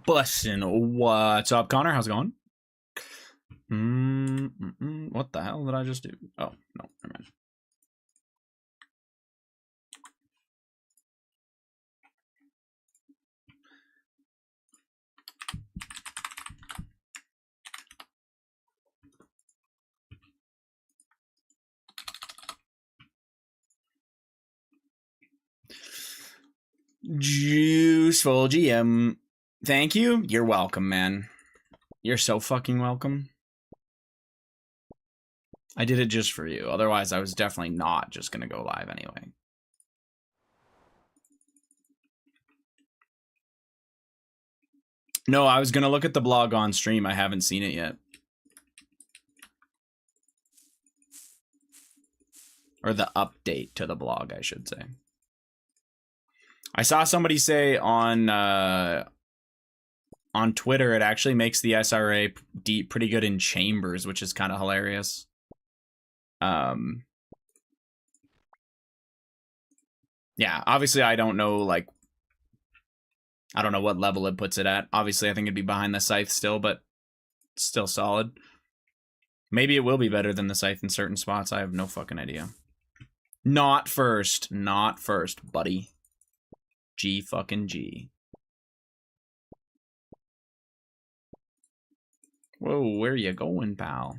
Bussin'. What's up, Connor? How's it going? What the hell did I just do? Oh, no, never mind. Juiceful GM. Thank you. You're welcome, man. You're so fucking welcome. I did it just for you. Otherwise, I was definitely not just gonna go live anyway. No, I was gonna look at the blog on stream. I haven't seen it yet. Or the update to the blog, I should say. I saw somebody say on Twitter it actually makes the SRA pretty good in chambers, which is kind of hilarious. Yeah, obviously I don't know, like, I don't know what level it puts it at. Obviously I think it'd be behind the Scythe still, but still solid. Maybe it will be better than the Scythe in certain spots. I have no fucking idea. Not first, buddy. G fucking G. Whoa, where you going, pal?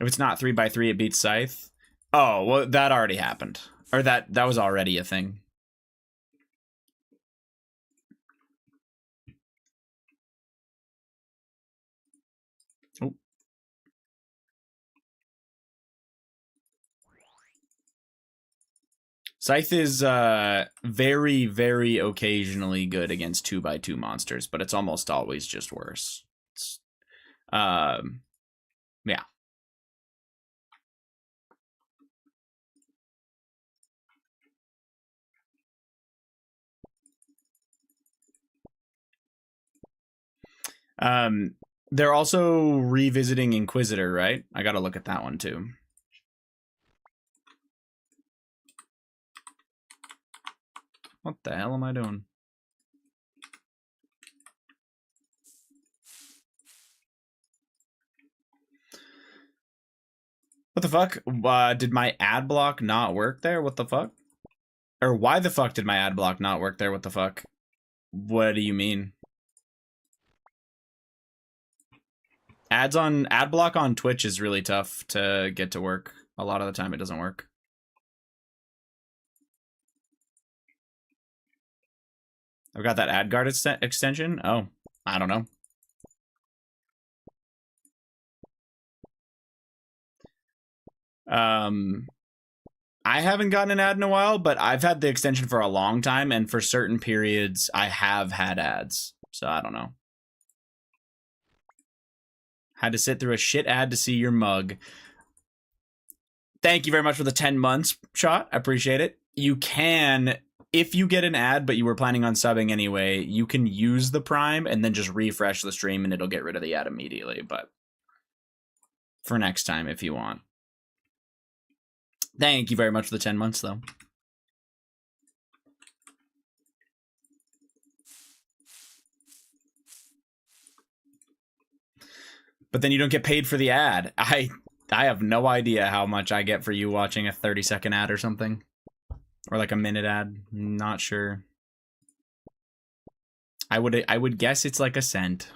If it's not 3x3, it beats Scythe. Oh, well, that already happened. Or that was already a thing. Oh. Scythe is very, very occasionally good against 2x2 monsters, but it's almost always just worse. It's, yeah. They're also revisiting Inquisitor, right? I gotta look at that one too. What the hell am I doing? What the fuck? Did my ad block not work there? What the fuck? Or why the fuck did my ad block not work there? What the fuck? What do you mean? Ad block on Twitch is really tough to get to work. A lot of the time it doesn't work. I've got that ad guard extension. Oh, I don't know. I haven't gotten an ad in a while, but I've had the extension for a long time, and for certain periods, I have had ads. So I don't know. Had to sit through a shit ad to see your mug. Thank you very much for the 10 months, Shot. I appreciate it. You can, if you get an ad, but you were planning on subbing anyway, you can use the Prime and then just refresh the stream and it'll get rid of the ad immediately. But for next time, if you want. Thank you very much for the 10 months, though. But then you don't get paid for the ad. I have no idea how much I get for you watching a 30-second ad or something. Or like a minute ad. Not sure. I would guess it's like a cent.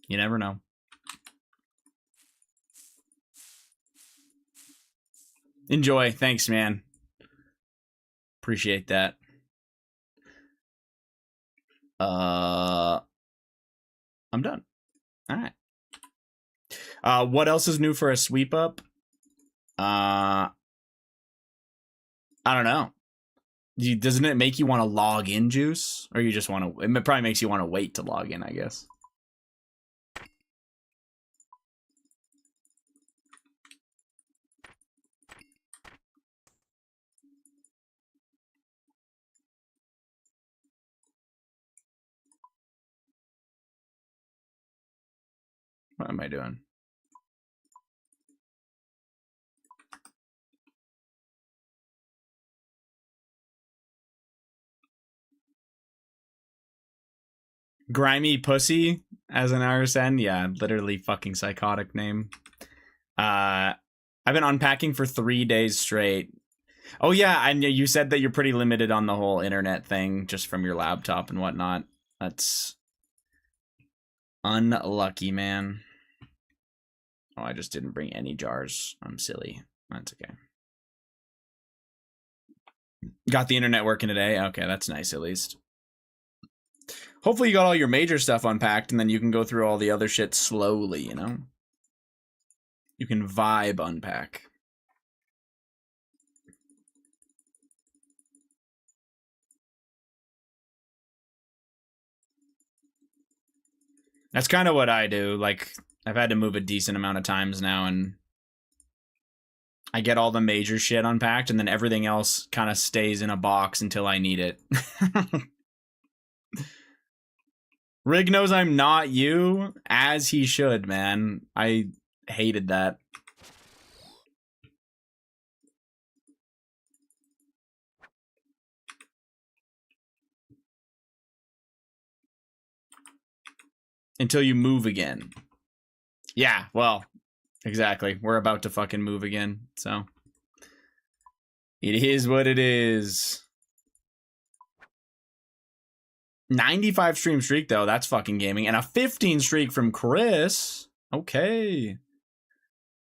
You never know. Enjoy. Thanks, man. Appreciate that. I'm done. All right. What else is new for a sweep up? I don't know. Doesn't it make you want to log in, Juice? Or you just want to... It probably makes you want to wait to log in, I guess. What am I doing? Grimy Pussy as an RSN? Yeah, literally fucking psychotic name. I've been unpacking for 3 days straight. Oh yeah, and you said that you're pretty limited on the whole internet thing just from your laptop and whatnot. That's unlucky, man. Oh, I just didn't bring any jars. I'm silly. That's okay. Got the internet working today? Okay, that's nice at least. Hopefully you got all your major stuff unpacked and then you can go through all the other shit slowly, you know? You can vibe unpack. That's kind of what I do. Like, I've had to move a decent amount of times now, and I get all the major shit unpacked, and then everything else kind of stays in a box until I need it. Rig knows I'm not you, as he should, man. I hated that. Until you move again. Yeah, well, exactly. We're about to fucking move again, so. It is what it is. 95 stream streak, though. That's fucking gaming. And a 15 streak from Chris. Okay.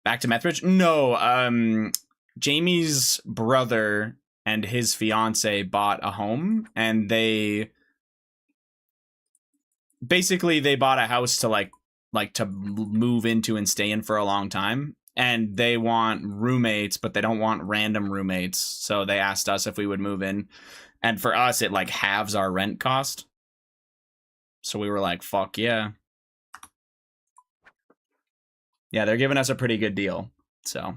Back to Methridge? No, Jamie's brother and his fiance bought a home, and they bought a house to like to move into and stay in for a long time, and they want roommates, but they don't want random roommates, so they asked us if we would move in, and for us it like halves our rent cost, so we were like, fuck yeah. Yeah, they're giving us a pretty good deal. So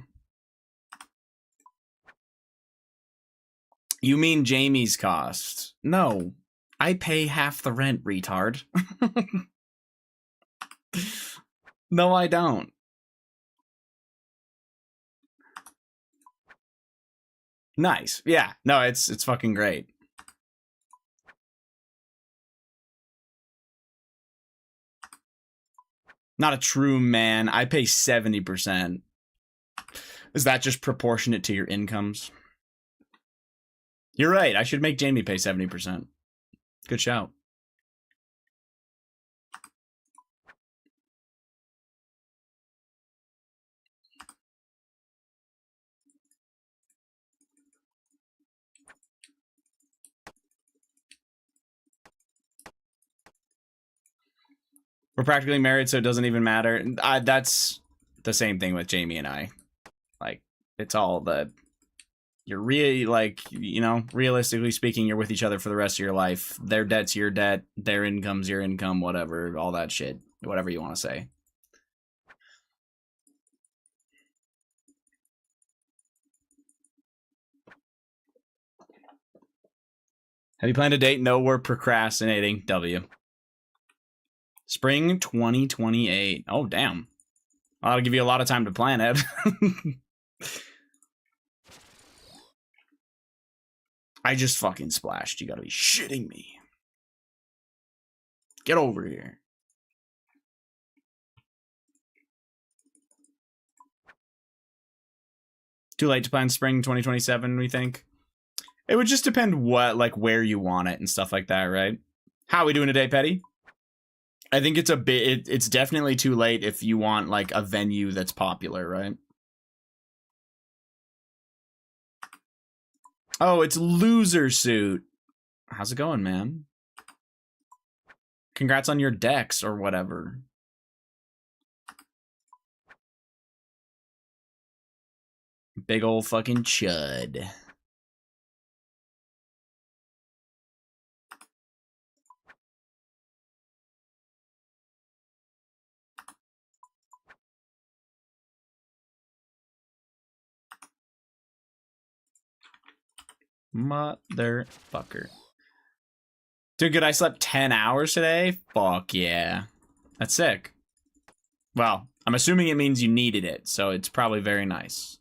you mean Jamie's cost? No, I pay half the rent, retard. No, I don't. Nice. Yeah. No, it's fucking great. Not a true man. I pay 70%. Is that just proportionate to your incomes? You're right. I should make Jamie pay 70%. Good shout. We're practically married, so it doesn't even matter. That's the same thing with Jamie and I. Like, it's all the... You're really, like, you know, realistically speaking, you're with each other for the rest of your life. Their debt's your debt. Their income's your income, whatever. All that shit. Whatever you want to say. Have you planned a date? No, we're procrastinating. W. Spring 2028. Oh, damn. I'll give you a lot of time to plan it. I just fucking splashed. You gotta be shitting me. Get over here. Too late to plan spring 2027, we think. It would just depend what, like, where you want it and stuff like that, right? How are we doing today, Petty? I think it's a bit, it's definitely too late if you want, like, a venue that's popular, right? Oh, it's Loser Suit. How's it going, man? Congrats on your decks or whatever. Big old fucking chud. Motherfucker. Dude, good, I slept 10 hours today? Fuck yeah. That's sick. Well, I'm assuming it means you needed it, so it's probably very nice.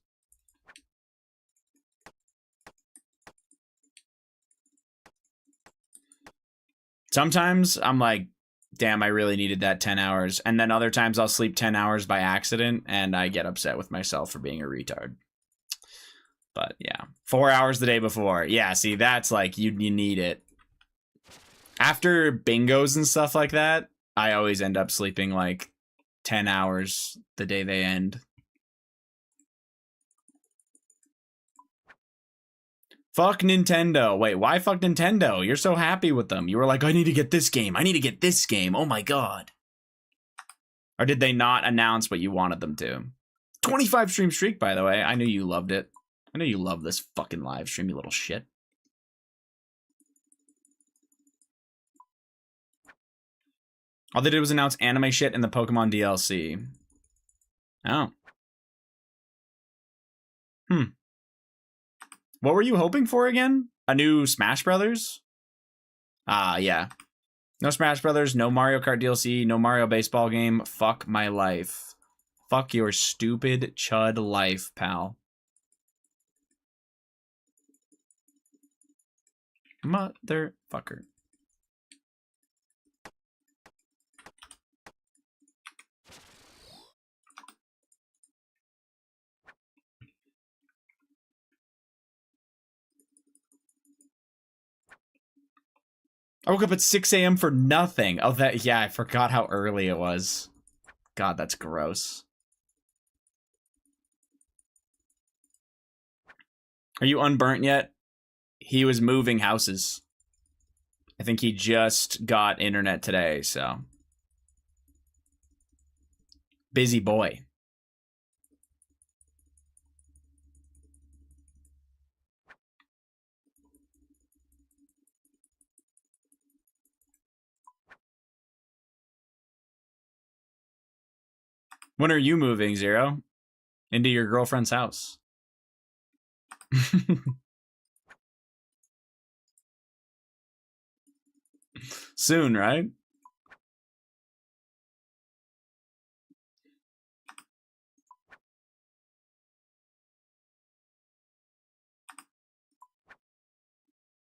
Sometimes I'm like, damn, I really needed that 10 hours. And then other times I'll sleep 10 hours by accident and I get upset with myself for being a retard. But yeah, 4 hours the day before. Yeah, see, that's like, you need it. After bingos and stuff like that, I always end up sleeping like 10 hours the day they end. Fuck Nintendo. Wait, why fuck Nintendo? You're so happy with them. You were like, I need to get this game. I need to get this game. Oh my god. Or did they not announce what you wanted them to? 25 stream streak, by the way. I knew you loved it. I know you love this fucking live stream, you little shit. All they did was announce anime shit in the Pokemon DLC. Oh. What were you hoping for again? A new Smash Brothers? Ah, yeah. No Smash Brothers, no Mario Kart DLC, no Mario baseball game. Fuck my life. Fuck your stupid chud life, pal. Motherfucker. I woke up at 6 a.m. for nothing. Oh, that, yeah, I forgot how early it was. God, that's gross. Are you unburnt yet? He was moving houses. I think he just got internet today, so. Busy boy. When are you moving, Zero? Into your girlfriend's house? Soon, right?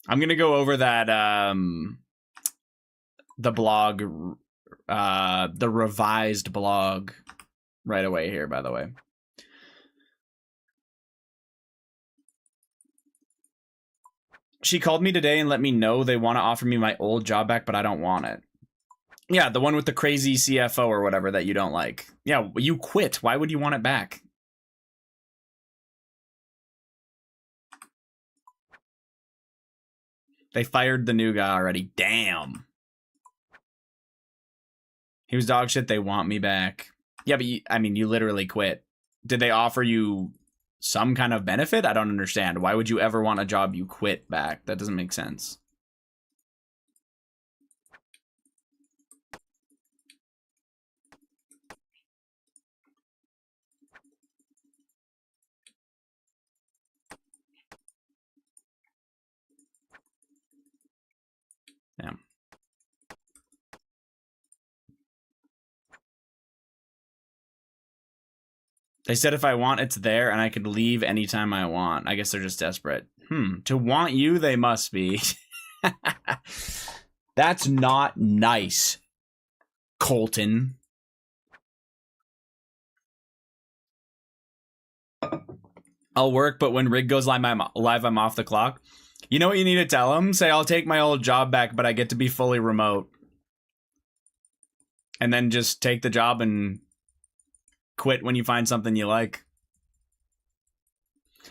I'm gonna go over that the blog, the revised blog right away here, by the way. She called me today and let me know they want to offer me my old job back, but I don't want it. Yeah, the one with the crazy CFO or whatever that you don't like. Yeah, you quit. Why would you want it back? They fired the new guy already. Damn. He was dog shit. They want me back. Yeah, but I mean, you literally quit. Did they offer you some kind of benefit? I don't understand. Why would you ever want a job you quit back? That doesn't make sense. Yeah. They said if I want, it's there, and I could leave anytime I want. I guess they're just desperate. To want you, they must be. That's not nice, Colton. I'll work, but when Rig goes live, I'm off the clock. You know what you need to tell him? Say, I'll take my old job back, but I get to be fully remote. And then just take the job and quit when you find something you like.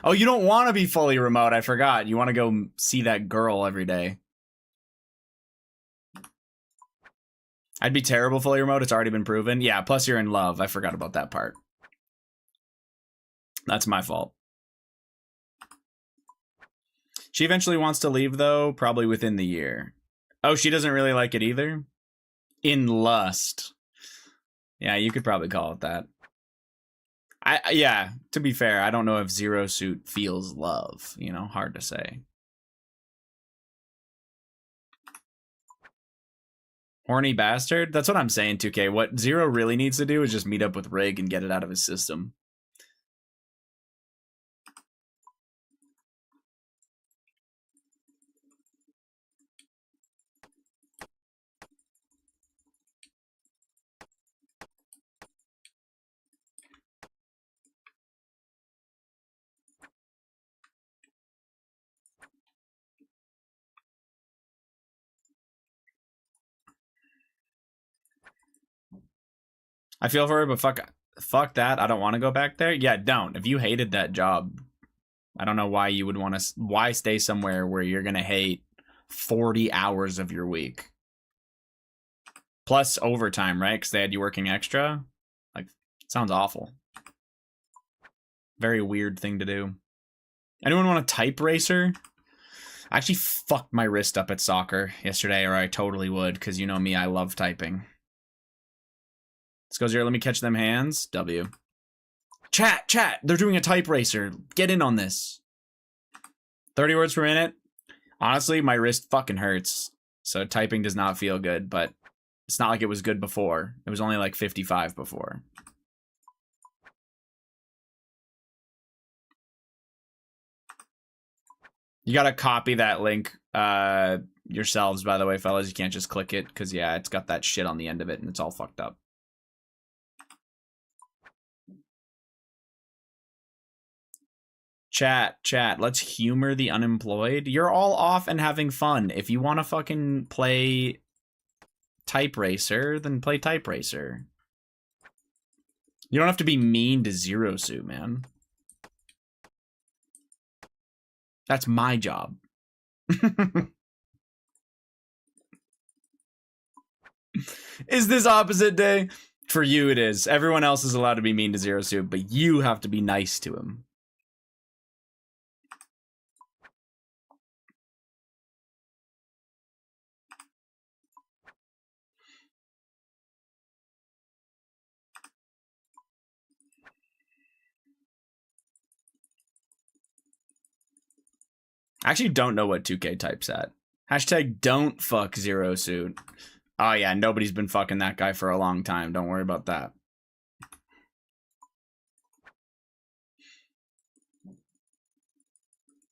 Oh, you don't want to be fully remote. I forgot. You want to go see that girl every day. I'd be terrible fully remote. It's already been proven. Yeah, plus you're in love. I forgot about that part. That's my fault. She eventually wants to leave, though, probably within the year. Oh, she doesn't really like it either? In lust. Yeah, you could probably call it that. Yeah, to be fair, I don't know if Zero Suit feels love. You know, hard to say. Horny bastard? That's what I'm saying, 2K. What Zero really needs to do is just meet up with Rig and get it out of his system. I feel for her, but fuck that. I don't want to go back there. Yeah, don't. If you hated that job, I don't know why you would want to. Why stay somewhere where you're gonna hate 40 hours of your week plus overtime, right? Because they had you working extra. Like, sounds awful. Very weird thing to do. Anyone want a type racer? I actually fucked my wrist up at soccer yesterday, or I totally would, because you know me, I love typing. Let's go, Zero. Let me catch them hands. W. Chat. They're doing a type racer. Get in on this. 30 words per minute. Honestly, my wrist fucking hurts. So typing does not feel good, but it's not like it was good before. It was only like 55 before. You gotta copy that link yourselves, by the way, fellas. You can't just click it, because, yeah, it's got that shit on the end of it, and it's all fucked up. Chat, let's humor the unemployed. You're all off and having fun. If you want to fucking play Type Racer, then play Type Racer. You don't have to be mean to Zero Suit, man. That's my job. Is this opposite day? For you, it is. Everyone else is allowed to be mean to Zero Suit, but you have to be nice to him. I actually don't know what 2K types at. Hashtag don't fuck Zero Suit. Oh yeah, nobody's been fucking that guy for a long time. Don't worry about that.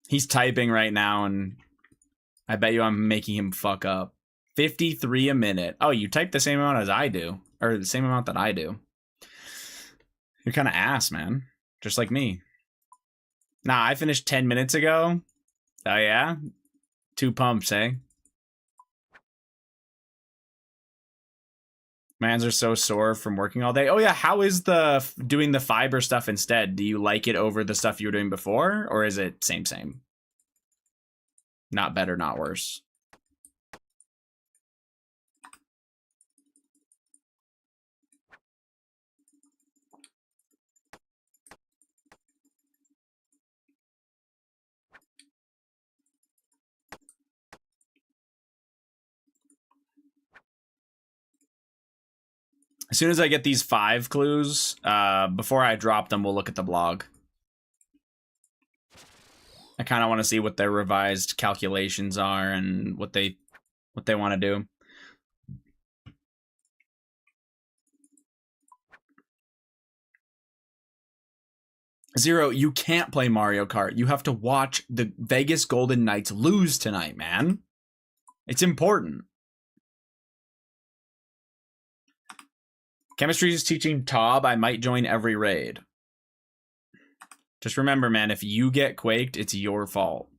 He's typing right now, and I bet you I'm making him fuck up. 53 a minute. Oh, you type the same amount as I do. Or the same amount that I do. You're kind of ass, man. Just like me. Nah, I finished 10 minutes ago. Oh yeah? 2 pumps, eh? My hands are so sore from working all day. Oh yeah, how is the doing the fiber stuff instead? Do you like it over the stuff you were doing before? Or is it same? Not better, not worse. As soon as I get these 5 clues, before I drop them, we'll look at the blog. I kind of want to see what their revised calculations are and what they want to do. Zero, you can't play Mario Kart. You have to watch the Vegas Golden Knights lose tonight, man. It's important. Chemistry is teaching Tob. I might join every raid. Just remember, man, if you get quaked, it's your fault.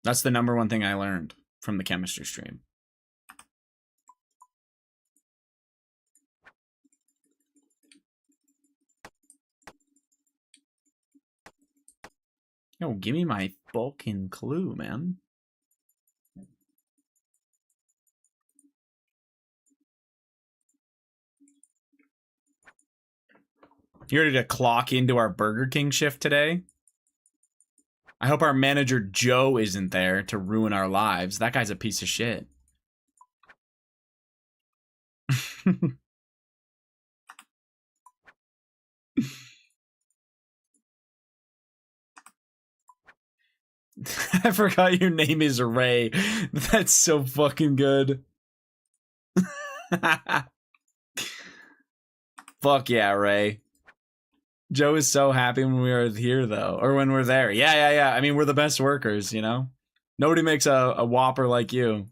That's the #1 thing I learned from the chemistry stream. Yo, give me my fucking clue, man. You ready to clock into our Burger King shift today? I hope our manager Joe isn't there to ruin our lives. That guy's a piece of shit. I forgot your name is Ray. That's so fucking good. Fuck yeah, Ray. Joe is so happy when we are here, though. Or when we're there. Yeah. I mean, we're the best workers, you know? Nobody makes a whopper like you.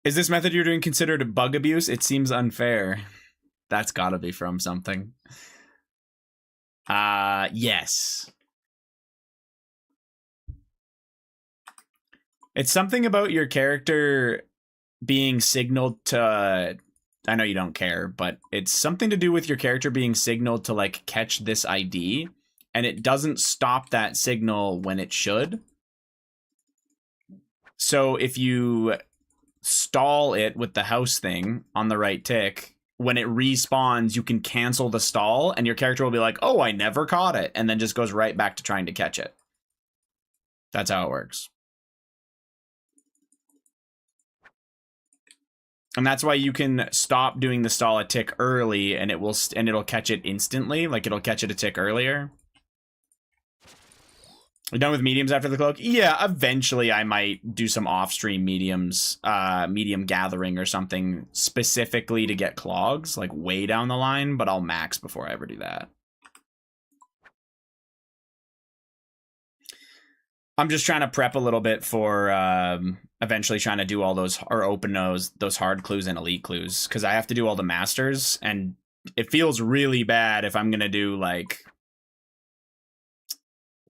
Is this method you're doing considered bug abuse? It seems unfair. That's gotta be from something. Yes. It's something about your character being signaled to... I know you don't care, but it's something to do with your character being signaled to, like, catch this ID, and it doesn't stop that signal when it should. So if you stall it with the house thing on the right tick, when it respawns, you can cancel the stall, and your character will be like, oh, I never caught it, and then just goes right back to trying to catch it. That's how it works. And that's why you can stop doing the stall a tick early, and it'll catch it instantly. Like, it'll catch it a tick earlier. We're done with mediums after the cloak? Yeah, eventually I might do some off-stream mediums, medium gathering or something specifically to get clogs, like way down the line, but I'll max before I ever do that. I'm just trying to prep a little bit for eventually trying to do all those, or open those hard clues and elite clues, because I have to do all the masters, and it feels really bad if I'm going to do, like...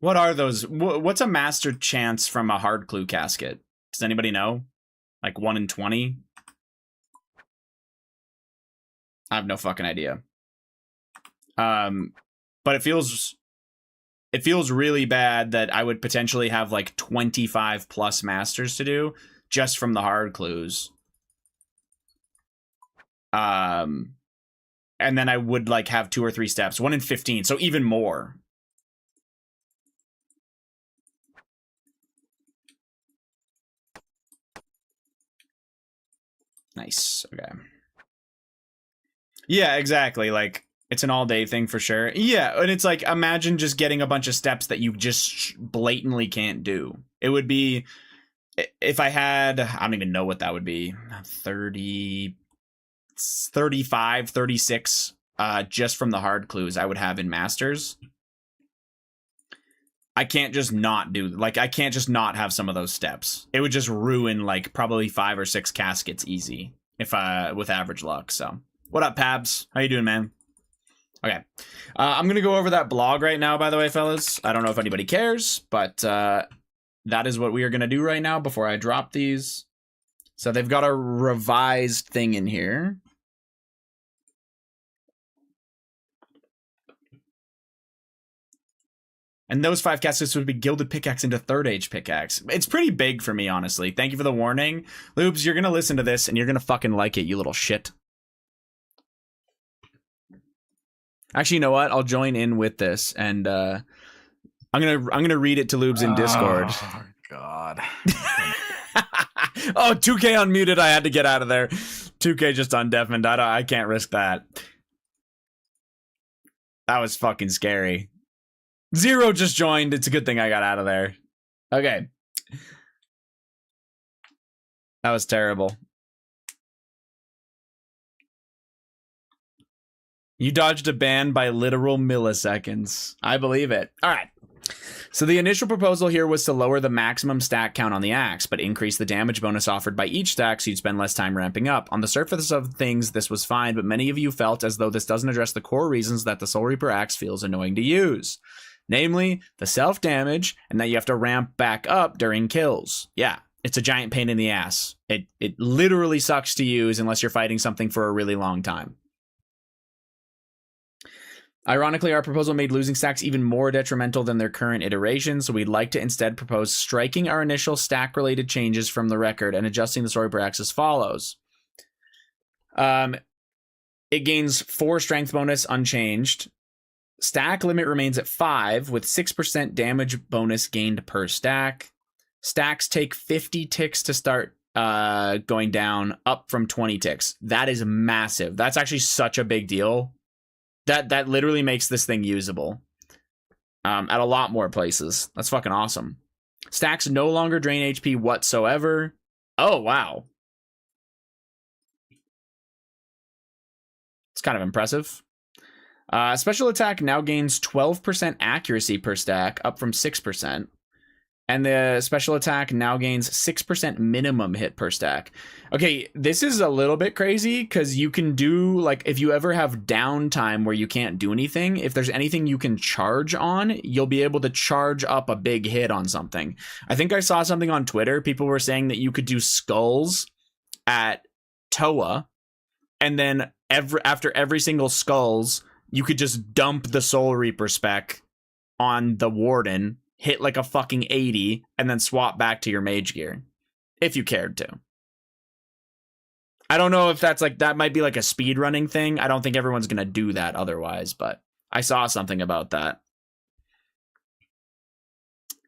What are those? What's a master chance from a hard clue casket? Does anybody know? Like 1 in 20? I have no fucking idea. But it feels really bad that I would potentially have like 25 plus masters to do just from the hard clues. And then I would like have 2 or 3 steps, 1 in 15, so even more. Nice. Okay. Yeah, exactly. Like, it's an all-day thing for sure. Yeah, and it's like, imagine just getting a bunch of steps that you just blatantly can't do. It would be, if I had, I don't even know what that would be, 30, 35, 36, just from the hard clues I would have in Masters. I can't just not do, like, I can't just not have some of those steps. It would just ruin, like, probably 5 or 6 caskets easy, if with average luck, so. What up, Pabs? How you doing, man? Okay. I'm gonna go over that blog right now, by the way, fellas. I don't know if anybody cares, but that is what we are gonna do right now before I drop these. So they've got a revised thing in here. And those 5 caskets would be Gilded Pickaxe into Third Age Pickaxe. It's pretty big for me, honestly. Thank you for the warning. Lubes, you're gonna listen to this, and you're gonna fucking like it, you little shit. Actually, you know what? I'll join in with this, and I'm gonna read it to Lubes in Discord. Oh, God. Oh, 2K unmuted. I had to get out of there. 2K just undeafened. I can't risk that. That was fucking scary. Zero just joined. It's a good thing I got out of there. Okay. That was terrible. You dodged a ban by literal milliseconds. I believe it. All right. So the initial proposal here was to lower the maximum stack count on the axe, but increase the damage bonus offered by each stack so you'd spend less time ramping up. On the surface of things, this was fine, but many of you felt as though this doesn't address the core reasons that the Soul Reaper axe feels annoying to use. Namely, the self-damage, and that you have to ramp back up during kills. Yeah, it's a giant pain in the ass. It literally sucks to use unless you're fighting something for a really long time. Ironically, our proposal made losing stacks even more detrimental than their current iteration, so we'd like to instead propose striking our initial stack-related changes from the record and adjusting the story bracks as follows. It gains 4 strength bonus unchanged. Stack limit remains at 5 with 6% damage bonus gained per stack. Stacks take 50 ticks to start going down, up from 20 ticks. That is massive. That's actually such a big deal. That literally makes this thing usable at a lot more places. That's fucking awesome. Stacks no longer drain HP whatsoever. Oh, wow. It's kind of impressive. Special attack now gains 12% accuracy per stack, up from 6%. And the special attack now gains 6% minimum hit per stack. Okay, this is a little bit crazy because you can do, like, if you ever have downtime where you can't do anything, if there's anything you can charge on, you'll be able to charge up a big hit on something. I think I saw something on Twitter. People were saying that you could do skulls at Toa, and then after every single skulls, you could just dump the Soul Reaper spec on the Warden, hit like a fucking 80, and then swap back to your mage gear, if you cared to. I don't know if that's like, that might be like a speed running thing. I don't think everyone's going to do that otherwise, but I saw something about that.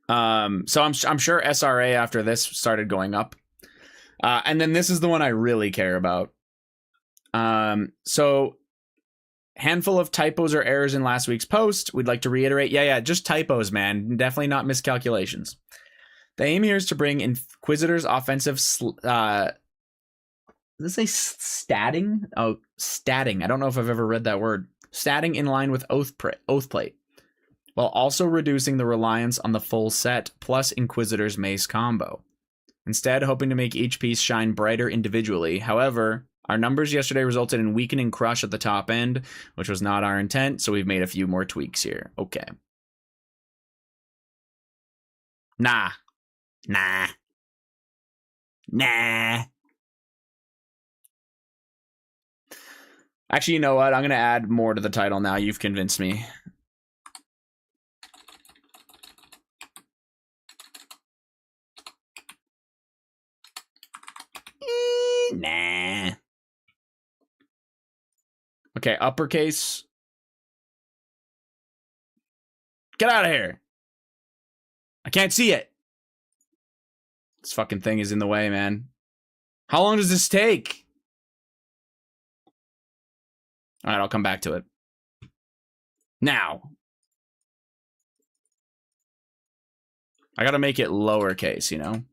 So I'm sure SRA after this started going up. And then this is the one I really care about. So handful of typos or errors in last week's post. We'd like to reiterate. Yeah, just typos, man. Definitely not miscalculations. The aim here is to bring Inquisitor's offensive... does it say statting? Oh, statting. I don't know if I've ever read that word. Statting in line with Oathplate, while also reducing the reliance on the full set plus Inquisitor's Mace combo. Instead, hoping to make each piece shine brighter individually. However, our numbers yesterday resulted in weakening Crush at the top end, which was not our intent, so we've made a few more tweaks here. Okay. Nah. Actually, you know what? I'm going to add more to the title now. You've convinced me. Nah. Okay, uppercase. Get out of here. I can't see it. This fucking thing is in the way, man. How long does this take? All right, I'll come back to it. Now. I gotta make it lowercase, you know?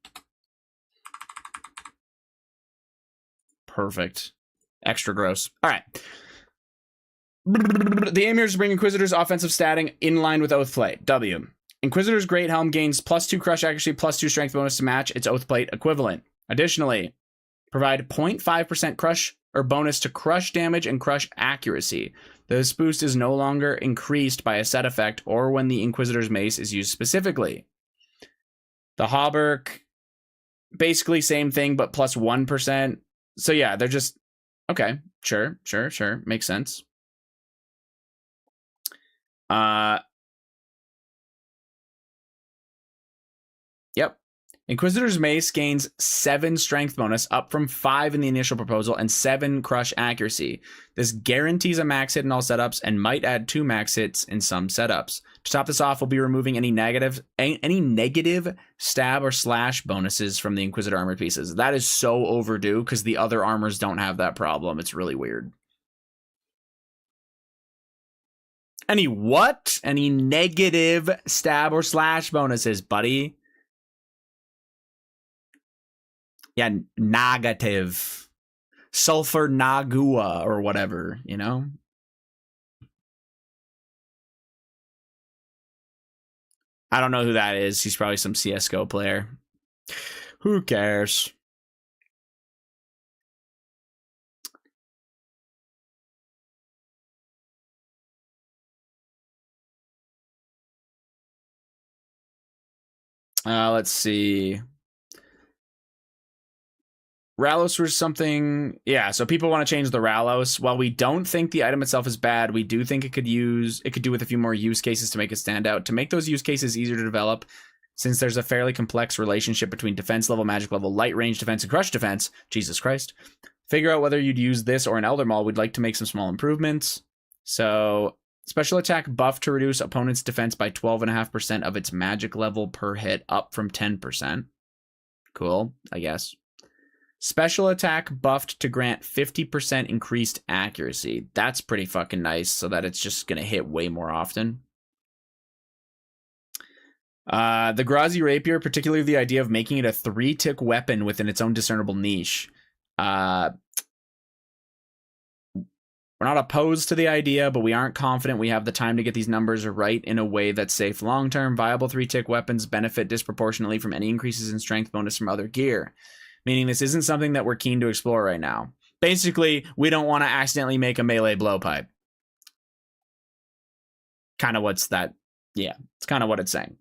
Perfect. Extra gross. All right. The aim here is to bring Inquisitor's offensive statting in line with Oathplate. W. Inquisitor's Great Helm gains +2 crush accuracy, +2 strength bonus to match its Oathplate equivalent. Additionally, provide 0.5% crush or bonus to crush damage and crush accuracy. This boost is no longer increased by a set effect or when the Inquisitor's Mace is used specifically. The Hauberk, basically same thing, but +1%. So yeah, they're just, okay, sure. Makes sense. Yep. Inquisitor's Mace gains 7 strength bonus, up from 5 in the initial proposal, and 7 crush accuracy. This guarantees a max hit in all setups and might add 2 max hits in some setups. To top this off, we'll be removing any negative stab or slash bonuses from the Inquisitor armor pieces. That is so overdue because the other armors don't have that problem. It's really weird. Any what? Any negative stab or slash bonuses, buddy? Yeah, negative. Sulfur Nagua or whatever, you know? I don't know who that is. He's probably some CSGO player. Who cares? Let's see. Ralos was something, yeah, so people want to change the Ralos. While we don't think the item itself is bad, we do think it could do with a few more use cases to make it stand out. To make those use cases easier to develop, since there's a fairly complex relationship between defense level, magic level, light range defense, and crush defense, Jesus Christ, figure out whether you'd use this or an Elder Maul. We'd like to make some small improvements. So, special attack buff to reduce opponent's defense by 12.5% of its magic level per hit, up from 10%. Cool, I guess. Special attack buffed to grant 50% increased accuracy. That's pretty fucking nice, so that it's just going to hit way more often. The Grazi Rapier, particularly the idea of making it a 3-tick weapon within its own discernible niche. We're not opposed to the idea, but we aren't confident we have the time to get these numbers right in a way that's safe long-term. Viable 3-tick weapons benefit disproportionately from any increases in strength bonus from other gear. Meaning this isn't something that we're keen to explore right now. Basically, we don't want to accidentally make a melee blowpipe. Kind of what's that? Yeah, it's kind of what it's saying.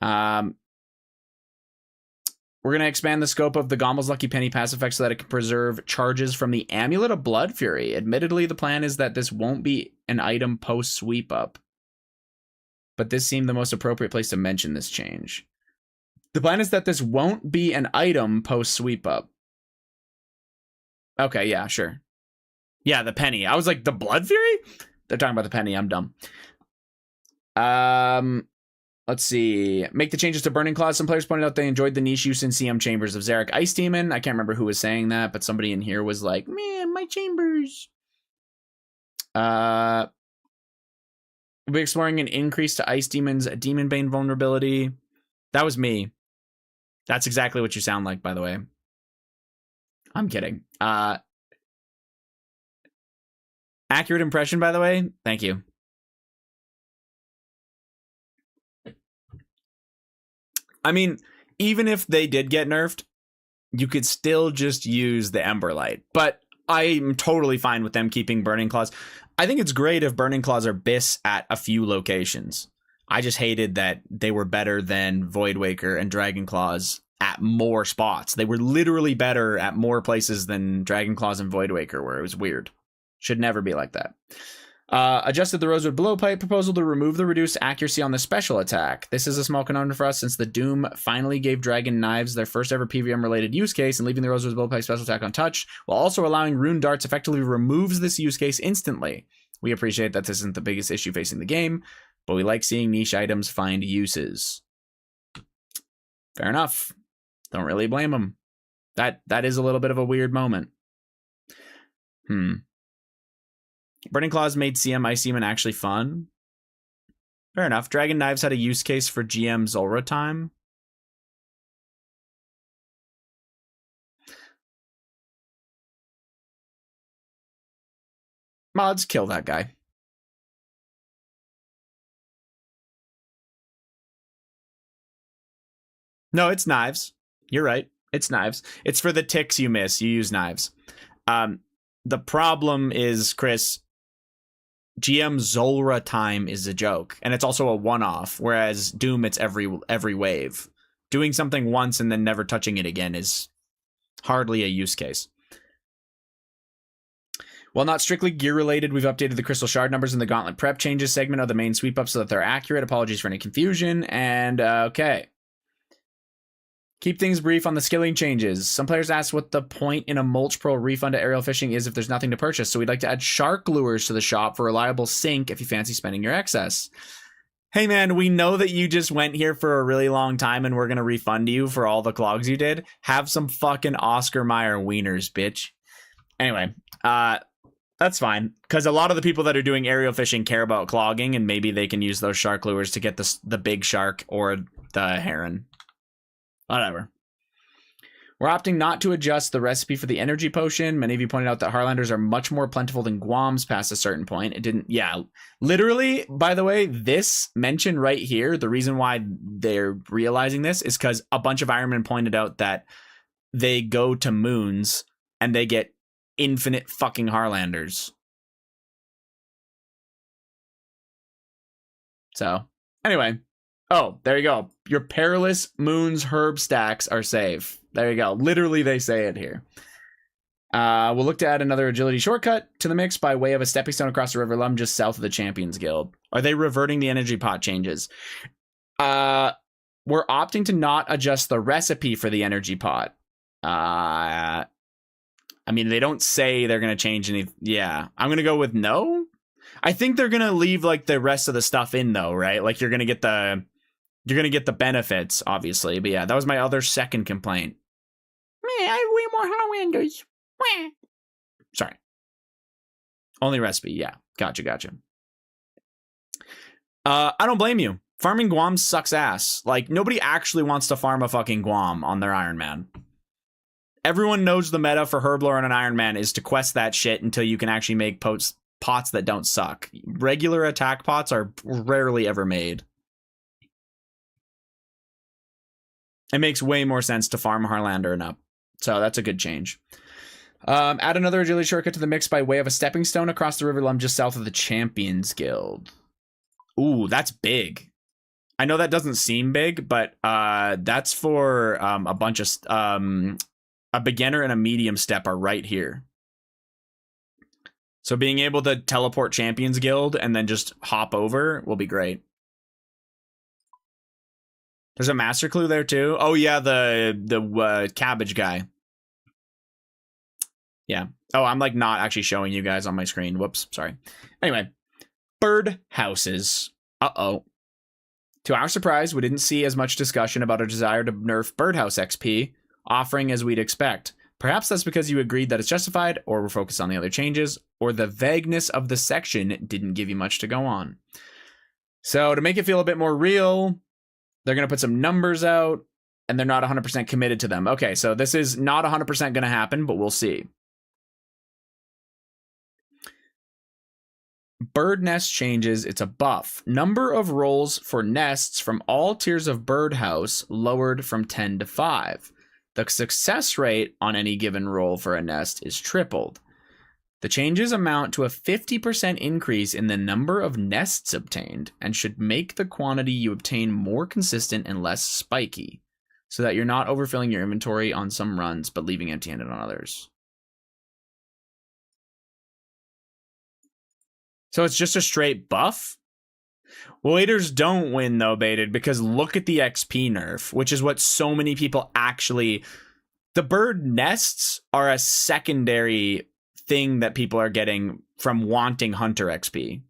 We're going to expand the scope of the Gommel's Lucky Penny pass effect so that it can preserve charges from the Amulet of Blood Fury. Admittedly, the plan is that this won't be an item post-sweep up. But this seemed the most appropriate place to mention this change. The plan is that this won't be an item post-sweep up. Okay, yeah, sure. Yeah, the penny. I was like, the Blood Fury? They're talking about the penny. I'm dumb. Let's see. Make the changes to Burning Claws. Some players pointed out they enjoyed the niche use in CM Chambers of Zarek Ice Demon. I can't remember who was saying that, but somebody in here was like, man, my chambers. We'll be exploring an increase to Ice Demon's Demon Bane vulnerability. That was me. That's exactly what you sound like, by the way. I'm kidding. Accurate impression, by the way. Thank you. I mean, even if they did get nerfed, you could still just use the Emberlight. But I'm totally fine with them keeping Burning Claws. I think it's great if Burning Claws are bis at a few locations. I just hated that they were better than Void Waker and Dragon Claws at more spots. They were literally better at more places than Dragon Claws and Void Waker, where it was weird. Should never be like that. Adjusted the Rosewood Blowpipe proposal to remove the reduced accuracy on the special attack. This is a small conundrum for us since the Doom finally gave Dragon Knives their first ever PvM related use case, and leaving the Rosewood Blowpipe special attack untouched, while also allowing Rune Darts effectively removes this use case instantly. We appreciate that this isn't the biggest issue facing the game, but we like seeing niche items find uses. Fair enough. Don't really blame them. That is a little bit of a weird moment. Burning Claws made CM Ice Demon actually fun. Fair enough. Dragon Knives had a use case for GM Zulrah time. Mods, kill that guy. No, it's knives. You're right. It's knives. It's for the ticks you miss. You use knives. The problem is, Chris, GM Zulrah time is a joke, and it's also a one-off, whereas Doom, it's every wave. Doing something once and then never touching it again is hardly a use case. While not strictly gear-related, we've updated the Crystal Shard numbers in the Gauntlet Prep Changes segment of the main sweep-up so that they're accurate. Apologies for any confusion, and okay. Keep things brief on the skilling changes. Some players ask what the point in a Mulch Pro refund to aerial fishing is if there's nothing to purchase, so we'd like to add shark lures to the shop for reliable sink if you fancy spending your excess. Hey man, we know that you just went here for a really long time and we're going to refund you for all the clogs you did. Have some fucking Oscar Mayer wieners, bitch. Anyway, that's fine, because a lot of the people that are doing aerial fishing care about clogging, and maybe they can use those shark lures to get the big shark or the heron. Whatever. We're opting not to adjust the recipe for the energy potion. Many of you pointed out that Harlanders are much more plentiful than Guams past a certain point. It didn't, yeah. Literally, by the way, this mention right here, the reason why they're realizing this is because a bunch of Ironmen pointed out that they go to moons and they get infinite fucking Harlanders. So, anyway. Oh, there you go. Your perilous moon's herb stacks are safe. There you go. Literally, they say it here. We'll look to add another agility shortcut to the mix by way of a stepping stone across the River Lum just south of the Champions Guild. Are they reverting the energy pot changes? We're opting to not adjust the recipe for the energy pot. I mean, they don't say they're going to change any. Yeah, I'm going to go with no. I think they're going to leave like the rest of the stuff in though, right? Like you're going to get the benefits, obviously. But yeah, that was my other second complaint. I have way more Highlanders. Sorry. Only recipe, yeah. Gotcha. I don't blame you. Farming Guam sucks ass. Like, nobody actually wants to farm a fucking Guam on their Ironman. Everyone knows the meta for Herblore on an Ironman is to quest that shit until you can actually make pots that don't suck. Regular attack pots are rarely ever made. It makes way more sense to farm Harlander and up. So that's a good change. Add another agility shortcut to the mix by way of a stepping stone across the River Lum just south of the Champions Guild. Ooh, that's big. I know that doesn't seem big, but that's for a bunch of... a beginner and a medium step are right here. So being able to teleport Champions Guild and then just hop over will be great. There's a master clue there too. Oh yeah, the cabbage guy. Yeah. Oh, I'm like not actually showing you guys on my screen. Whoops, sorry. Anyway, bird houses. Uh-oh. To our surprise, we didn't see as much discussion about a desire to nerf birdhouse XP offering as we'd expect. Perhaps that's because you agreed that it's justified, or were focused on the other changes, or the vagueness of the section didn't give you much to go on. So to make it feel a bit more real, they're going to put some numbers out, and they're not 100% committed to them. Okay, so this is not 100% going to happen, but we'll see. Bird nest changes, it's a buff. Number of rolls for nests from all tiers of birdhouse lowered from 10 to 5. The success rate on any given roll for a nest is tripled. The changes amount to a 50% increase in the number of nests obtained and should make the quantity you obtain more consistent and less spiky, so that you're not overfilling your inventory on some runs but leaving empty-handed on others. So it's just a straight buff? Waiters don't win though, Baited, because look at the XP nerf, which is what so many people actually... The bird nests are a secondary thing that people are getting from wanting Hunter XP.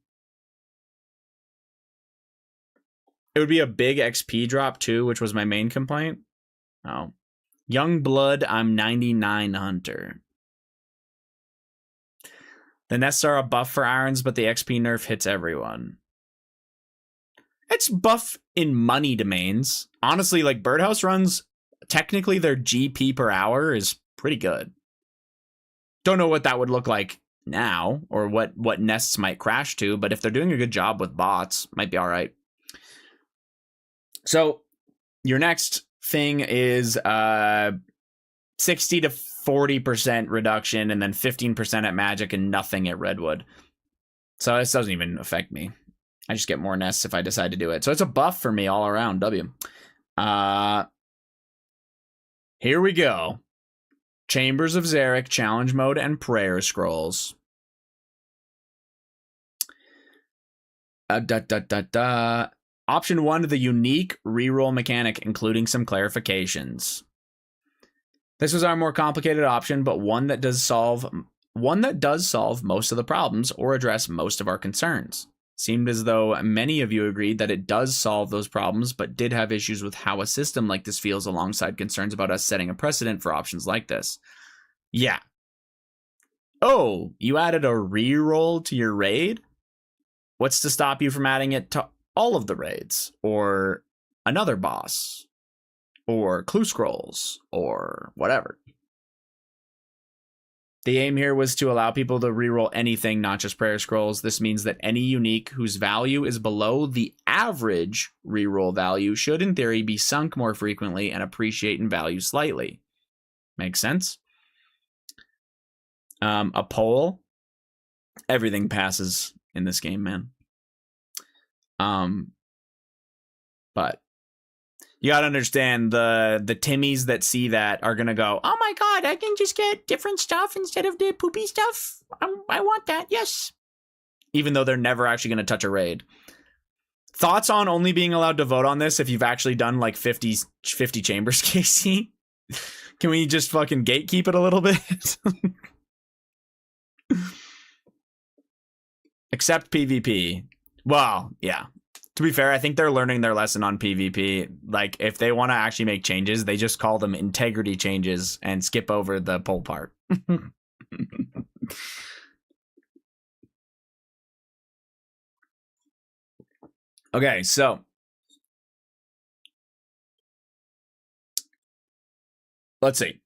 It would be a big XP drop too, which was my main complaint. Oh. Young blood, I'm 99 Hunter. The nests are a buff for irons, but the XP nerf hits everyone. It's buff in money domains. Honestly, like birdhouse runs, technically their GP per hour is pretty good. Don't know what that would look like now, or what nests might crash to, but if they're doing a good job with bots, might be all right. So your next thing is 60 to 40% reduction, and then 15% at Magic and nothing at Redwood. So this doesn't even affect me. I just get more nests if I decide to do it. So it's a buff for me all around, W. Here we go. Chambers of Zarek, Challenge Mode, and Prayer Scrolls. Option 1, the unique reroll mechanic, including some clarifications. This was our more complicated option, but one that does solve most of the problems or address most of our concerns. Seemed as though many of you agreed that it does solve those problems, but did have issues with how a system like this feels alongside concerns about us setting a precedent for options like this. Yeah. Oh, you added a reroll to your raid? What's to stop you from adding it to all of the raids? Or another boss? Or clue scrolls? Or whatever? The aim here was to allow people to reroll anything, not just prayer scrolls. This means that any unique whose value is below the average reroll value should, in theory, be sunk more frequently and appreciate in value slightly. Makes sense? A poll. Everything passes in this game, man. But you gotta understand the Timmies that see that are gonna go, oh my god, I can just get different stuff instead of the poopy stuff. I want that, yes. Even though they're never actually gonna touch a raid. Thoughts on only being allowed to vote on this if you've actually done like 50 chambers, Casey? Can we just fucking gatekeep it a little bit? Except PvP. Well, yeah. To be fair, I think they're learning their lesson on PvP. Like, if they want to actually make changes, they just call them integrity changes and skip over the poll part. Okay, so let's see.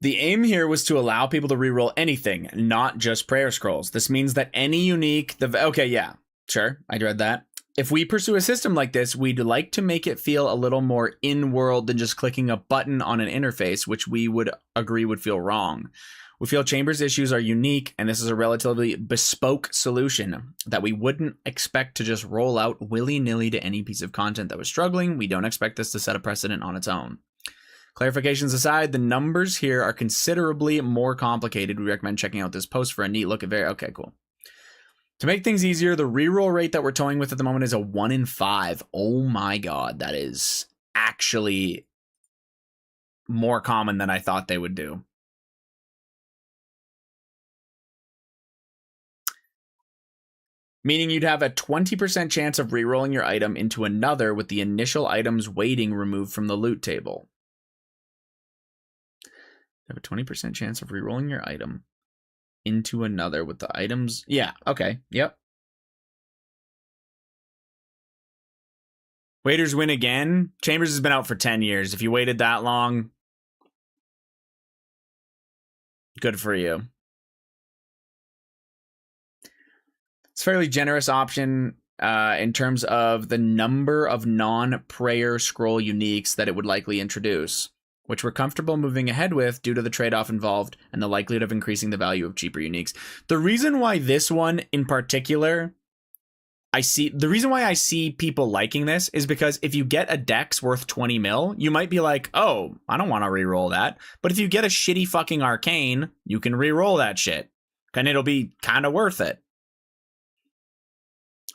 The aim here was to allow people to reroll anything, not just prayer scrolls. This means that any unique... Okay, yeah, sure, I read that. If we pursue a system like this, we'd like to make it feel a little more in-world than just clicking a button on an interface, which we would agree would feel wrong. We feel Chambers issues are unique, and this is a relatively bespoke solution that we wouldn't expect to just roll out willy-nilly to any piece of content that was struggling. We don't expect this to set a precedent on its own. Clarifications aside, the numbers here are considerably more complicated. We recommend checking out this post for a neat look at okay, cool. To make things easier, the reroll rate that we're toying with at the moment is a 1 in 5. Oh my god, that is actually more common than I thought they would do. Meaning you'd have a 20% chance of rerolling your item into another with the initial item's weighting removed from the loot table. You have a 20% chance of rerolling your item into another with the items. Yeah, okay, yep. Waiters win again. Chambers has been out for 10 years. If you waited that long, good for you. It's a fairly generous option in terms of the number of non-prayer scroll uniques that it would likely introduce, which we're comfortable moving ahead with due to the trade-off involved and the likelihood of increasing the value of cheaper uniques. The reason why this one in particular, the reason why I see people liking this is because if you get a dex worth 20 mil, you might be like, oh, I don't want to reroll that. But if you get a shitty fucking arcane, you can reroll that shit. And it'll be kind of worth it.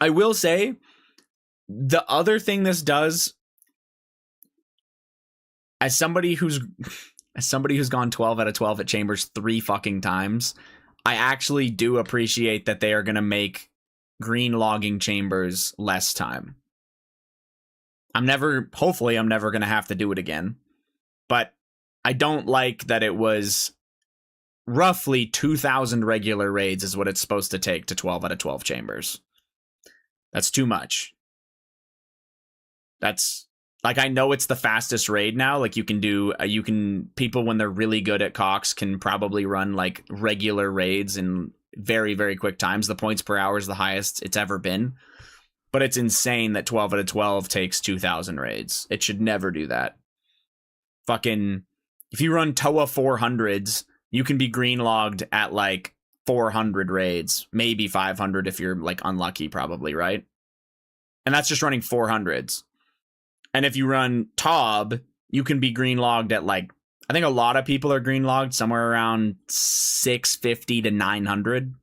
I will say, the other thing this does, as somebody who's gone 12 out of 12 at Chambers 3 fucking times, I actually do appreciate that they are going to make green logging Chambers less time. Hopefully I'm never going to have to do it again. But I don't like that it was roughly 2,000 regular raids is what it's supposed to take to 12 out of 12 Chambers. That's too much. That's... Like, I know it's the fastest raid now. Like, you can people, when they're really good at Cox, can probably run, like, regular raids in very, very quick times. The points per hour is the highest it's ever been. But it's insane that 12 out of 12 takes 2,000 raids. It should never do that. Fucking, if you run TOA 400s, you can be green logged at, like, 400 raids. Maybe 500 if you're, like, unlucky, probably, right? And that's just running 400s. And if you run TOB, you can be green logged at, like, I think a lot of people are green logged somewhere around 650 to 900,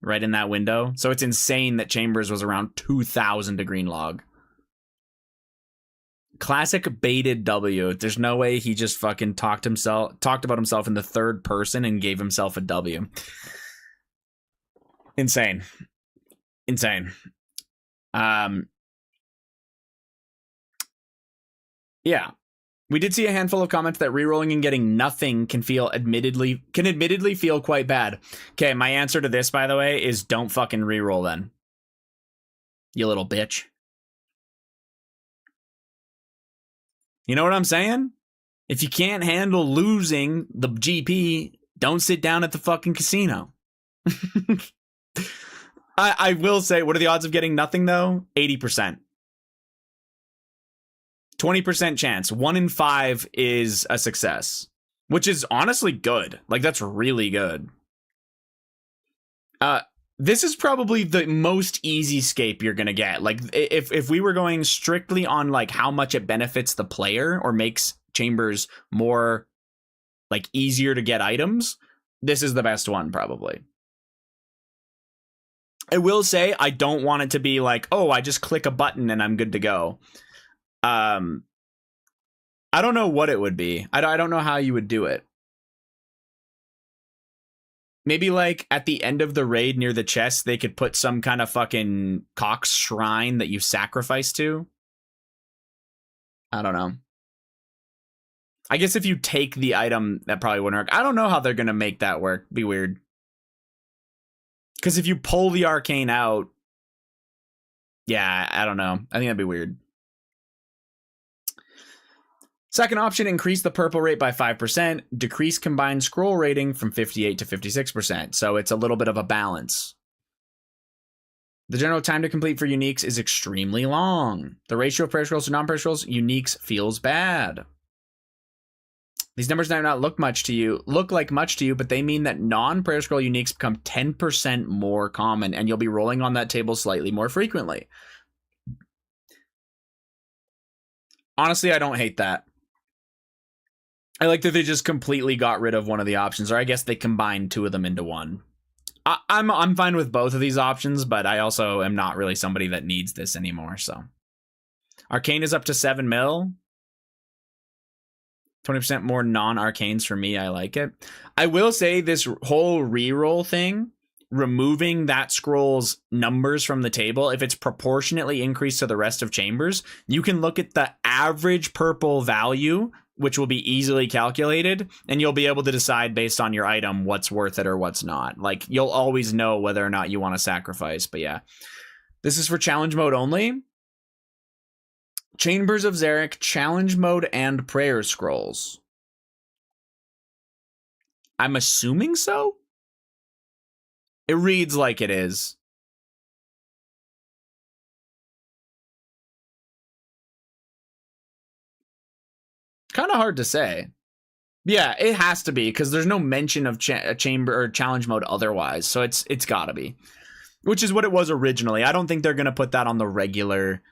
right in that window. So it's insane that Chambers was around 2,000 to green log. Classic baited W. There's no way he just fucking talked about himself in the third person and gave himself a W. Insane. Yeah, we did see a handful of comments that rerolling and getting nothing can admittedly feel quite bad. Okay, my answer to this, by the way, is don't fucking reroll then. You little bitch. You know what I'm saying? If you can't handle losing the GP, don't sit down at the fucking casino. I will say, what are the odds of getting nothing though? 80%. 20% chance. 1 in 5 is a success, which is honestly good. Like, that's really good. This is probably the most easy scape you're gonna get. Like, if we were going strictly on like how much it benefits the player or makes chambers more like easier to get items, this is the best one probably. I will say I don't want it to be like, oh, I just click a button and I'm good to go. I don't know what it would be. I don't know how you would do it. Maybe like at the end of the raid near the chest, they could put some kind of fucking Cox shrine that you sacrifice to. I don't know. I guess if you take the item, that probably wouldn't work. I don't know how they're going to make that work. Be weird. Because if you pull the arcane out, yeah, I don't know. I think that'd be weird. Second option, increase the purple rate by 5%, decrease combined scroll rating from 58 to 56%. So it's a little bit of a balance. The general time to complete for uniques is extremely long. The ratio of prayer scrolls to non-prayer scrolls, uniques feels bad. These numbers might not look like much to you, but they mean that non-prayer scroll uniques become 10% more common, and you'll be rolling on that table slightly more frequently. Honestly, I don't hate that. I like that they just completely got rid of one of the options, or I guess they combined two of them into one. I'm fine with both of these options, but I also am not really somebody that needs this anymore, so. Arcane is up to 7 mil. 20% more non-arcanes for me. I like it. I will say this whole reroll thing, removing that scroll's numbers from the table, if it's proportionately increased to the rest of chambers, you can look at the average purple value, which will be easily calculated, and you'll be able to decide based on your item what's worth it or what's not. Like, you'll always know whether or not you want to sacrifice. But yeah, this is for challenge mode only. Chambers of Xeric, challenge mode, and prayer scrolls. I'm assuming so? It reads like it is. Kind of hard to say. Yeah, it has to be, because there's no mention of chamber or challenge mode otherwise, so it's got to be. Which is what it was originally. I don't think they're going to put that on the regular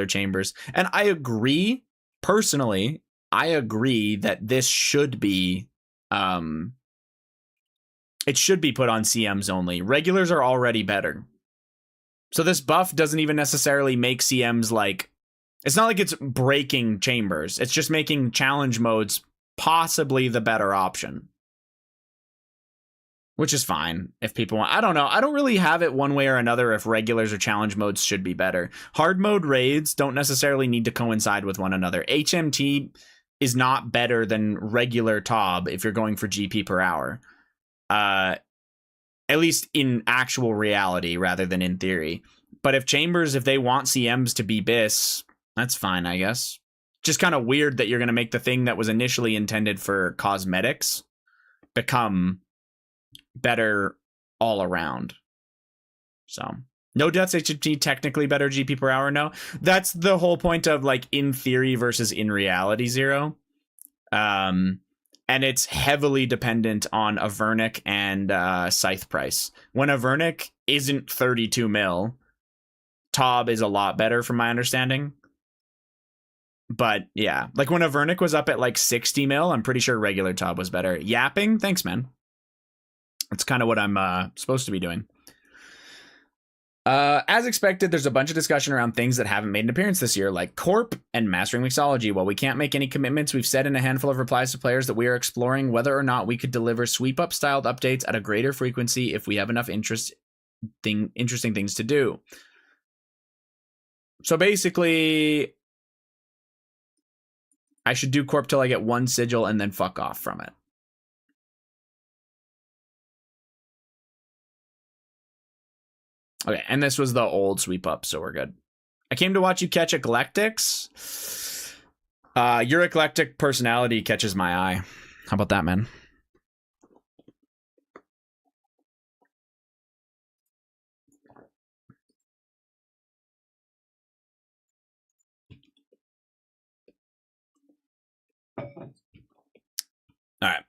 chambers. And I agree, personally, I agree that this should be it should be put on CMs only. Regulars are already better. So this buff doesn't even necessarily make CMs like, it's not like it's breaking chambers. It's just making challenge modes possibly the better option. Which is fine if people want. I don't know. I don't really have it one way or another if regulars or challenge modes should be better. Hard mode raids don't necessarily need to coincide with one another. HMT is not better than regular TOB if you're going for GP per hour. At least in actual reality rather than in theory. But if chambers, if they want CMs to be BIS, that's fine, I guess. Just kind of weird that you're going to make the thing that was initially intended for cosmetics become better all around. So, no deaths HMT, technically better GP per hour, no. That's the whole point of like in theory versus in reality 0. And it's heavily dependent on Avernic and Scythe price. When Avernic isn't 32 mil, TOB is a lot better from my understanding. But yeah, like when Avernic was up at like 60 mil, I'm pretty sure regular TOB was better. Yapping, thanks, man. That's kind of what I'm supposed to be doing. As expected, there's a bunch of discussion around things that haven't made an appearance this year, like Corp and Mastering Mixology. While we can't make any commitments, we've said in a handful of replies to players that we are exploring whether or not we could deliver sweep-up styled updates at a greater frequency if we have enough interesting things to do. So basically, I should do Corp till I get 1 sigil and then fuck off from it. Okay, and this was the old sweep up, so we're good. I came to watch you catch eclectics. Your eclectic personality catches my eye. How about that, man? All right.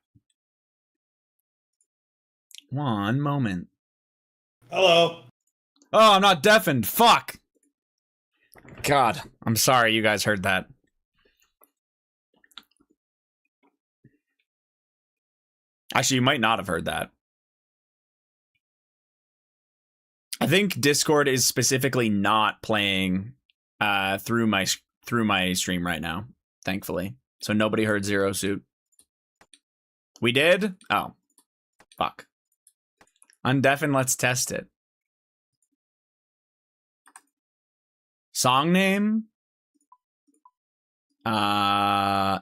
One moment. Hello. Oh, I'm not deafened. Fuck. God, I'm sorry you guys heard that. Actually, you might not have heard that. I think Discord is specifically not playing through my stream right now, thankfully. So nobody heard Zero Suit. We did? Oh. Fuck. Undeafen, let's test it. Song name? No.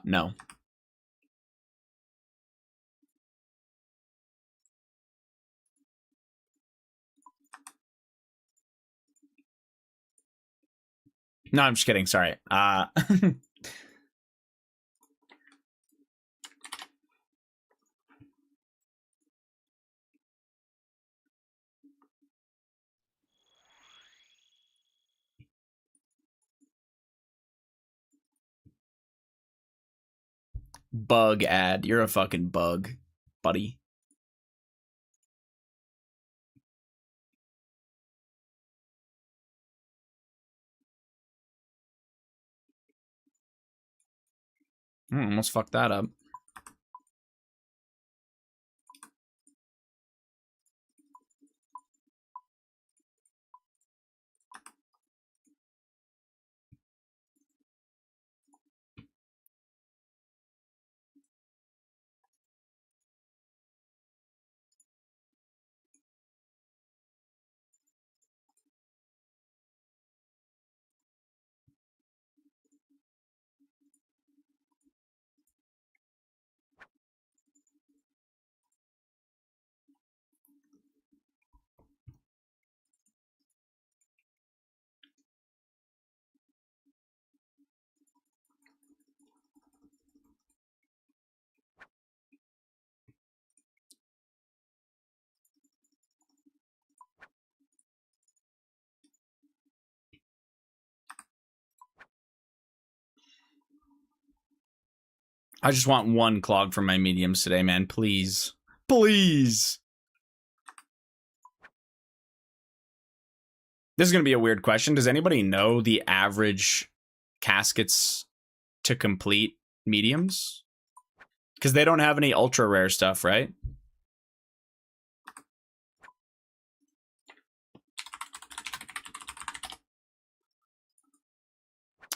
No, I'm just kidding. Sorry. Bug ad. You're a fucking bug, buddy. Almost fucked that up. I just want one clog from my mediums today, man. Please. Please. This is going to be a weird question. Does anybody know the average caskets to complete mediums? Because they don't have any ultra rare stuff, right?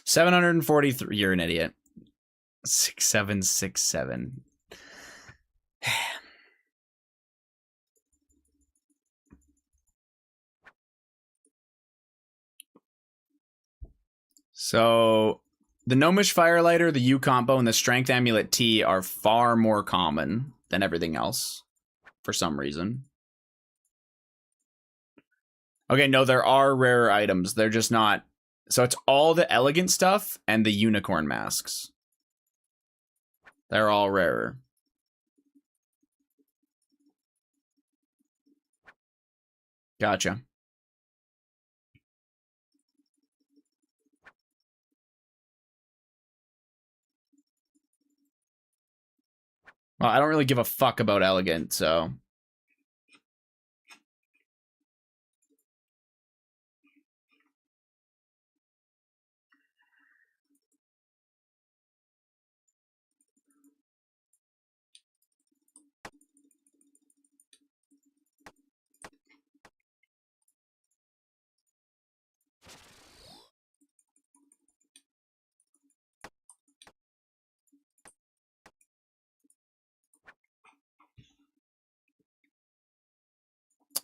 $743. You're an idiot. 6767. So the Gnomish Firelighter, the U combo, and the Strength Amulet T are far more common than everything else for some reason. Okay, no, there are rarer items. They're just not. So it's all the elegant stuff and the unicorn masks. They're all rarer. Gotcha. Well, I don't really give a fuck about elegant, so.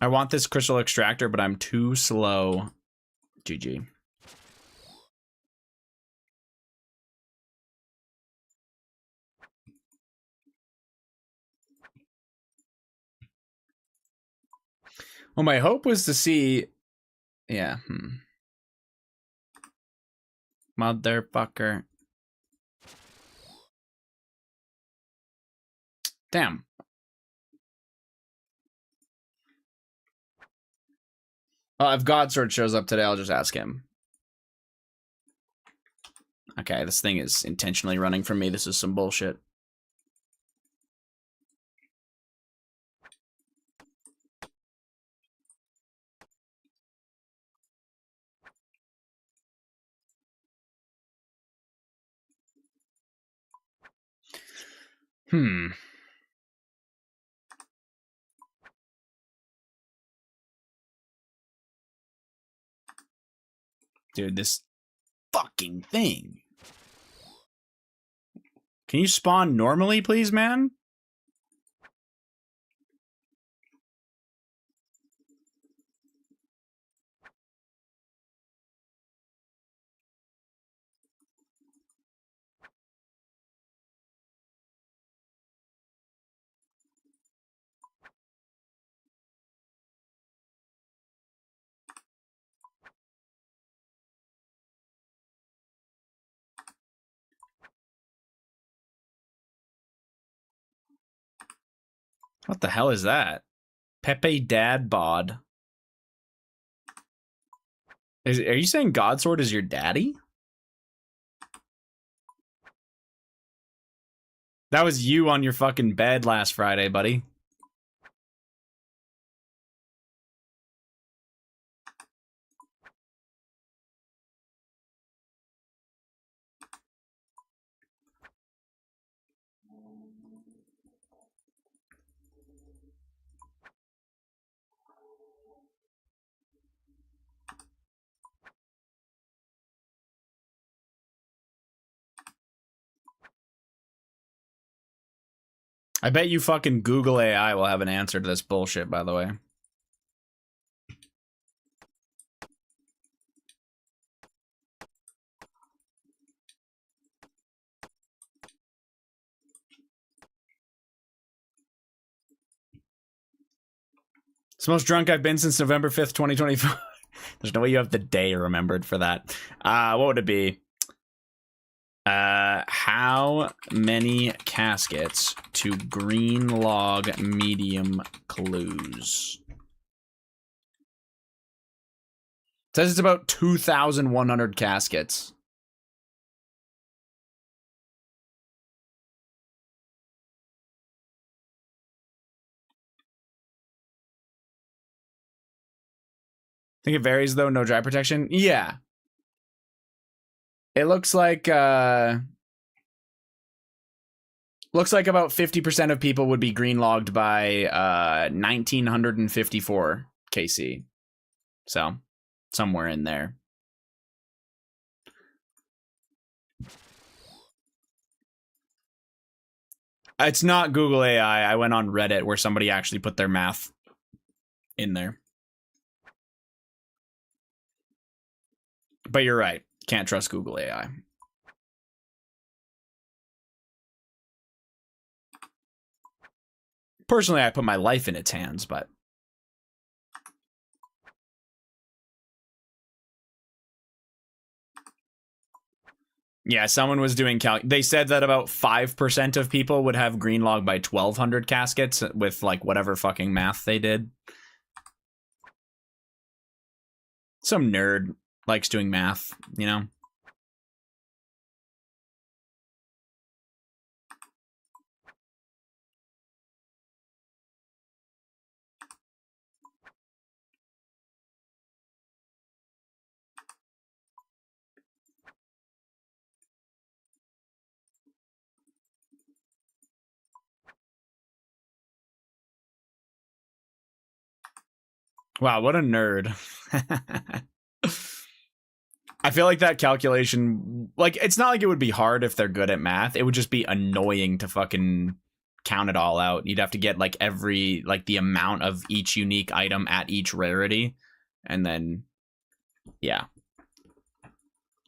I want this crystal extractor, but I'm too slow. GG. Well, my hope was to see... Yeah. Motherfucker. Damn. Well, if Godsword shows up today, I'll just ask him. Okay, this thing is intentionally running from me. This is some bullshit. Hmm. Dude, this fucking thing. Can you spawn normally, please, man? What the hell is that? Pepe Dad Bod. Are you saying Godsword is your daddy? That was you on your fucking bed last Friday, buddy. I bet you fucking Google AI will have an answer to this bullshit, by the way. It's the most drunk I've been since November 5th, 2024. There's no way you have the day remembered for that. What would it be? How many caskets to green log medium clues? It says it's about 2,100 caskets. I think it varies though, no dry protection. Yeah. It looks like about 50% of people would be green logged by 1954 KC. So, somewhere in there. It's not Google AI. I went on Reddit where somebody actually put their math in there. But you're right. Can't trust Google AI. Personally, I put my life in its hands, but yeah, someone was doing they said that about 5% of people would have green log by 1,200 caskets with like whatever fucking math they did. Some nerd likes doing math, you know? Wow, what a nerd. I feel like that calculation, like, it's not like it would be hard if they're good at math. It would just be annoying to fucking count it all out. You'd have to get, like, the amount of each unique item at each rarity. And then, yeah.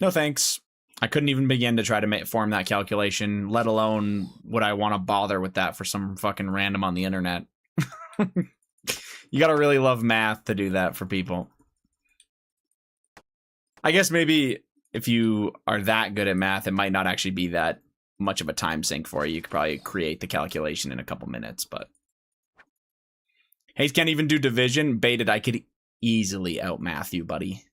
No thanks. I couldn't even begin to try to form that calculation, let alone would I want to bother with that for some fucking random on the internet. You gotta really love math to do that for people. I guess maybe if you are that good at math, it might not actually be that much of a time sink for you. You could probably create the calculation in a couple minutes, but Hayes can't even do division. Baited, I could easily outmath you, buddy.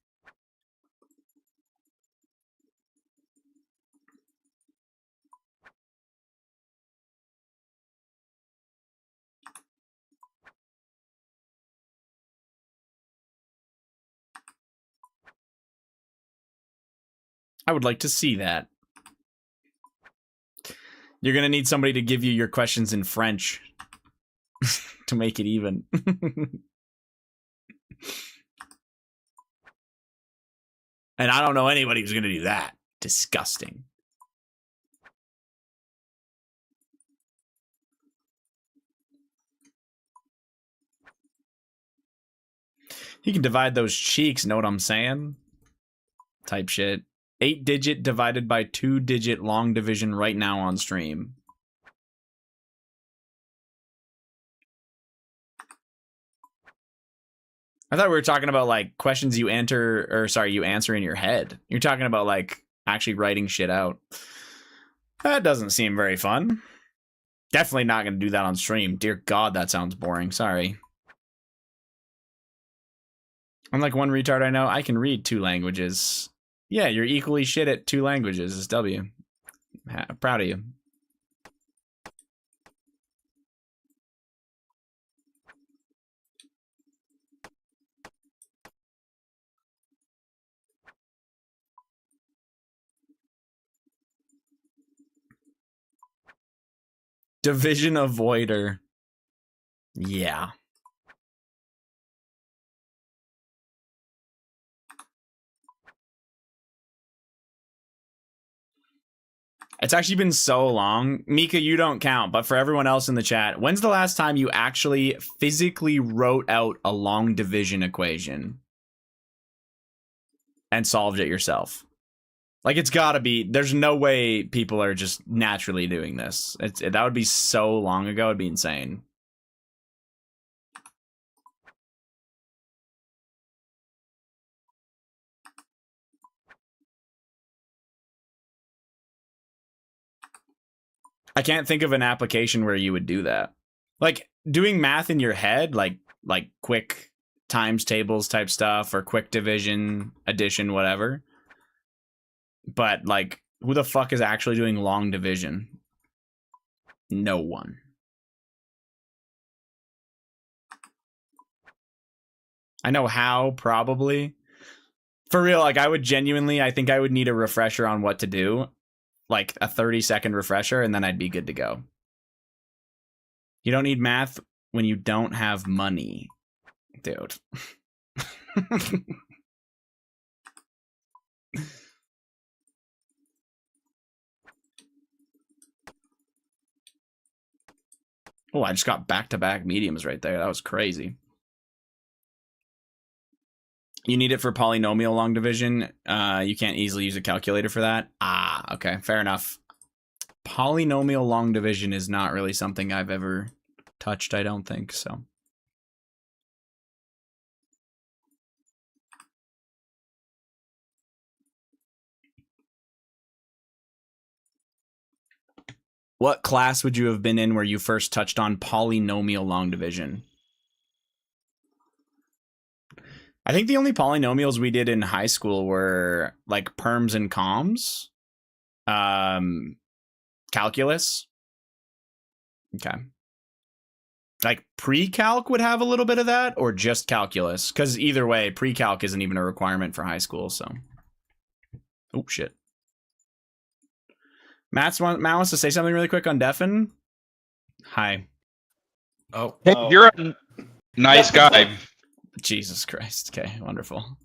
I would like to see that. You're gonna need somebody to give you your questions in French to make it even. And I don't know anybody who's gonna do that. Disgusting. You can divide those cheeks, know what I'm saying? Type shit. 8-digit divided by 2-digit long division right now on stream. I thought we were talking about like questions you enter, or sorry, you answer in your head. You're talking about like actually writing shit out. That doesn't seem very fun. Definitely not going to do that on stream. Dear God, that sounds boring. Sorry. Unlike one retard I know, I can read 2 languages. Yeah, you're equally shit at 2 languages. It's W. Proud of you. Division avoider. Yeah. It's actually been so long. Mika, you don't count, but for everyone else in the chat, when's the last time you actually physically wrote out a long division equation and solved it yourself? Like, it's gotta be, there's no way people are just naturally doing this. That would be so long ago, it'd be insane. I can't think of an application where you would do that. Like, doing math in your head, like quick times tables type stuff, or quick division, addition, whatever. But, like, who the fuck is actually doing long division? No one. I know how, probably. For real, like, I would genuinely, I think I would need a refresher on what to do. Like, a 30-second refresher, and then I'd be good to go. You don't need math when you don't have money. Dude. Oh, I just got back-to-back mediums right there. That was crazy. You need it for polynomial long division. You can't easily use a calculator for that. Ah, okay, fair enough. Polynomial long division is not really something I've ever touched, I don't think, so. What class would you have been in where you first touched on polynomial long division? I think the only polynomials we did in high school were like perms and coms, calculus. Okay. Like pre-calc would have a little bit of that, or just calculus? Because either way, pre-calc isn't even a requirement for high school, so. Oh, shit. Matt wants to say something really quick on Defen. Hi. Oh, hey, you're a nice guy. Jesus Christ. Okay, wonderful.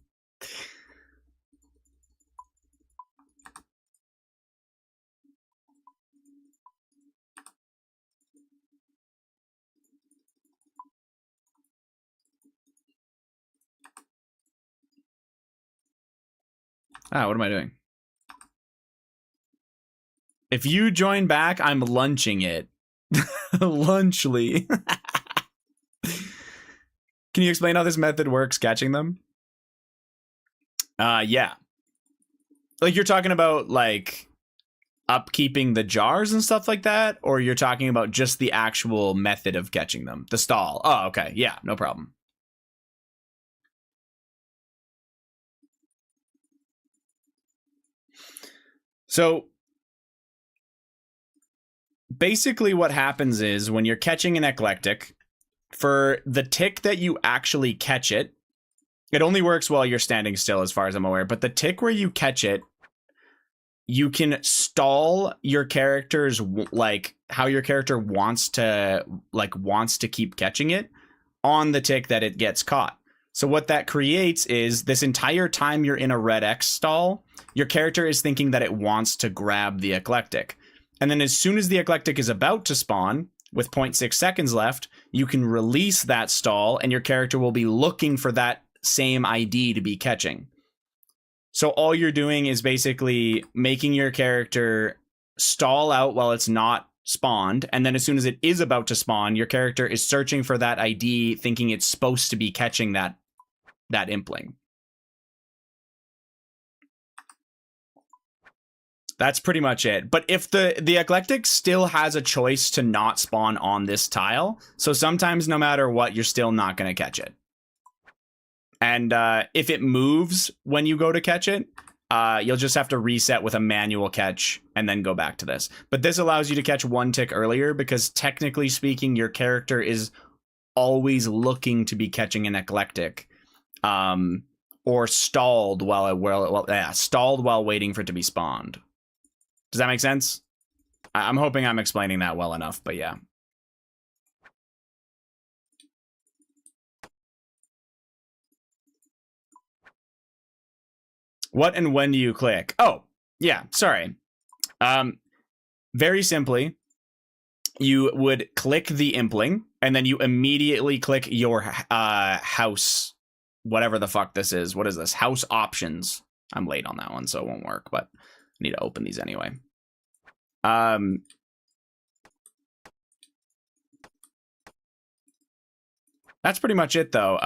Ah, what am I doing? If you join back, I'm lunching it. Lunchly. Can you explain how this method works, catching them? Yeah. Like, you're talking about, like, upkeeping the jars and stuff like that? Or you're talking about just the actual method of catching them? The stall. Oh, okay. Yeah, no problem. So, basically what happens is when you're catching an eclectic, for the tick that you actually catch it, it only works while you're standing still as far as I'm aware, but the tick where you catch it, you can stall your character's like how your character wants to keep catching it on the tick that it gets caught. So what that creates is this entire time you're in a red X stall, your character is thinking that it wants to grab the eclectic. And then as soon as the eclectic is about to spawn, with 0.6 seconds left, you can release that stall and your character will be looking for that same ID to be catching. So all you're doing is basically making your character stall out while it's not spawned, and then as soon as it is about to spawn, your character is searching for that ID, thinking it's supposed to be catching that impling. That's pretty much it. But if the eclectic still has a choice to not spawn on this tile, so sometimes no matter what, you're still not going to catch it. And if it moves when you go to catch it, you'll just have to reset with a manual catch and then go back to this. But this allows you to catch one tick earlier because technically speaking, your character is always looking to be catching an eclectic, or stalled while waiting for it to be spawned. Does that make sense? I'm hoping I'm explaining that well enough, but yeah. What and when do you click? Oh, yeah, sorry. Very simply, you would click the impling, and then you immediately click your house, whatever the fuck this is. What is this? House options. I'm late on that one, so it won't work, but I need to open these anyway. That's pretty much it, though.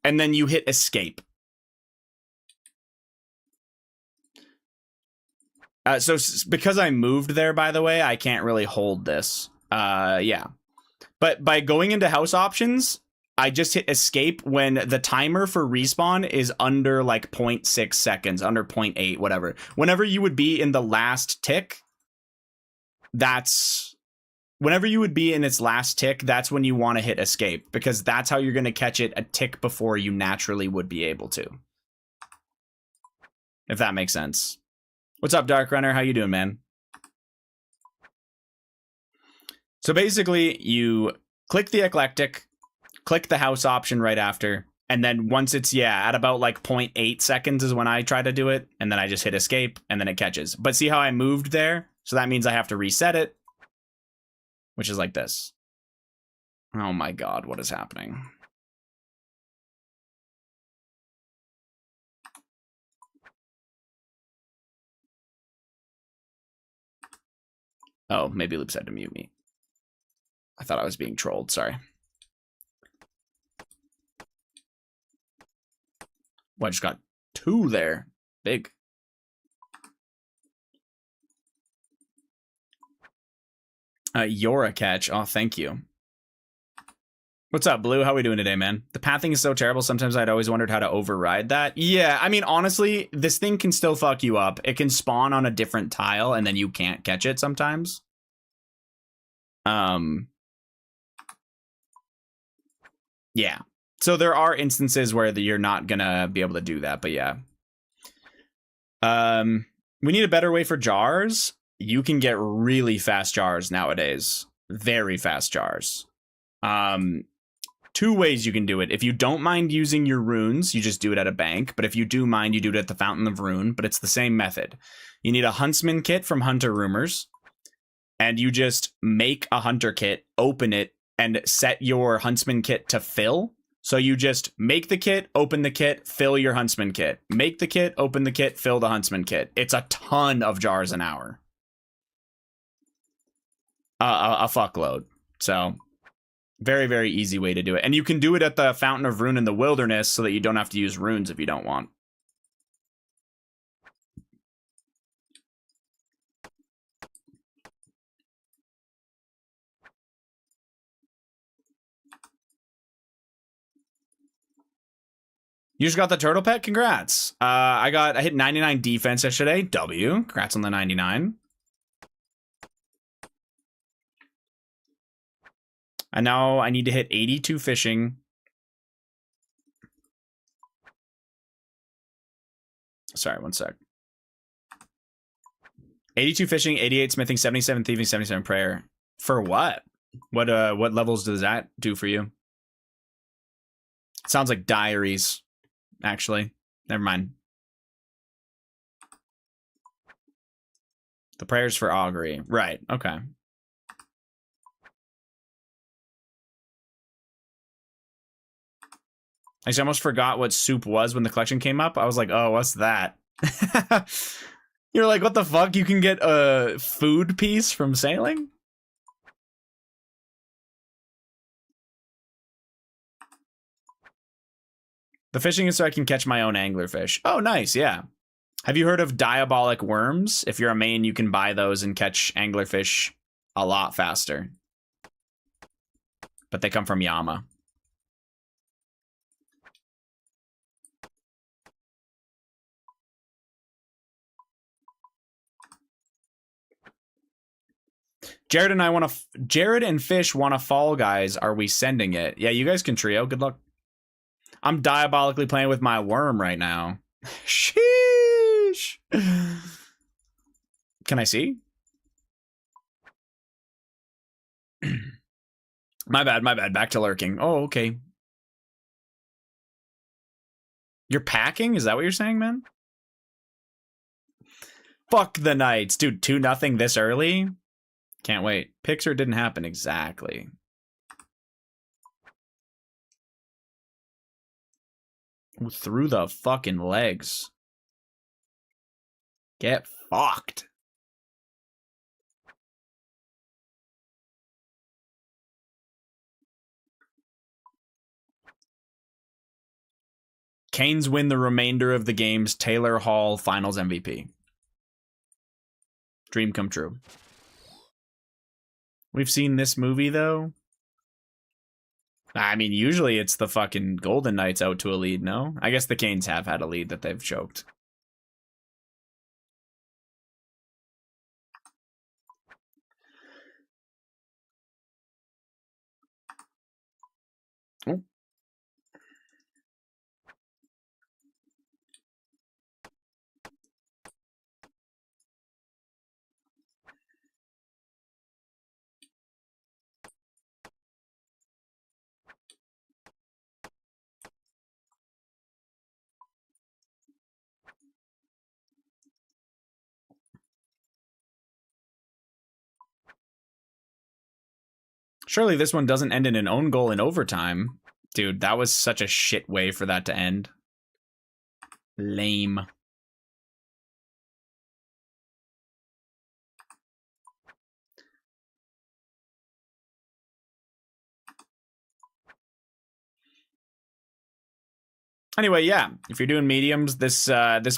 And then you hit escape. So because I moved there, by the way, I can't really hold this. Yeah. But by going into house options, I just hit escape when the timer for respawn is under like 0.6 seconds, under 0.8, whatever. Whenever you would be in the last tick, whenever you would be in its last tick, that's when you want to hit escape, because that's how you're going to catch it a tick before you naturally would be able to. If that makes sense. What's up, Dark Runner? How you doing, man? So basically, you click the eclectic, click the house option right after, and then once it's, at about like 0.8 seconds is when I try to do it, and then I just hit escape, and then it catches. But see how I moved there? So that means I have to reset it, which is like this. Oh my god, what is happening? Oh, maybe Loops had to mute me. I thought I was being trolled, sorry. Well, I just got 2 there. Big. You're a catch. Oh, thank you. What's up, Blue? How we doing today, man? The pathing is so terrible, sometimes I'd always wondered how to override that. Yeah, I mean, honestly, this thing can still fuck you up. It can spawn on a different tile, and then you can't catch it sometimes. Yeah. So there are instances where you're not gonna be able to do that, but yeah. We need a better way for jars. You can get really fast jars nowadays. Very fast jars. 2 ways you can do it. If you don't mind using your runes, you just do it at a bank. But if you do mind, you do it at the Fountain of Rune. But it's the same method. You need a Huntsman kit from Hunter Rumors. And you just make a Hunter kit, open it, and set your Huntsman kit to fill. So you just make the kit, open the kit, fill your Huntsman kit. Make the kit, open the kit, fill the Huntsman kit. It's a ton of jars an hour. A fuckload. So... very, very easy way to do it. And you can do it at the Fountain of Rune in the Wilderness so that you don't have to use runes if you don't want. You just got the turtle pet? Congrats. I hit 99 defense yesterday. W. Congrats on the 99. And now I need to hit 82 fishing. Sorry, one sec. 82 fishing, 88 smithing, 77 thieving, 77 prayer. For what? What levels does that do for you? Sounds like diaries, actually. Never mind. The prayers for augury. Right, okay. I just almost forgot what soup was when the collection came up. I was like, oh, what's that? You're like, what the fuck? You can get a food piece from sailing? The fishing is so I can catch my own anglerfish. Oh, nice, yeah. Have you heard of diabolic worms? If you're a main, you can buy those and catch anglerfish a lot faster. But they come from Yama. Jared and Fish want to Fall Guys. Are we sending it? Yeah, you guys can trio. Good luck. I'm diabolically playing with my worm right now. Sheesh. Can I see? My bad. Back to lurking. Oh, okay. You're packing? Is that what you're saying, man? Fuck the Knights. Dude, 2-0 this early? Can't wait. Pixar didn't happen exactly. Ooh, through the fucking legs. Get fucked. Canes win the remainder of the game's Taylor Hall Finals MVP. Dream come true. We've seen this movie, though. I mean, usually it's the fucking Golden Knights out to a lead, no? I guess the Canes have had a lead that they've choked. Oh. Surely this one doesn't end in an own goal in overtime. Dude, that was such a shit way for that to end. Lame. Anyway, yeah, if you're doing mediums, this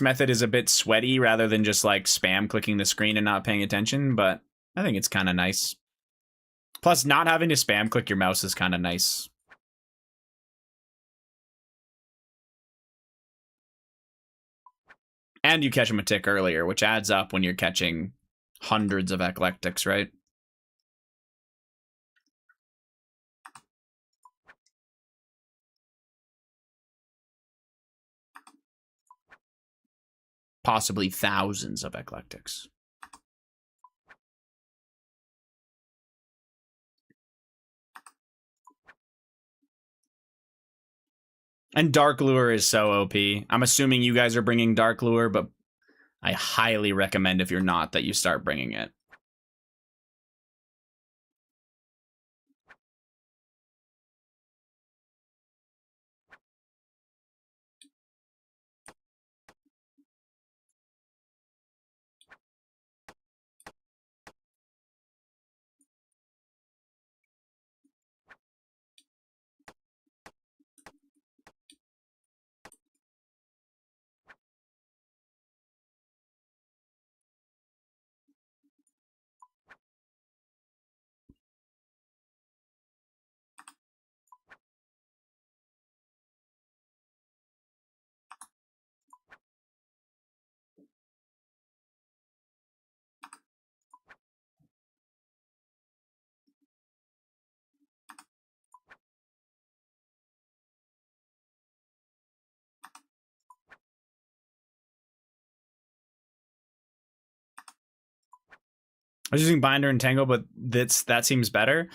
method is a bit sweaty rather than just like spam clicking the screen and not paying attention, but I think it's kind of nice. Plus, not having to spam click your mouse is kind of nice. And you catch them a tick earlier, which adds up when you're catching hundreds of eclectics, right? Possibly thousands of eclectics. And Dark Lure is so OP. I'm assuming you guys are bringing Dark Lure, but I highly recommend if you're not that you start bringing it. was using Binder and Tangle, but that seems better.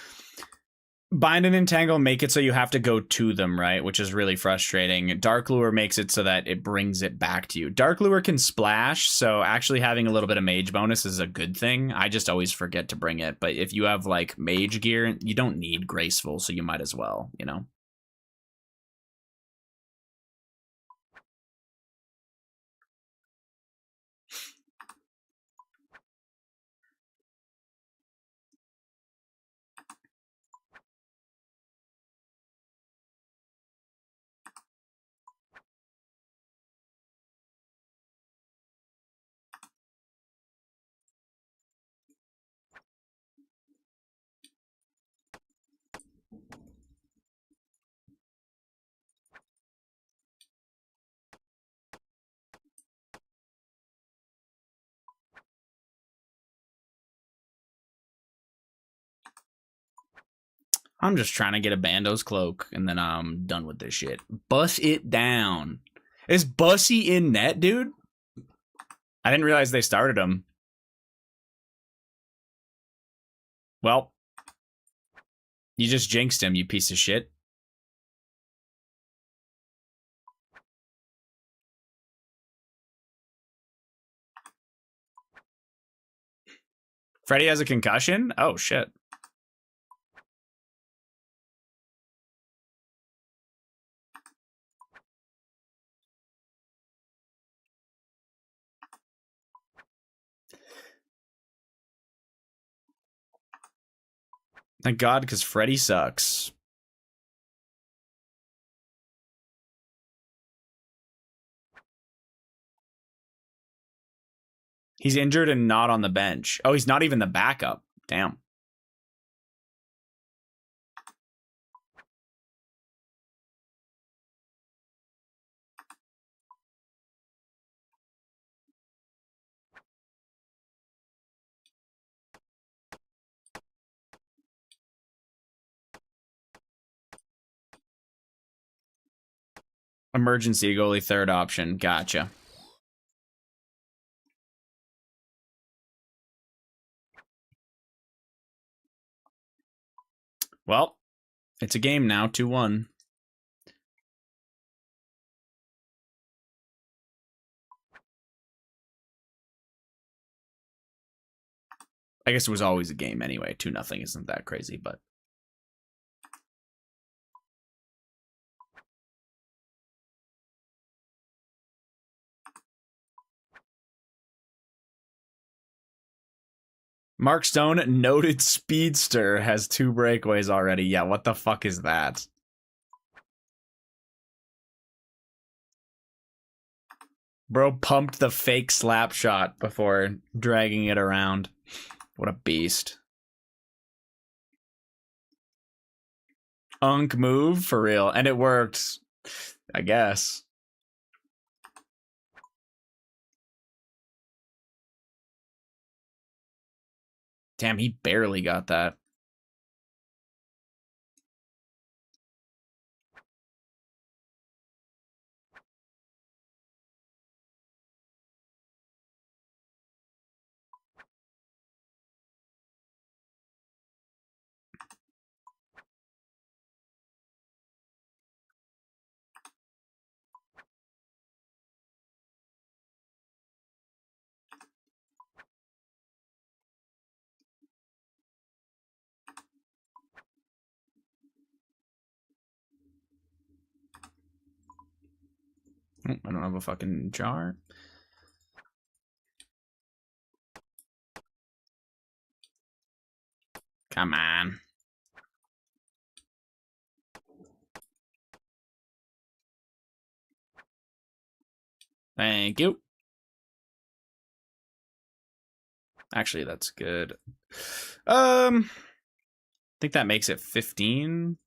Bind and Entangle make it so you have to go to them, right? Which is really frustrating. Dark Lure makes it so that it brings it back to you. Dark Lure can splash, so actually having a little bit of mage bonus is a good thing. I just always forget to bring it. But if you have like mage gear, you don't need Graceful, so you might as well, you know? I'm just trying to get a Bando's Cloak, and then I'm done with this shit. Bust it down. Is Bussy in net, dude? I didn't realize they started him. Well, you just jinxed him, you piece of shit. Freddy has a concussion? Oh, shit. Thank God, because Freddy sucks. He's injured and not on the bench. Oh, he's not even the backup. Damn. Emergency goalie, third option. Gotcha. Well, it's a game now, 2-1. I guess it was always a game anyway. 2-0 isn't that crazy, but Mark Stone, noted speedster, has 2 breakaways already. Yeah, what the fuck is that? Bro pumped the fake slap shot before dragging it around. What a beast. Unk move for real. And it worked, I guess. Damn, he barely got that. Oh, I don't have a fucking jar. Come on. Thank you. Actually, that's good. I think that makes it 15.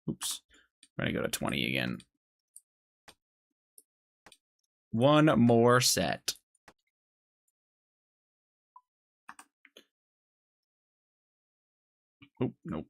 Oops. We're gonna go to 20 again. One more set. Oh, nope.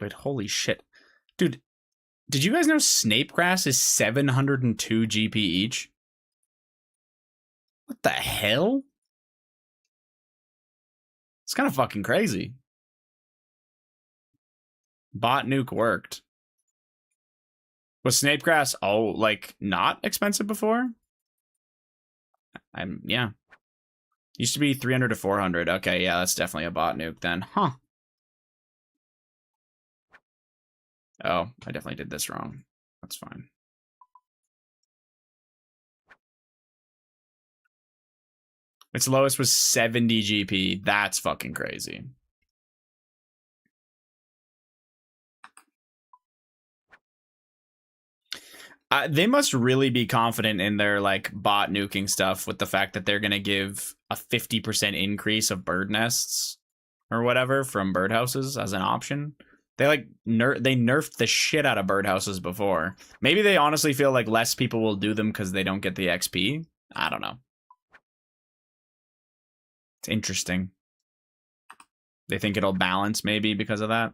Wait, holy shit. Dude, did you guys know Snape Grass is 702 GP each? What the hell? It's kind of fucking crazy. Bot nuke worked. Was Snape Grass like not expensive before? Yeah. Used to be 300 to 400. Okay, yeah, that's definitely a bot nuke then. Huh. Oh, I definitely did this wrong. That's fine. Its lowest was 70 GP. That's fucking crazy. They must really be confident in their like bot nuking stuff with the fact that they're going to give a 50% increase of bird nests or whatever from birdhouses as an option. They like they nerfed the shit out of birdhouses before. Maybe they honestly feel like less people will do them because they don't get the XP. I don't know. It's interesting. They think it'll balance maybe because of that.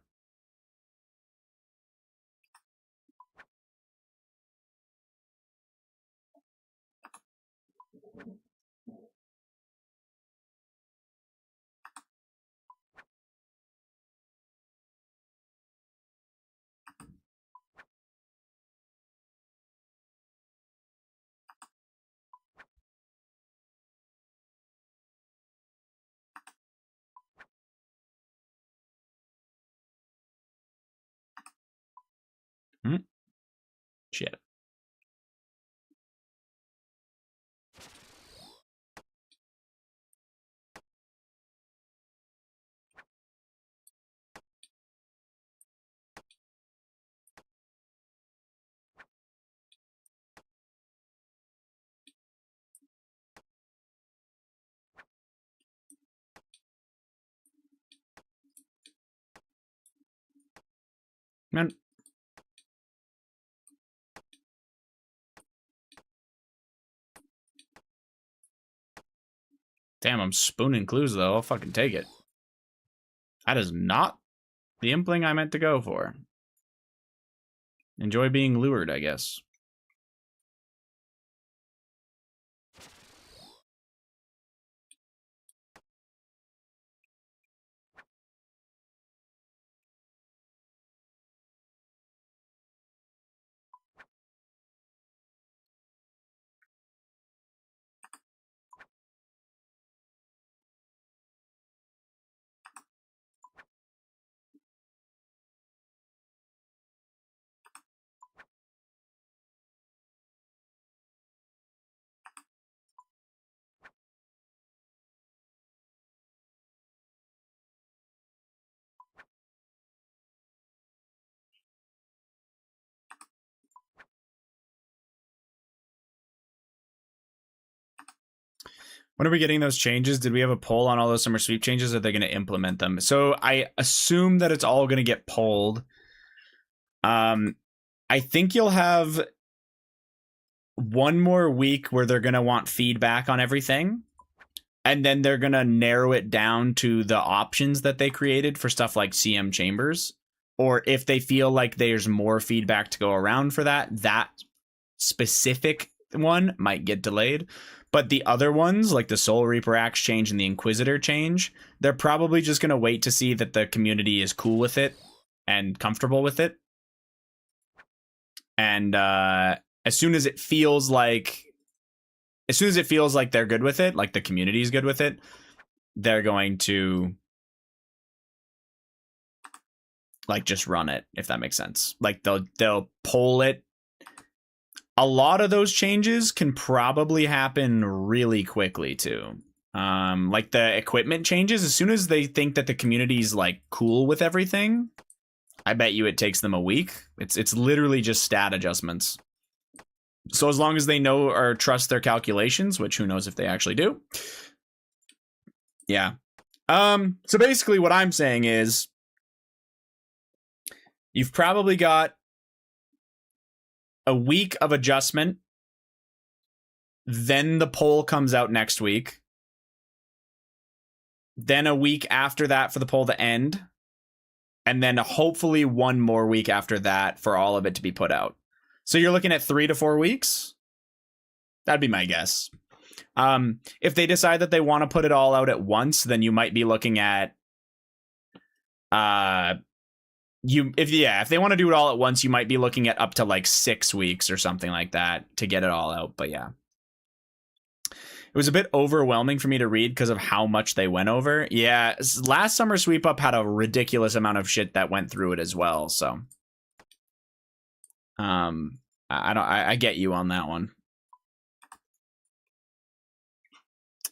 Shit. Man. Damn, I'm spooning clues though. I'll fucking take it. That is not the impling I meant to go for. Enjoy being lured, I guess. When are we getting those changes? Did we have a poll on all those summer sweep changes? Or are they going to implement them? So I assume that it's all going to get polled. I think you'll have one more week where they're going to want feedback on everything. And then they're going to narrow it down to the options that they created for stuff like CM chambers. Or if they feel like there's more feedback to go around for that specific one might get delayed. But the other ones, like the Soul Reaper Axe change and the Inquisitor change, they're probably just going to wait to see that the community is cool with it and comfortable with it. And as soon as it feels like they're good with it, like the community is good with it, they're going to like just run it, if that makes sense. Like they'll poll it. A lot of those changes can probably happen really quickly too. Like the equipment changes, as soon as they think that the community's like cool with everything, I bet you it takes them a week. It's literally just stat adjustments. So as long as they know or trust their calculations, which who knows if they actually do. Yeah. So basically what I'm saying is you've probably got a week of adjustment. Then the poll comes out next week. Then a week after that for the poll to end. and then hopefully 1 more week after that for all of it to be put out. So you're looking at 3 to 4 weeks? That'd be my guess. If they decide that they want to put it all out at once, then you might be looking at if they want to do it all at once, you might be looking at up to like 6 weeks or something like that to get it all out. But yeah, it was a bit overwhelming for me to read because of how much they went over. Yeah, last summer sweep up had a ridiculous amount of shit that went through it as well. So I get you on that one.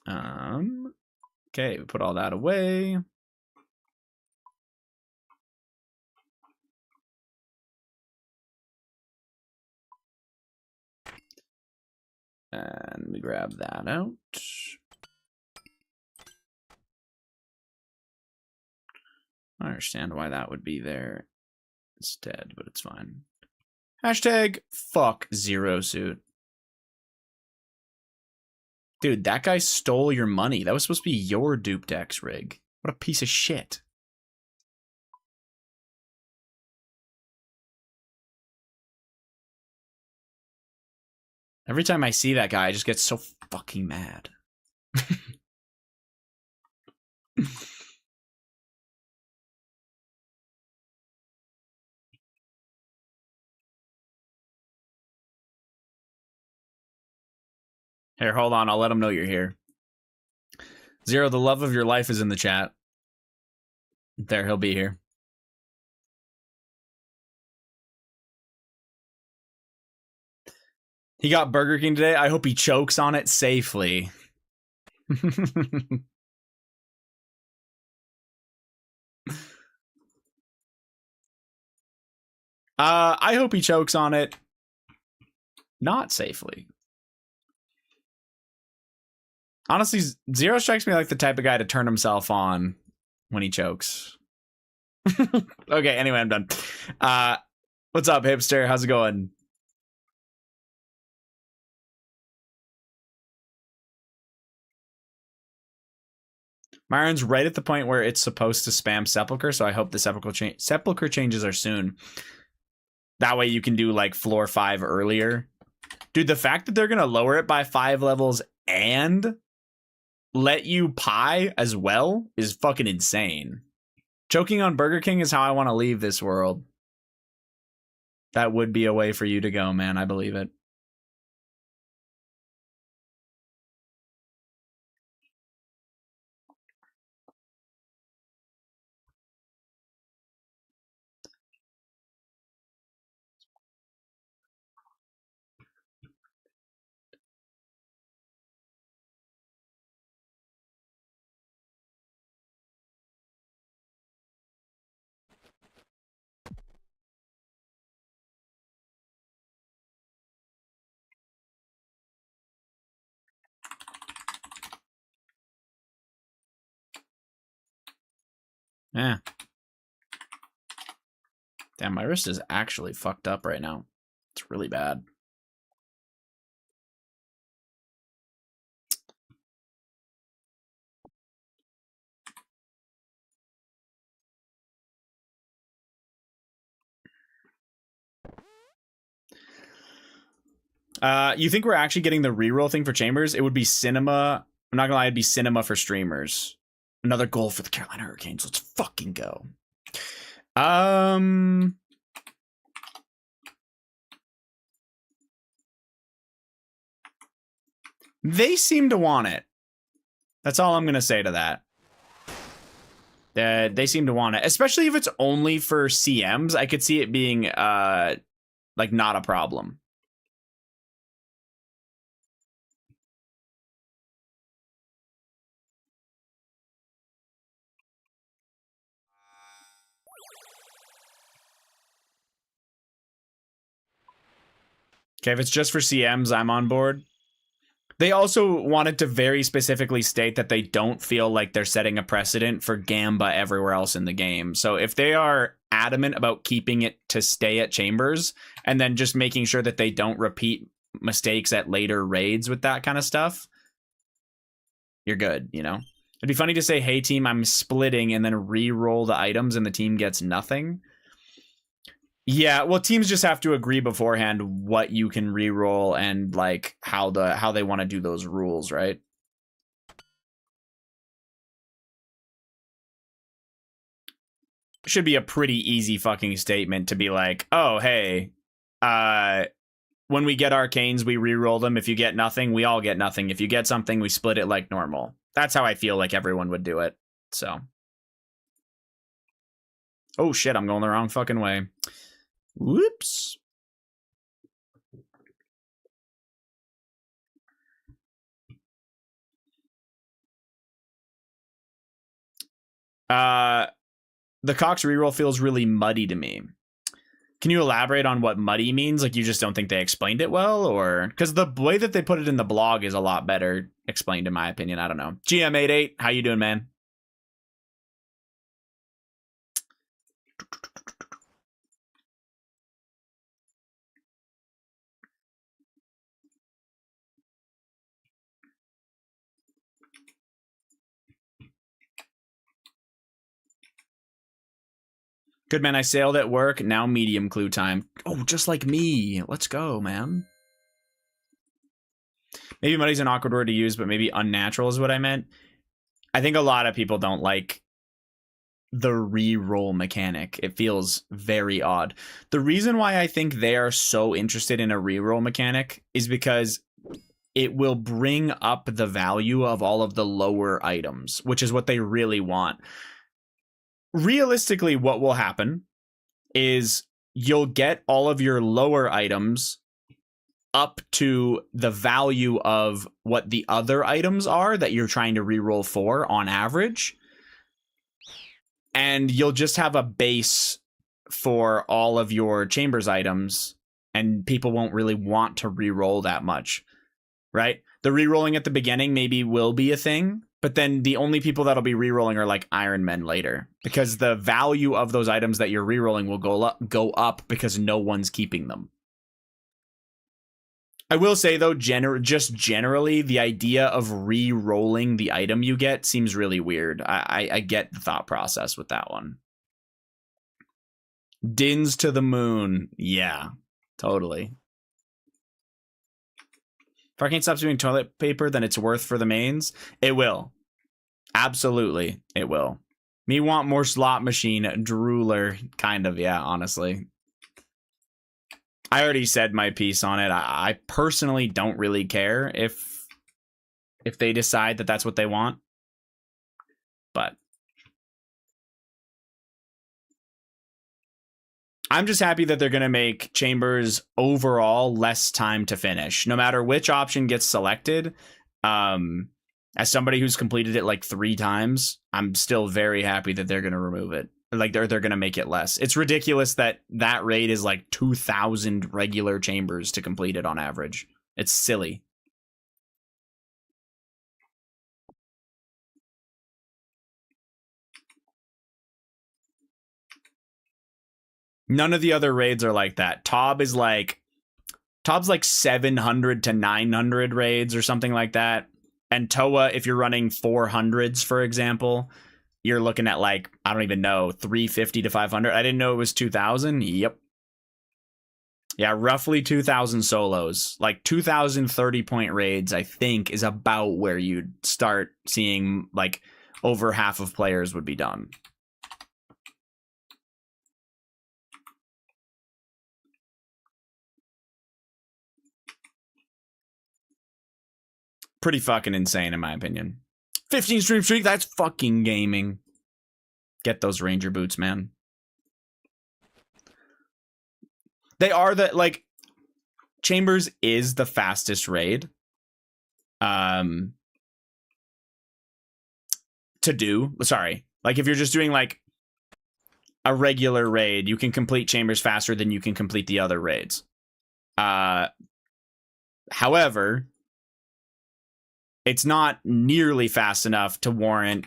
Okay, we put all that away. And we grab that out. I understand why that would be there instead, but it's fine. Hashtag fuck Zero Suit. Dude, that guy stole your money. That was supposed to be your dupe dex rig. What a piece of shit. Every time I see that guy, I just get so fucking mad. Here, hold on. I'll let him know you're here. Zero, the love of your life is in the chat. There, he'll be here. He got Burger King today. I hope he chokes on it safely. I hope he chokes on it not safely. Honestly, Zero strikes me like the type of guy to turn himself on when he chokes. Okay, anyway, I'm done. What's up, hipster? How's it going? Myron's right at the point where it's supposed to spam Sepulcher, so I hope the Sepulcher changes are soon. That way you can do like floor 5 earlier. Dude, the fact that they're going to lower it by 5 levels and let you pie as well is fucking insane. Choking on Burger King is how I want to leave this world. That would be a way for you to go, man. I believe it. Yeah. Damn, my wrist is actually fucked up right now. It's really bad. You think we're actually getting the reroll thing for Chambers? It would be cinema. I'm not gonna lie, it'd be cinema for streamers. Another goal for the Carolina Hurricanes. Let's fucking go. They seem to want it. That's all I'm gonna say to that. They seem to want it, especially if it's only for CMs. I could see it being like not a problem. Okay, if it's just for CMs, I'm on board. They also wanted to very specifically state that they don't feel like they're setting a precedent for Gamba everywhere else in the game. So if they are adamant about keeping it to stay at Chambers and then just making sure that they don't repeat mistakes at later raids with that kind of stuff, you're good, you know? It'd be funny to say, hey, team, I'm splitting, and then re-roll the items and the team gets nothing. Yeah, well, teams just have to agree beforehand what you can re-roll and like how they want to do those rules, right? Should be a pretty easy fucking statement to be like, oh, hey, when we get arcanes, we re-roll them. If you get nothing, we all get nothing. If you get something, we split it like normal. That's how I feel like everyone would do it. So. Oh shit, I'm going the wrong fucking way. Whoops. The Cox reroll feels really muddy to me. Can you elaborate on what muddy means? Like, you just don't think they explained it well? Or because the way that they put it in the blog is a lot better explained, in my opinion. I don't know. GM88, how you doing, man? Good, man. I sailed at work. Now medium clue time. Oh, just like me. Let's go, man. Maybe muddy's an awkward word to use, but maybe unnatural is what I meant. I think a lot of people don't like the re-roll mechanic. It feels very odd. The reason why I think they are so interested in a re-roll mechanic is because it will bring up the value of all of the lower items, which is what they really want. Realistically, what will happen is you'll get all of your lower items up to the value of what the other items are that you're trying to reroll for on average. And you'll just have a base for all of your chambers items, and people won't really want to reroll that much, right? The rerolling at the beginning maybe will be a thing, but then the only people that'll be rerolling are like Ironmen later, because the value of those items that you're rerolling will go up because no one's keeping them. I will say, though, just generally, the idea of re-rolling the item you get seems really weird. I get the thought process with that one. Dins to the moon. Yeah, totally. If Arcane stops doing toilet paper, then it's worth for the mains. It will. Absolutely, it will. Me want more slot machine. Drooler. Kind of, yeah, honestly. I already said my piece on it. I personally don't really care if they decide that that's what they want. But I'm just happy that they're going to make chambers overall less time to finish. No matter which option gets selected, as somebody who's completed it like 3 times, I'm still very happy that they're going to remove it. Like they're going to make it less. It's ridiculous that raid is like 2,000 regular chambers to complete it on average. It's silly. None of the other raids are like that. Tob's like 700 to 900 raids or something like that. And Toa, if you're running 400s, for example, you're looking at like, I don't even know, 350 to 500. I didn't know it was 2,000. Yep. Yeah, roughly 2,000 solos. Like 2,000 30-point raids, I think, is about where you'd start seeing like over half of players would be done. Pretty fucking insane, in my opinion. 15 stream streak, that's fucking gaming. Get those Ranger boots, man. They are the, like, Chambers is the fastest raid. To do. Sorry. Like, if you're just doing, like, a regular raid, you can complete Chambers faster than you can complete the other raids. However, it's not nearly fast enough to warrant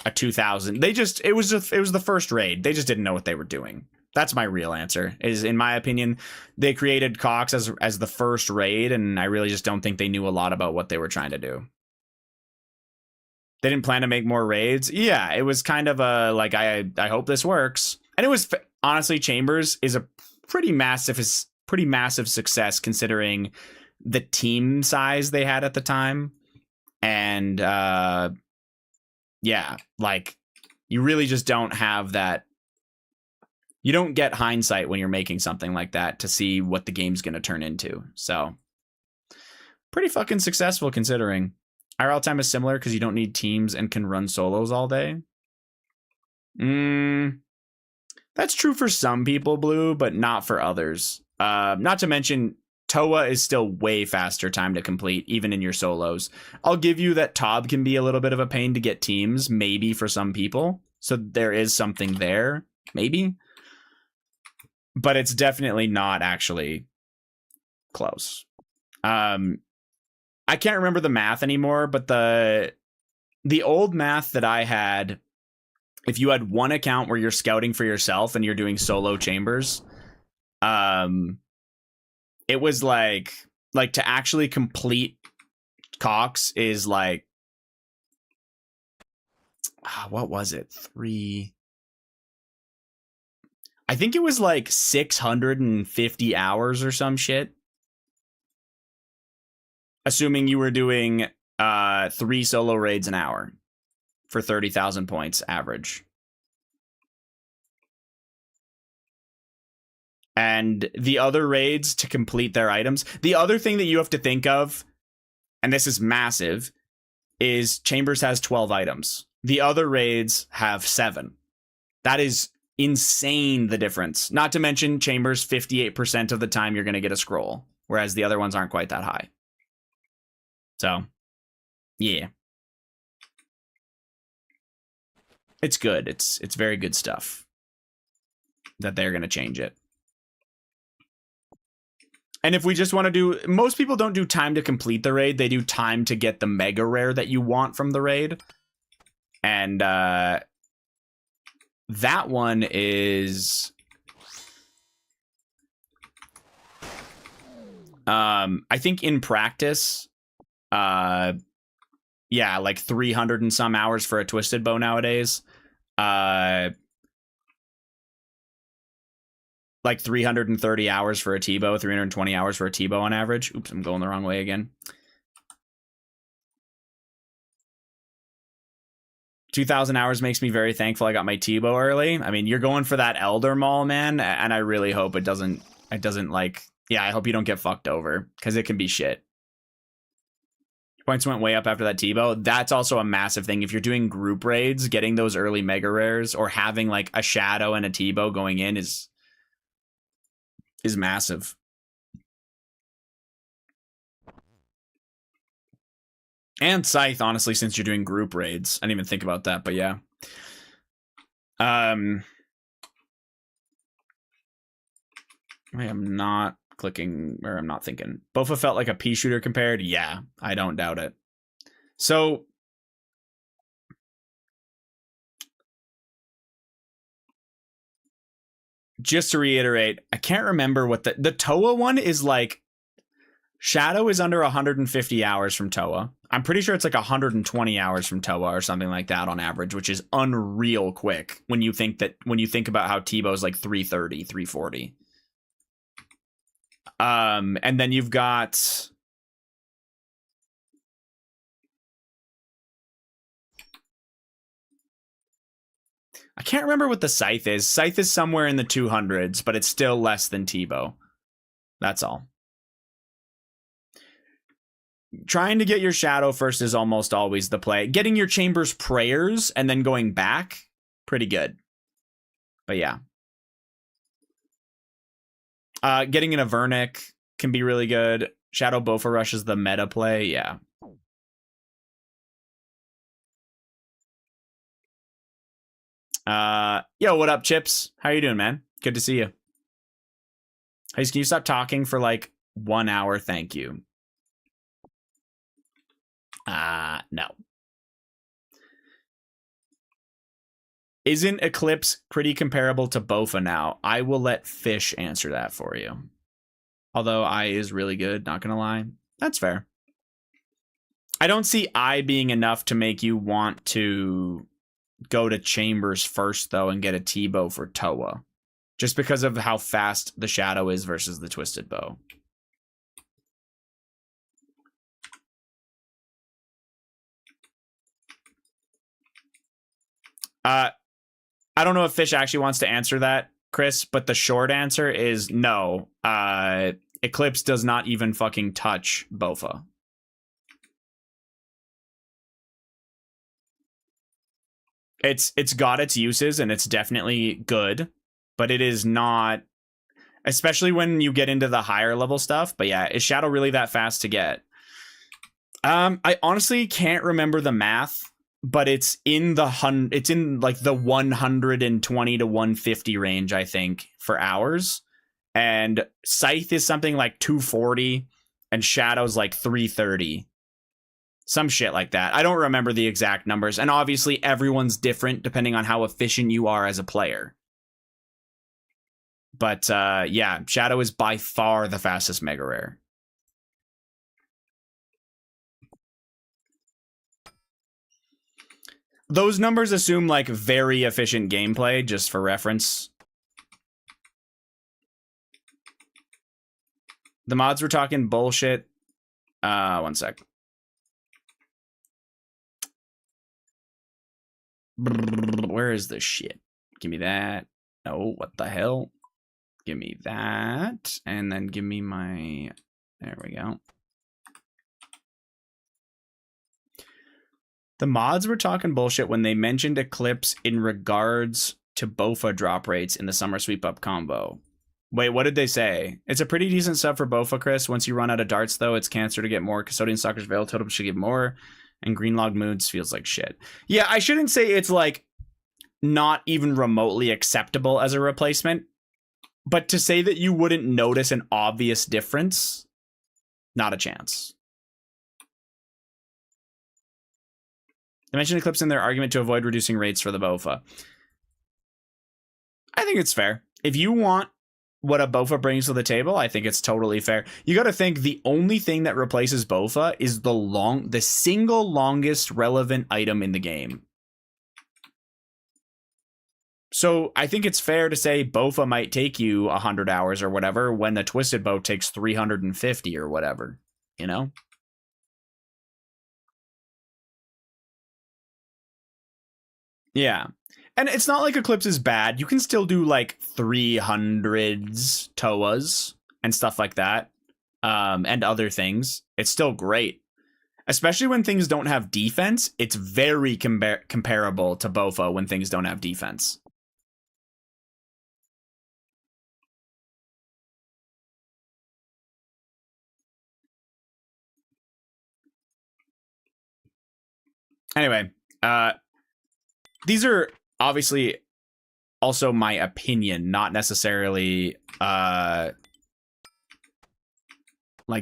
a 2,000. It was the first raid. They just didn't know what they were doing. That's my real answer. Is, in my opinion, they created Cox as the first raid, and I really just don't think they knew a lot about what they were trying to do. They didn't plan to make more raids. Yeah, it was kind of a like I hope this works. And it was honestly, Chambers is a pretty massive success considering the team size they had at the time. And yeah, like you really just don't have that. You don't get hindsight when you're making something like that to see what the game's going to turn into. So pretty fucking successful considering. IRL time is similar because you don't need teams and can run solos all day. That's true for some people, Blue, but not for others. Not to mention, Toa is still way faster time to complete, even in your solos. I'll give you that Tob can be a little bit of a pain to get teams, maybe for some people. So there is something there, maybe. But it's definitely not actually close. I can't remember the math anymore, but the old math that I had, if you had one account where you're scouting for yourself and you're doing solo chambers, it was like to actually complete Cox is like, what was it? I think it was like 650 hours or some shit. Assuming you were doing 3 solo raids an hour for 30,000 points average. And the other raids to complete their items. The other thing that you have to think of, and this is massive, is Chambers has 12 items. The other raids have 7. That is insane, the difference. Not to mention Chambers 58% of the time you're going to get a scroll, whereas the other ones aren't quite that high. So, yeah. It's good. It's very good stuff that they're going to change it. And if we just want to do... Most people don't do time to complete the raid. They do time to get the mega rare that you want from the raid. And that one is... I think in practice... yeah, like 300 and some hours for a twisted bow nowadays. Like 330 hours for a T-bow, 320 hours for a T-bow on average. Oops, I'm going the wrong way again. 2,000 hours makes me very thankful I got my T-bow early. I mean, you're going for that Elder Maul, man, and I really hope it doesn't like... Yeah, I hope you don't get fucked over, because it can be shit. Points went way up after that T-bow. That's also a massive thing. If you're doing group raids, getting those early mega rares or having like a Shadow and a T-bow going in is massive. And Scythe, honestly, since you're doing group raids. I didn't even think about that, but yeah. I am not clicking, or I'm not thinking. Bofa felt like a pea shooter compared. Yeah, I don't doubt it. So just to reiterate, I can't remember what the Toa one is like. Shadow is under 150 hours from Toa. I'm pretty sure it's like 120 hours from Toa or something like that on average, which is unreal quick when you think about how T-bow's like 330, 340. And then you've got I can't remember what the Scythe is. Scythe is somewhere in the 200s, but it's still less than T-bow. That's all. Trying to get your Shadow first is almost always the play. Getting your Chambers prayers and then going back, pretty good. But yeah. Getting an Avernic can be really good. Shadow Bofa Rush is the meta play, yeah. Yo, what up, Chips? How you doing, man? Good to see you. Hey, can you stop talking for like 1 hour? Thank you. No. Isn't Eclipse pretty comparable to Bofa now? I will let Fish answer that for you. Although I is really good, not gonna lie. That's fair. I don't see I being enough to make you want to go to Chambers first, though, and get a T-bow for Toa. Just because of how fast the Shadow is versus the Twisted Bow. I don't know if Fish actually wants to answer that, Chris, but the short answer is no. Eclipse does not even fucking touch Bofa. It's got its uses and it's definitely good, but it is not, especially when you get into the higher level stuff. But yeah, is Shadow really that fast to get? I honestly can't remember the math, but it's in like the 120 to 150 range, I think, for hours. And Scythe is something like 240 and Shadow's like 330. Some shit like that. I don't remember the exact numbers. And obviously everyone's different depending on how efficient you are as a player. But yeah, Shadow is by far the fastest Mega Rare. Those numbers assume like very efficient gameplay, just for reference. The mods were talking bullshit. One sec. Where is this shit? Give me that. No, what the hell? Give me that. And then give me my... There we go. The mods were talking bullshit when they mentioned Eclipse in regards to Bofa drop rates in the Summer Sweep Up combo. Wait, what did they say? It's a pretty decent sub for Bofa, Chris. Once you run out of darts, though, it's cancer to get more. Custodian Stalker's Veil Totem should give more. And Greenlog Moods feels like shit. Yeah, I shouldn't say it's, like, not even remotely acceptable as a replacement. But to say that you wouldn't notice an obvious difference, not a chance. They mentioned Eclipse in their argument to avoid reducing rates for the Bofa. I think it's fair. If you want what a Bofa brings to the table, I think it's totally fair. You got to think the only thing that replaces Bofa is the single longest relevant item in the game. So I think it's fair to say Bofa might take you 100 hours or whatever when the Twisted Bow takes 350 or whatever, you know? Yeah. And it's not like Eclipse is bad. You can still do like 300s Toas and stuff like that. And other things. It's still great. Especially when things don't have defense. It's very comparable to Bofa when things don't have defense. Anyway, these are obviously also my opinion, not necessarily like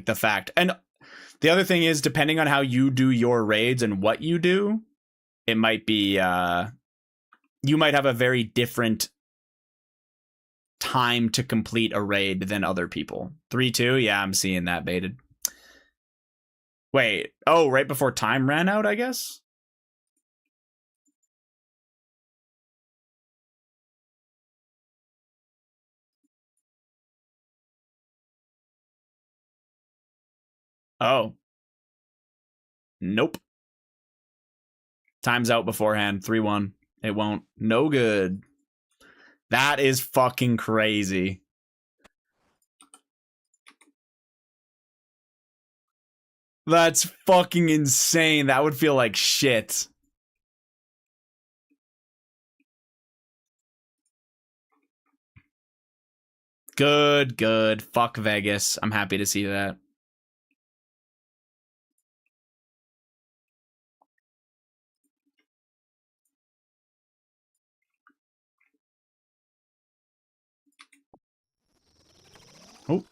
the fact. And the other thing is, depending on how you do your raids and what you do, it might be you might have a very different time to complete a raid than other people. 3-2, yeah, I'm seeing that baited. Wait, oh, right before time ran out, I guess? Oh. Nope. Time's out beforehand. 3-1. It won't. No good. That is fucking crazy. That's fucking insane. That would feel like shit. Good, good. Fuck Vegas. I'm happy to see that. Oh.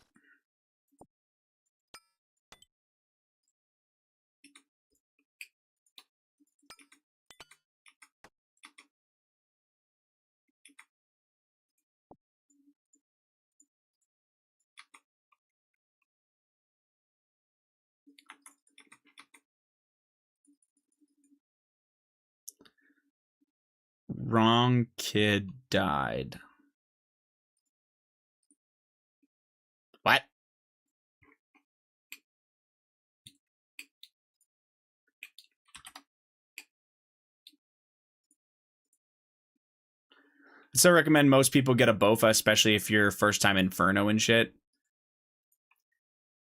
Wrong kid died. What? So I recommend most people get a BOFA, especially if you're first time Inferno and shit.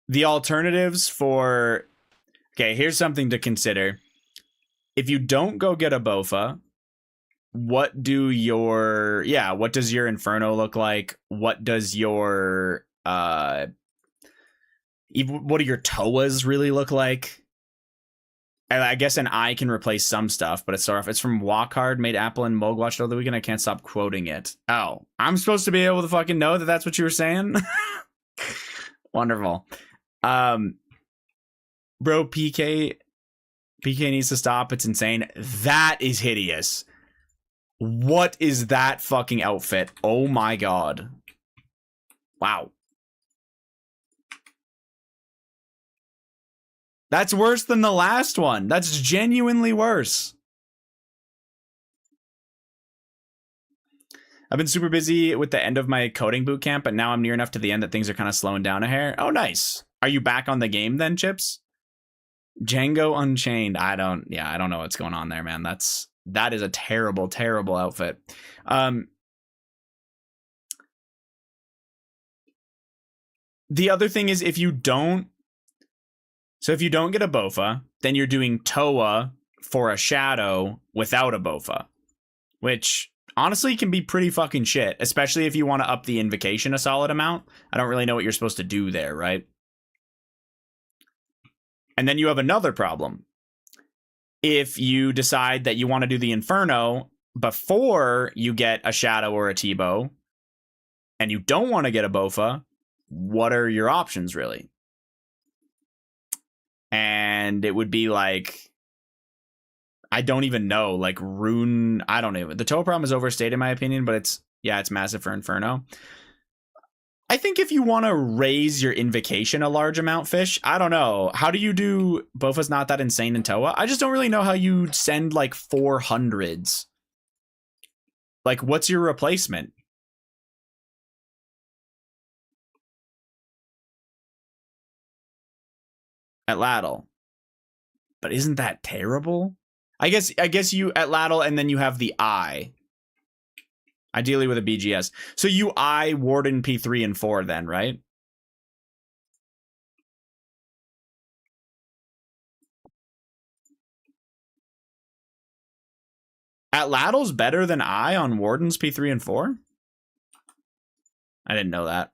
The alternatives for... Okay, here's something to consider. If you don't go get a BOFA, what does your Inferno look like? What does your what do your TOAs really look like? And I guess an eye can replace some stuff, but it's from Walkhard, made Apple and Moog watched over the weekend. I can't stop quoting it. Oh, I'm supposed to be able to fucking know that that's what you were saying? Wonderful. Bro, PK needs to stop. It's insane. That is hideous. What is that fucking outfit? Oh my god. Wow. That's worse than the last one. That's genuinely worse. I've been super busy with the end of my coding bootcamp, but now I'm near enough to the end that things are kind of slowing down a hair. Oh, nice. Are you back on the game then, Chips? Django Unchained. I don't know what's going on there, man. That is a terrible, terrible outfit. The other thing is if you don't get a BOFA, then you're doing TOA for a shadow without a BOFA, which honestly can be pretty fucking shit, especially if you want to up the invocation a solid amount. I don't really know what you're supposed to do there, right? And then you have another problem. If you decide that you want to do the Inferno before you get a shadow or a T-bow, and you don't want to get a BOFA, what are your options really? And it would be like, I don't even know, like Rune. I don't even. The TOA problem is overstated in my opinion, but it's massive for Inferno. I think if you want to raise your invocation a large amount, Fish, I don't know. How do you do BOFA's not that insane in TOA? I just don't really know how you send like 400s. Like, what's your replacement? At Laddle. But isn't that terrible? I guess you at Laddle and then you have the eye. Ideally with a BGS. So you eye Warden P3 and 4 then, right? At Laddle's better than eye on Wardens P3 and 4? I didn't know that.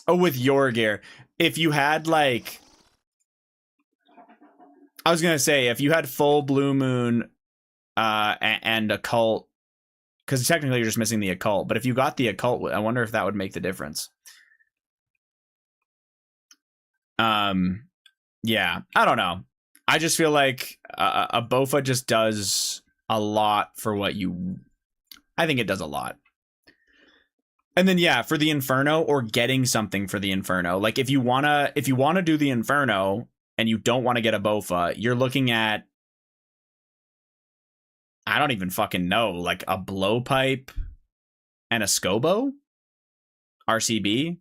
Oh, with your gear. If you had like... I was going to say, if you had full Blue Moon and Occult, because technically you're just missing the Occult, but if you got the Occult, I wonder if that would make the difference. Yeah, I don't know. I just feel like a BOFA just does a lot for what you... I think it does a lot. And then yeah, for the Inferno or getting something for the Inferno, like if you wanna do the Inferno and you don't want to get a BOFA, you're looking at, I don't even fucking know, like a blowpipe and a Scobo RCB.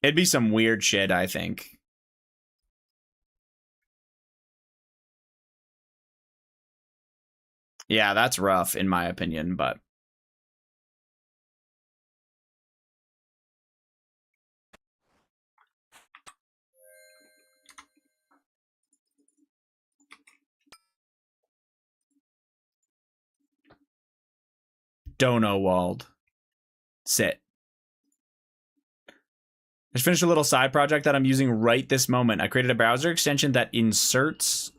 It'd be some weird shit, I think. Yeah, that's rough in my opinion, but Dono Wald. Sit. I just finished a little side project that I'm using right this moment. I created a browser extension that inserts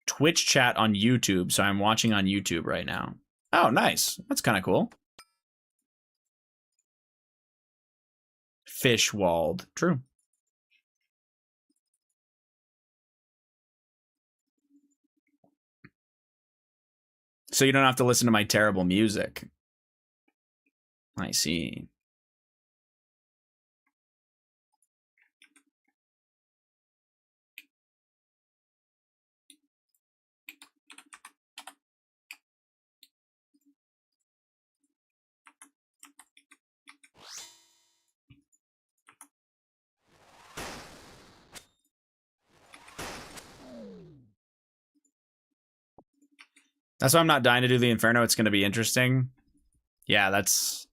Twitch chat on YouTube, so I'm watching on YouTube right now. Oh, nice. That's kind of cool. Fishwald. True. So you don't have to listen to my terrible music. I see. That's why I'm not dying to do the Inferno. It's going to be interesting. Yeah, that's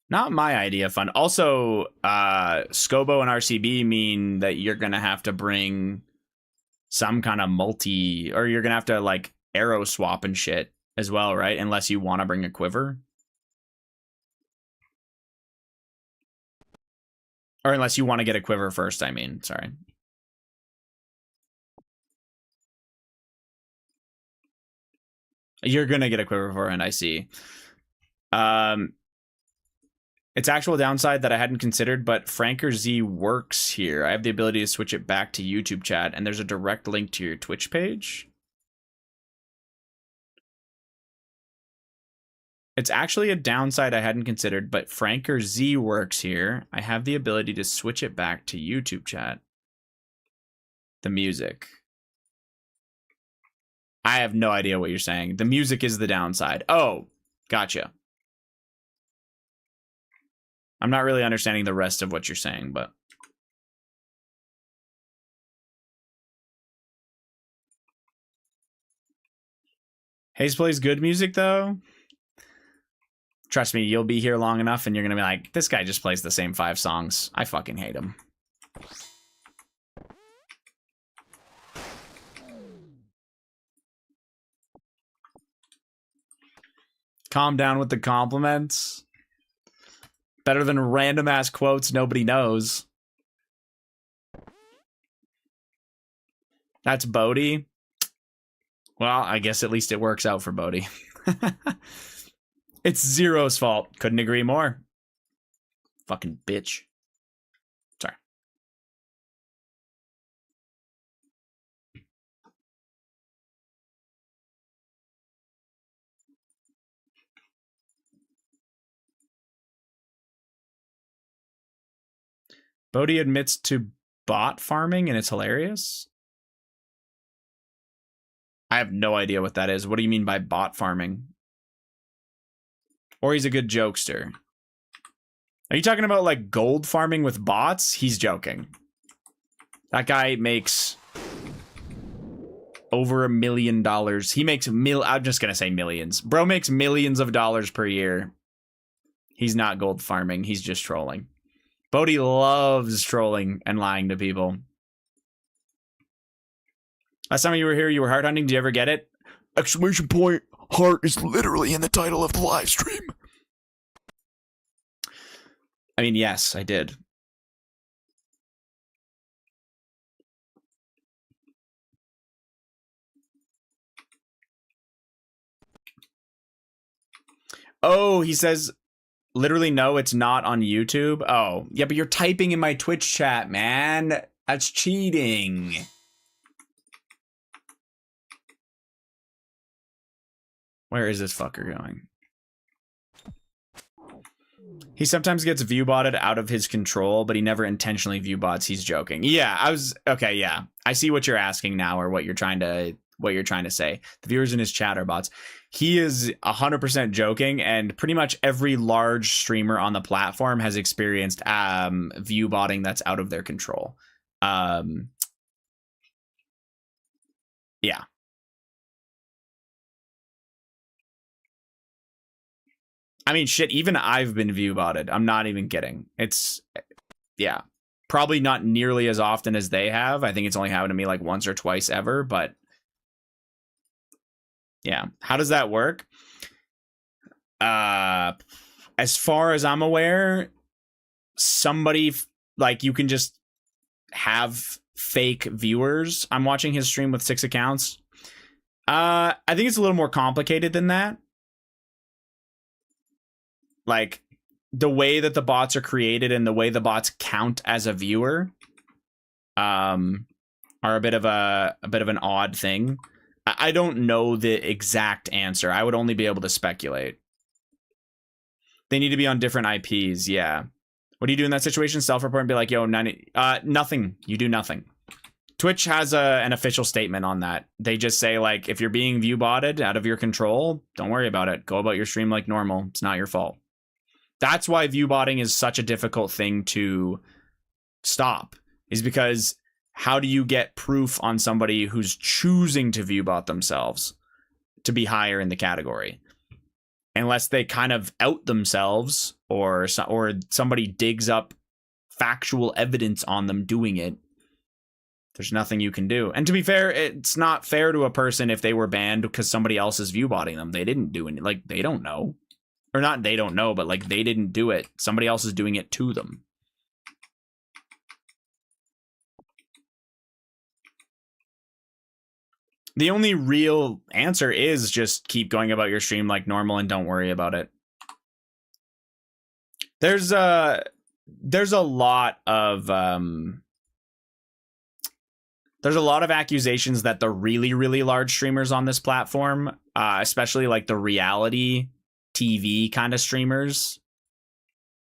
not my idea of fun. Also, Scobo and RCB mean that you're going to have to bring some kind of multi, or you're going to have to like arrow swap and shit as well, right? Unless you want to bring a quiver. Or unless you want to get a quiver first, I mean, sorry. You're going to get a quiver beforehand, I see. Its actual downside that I hadn't considered, but Franker Z works here. I have the ability to switch it back to YouTube chat, and there's a direct link to your Twitch page. It's actually a downside I hadn't considered, but Franker Z works here. I have the ability to switch it back to YouTube chat. The music. I have no idea what you're saying. The music is the downside. Oh, gotcha. I'm not really understanding the rest of what you're saying, but... Haze plays good music, though. Trust me, you'll be here long enough and you're going to be like, this guy just plays the same 5 songs. I fucking hate him. Calm down with the compliments. Better than random ass quotes nobody knows. That's Bodhi. Well, I guess at least it works out for Bodhi. It's Zero's fault. Couldn't agree more. Fucking bitch. Sorry. Bodhi admits to bot farming and it's hilarious. I have no idea what that is. What do you mean by bot farming? Or he's a good jokester. Are you talking about like gold farming with bots? He's joking. That guy makes over $1 million. He makes I'm just gonna say millions. Bro makes millions of dollars per year. He's not gold farming. He's just trolling. Bodhi loves trolling and lying to people. Last time you were here, you were heart hunting. Did you ever get it? Exclamation point. Heart is literally in the title of the live stream. I mean, yes, I did. Oh, he says, literally, no, it's not on YouTube. Oh, yeah, but you're typing in my Twitch chat, man. That's cheating. Where is this fucker going? He sometimes gets viewbotted out of his control, but he never intentionally viewbots. He's joking. Yeah, okay, yeah. I see what you're asking now, or what you're trying to say. The viewers in his chat are bots. He is 100% joking, and pretty much every large streamer on the platform has experienced viewbotting that's out of their control. Yeah. I mean, shit, even I've been viewbotted. I'm not even kidding. Yeah. Probably not nearly as often as they have. I think it's only happened to me like once or twice ever, but yeah. How does that work? As far as I'm aware, somebody, like, you can just have fake viewers. I'm watching his stream with 6 accounts. I think it's a little more complicated than that. Like, the way that the bots are created and the way the bots count as a viewer are a bit of an odd thing. I don't know the exact answer. I would only be able to speculate. They need to be on different IPs. Yeah. What do you do in that situation? Self-report and be like, yo, nothing. You do nothing. Twitch has an official statement on that. They just say, like, if you're being view botted out of your control, don't worry about it. Go about your stream like normal. It's not your fault. That's why view botting is such a difficult thing to stop, is because how do you get proof on somebody who's choosing to view bot themselves to be higher in the category? Unless they kind of out themselves or somebody digs up factual evidence on them doing it, there's nothing you can do. And to be fair, it's not fair to a person if they were banned because somebody else is view botting them. They didn't do it. Like, they don't know. Or not they don't know, but like they didn't do it. Somebody else is doing it to them. The only real answer is just keep going about your stream like normal and don't worry about it. There's a lot of accusations that the really, really large streamers on this platform, especially like the reality TV kind of streamers,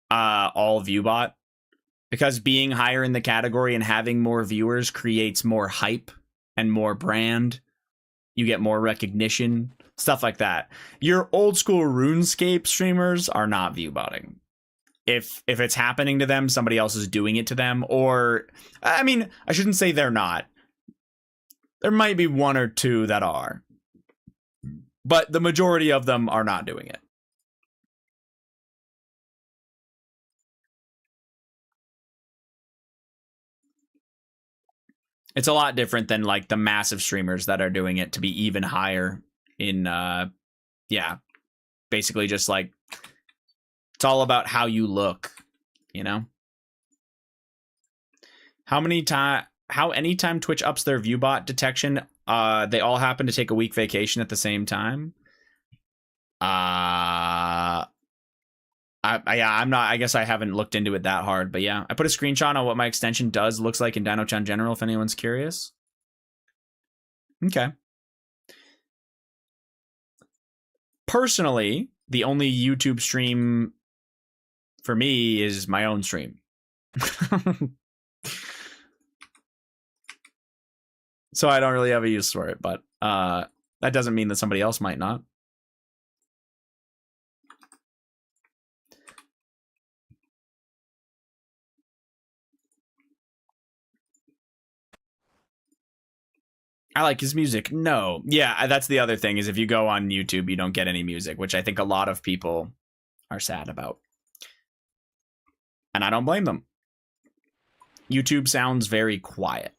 all view bot, because being higher in the category and having more viewers creates more hype and more brand. You get more recognition, stuff like that. Your old school RuneScape streamers are not view botting. If it's happening to them, somebody else is doing it to them. Or, I mean, I shouldn't say they're not. There might be one or two that are. But the majority of them are not doing it. It's a lot different than like the massive streamers that are doing it to be even higher in, yeah, basically just like, it's all about how you look, you know? How anytime Twitch ups their viewbot detection, they all happen to take a week vacation at the same time? I guess I haven't looked into it that hard, but yeah. I put a screenshot on what my extension looks like in Dino-chan General, if anyone's curious. Okay. Personally, the only YouTube stream for me is my own stream. So I don't really have a use for it, but that doesn't mean that somebody else might not. I like his music. No. Yeah, that's the other thing, is if you go on YouTube, you don't get any music, which I think a lot of people are sad about. And I don't blame them. YouTube sounds very quiet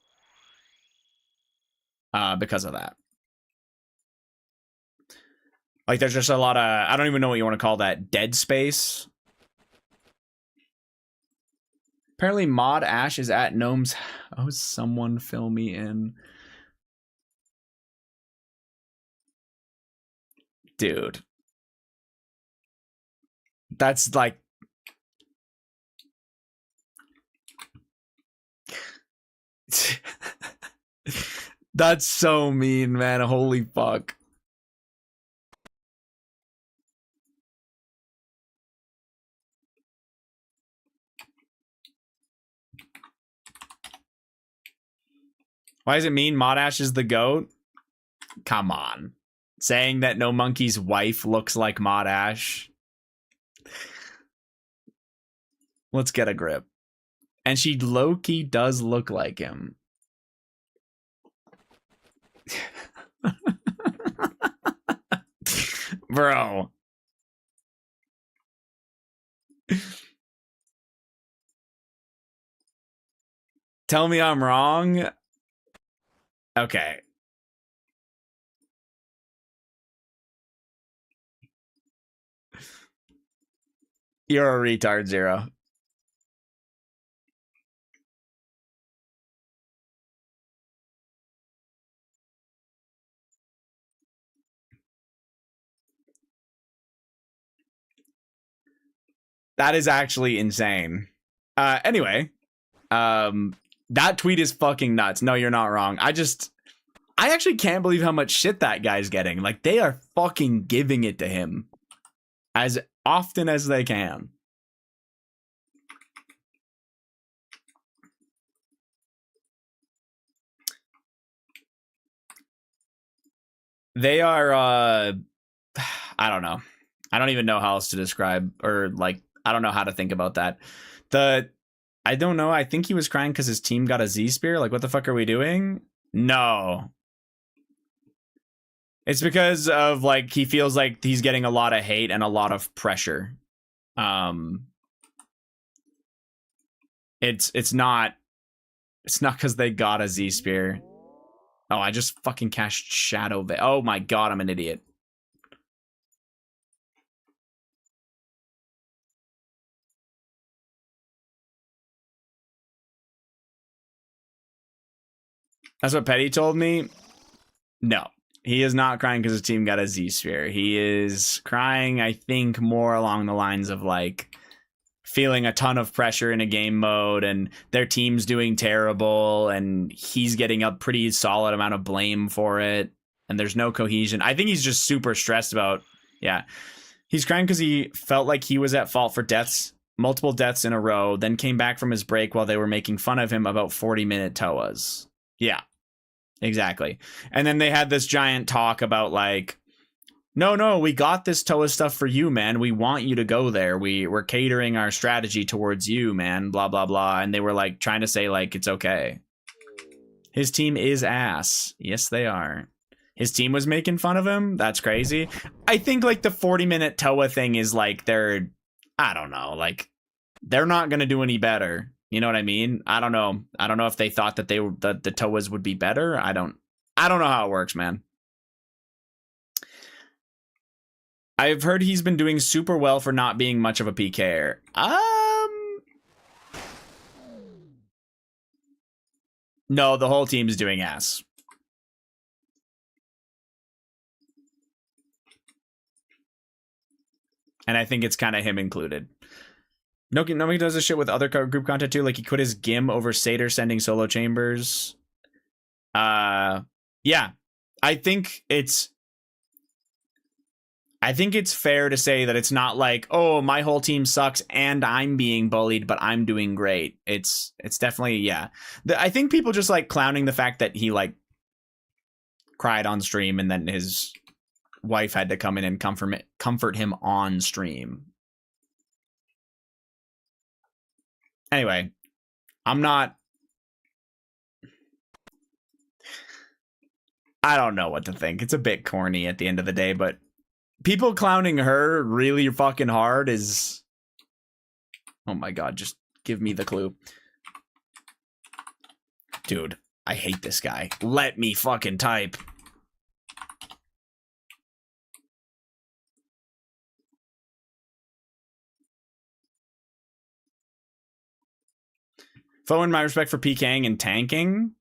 because of that. Like, there's just a lot of, I don't even know what you want to call that, dead space. Apparently Mod Ash is at Gnome's. Oh, someone fill me in. Dude. That's like... That's so mean, man. Holy fuck. Why does it mean Mod Ash is the GOAT? Come on. Saying that No Monkey's wife looks like Mod Ash. Let's get a grip. And she low-key does look like him. Bro. Tell me I'm wrong. Okay. You're a retard, Zero. That is actually insane. Anyway, that tweet is fucking nuts. No, you're not wrong. I actually can't believe how much shit that guy's getting. Like, they are fucking giving it to him as often as they can. They are, I don't know. I don't even know how else to describe, or like, I don't know how to think about that. I don't know. I think he was crying because his team got a Z Spear. Like, what the fuck are we doing? No. It's because of, like, he feels like he's getting a lot of hate and a lot of pressure. It's not because they got a Z Spear. Oh, I just fucking cashed Shadow. Oh my god, I'm an idiot. That's what Petty told me. No, he is not crying because his team got a Z Sphere. He is crying, I think, more along the lines of like feeling a ton of pressure in a game mode and their team's doing terrible and he's getting a pretty solid amount of blame for it and there's no cohesion. I think he's just super stressed about, yeah. He's crying because he felt like he was at fault for multiple deaths in a row, then came back from his break while they were making fun of him about 40-minute TOAs. Yeah. Exactly. And then they had this giant talk about like, no, we got this TOA stuff for you, man. We want you to go there. We're catering our strategy towards you, man. Blah, blah, blah. And they were like trying to say like, it's okay. His team is ass. Yes, they are. His team was making fun of him. That's crazy. I think like the 40-minute TOA thing is like I don't know, like they're not going to do any better. You know what I mean? I don't know if they thought that the TOAs would be better. I don't know how it works, man. I've heard he's been doing super well for not being much of a PKer. No, the whole team's doing ass. And I think it's kind of him included. Nobody does this shit with other group content too. Like he quit his Gim over Satyr sending solo chambers. Yeah. I think it's fair to say that it's not like, oh, my whole team sucks and I'm being bullied, but I'm doing great. It's definitely, yeah. I think people just like clowning the fact that he like cried on stream and then his wife had to come in and comfort him on stream. Anyway, I don't know what to think. It's a bit corny at the end of the day, but people clowning her really fucking hard is... Oh my god, just give me the clue. Dude, I hate this guy. Let me fucking type. Foe, in my respect for PKing and tanking.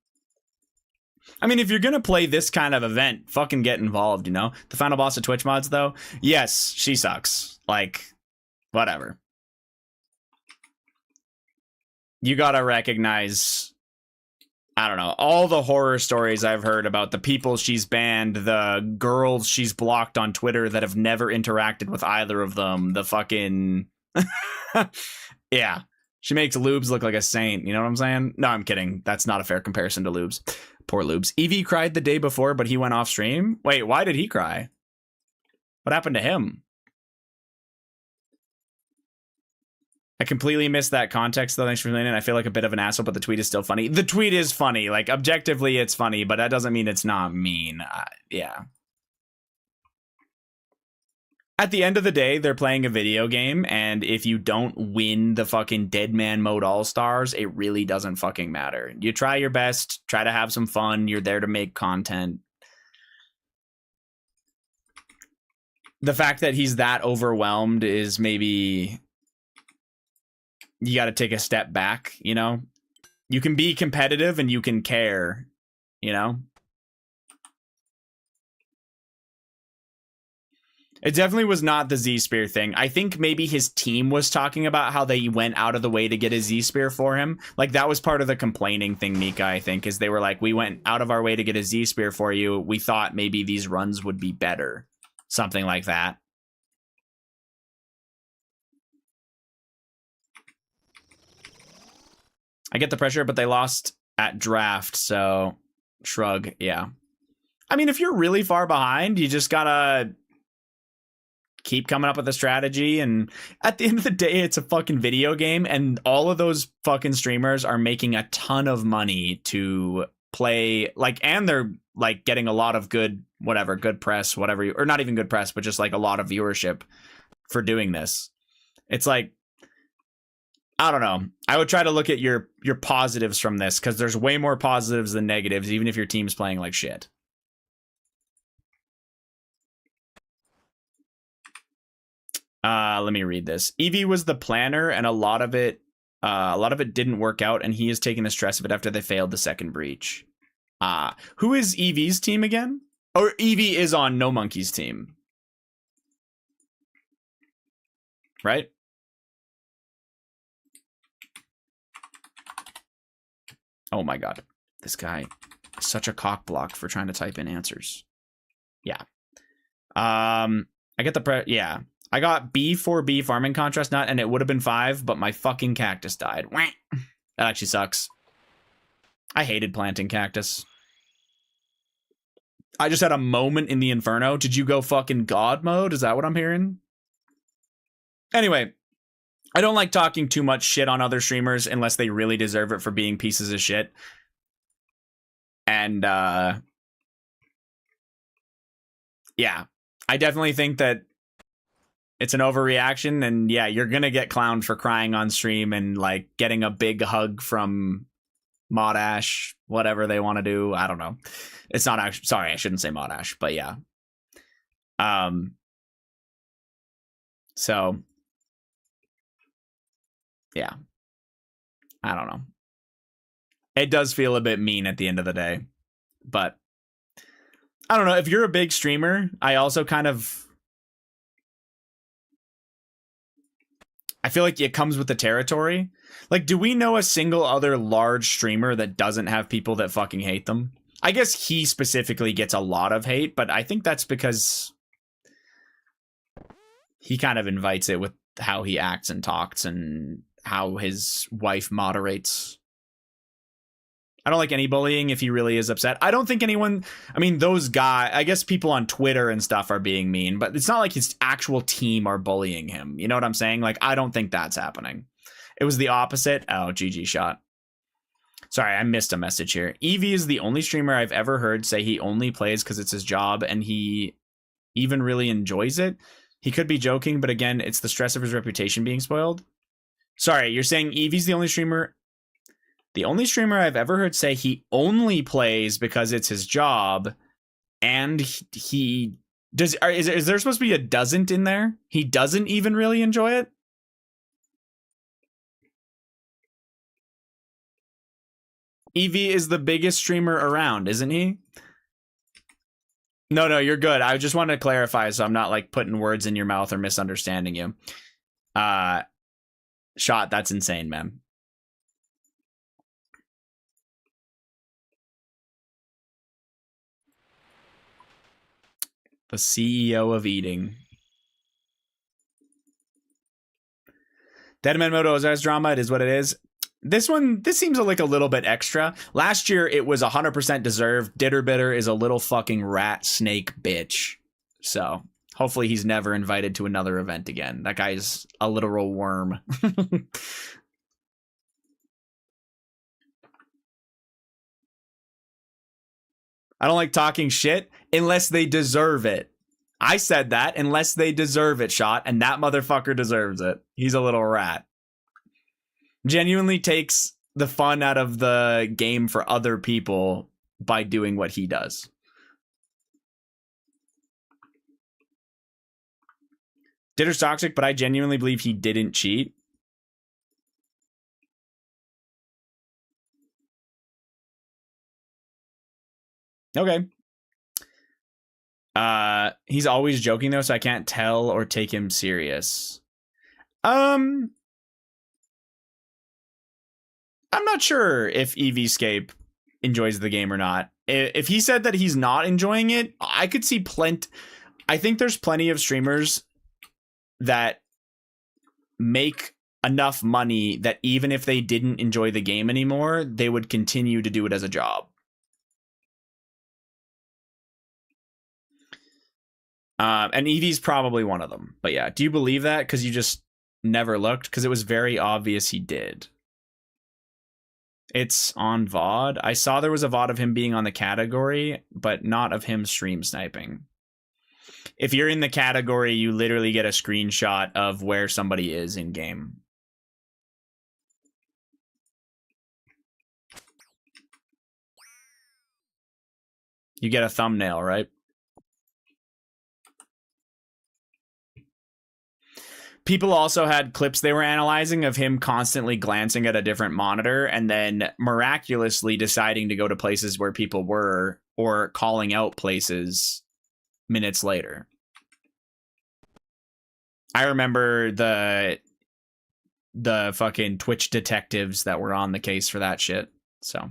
I mean, if you're going to play this kind of event, fucking get involved, you know? The final boss of Twitch mods, though, yes, she sucks. Like, whatever. You gotta recognize, I don't know, all the horror stories I've heard about the people she's banned, the girls she's blocked on Twitter that have never interacted with either of them, the fucking... Yeah. She makes Lubes look like a saint, you know what I'm saying? No, I'm kidding. That's not a fair comparison to Lubes. Poor Lubes. Evie cried the day before, but he went off stream? Wait, why did he cry? What happened to him? I completely missed that context, though. Thanks for explaining it. I feel like a bit of an asshole, but the tweet is still funny. The tweet is funny. Like, objectively, it's funny, but that doesn't mean it's not mean. Yeah. At the end of the day, they're playing a video game, and if you don't win the fucking Dead Man Mode All-Stars, it really doesn't fucking matter. You try your best, try to have some fun, you're there to make content. The fact that he's that overwhelmed is maybe... You gotta take a step back, you know? You can be competitive and you can care, you know? It definitely was not the Z-Spear thing. I think maybe his team was talking about how they went out of the way to get a Z-Spear for him. Like, that was part of the complaining thing, Mika, I think, is they were like, we went out of our way to get a Z-Spear for you. We thought maybe these runs would be better. Something like that. I get the pressure, but they lost at draft, so shrug. Yeah. I mean, if you're really far behind, you just gotta keep coming up with a strategy, and at the end of the day, it's a fucking video game, and all of those fucking streamers are making a ton of money to play, like, and they're like getting a lot of good press, whatever, or not even good press, but just like a lot of viewership for doing this. It's like, I don't know. I would try to look at your positives from this, because there's way more positives than negatives, even if your team's playing like shit. Let me read this. Evie was the planner, and a lot of it didn't work out, and he is taking the stress of it after they failed the second breach. Who is Evie's team again? Or Evie is on No Monkey's team, right? Oh my god, this guy is such a cock block for trying to type in answers. Yeah. I get the yeah. I got B4B farming contrast nut, and it would have been 5, but my fucking cactus died. That actually sucks. I hated planting cactus. I just had a moment in the inferno. Did you go fucking god mode? Is that what I'm hearing? Anyway, I don't like talking too much shit on other streamers unless they really deserve it for being pieces of shit. And, yeah, I definitely think that it's an overreaction, and yeah, you're gonna get clowned for crying on stream and like getting a big hug from Modash, whatever they want to do. I don't know. It's not actually, sorry, I shouldn't say Modash, but yeah. So yeah, I don't know. It does feel a bit mean at the end of the day, but I don't know. If you're a big streamer, I also kind of, I feel like it comes with the territory. Like, do we know a single other large streamer that doesn't have people that fucking hate them? I guess he specifically gets a lot of hate, but I think that's because he kind of invites it with how he acts and talks and how his wife moderates. I don't like any bullying if he really is upset. I don't think anyone, I mean, those guys, I guess people on Twitter and stuff are being mean, but it's not like his actual team are bullying him. You know what I'm saying? Like, I don't think that's happening. It was the opposite. Oh, GG shot. Sorry, I missed a message here. Evie is the only streamer I've ever heard say he only plays because it's his job and he even really enjoys it. He could be joking, but again, it's the stress of his reputation being spoiled. Sorry, you're saying Evie's the only streamer? The only streamer I've ever heard say he only plays because it's his job, and he does. Is there supposed to be a doesn't in there? He doesn't even really enjoy it? Evie is the biggest streamer around, isn't he? No, you're good. I just wanted to clarify so I'm not like putting words in your mouth or misunderstanding you. Shot, that's insane, man. The CEO of eating. Deadman Moto is drama. It is what it is. This seems like a little bit extra. Last year, it was 100% deserved. Ditterbitter is a little fucking rat snake bitch. So hopefully he's never invited to another event again. That guy's a literal worm. I don't like talking shit unless they deserve it. I said that, unless they deserve it, Shot, and that motherfucker deserves it. He's a little rat. Genuinely takes the fun out of the game for other people by doing what he does. Ditter's toxic, but I genuinely believe he didn't cheat. Okay. He's always joking though, so I can't tell or take him serious. I'm not sure if EVscape enjoys the game or not. If he said that he's not enjoying it, I could see I think there's plenty of streamers that make enough money that even if they didn't enjoy the game anymore, they would continue to do it as a job. And Evie's probably one of them. But yeah, do you believe that? Because you just never looked? Because it was very obvious he did. It's on VOD. I saw there was a VOD of him being on the category, but not of him stream sniping. If you're in the category, you literally get a screenshot of where somebody is in game. You get a thumbnail, right? People also had clips they were analyzing of him constantly glancing at a different monitor and then miraculously deciding to go to places where people were or calling out places minutes later. I remember the fucking Twitch detectives that were on the case for that shit. So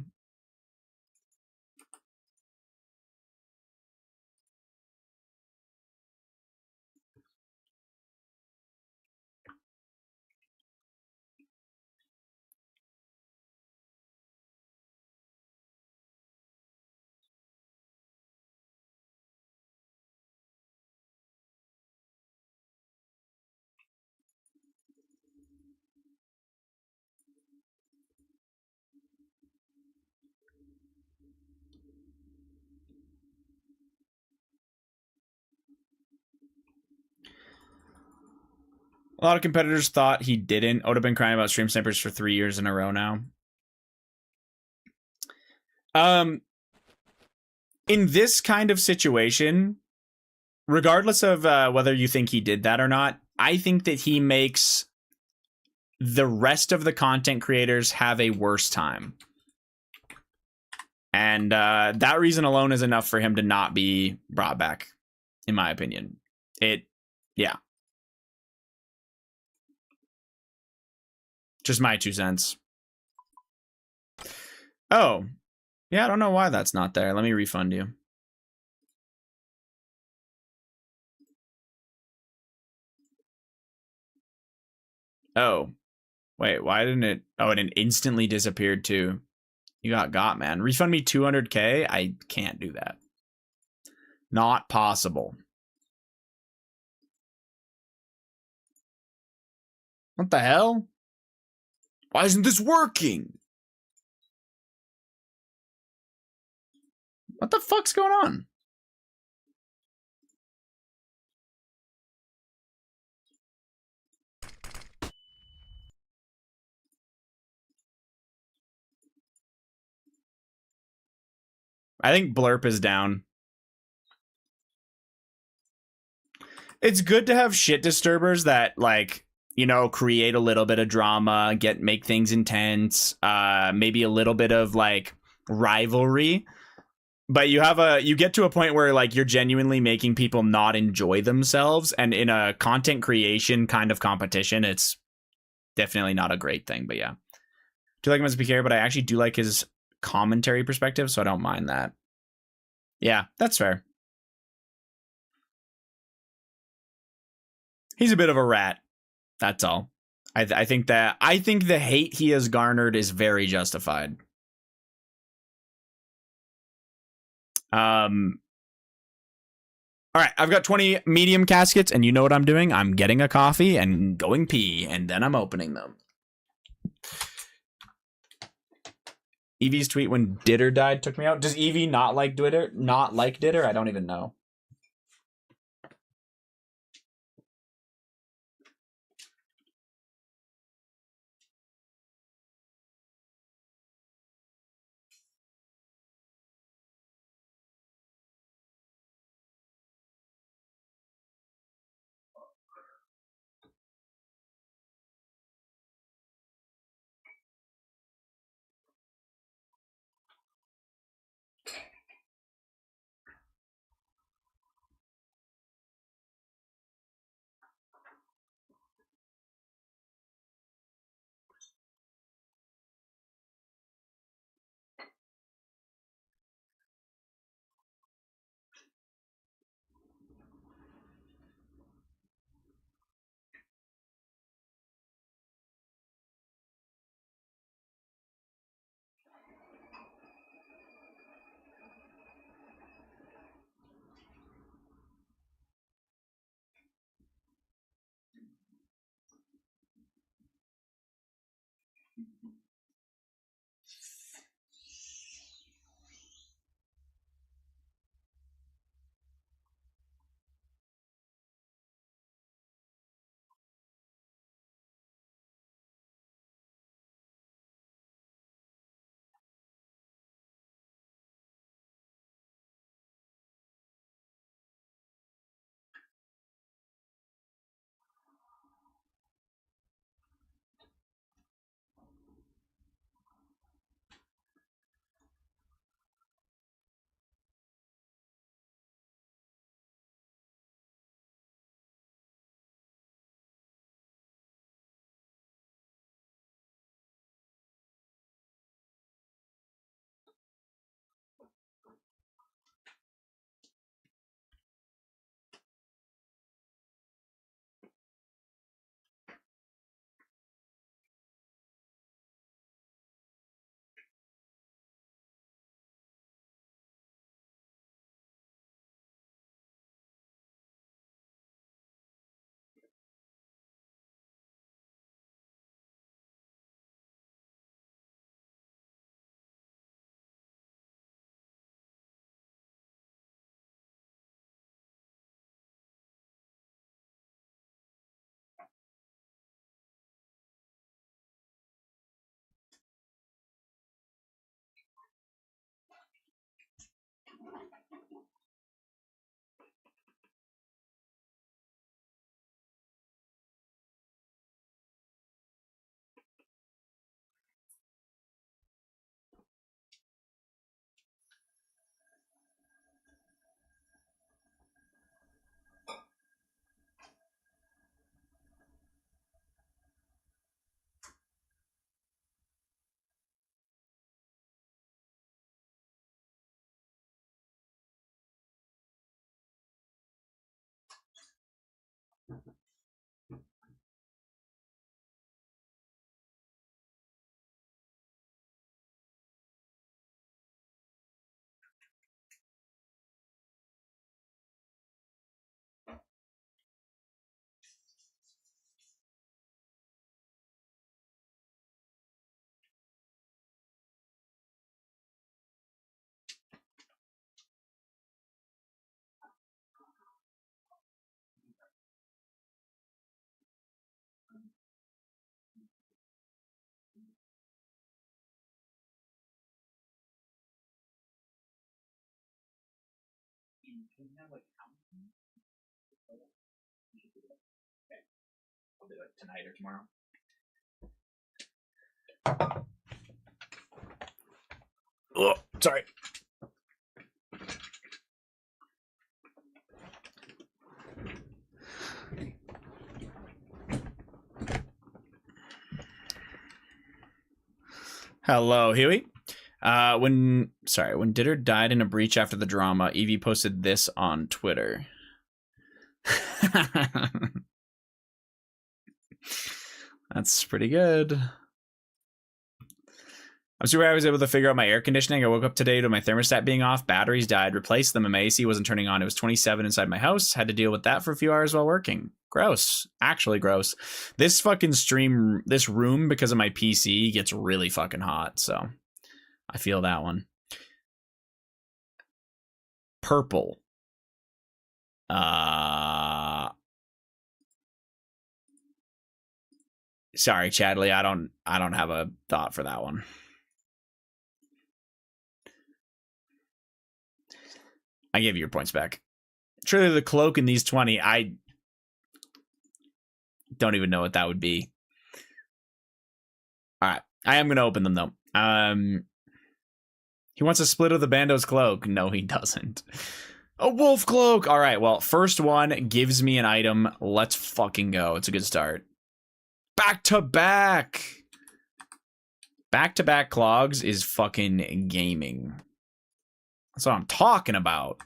a lot of competitors thought he didn't. Oda been crying about stream snipers for 3 years in a row now. In this kind of situation, regardless of whether you think he did that or not, I think that he makes the rest of the content creators have a worse time. And that reason alone is enough for him to not be brought back, in my opinion. Yeah. Just my 2 cents. Oh. Yeah, I don't know why that's not there. Let me refund you. Oh. Wait, why didn't it? Oh, and it instantly disappeared too. You got, man. Refund me 200K? I can't do that. Not possible. What the hell? Why isn't this working? What the fuck's going on? I think Blurp is down. It's good to have shit disturbers that, like, you know, create a little bit of drama, make things intense, maybe a little bit of, like, rivalry. But you get to a point where, like, you're genuinely making people not enjoy themselves, and in a content creation kind of competition, it's definitely not a great thing. But yeah, do like him as a PK, but I actually do like his commentary perspective, so I don't mind that. Yeah, that's fair. He's a bit of a rat. That's all. I think the hate he has garnered is very justified. All right, I've got 20 medium caskets, and you know what I'm doing? I'm getting a coffee and going pee, and then I'm opening them. Evie's tweet when Ditter died took me out. Does Evie not like Ditter? Not like Ditter? I don't even know. I'll do it tonight or tomorrow. Oh, sorry. Hello, Huey. When Ditter died in a breach after the drama, Evie posted this on Twitter. That's pretty good. I'm super I was able to figure out my air conditioning. I woke up today to my thermostat being off, batteries died, replaced them, and my AC wasn't turning on. It was 27 inside my house. Had to deal with that for a few hours while working. Gross. Actually gross. This fucking stream, this room, because of my PC, gets really fucking hot, so I feel that one. Purple. Sorry, Chadley, I don't have a thought for that one. I gave you your points back. Truly the cloak in these 20, I don't even know what that would be. Alright. I am gonna open them though. He wants a split of the Bando's cloak. No, he doesn't. A wolf cloak! Alright, well, first one gives me an item. Let's fucking go. It's a good start. Back to back! Back to back clogs is fucking gaming. That's what I'm talking about.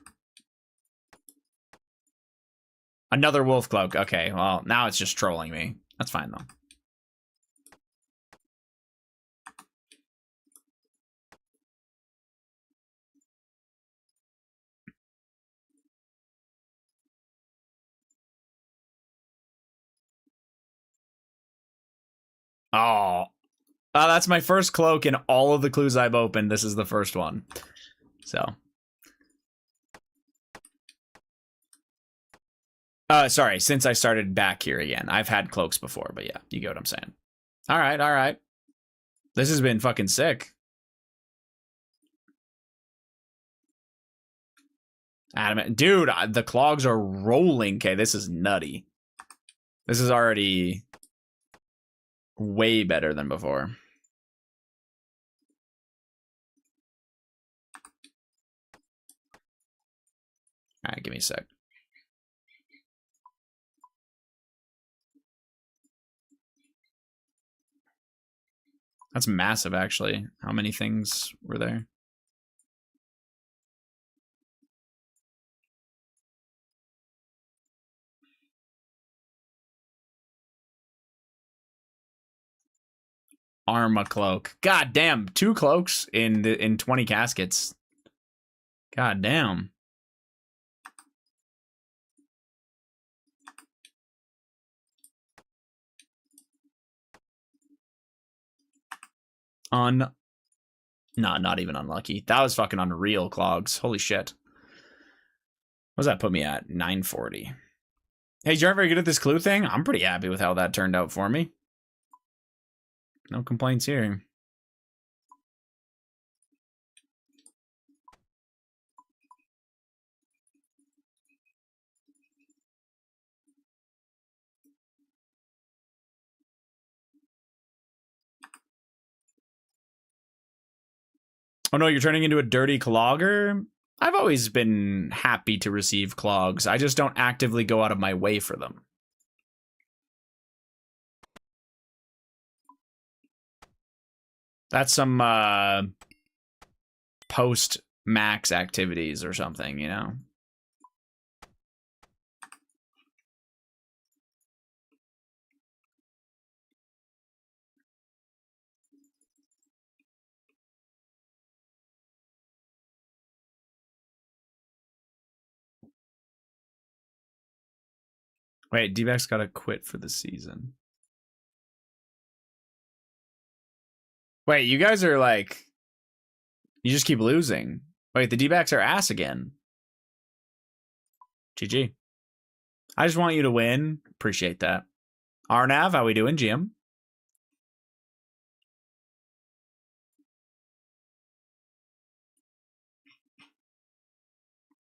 Another wolf cloak. Okay, well, now it's just trolling me. That's fine, though. Oh. That's my first cloak in all of the clues I've opened. This is the first one. So. Sorry, since I started back here again. I've had cloaks before, but yeah, you get what I'm saying. Alright, alright. This has been fucking sick. Adamant. Dude, the clogs are rolling. Okay, this is nutty. This is already way better than before. Alright, give me a sec. That's massive, actually. How many things were there? Arma cloak. God damn, 2 cloaks in 20 caskets. God damn. Not even unlucky. That was fucking unreal, clogs. Holy shit. What does that put me at? 940. Hey, you're very good at this clue thing? I'm pretty happy with how that turned out for me. No complaints here. Oh no, you're turning into a dirty clogger? I've always been happy to receive clogs. I just don't actively go out of my way for them. That's some post-max activities or something, you know? Wait, D-Backs gotta quit for the season. Wait, you guys are like... You just keep losing. Wait, the D-Backs are ass again. GG. I just want you to win. Appreciate that. Arnav, how we doing, Jim?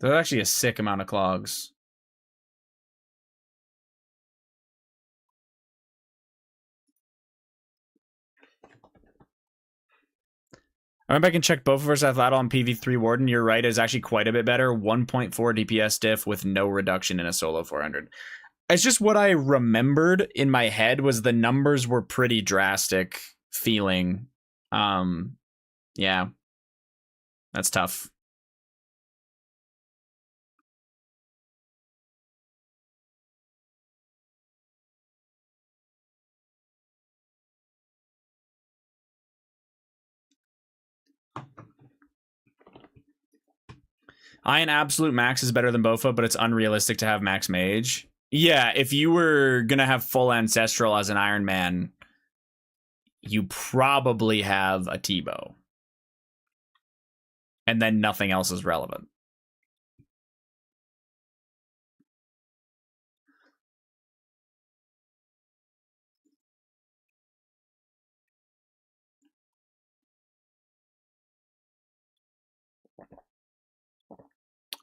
There's actually a sick amount of clogs. I went back and checked both of us at Lattle on PV3 Warden. You're right, is actually quite a bit better. 1.4 DPS diff with no reduction in a solo 400. It's just what I remembered in my head was the numbers were pretty drastic feeling. Yeah. That's tough. Iron Absolute Max is better than Bofa, but it's unrealistic to have Max Mage. Yeah, if you were gonna have full Ancestral as an Iron Man, you probably have a T-Bow. And then nothing else is relevant.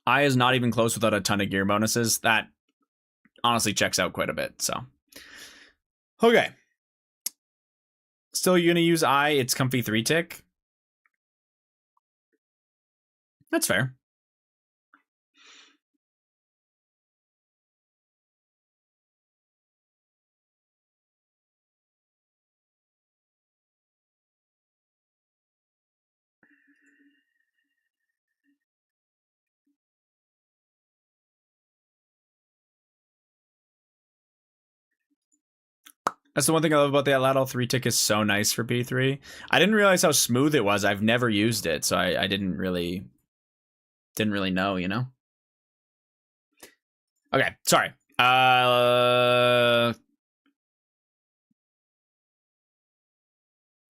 I is not even close without a ton of gear bonuses. That honestly checks out quite a bit, so. Okay. Still, you're gonna use I, it's comfy 3-tick. That's fair. That's the one thing I love about the Atlatl 3-tick is so nice for P3. I didn't realize how smooth it was. I've never used it, so I didn't really know, you know? Okay, sorry.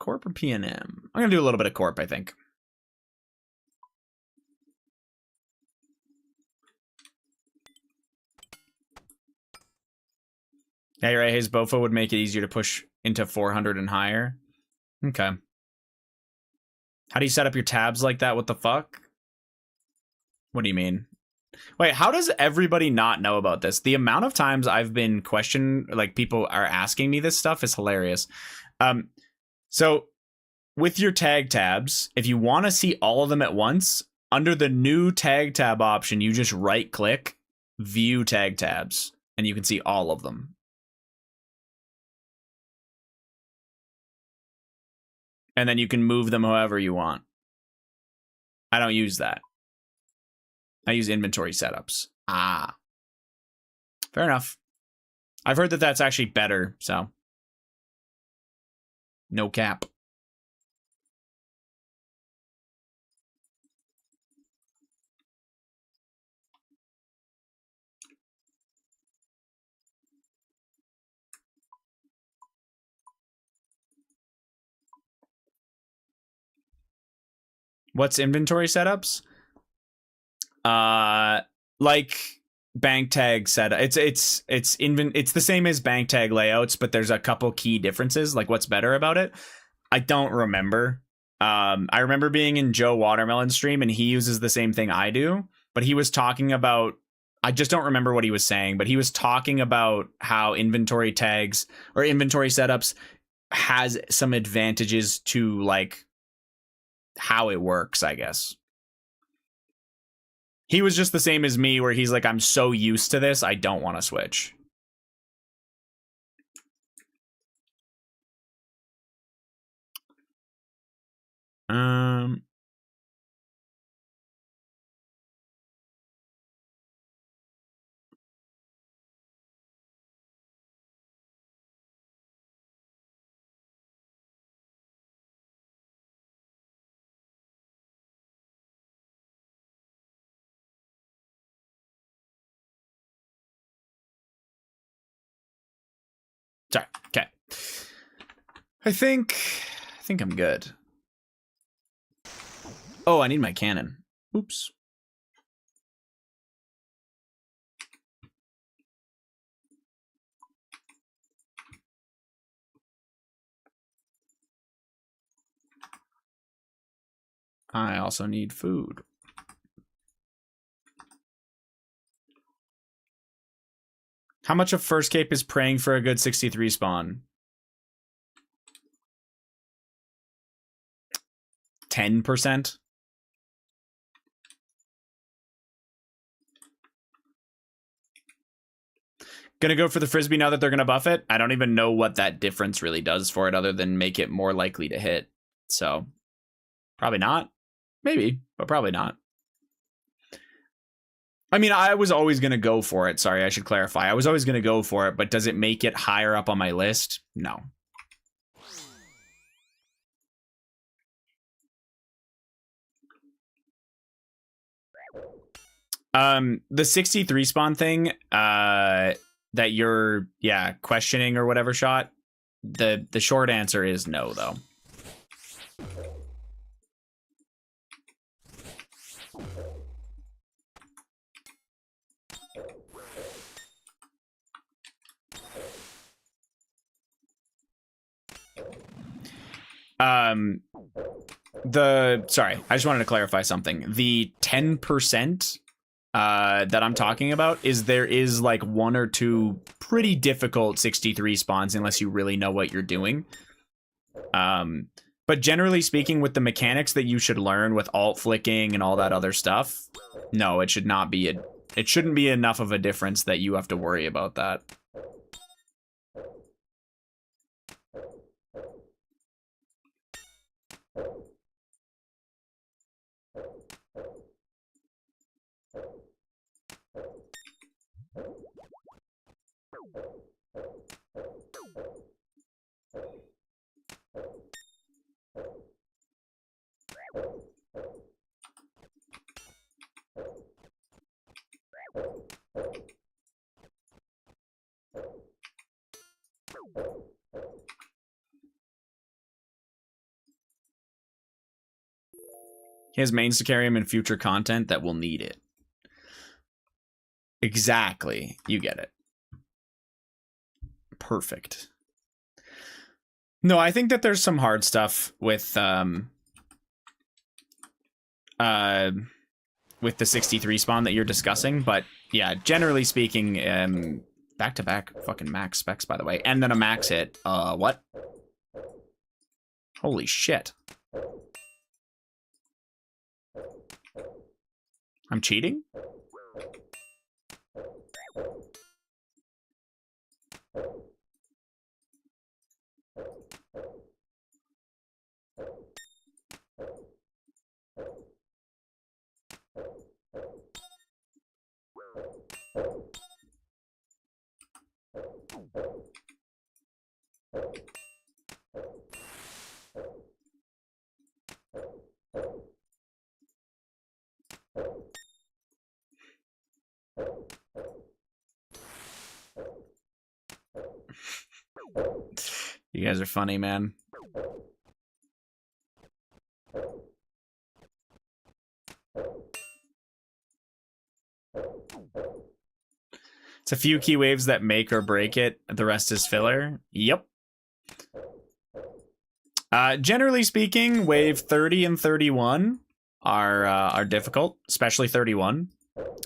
Corp or PNM? I'm gonna do a little bit of Corp, I think. Yeah, you're right. His Bofa would make it easier to push into 400 and higher. Okay. How do you set up your tabs like that? What the fuck? What do you mean? Wait, how does everybody not know about this? The amount of times I've been questioned, like people are asking me this stuff is hilarious. So with your tag tabs, if you want to see all of them at once, under the new tag tab option, you just right click, view tag tabs, and you can see all of them. And then you can move them however you want. I don't use that. I use inventory setups. Ah. Fair enough. I've heard that that's actually better, so. No cap. What's inventory setups? Like bank tag setup. It's the same as bank tag layouts, but there's a couple key differences. Like what's better about it? I don't remember. I remember being in Joe Watermelon's stream and he uses the same thing I do, but he was talking about, I just don't remember what he was saying, but he was talking about how inventory tags or inventory setups has some advantages to like how it works, I guess. He was just the same as me where he's like, I'm so used to this, I don't want to switch. Sorry. Okay. I think I'm good. Oh, I need my cannon. Oops. I also need food. How much of First Cape is praying for a good 63 spawn? 10%? Gonna go for the Frisbee now that they're gonna buff it? I don't even know what that difference really does for it other than make it more likely to hit. So, probably not. Maybe, but probably not. I mean, I was always going to go for it. Sorry, I should clarify. I was always going to go for it, but does it make it higher up on my list? No. The 63 spawn thing, that you're, questioning or whatever shot, the short answer is no, though. Sorry, I just wanted to clarify something. The 10% that I'm talking about is there is like 1 or 2 pretty difficult 63 spawns unless you really know what you're doing. But generally speaking, with the mechanics that you should learn with alt flicking and all that other stuff, no, it should not be it shouldn't be enough of a difference that you have to worry about that. He has mains to carry him in future content that will need it. Exactly. You get it. Perfect. No, I think that there's some hard stuff with the 63 spawn that you're discussing, but yeah, generally speaking, back-to-back fucking max specs, by the way, and then a max hit. What? Holy shit. I'm cheating? You guys are funny, man. It's a few key waves that make or break it. The rest is filler. Yep. Generally speaking, wave 30 and 31 are difficult, especially 31.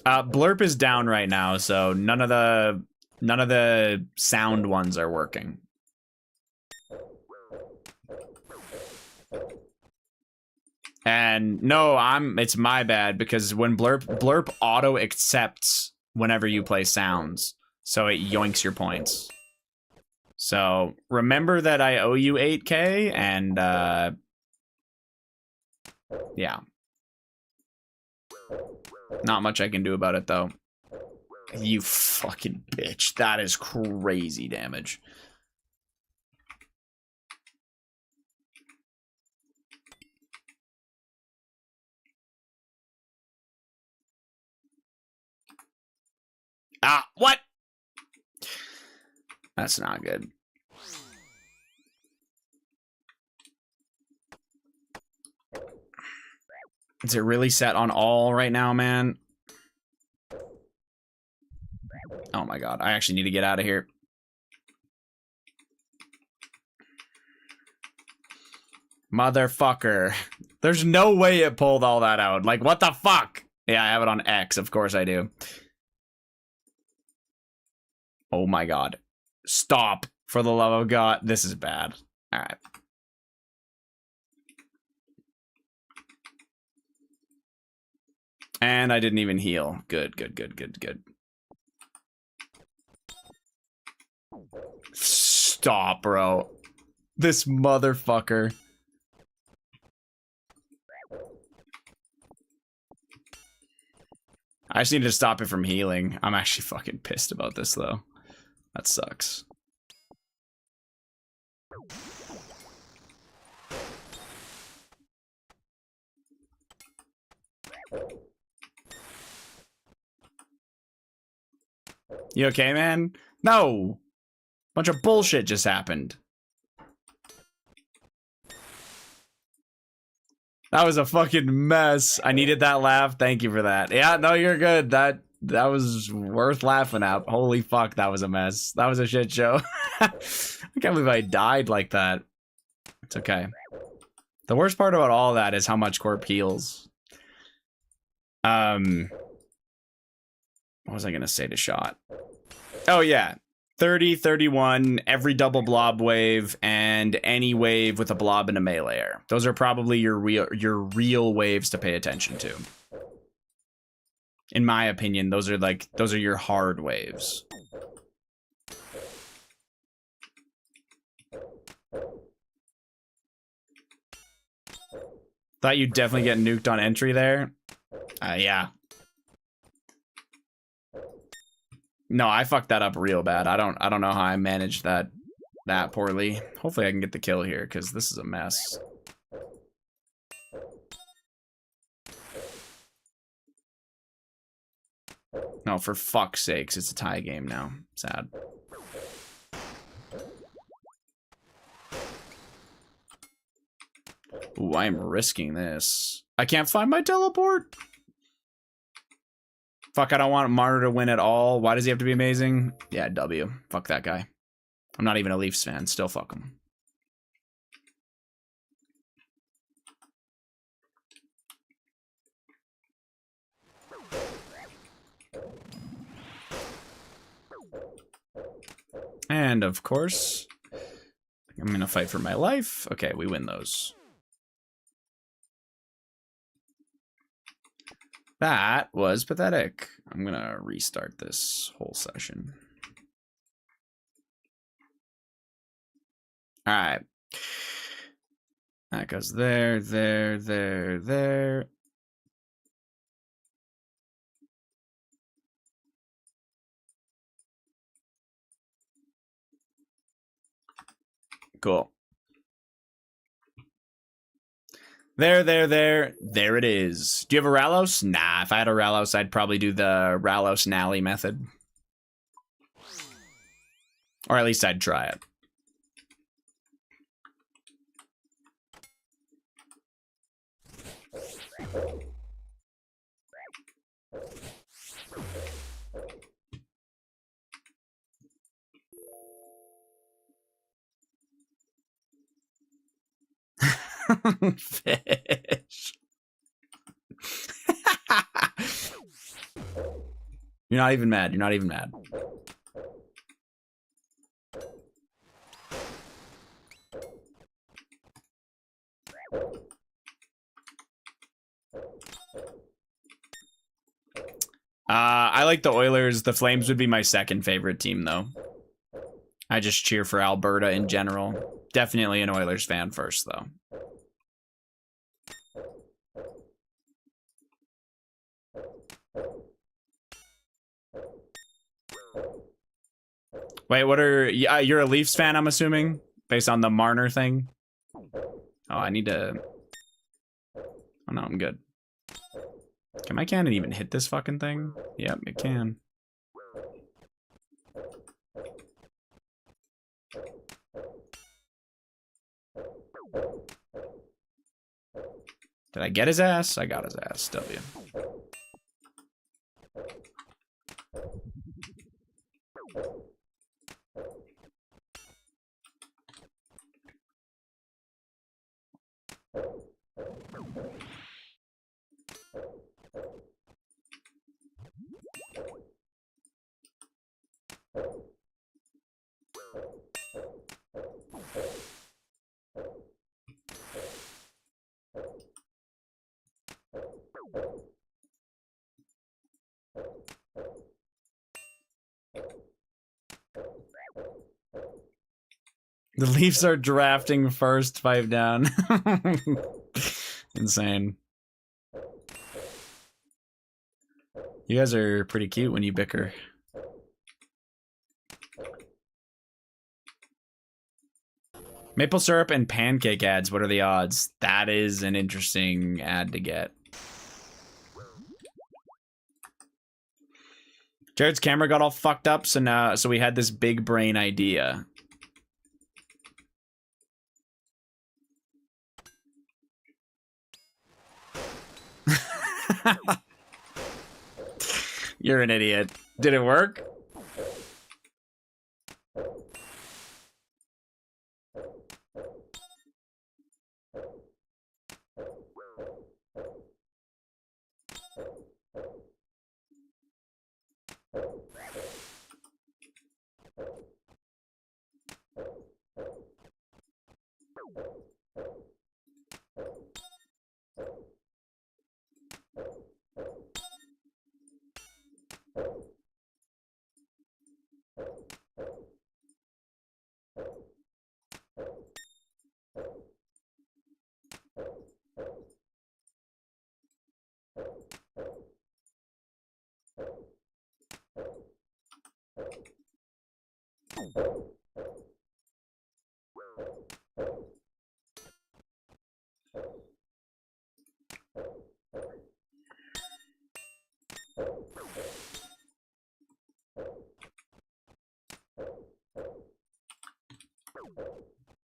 Blurp is down right now, so none of the sound ones are working. And no, it's my bad because when Blurp auto accepts whenever you play sounds, so it yoinks your points. So remember that I owe you 8K, and yeah. Not much I can do about it, though. You fucking bitch. That is crazy damage. Ah, what? That's not good. Is it really set on all right now, man? Oh my god, I actually need to get out of here. Motherfucker. There's no way it pulled all that out. Like, what the fuck? Yeah, I have it on X. Of course I do. Oh my god. Stop. For the love of God. This is bad. Alright. And I didn't even heal. Good, good, good, good, good. Stop, bro. This motherfucker. I just need to stop it from healing. I'm actually fucking pissed about this, though. That sucks. You okay, man? No! Bunch of bullshit just happened. That was a fucking mess. I needed that laugh. Thank you for that. Yeah, no, you're good. That was worth laughing at. Holy fuck, that was a mess. That was a shit show. I can't believe I died like that. It's okay. The worst part about all that is how much Corp heals. What was I gonna say to Shot? Oh yeah. 30, 31, every double blob wave, and any wave with a blob and a meleeer. Those are probably your real waves to pay attention to. In my opinion, those are your hard waves. Thought you'd definitely get nuked on entry there. Yeah. No, I fucked that up real bad. I don't know how I managed that poorly. Hopefully I can get the kill here, because this is a mess. No, for fuck's sakes, it's a tie game now. Sad. Ooh, I am risking this. I can't find my teleport. Fuck, I don't want Martyr to win at all. Why does he have to be amazing? Yeah, W. Fuck that guy. I'm not even a Leafs fan. Still fuck him. And, of course, I'm gonna fight for my life. Okay, we win those. That was pathetic. I'm gonna restart this whole session. Alright. That goes there, there, there, there. Cool. There, there, there. There it is. Do you have a Ralos? Nah, if I had a Ralos, I'd probably do the Ralos Nally method. Or at least I'd try it. Fish. You're not even mad. You're not even mad. I like the Oilers. The Flames would be my second favorite team, though. I just cheer for Alberta in general. Definitely an Oilers fan first, though. Wait, what are... Yeah, you're a Leafs fan, I'm assuming? Based on the Marner thing? Oh, I need to... Oh, no, I'm good. Can my cannon even hit this fucking thing? Yep, it can. Did I get his ass? I got his ass. W. The Leafs are drafting first, 5 down. Insane. You guys are pretty cute when you bicker. Maple syrup and pancake ads, what are the odds? That is an interesting ad to get. Jared's camera got all fucked up, so we had this big brain idea. You're an idiot. Did it work?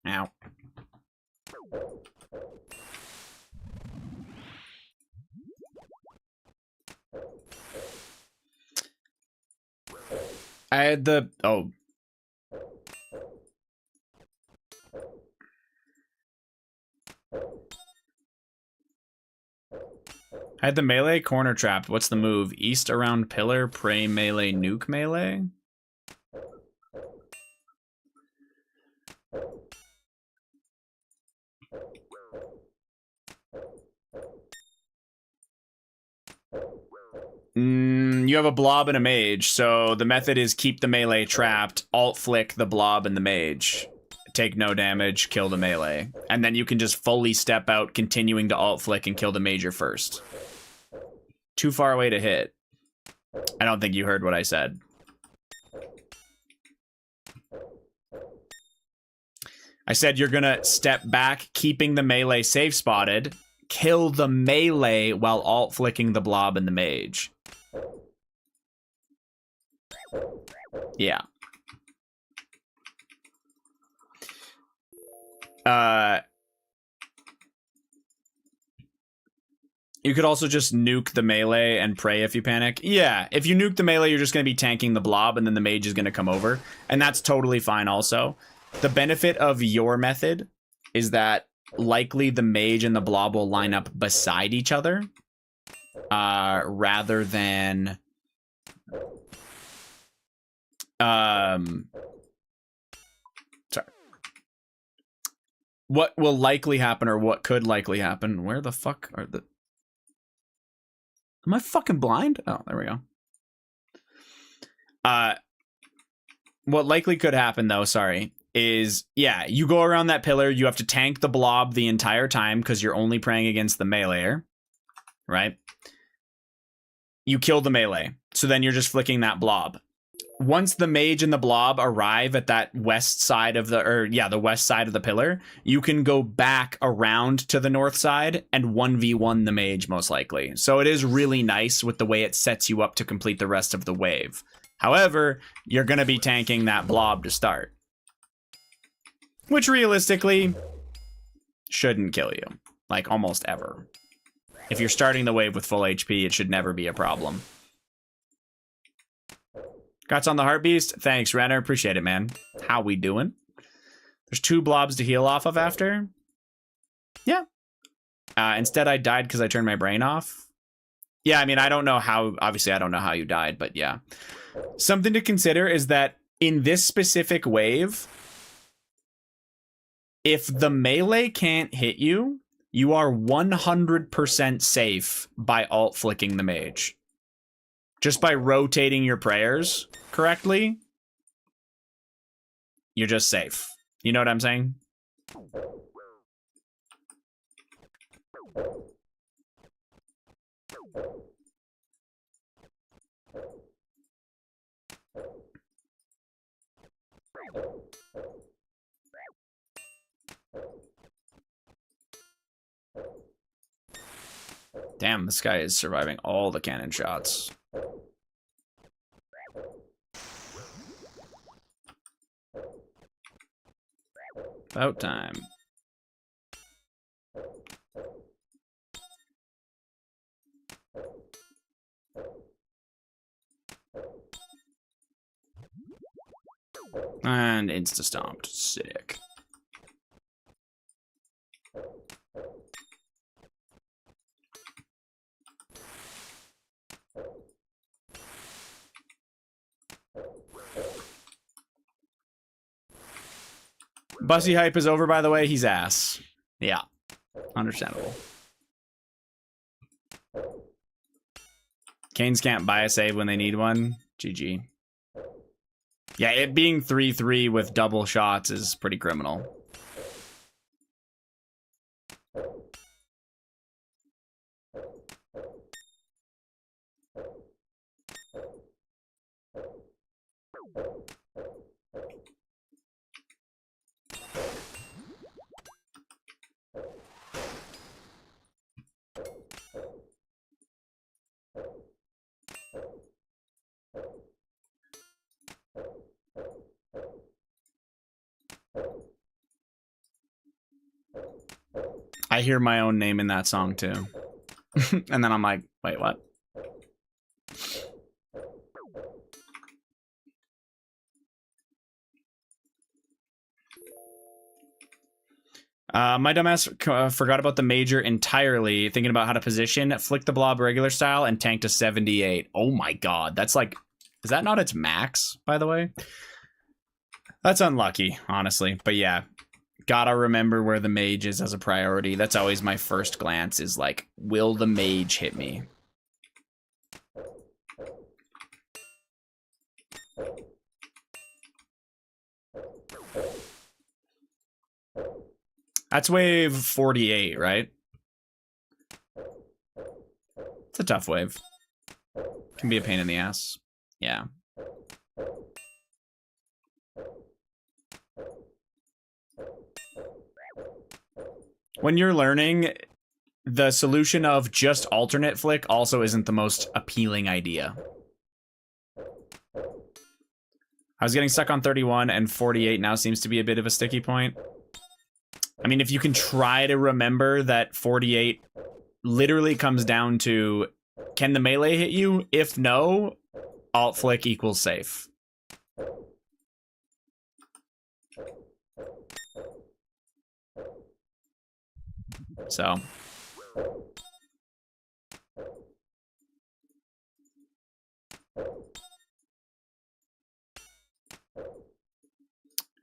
Ow. I had the... Oh. I had the melee corner trap. What's the move? East around pillar, pray melee, nuke melee? You have a blob and a mage, so the method is keep the melee trapped, alt flick the blob and the mage. Take no damage, kill the melee. And then you can just fully step out, continuing to alt flick and kill the major first. Too far away to hit. I don't think you heard what I said. I said you're gonna step back, keeping the melee safe spotted, kill the melee while alt flicking the blob and the mage. Yeah. You could also just nuke the melee and pray if you panic. Yeah, if you nuke the melee, you're just going to be tanking the blob, and then the mage is going to come over. And that's totally fine also. The benefit of your method is that likely the mage and the blob will line up beside each other. Rather than... Sorry. What will likely happen, or what could likely happen... Where the fuck are the... Am I fucking blind? Oh, there we go. What likely could happen, though, sorry, is, yeah, you go around that pillar, you have to tank the blob the entire time because you're only praying against the meleeer, right? You kill the melee, so then you're just flicking that blob. Once the mage and the blob arrive at that west side of the west side of the pillar, you can go back around to the north side and 1v1 the mage, most likely. So it is really nice with the way it sets you up to complete the rest of the wave. However, you're going to be tanking that blob to start. Which realistically shouldn't kill you, like almost ever. If you're starting the wave with full HP, it should never be a problem. Congrats on the Heart Beast. Thanks, Renner. Appreciate it, man. How we doing? There's 2 blobs to heal off of after. Yeah. Instead, I died because I turned my brain off. Yeah, I mean, I don't know how... Obviously, I don't know how you died, but yeah. Something to consider is that in this specific wave, if the melee can't hit you, you are 100% safe by alt-flicking the mage. Just by rotating your prayers correctly, you're just safe. You know what I'm saying? Damn, this guy is surviving all the cannon shots. About time. And insta-stomped. Sick. Bussy hype is over, by the way. He's ass. Yeah. Understandable. Canes can't buy a save when they need one. GG. Yeah, it being 3-3 with double shots is pretty criminal. I hear my own name in that song too. And then I'm like, wait, what? My dumbass forgot about the major entirely, thinking about how to position, flick the blob regular style, and tank to 78. Oh my god, that's like, is that not its max, by the way? That's unlucky, honestly, but yeah. Gotta remember where the mage is as a priority. That's always my first glance, is like, will the mage hit me? That's wave 48, right? It's a tough wave. Can be a pain in the ass. Yeah. When you're learning, the solution of just alternate flick also isn't the most appealing idea. I was getting stuck on 31, and 48 now seems to be a bit of a sticky point. I mean, if you can try to remember that 48 literally comes down to, can the melee hit you? If no, alt flick equals safe. So.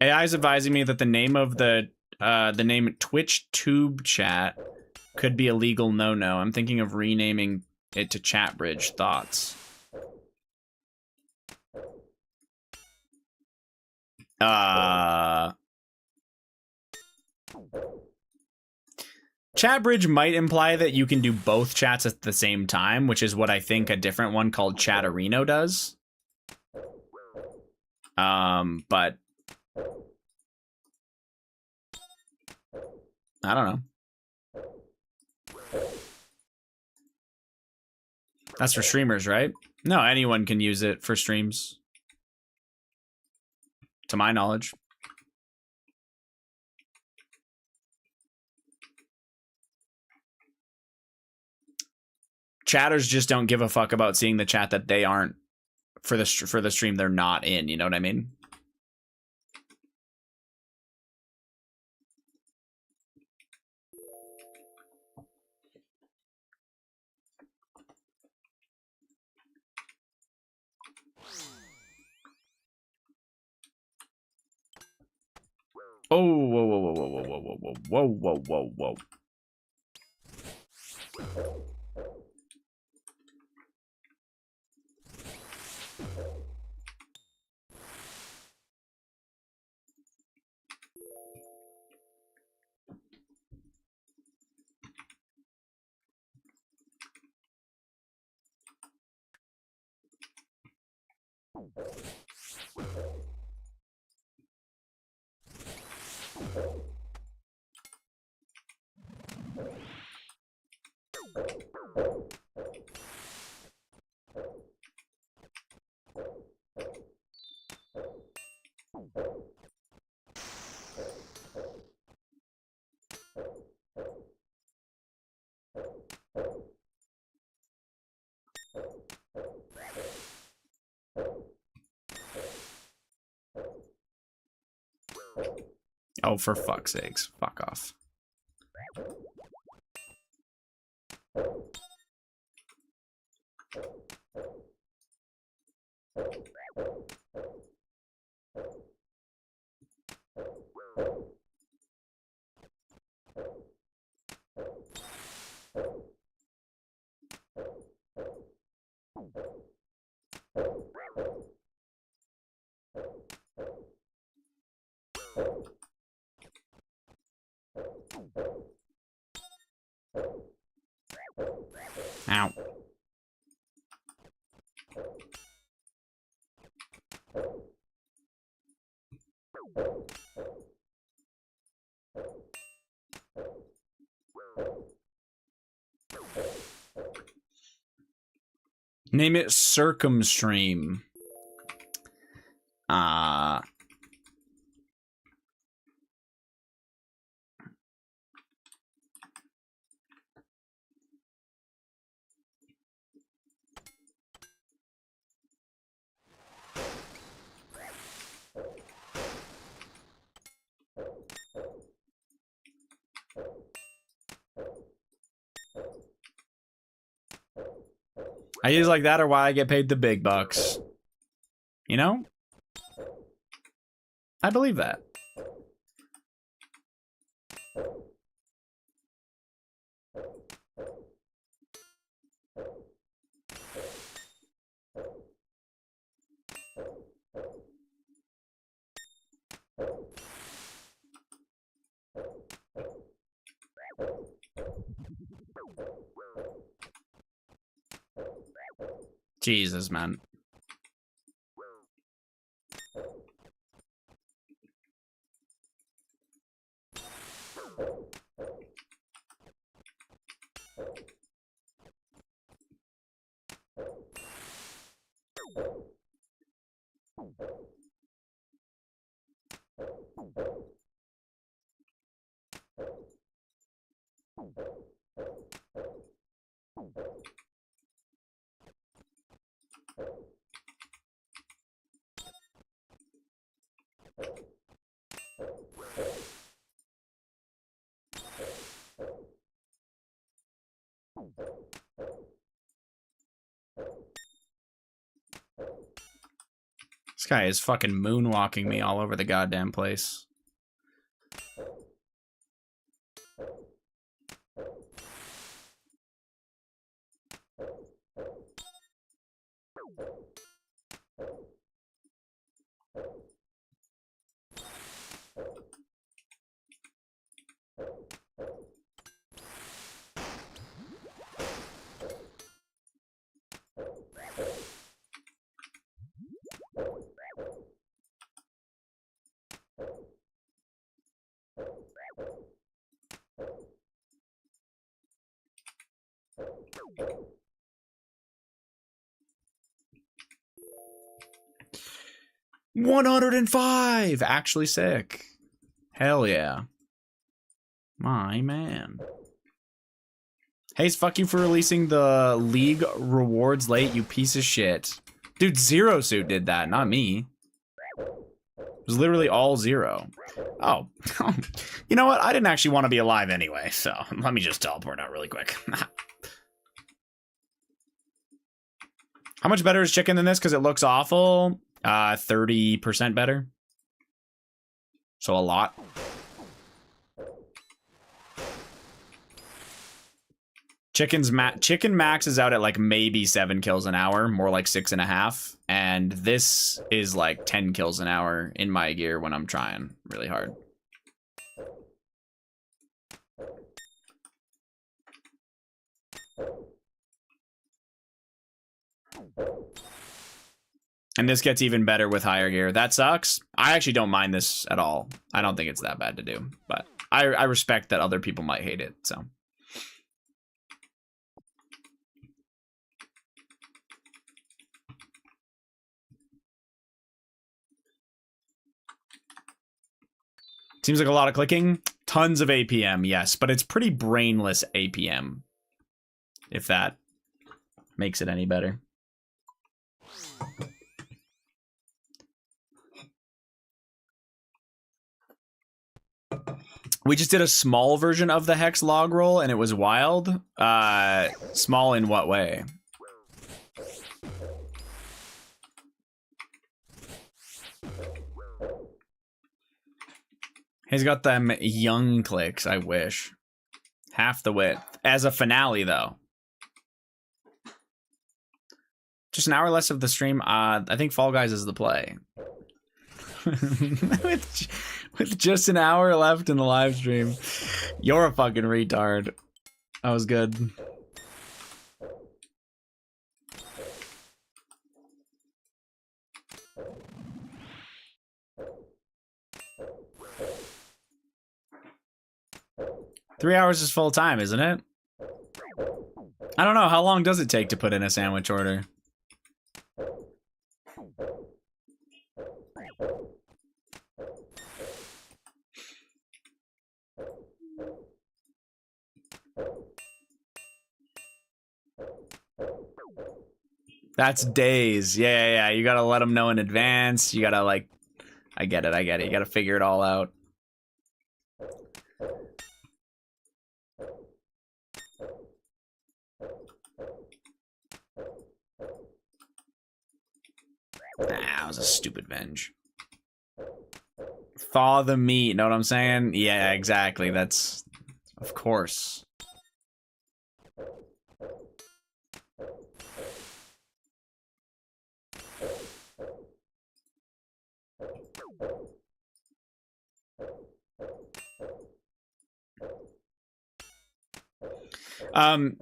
AI is advising me that the name of the name Twitch Tube Chat could be a legal no-no. I'm thinking of renaming it to Chat Bridge. Thoughts? Chat Bridge might imply that you can do both chats at the same time, which is what I think a different one called Chatterino does. But I don't know. That's for streamers, right? No, anyone can use it for streams. To my knowledge. Chatters just don't give a fuck about seeing the chat that they aren't for the stream they're not in, you know what I mean? Oh, whoa, whoa, whoa, whoa, whoa, whoa, whoa, whoa, whoa, whoa, whoa. Oh, for fuck's sakes. Fuck off. Ow. Name it Circumstream. Ideas like that are why I get paid the big bucks. You know? I believe that. Jesus, man. This guy is fucking moonwalking me all over the goddamn place. $105! Actually sick. Hell yeah. My man. Hey, fuck you for releasing the league rewards late, you piece of shit. Dude, Zero Suit did that, not me. It was literally all Zero. Oh. You know what? I didn't actually want to be alive anyway, so let me just teleport out really quick. How much better is chicken than this? Because it looks awful. 30% better. So a lot. Chicken maxes out at like maybe 7 kills an hour, more like 6.5. And this is like 10 kills an hour in my gear when I'm trying really hard. And this gets even better with higher gear. That sucks. I actually don't mind this at all. I don't think it's that bad to do, but I respect that other people might hate it, so. Seems like a lot of clicking. Tons of APM, yes, but it's pretty brainless APM, if that makes it any better. We just did a small version of the hex log roll, and it was wild. Small in what way? He's got them young clicks, I wish. Half the width. As a finale, though. Just an hour less of the stream. I think Fall Guys is the play. with just an hour left in the live stream. You're a fucking retard. That was good. Three hours is full time, isn't it? I don't know. How long does it take to put in a sandwich order? That's days. Yeah. You gotta let them know in advance. You gotta, like, I get it. You gotta figure it all out. That was a stupid venge. Thaw the meat, know what I'm saying? Yeah, exactly. That's, of course.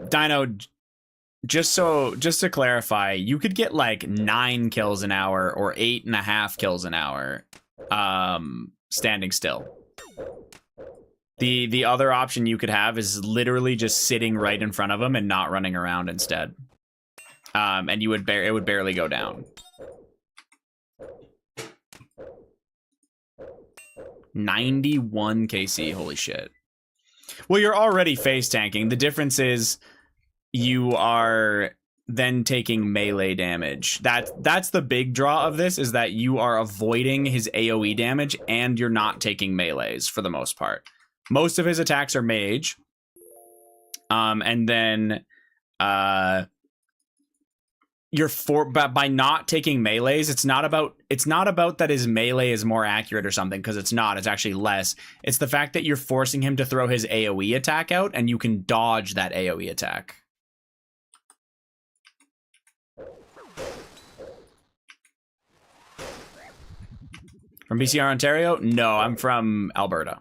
Dino, just to clarify, you could get like 9 kills an hour or 8.5 kills an hour, standing still. The other option you could have is literally just sitting right in front of him and not running around instead. And it would barely go down. 91 KC, holy shit. Well, you're already face tanking. The difference is you are then taking melee damage. That's the big draw of this, is that you are avoiding his AoE damage and you're not taking melees for the most part. Most of his attacks are mage. And then by not taking melees, it's not about that his melee is more accurate or something, because it's not. It's actually less. It's the fact that you're forcing him to throw his AoE attack out and you can dodge that AoE attack. From BCR, Ontario? No, I'm from Alberta.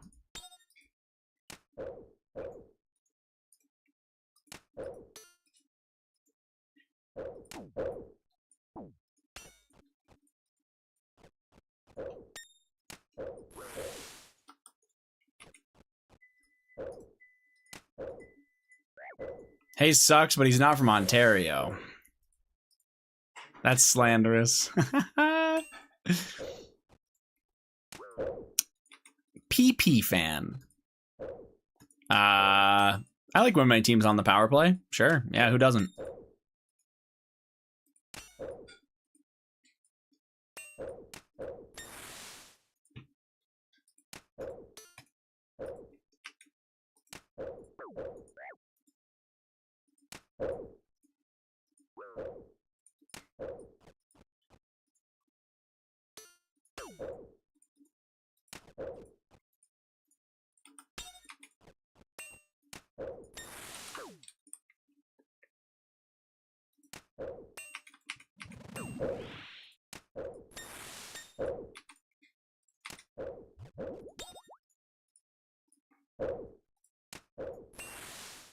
Hayes sucks, but he's not from Ontario. That's slanderous. PP fan. I like when my team's on the power play. Sure. Yeah, who doesn't?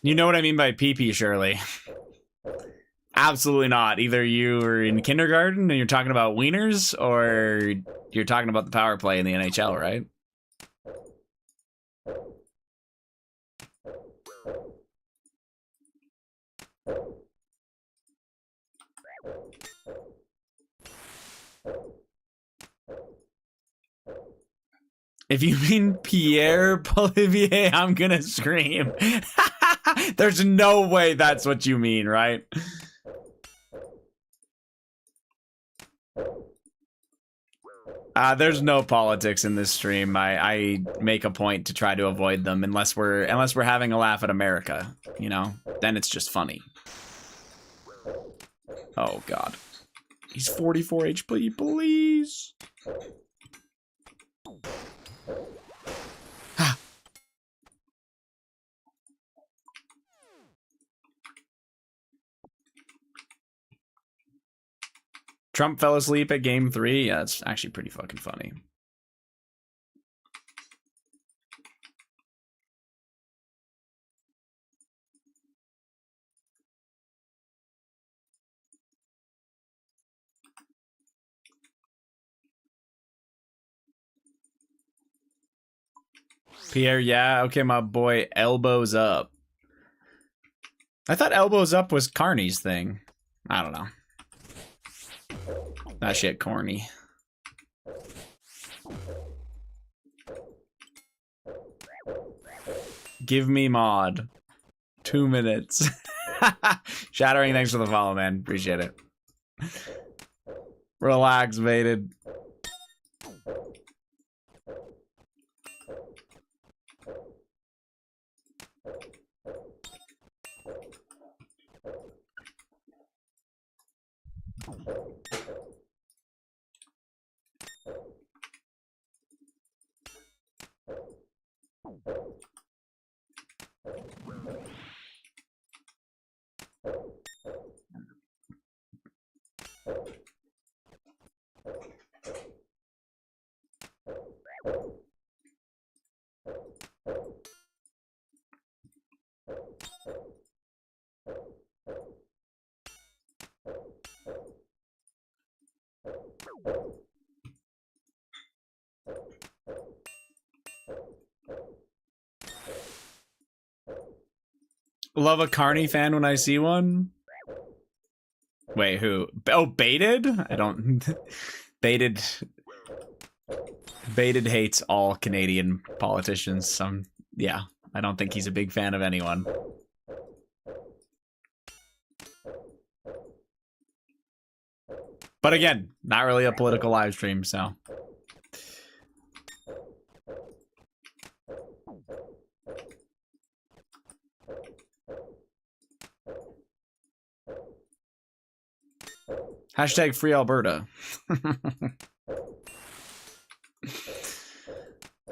You know what I mean by PP, Shirley. Absolutely not. Either you were in kindergarten and you're talking about wieners, or you're talking about the power play in the NHL, right? If you mean Pierre Polivier, I'm gonna scream. There's no way that's what you mean, right? There's no politics in this stream. I make a point to try to avoid them unless we're having a laugh at America, you know? Then it's just funny. Oh god. He's 44 HP, please. Trump fell asleep at game 3. Yeah, that's actually pretty fucking funny. Pierre, yeah, okay, my boy, elbows up. I thought elbows up was Carney's thing. I don't know. That shit corny. Give me mod. 2 minutes. Shattering, thanks for the follow, man. Appreciate it. Relax, Vated. Love a Carney fan when I see one. Wait, who? Oh, Baited? I don't... Baited hates all Canadian politicians. Yeah, I don't think he's a big fan of anyone. But again, not really a political live stream, so... Hashtag free Alberta.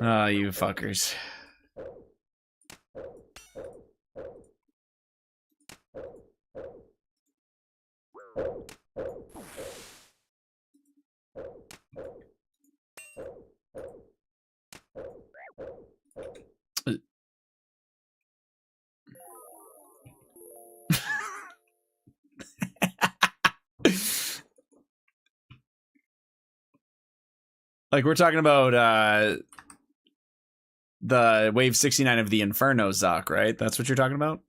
Ah, you fuckers. Like, we're talking about the wave 69 of the Inferno Zoc, right? That's what you're talking about?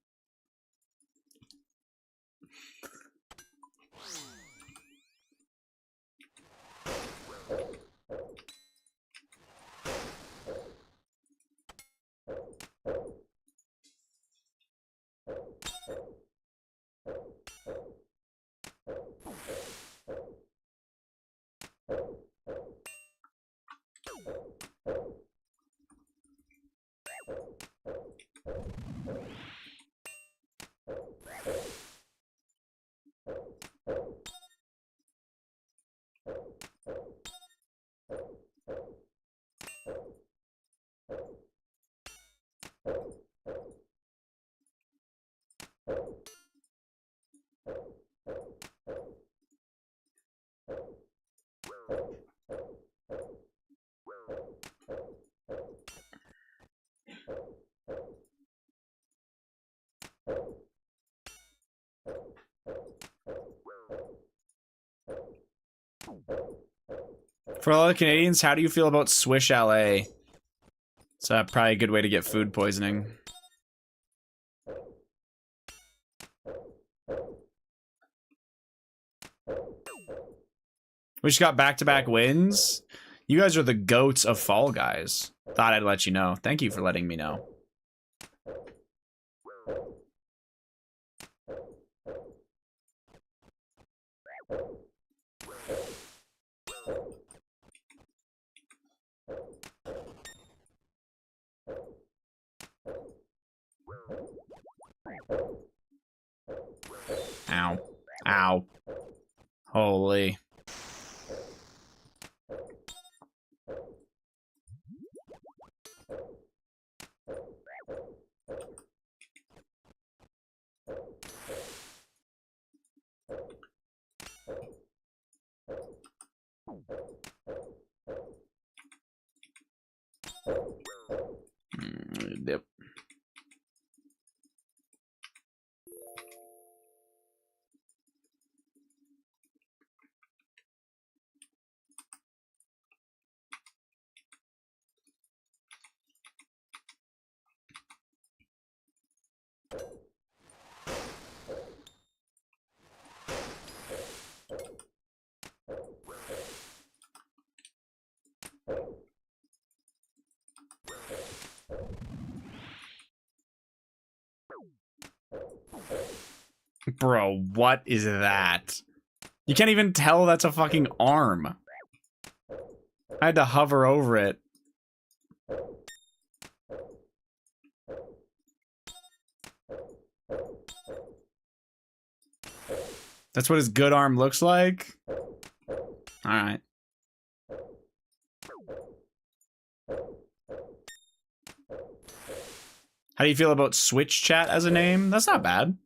For all the Canadians, how do you feel about Swiss Chalet? It's probably a good way to get food poisoning. We just got back-to-back wins. You guys are the goats of Fall Guys. Thought I'd let you know. Thank you for letting me know. Ow. Ow. Holy. Yep. Bro, what is that? You can't even tell that's a fucking arm. I had to hover over it. That's what his good arm looks like? Alright. How do you feel about Switch Chat as a name? That's not bad.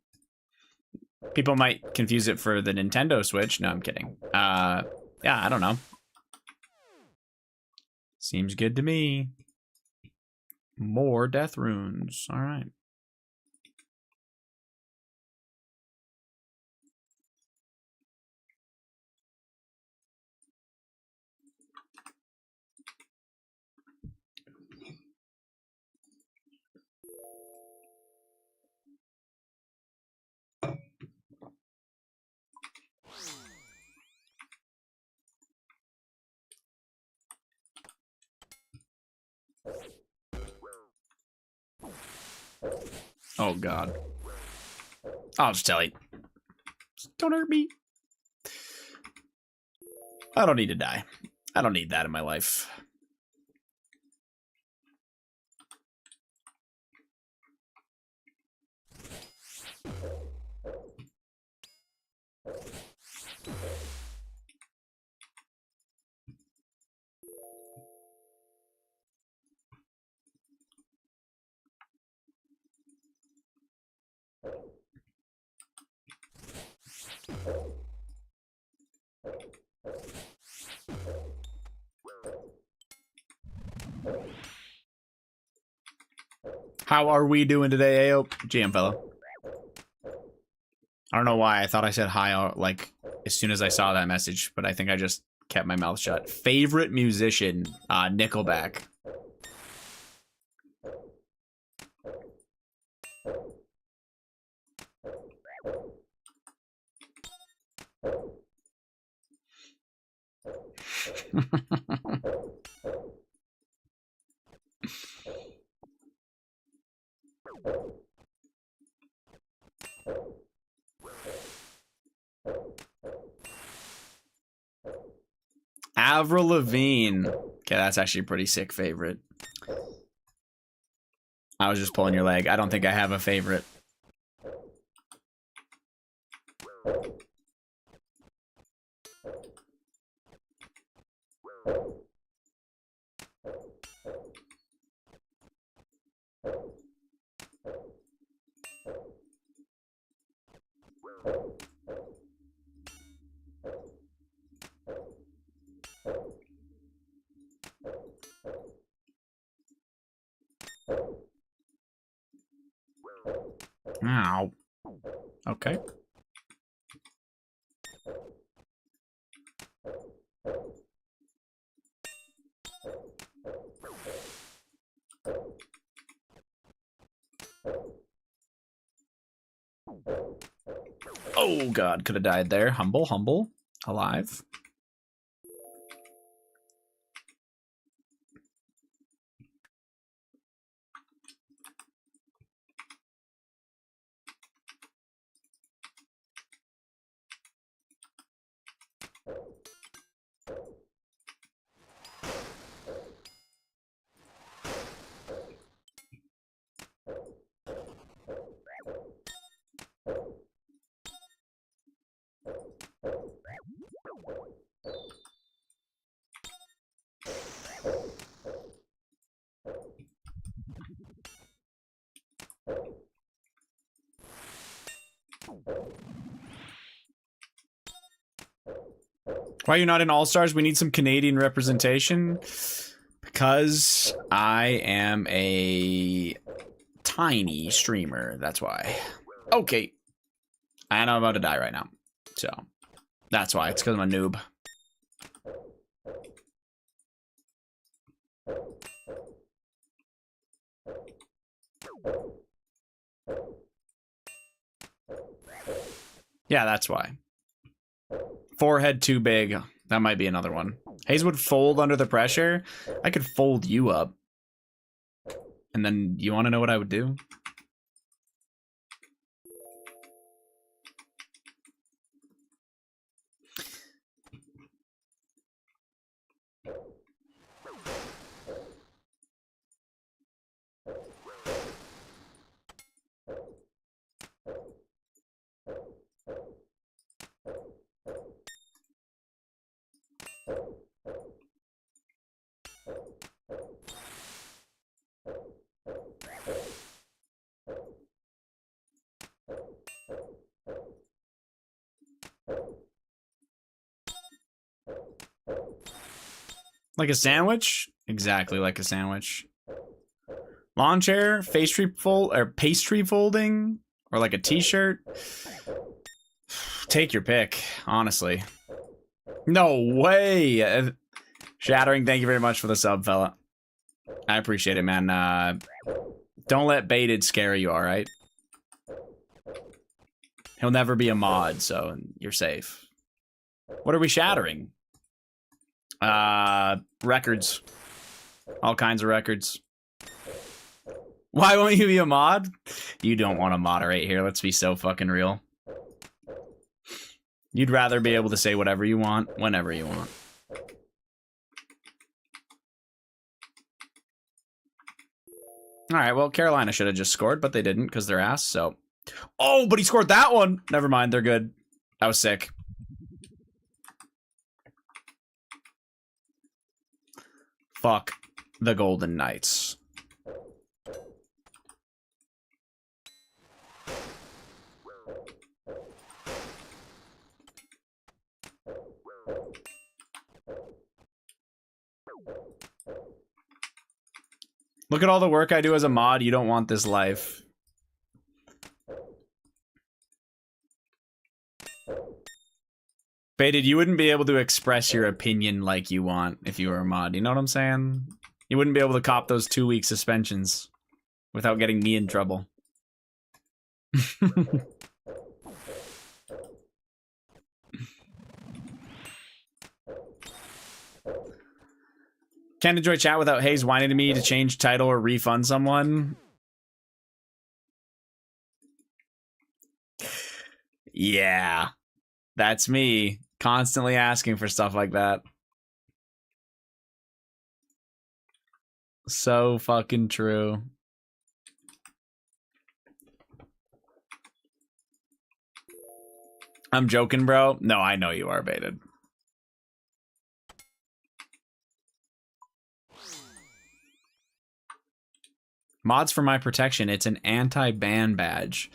People might confuse it for the Nintendo Switch. No, I'm kidding. Yeah, I don't know. Seems good to me. More death runes. All right. Oh, God. I'll just tell you. Don't hurt me. I don't need to die. I don't need that in my life. How are we doing today, Ayo? GM fellow. I don't know why I thought I said hi, like, as soon as I saw that message, but I think I just kept my mouth shut. Favorite musician, Nickelback. Avril Lavigne. Okay, that's actually a pretty sick favorite. I was just pulling your leg. I don't think I have a favorite. Ow. Okay. Oh god, could have died there. Humble, humble, alive. Why are you not in All-Stars? We need some Canadian representation. Because I am a tiny streamer. That's why. Okay. And I'm about to die right now. So, that's why. It's because I'm a noob. Yeah, that's why. Forehead too big. That might be another one. Hayes would fold under the pressure. I could fold you up. And then you want to know what I would do? Like a sandwich? Exactly like a sandwich. Lawn chair, pastry fold or pastry folding, or like a t-shirt. Take your pick, honestly. No way. Shattering, thank you very much for the sub, fella. I appreciate it, man. Don't let Baited scare you, all right? He'll never be a mod, so you're safe. What are we shattering? Records. All kinds of records. Why won't you be a mod? You don't want to moderate here. Let's be so fucking real. You'd rather be able to say whatever you want, whenever you want. Alright, well, Carolina should have just scored, but they didn't because they're ass, so... Oh, but he scored that one! Never mind, they're good. That was sick. Fuck the Golden Knights. Look at all the work I do as a mod. You don't want this life. Baited, you wouldn't be able to express your opinion like you want if you were a mod. You know what I'm saying? You wouldn't be able to cop those 2-week suspensions without getting me in trouble. Can't enjoy chat without Hayes whining to me to change title or refund someone. Yeah, that's me. Constantly asking for stuff like that. So fucking true. I'm joking, bro. No, I know you are, Baited. Mods for my protection. It's an anti-ban badge.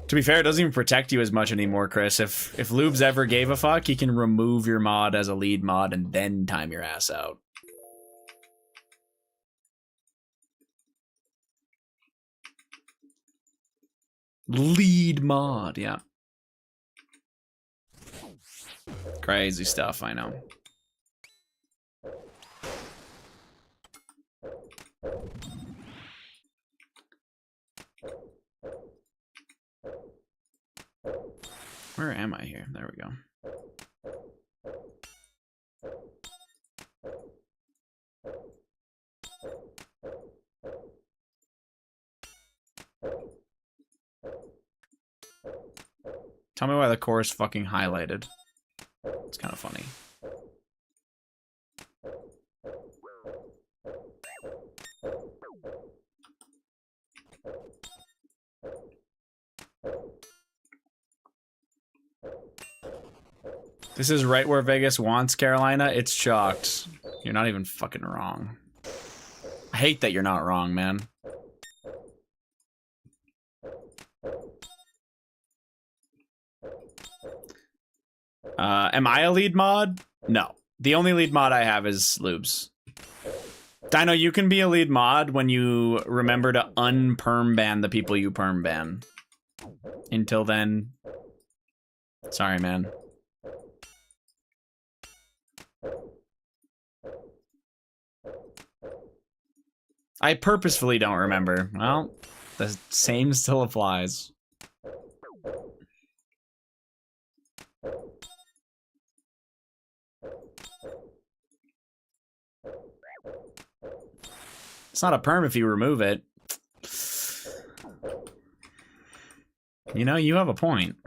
To be fair, it doesn't even protect you as much anymore, Chris. If Lubes ever gave a fuck, he can remove your mod as a lead mod and then time your ass out. Lead mod, yeah. Crazy stuff, I know. Where am I here? There we go. Tell me why the core is fucking highlighted. It's kind of funny. This is right where Vegas wants Carolina. It's chalked. You're not even fucking wrong. I hate that you're not wrong, man. Am I a lead mod? No. The only lead mod I have is Lubes. Dino, you can be a lead mod when you remember to unperm ban the people you perm ban. Until then, sorry, man. I purposefully don't remember. Well, the same still applies. It's not a perm if you remove it. You know, you have a point.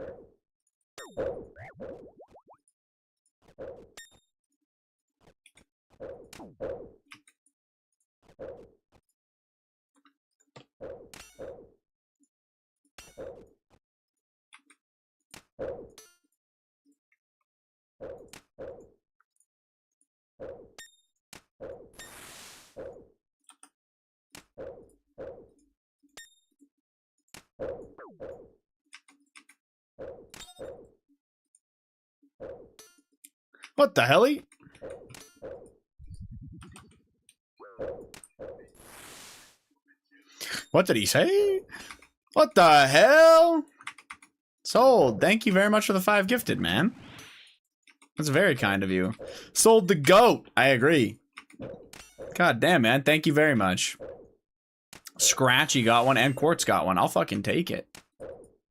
What the hell? What did he say? What the hell? Sold. Thank you very much for the 5 gifted, man. That's very kind of you. Sold the goat. I agree. God damn, man. Thank you very much. Scratchy got one and Quartz got one. I'll fucking take it.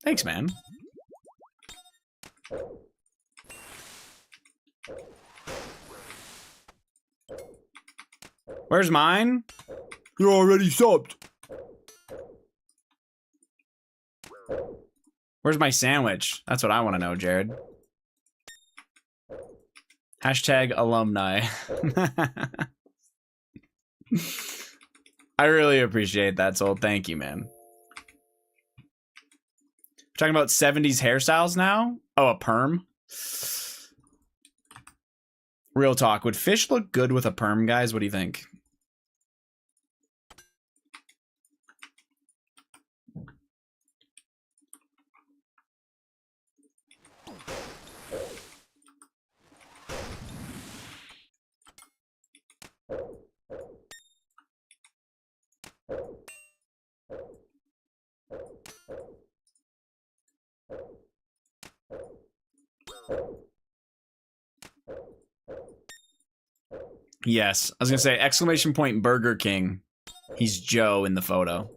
Thanks, man. Where's mine? You're already subbed. Where's my sandwich? That's what I want to know, Jared. Hashtag alumni. I really appreciate that, Soul. Thank you, man. We're talking about 70s hairstyles now? Oh, a perm? Real talk. Would fish look good with a perm, guys? What do you think? Yes. I was going to say, exclamation point Burger King. He's Joe in the photo.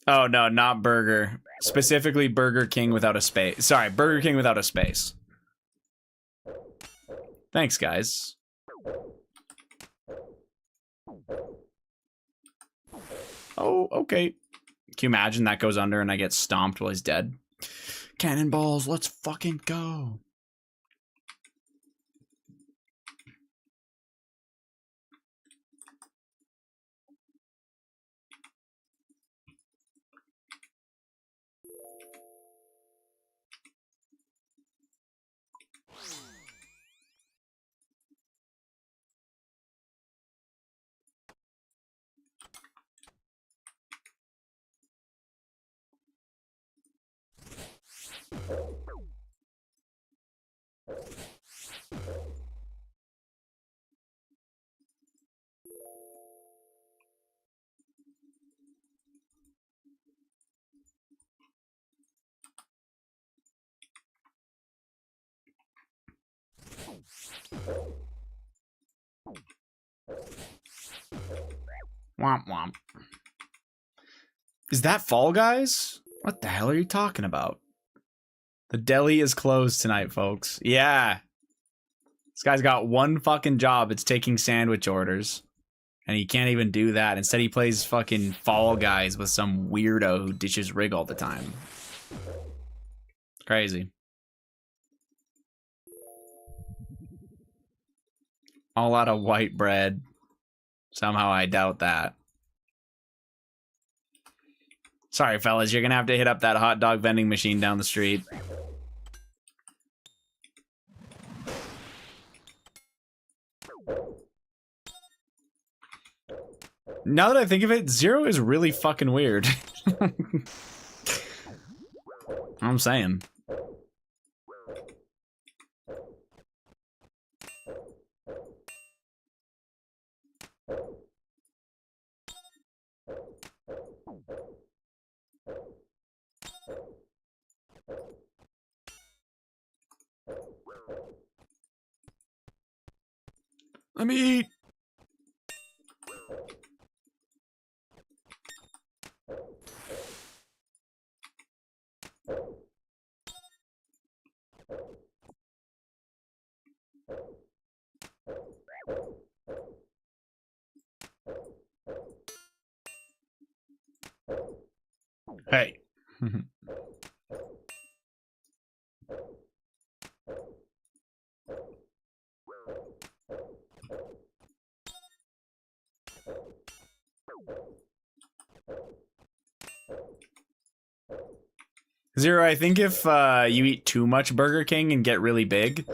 Oh, no, not burger. Specifically Burger King without a space. Sorry, Burger King without a space. Thanks, guys. Oh, okay. Can you imagine that goes under and I get stomped while he's dead? Cannonballs, let's fucking go. Womp womp. Is that Fall Guys? What the hell are you talking about? The deli is closed tonight, folks. Yeah. This guy's got one fucking job. It's taking sandwich orders. And he can't even do that. Instead, he plays fucking Fall Guys with some weirdo who dishes rig all the time. Crazy. All out of white bread. Somehow I doubt that. Sorry, fellas. You're going to have to hit up that hot dog vending machine down the street. Now that I think of it, Zero is really fucking weird. I'm saying. Let me eat. Hey. Zero, I think if you eat too much Burger King and get really big,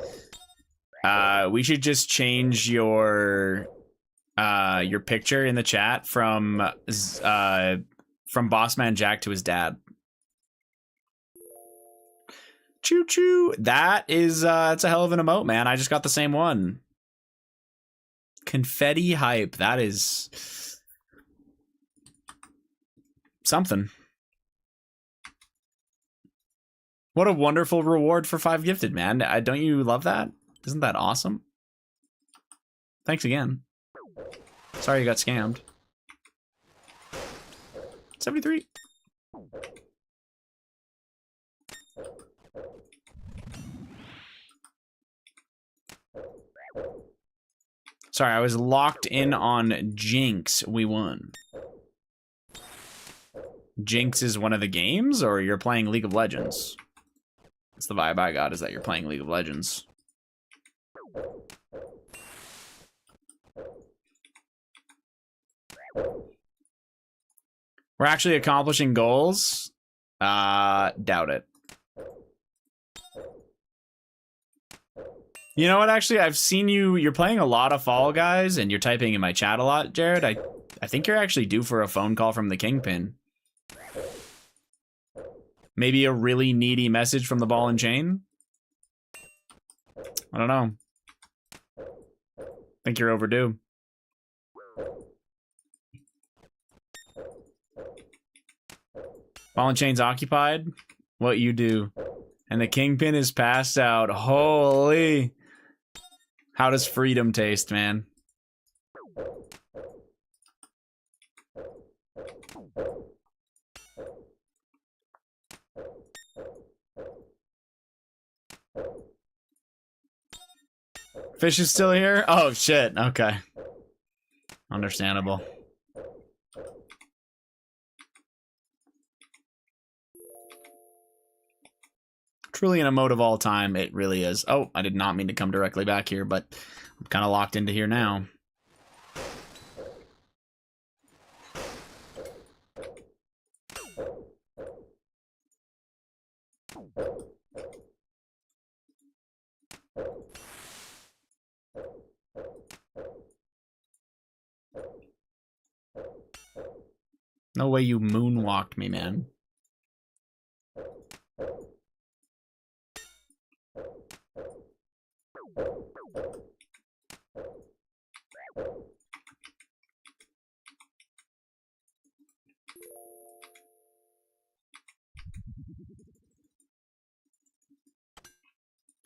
we should just change your picture in the chat from Bossman Jack to his dad. Choo choo. That is it's a hell of an emote, man. I just got the same one. Confetti hype. That is something. What a wonderful reward for 5 gifted, man. Don't you love that? Isn't that awesome? Thanks again. Sorry you got scammed. 73. Sorry, I was locked in on Jinx. We won. Jinx is one of the games, or you're playing League of Legends? That's the vibe I got, is that you're playing League of Legends. We're actually accomplishing goals? Doubt it. You know what, actually, I've seen you're playing a lot of Fall Guys, and you're typing in my chat a lot, Jared. I think you're actually due for a phone call from the Kingpin. Maybe a really needy message from the ball and chain? I don't know. Think you're overdue. Ball and chain's occupied? What you do? And the Kingpin is passed out. Holy. How does freedom taste, man? Fish is still here? Oh, shit. Okay. Understandable. Truly an emote of all time. It really is. Oh, I did not mean to come directly back here, but I'm kind of locked into here now. No way you moonwalked me, man.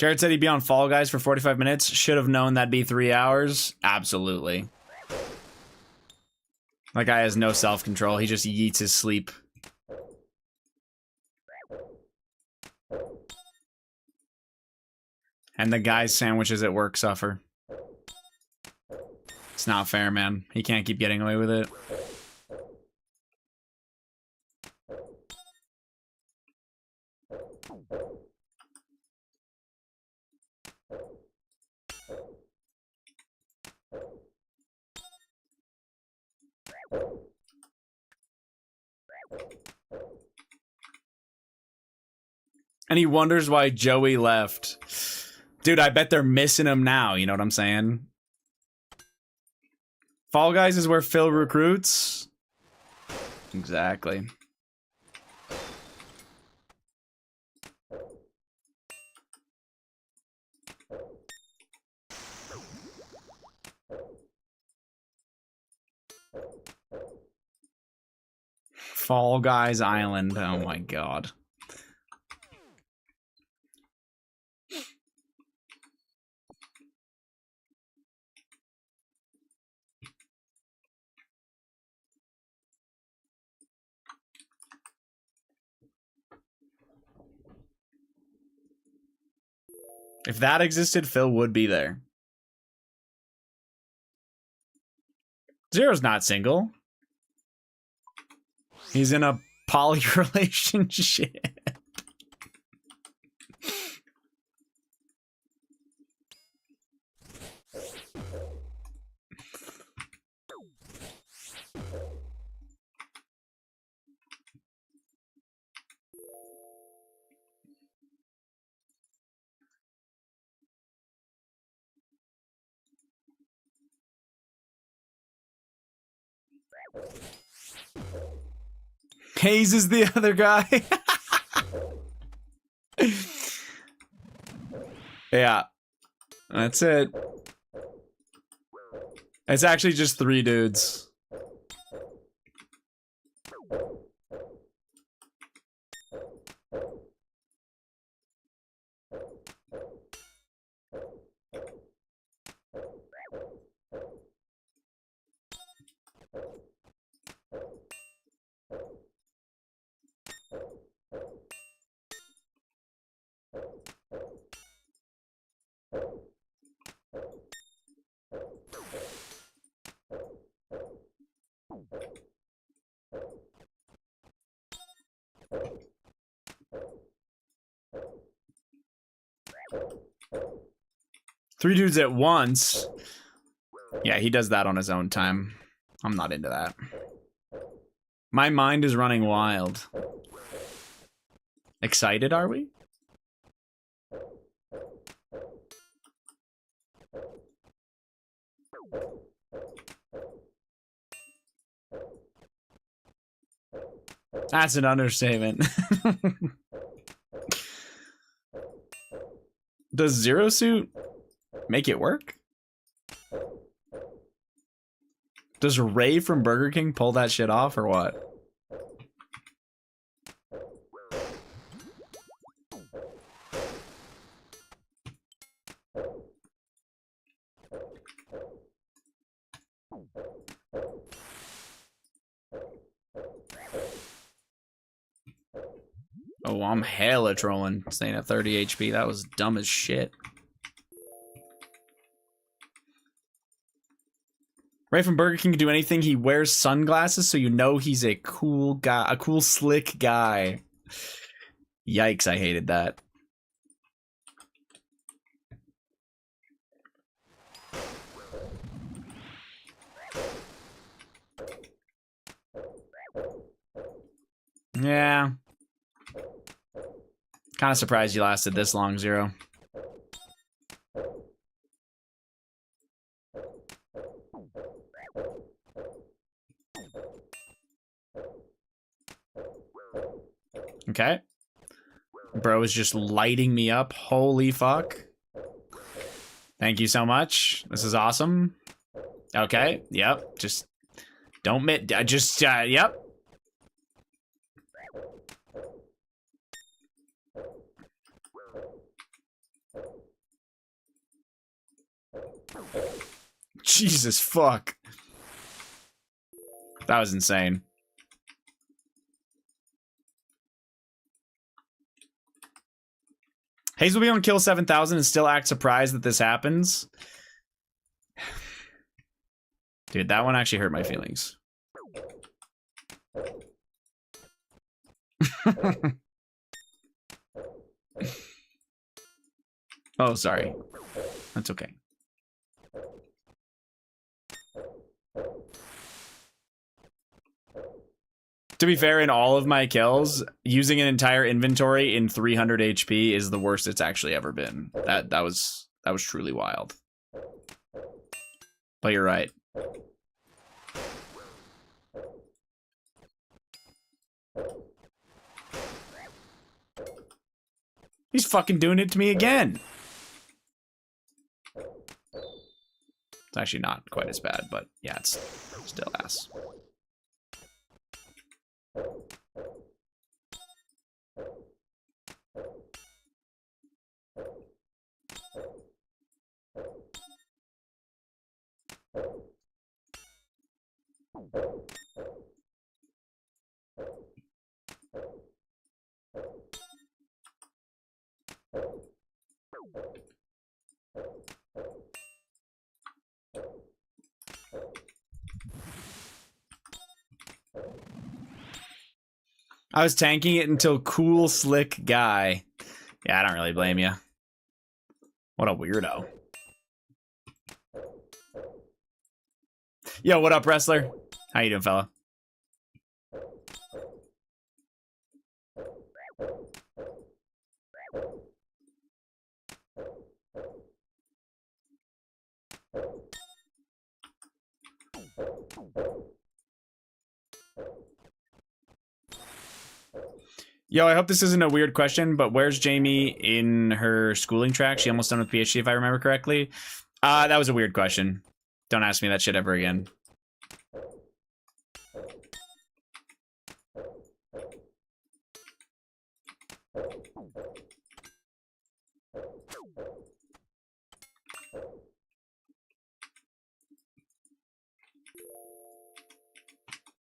Jared said he'd be on Fall Guys for 45 minutes. Should have known that'd be 3 hours. Absolutely. That guy has no self-control. He just yeets his sleep. And the guy's sandwiches at work suffer. It's not fair, man. He can't keep getting away with it. And he wonders why Joey left. Dude, I bet they're missing him now. You know what I'm saying? Fall Guys is where Phil recruits. Exactly. Fall Guys Island. Oh my god. If that existed, Phil would be there. Zero's not single. He's in a poly relationship. Hayes is the other guy. Yeah. That's it. It's actually just 3 dudes. Three dudes at once. Yeah, he does that on his own time. I'm not into that. My mind is running wild. Excited, are we? That's an understatement. Does Zero Suit make it work? Does Ray from Burger King pull that shit off or what? Oh, I'm hella trolling, staying at 30 HP. That was dumb as shit. Ray from Burger King can do anything. He wears sunglasses, so you know he's a cool guy, a cool, slick guy. Yikes, I hated that. Yeah. Kind of surprised you lasted this long, Zero. Okay. Bro is just lighting me up. Holy fuck. Thank you so much. This is awesome. Okay. Yep. Just don't yep. Jesus fuck. That was insane. Hayes will be on kill 7,000 and still act surprised that this happens. Dude, that one actually hurt my feelings. Oh, sorry. That's okay. To be fair, in all of my kills, using an entire inventory in 300 HP is the worst it's actually ever been. That was truly wild. But you're right. He's fucking doing it to me again. It's actually not quite as bad, but yeah, it's still ass. I was tanking it until cool, slick guy. Yeah, I don't really blame you. What a weirdo. Yo, what up, wrestler? How you doing, fella? Yo, I hope this isn't a weird question, but where's Jamie in her schooling track? She almost done with PhD, if I remember correctly. That was a weird question. Don't ask me that shit ever again.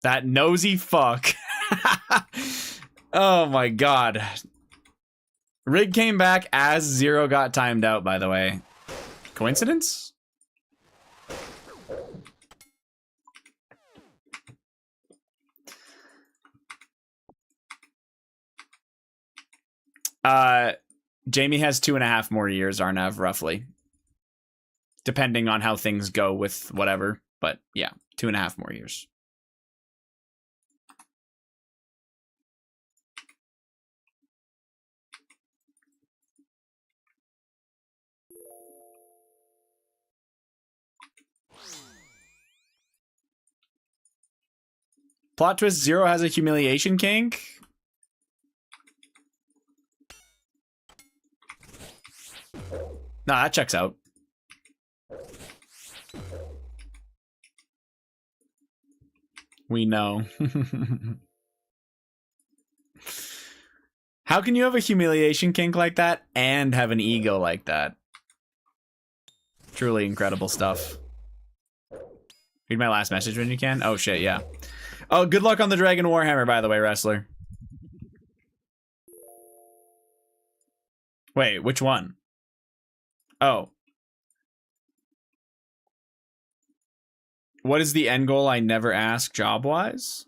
That nosy fuck. Oh my god. Rig came back as Zero got timed out, by the way. Coincidence? Jamie has 2.5 more years, Arnav, roughly. Depending on how things go with whatever. But yeah, 2.5 more years. Plot twist, Zero has a humiliation kink? Nah, that checks out. We know. How can you have a humiliation kink like that and have an ego like that? Truly incredible stuff. Read my last message when you can. Oh shit, yeah. Oh, good luck on the Dragon Warhammer, by the way, wrestler. Wait, which one? Oh. What is the end goal I never ask job-wise?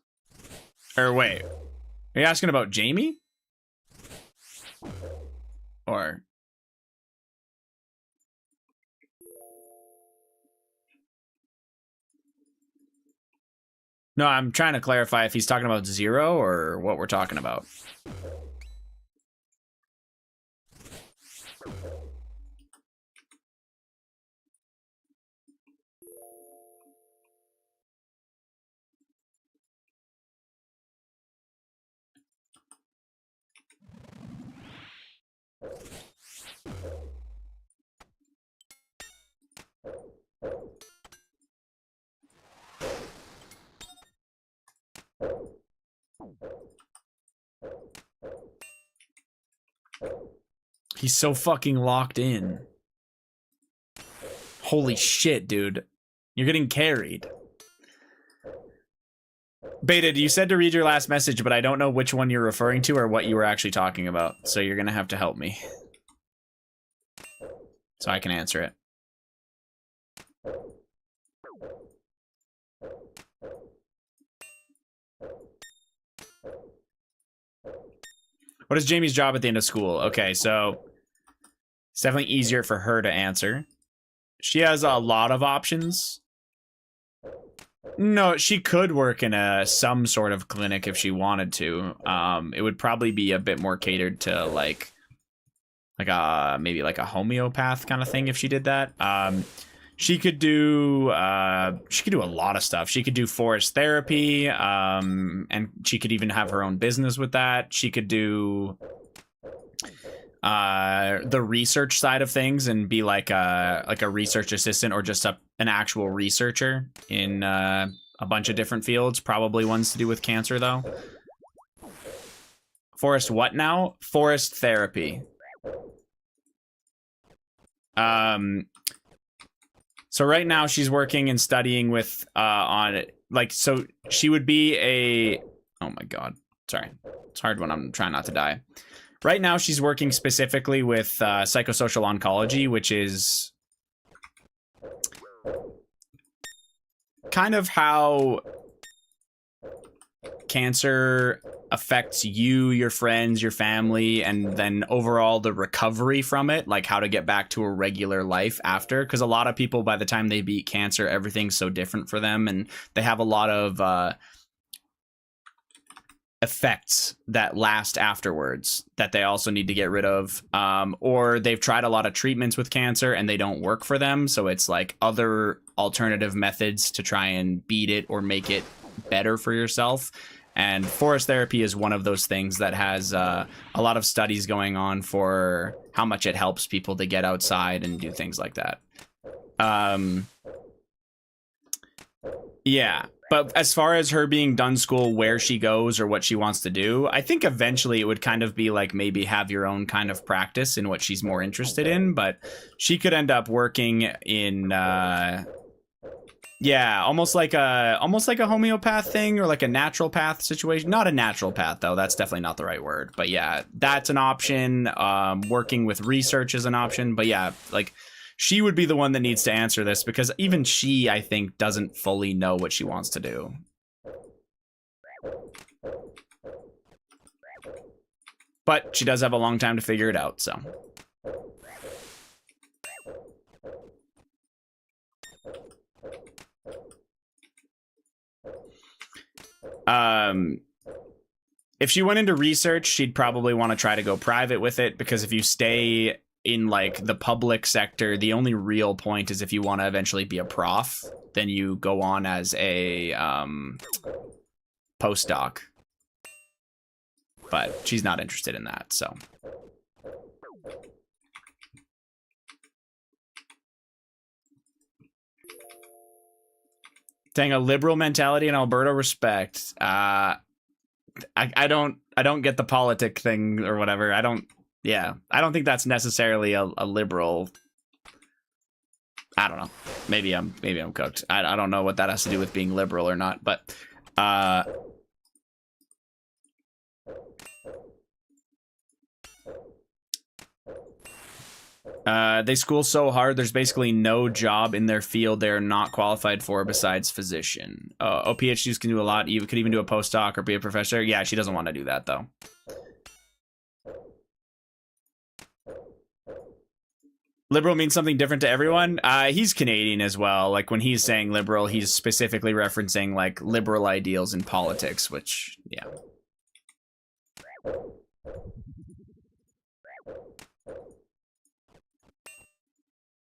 Or wait, are you asking about Jamie? Or... No, I'm trying to clarify if he's talking about Zero or what we're talking about. He's so fucking locked in. Holy shit, dude. You're getting carried. Beta, you said to read your last message, but I don't know which one you're referring to or what you were actually talking about. So you're going to have to help me. So I can answer it. What is Jamie's job at the end of school? Okay, so it's definitely easier for her to answer. She has a lot of options. No, she could work in some sort of clinic if she wanted to. It would probably be a bit more catered to like maybe like a homeopath kind of thing if she did that. She could do a lot of stuff. She could do forest therapy, and she could even have her own business with that. She could do the research side of things and be like a research assistant or just an actual researcher in a bunch of different fields. Probably ones to do with cancer though. Forest what now? Forest therapy. So right now she's working and studying with on like, so she would be a, oh my god, sorry, it's hard when I'm trying not to die. Right now she's working specifically with psychosocial oncology, which is kind of how cancer affects you, your friends, your family, and then overall the recovery from it, like how to get back to a regular life after. Because a lot of people, by the time they beat cancer, everything's so different for them, and they have a lot of effects that last afterwards that they also need to get rid of, or they've tried a lot of treatments with cancer and they don't work for them, so it's like other alternative methods to try and beat it or make it better for yourself. And forest therapy is one of those things that has a lot of studies going on for how much it helps people to get outside and do things like that. Yeah, but as far as her being done school, where she goes or what she wants to do, I think eventually it would kind of be like maybe have your own kind of practice in what she's more interested in. But she could end up working in yeah, almost like a homeopath thing or like a naturopath situation. Not a naturopath though, that's definitely not the right word. But yeah, that's an option. Working with research is an option. But yeah, like she would be the one that needs to answer this, because even she, I think, doesn't fully know what she wants to do. But she does have a long time to figure it out, so. If she went into research, she'd probably want to try to go private with it, because if you stay in like the public sector, the only real point is if you want to eventually be a prof, then you go on as a postdoc. But she's not interested in that, so. Saying a liberal mentality in Alberta, respect. I don't get the politic thing or whatever. I don't think that's necessarily a liberal. I don't know. Maybe I'm cooked. I don't know what that has to do with being liberal or not, but they school so hard, there's basically no job in their field they're not qualified for besides physician. PhDs can do a lot. You could even do a postdoc or be a professor. Yeah, she doesn't want to do that, though. Liberal means something different to everyone. He's Canadian as well. Like, when he's saying liberal, he's specifically referencing, like, liberal ideals in politics, which, yeah.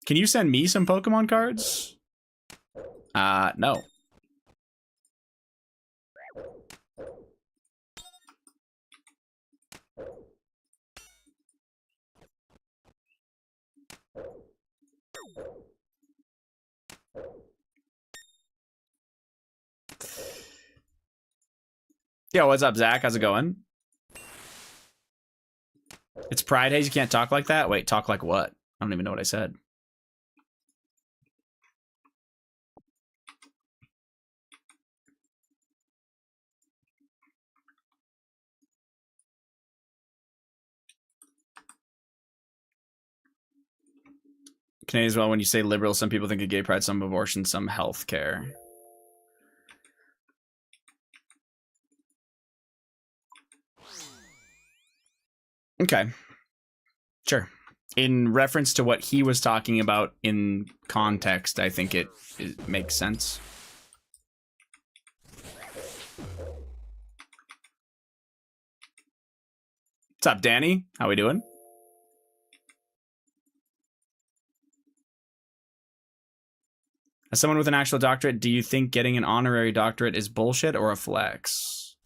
Can you send me some Pokemon cards? No. Yo, what's up, Zach? How's it going? It's Pride Haze. You can't talk like that? Wait, talk like what? I don't even know what I said. Canadian as well, when you say liberal, some people think of gay pride, some abortion, some health care. Okay. Sure. In reference to what he was talking about in context, I think it makes sense. What's up, Danny? How we doing? As someone with an actual doctorate, do you think getting an honorary doctorate is bullshit or a flex?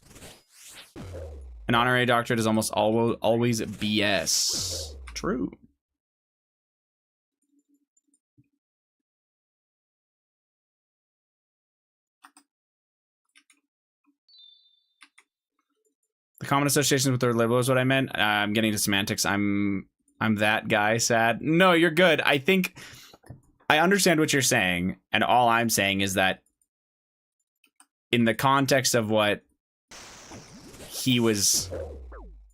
An honorary doctorate is almost always BS. True. The common associations with their liberal is what I meant. I'm getting to semantics. I'm that guy, sad. No, you're good. I think I understand what you're saying, and all I'm saying is that in the context of what he was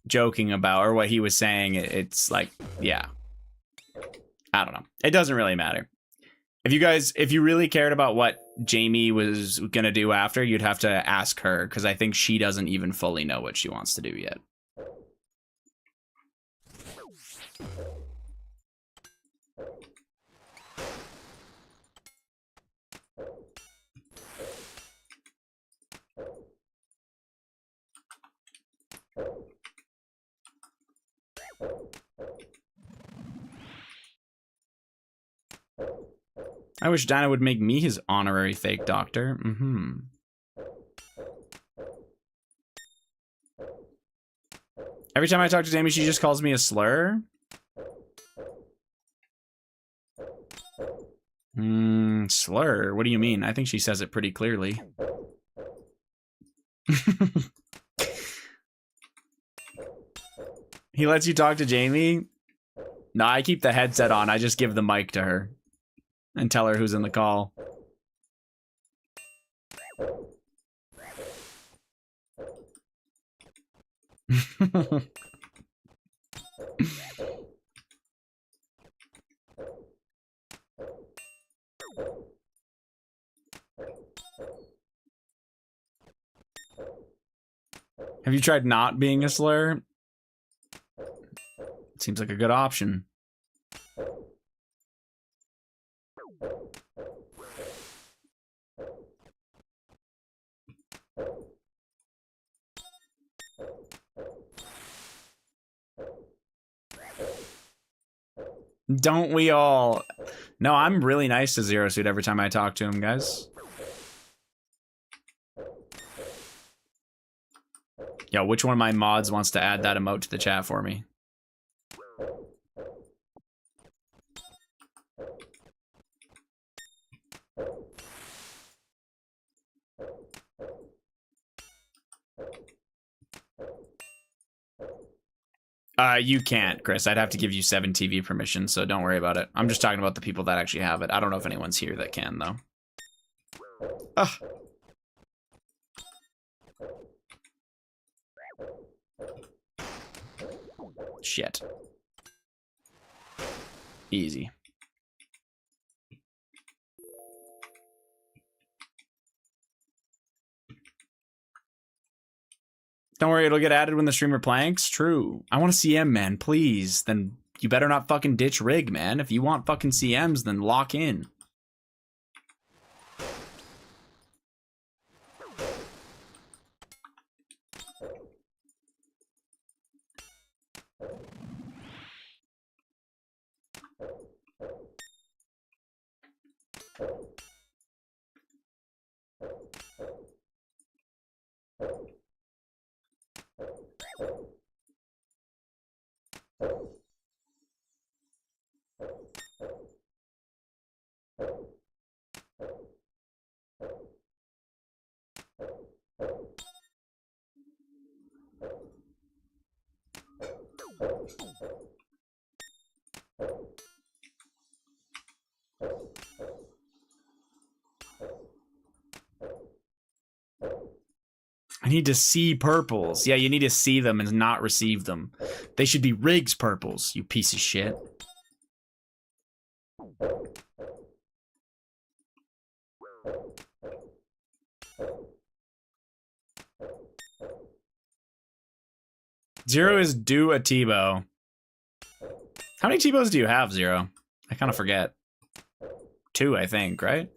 joking about, or what he was saying, it's like, yeah. I don't know. It doesn't really matter. If you really cared about what Jamie was gonna do after, you'd have to ask her, because I think she doesn't even fully know what she wants to do yet. I wish Dinah would make me his honorary fake doctor. Every time I talk to Jamie, she just calls me a slur. Slur? What do you mean? I think she says it pretty clearly. He lets you talk to Jamie? No, I keep the headset on. I just give the mic to her and tell her who's in the call. Have you tried not being a slur? Seems like a good option. Don't we all? No, I'm really nice to Zero Suit every time I talk to him, guys. Yo, which one of my mods wants to add that emote to the chat for me? You can't, Chris. I'd have to give you 7 TV permission, so don't worry about it. I'm just talking about the people that actually have it. I don't know if anyone's here that can, though. Ugh. Shit. Easy. Don't worry, it'll get added when the streamer planks. True. I want a CM, man, please. Then you better not fucking ditch rig, man. If you want fucking CMs, then lock in. I need to see purples. Yeah, you need to see them and not receive them. They should be Riggs purples, you piece of shit. Zero is do a Tebow. How many Tebows do you have, Zero? I kind of forget. 2, I think, right?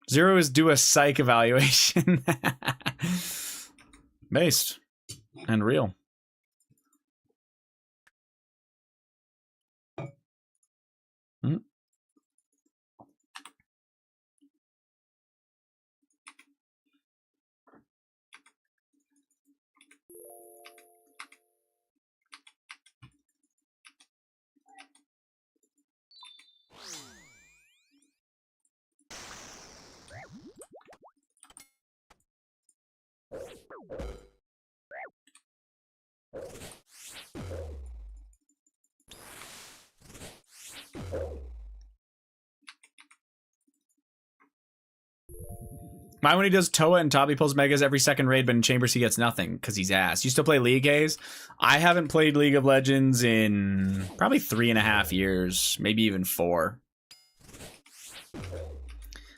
Zero is do a psych evaluation. Based and real. Hmm. Mine when he does Toa and Top, he pulls Megas every second raid, but in Chambers he gets nothing because he's ass. You still play League, Haze? I haven't played League of Legends in probably 3.5 years, maybe even 4.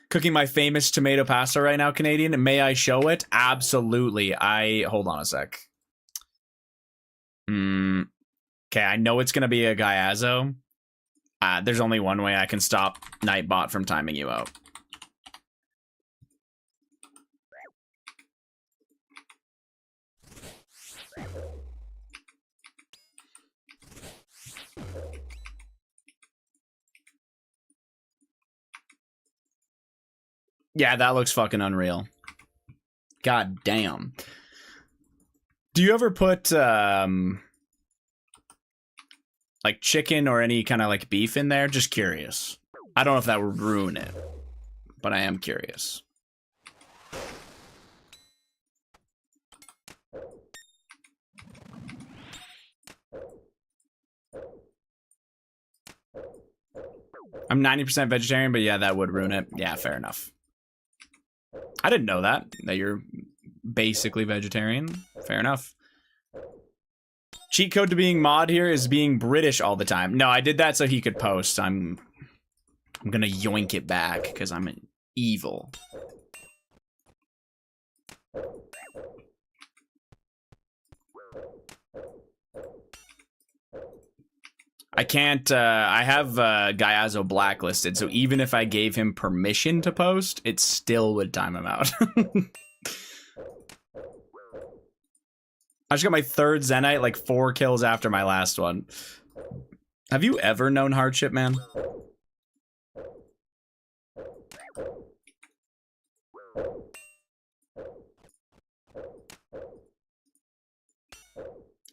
Cooking my famous tomato pasta right now, Canadian. May I show it? Absolutely. Hold on a sec. Okay, I know it's gonna be a Gaiazo. There's only one way I can stop Nightbot from timing you out. Yeah, that looks fucking unreal. God damn. Do you ever put like chicken or any kind of like beef in there? Just curious. I don't know if that would ruin it, but I am curious. I'm 90% vegetarian, but yeah, that would ruin it. Yeah, fair enough. I didn't know that you're basically vegetarian. Fair enough. Cheat code to being mod here is being British all the time. No, I did that so he could post. I'm gonna yoink it back because I'm evil. I can't, I have Gaiazo blacklisted, so even if I gave him permission to post, it still would time him out. I just got my 3rd Zenite, like 4 kills after my last one. Have you ever known hardship, man?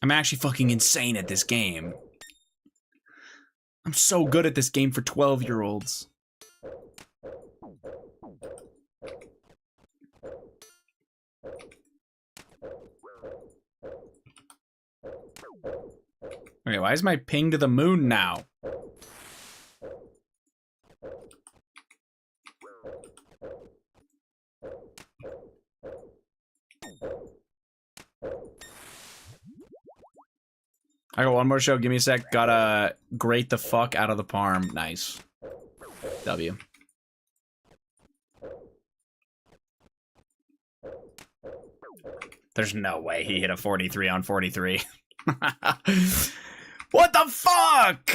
I'm actually fucking insane at this game. I'm so good at this game for 12-year-olds. Okay, why is my ping to the moon now? I got one more show. Give me a sec. Gotta grate the fuck out of the parm. Nice. W. There's no way he hit a 43 on 43. What the fuck?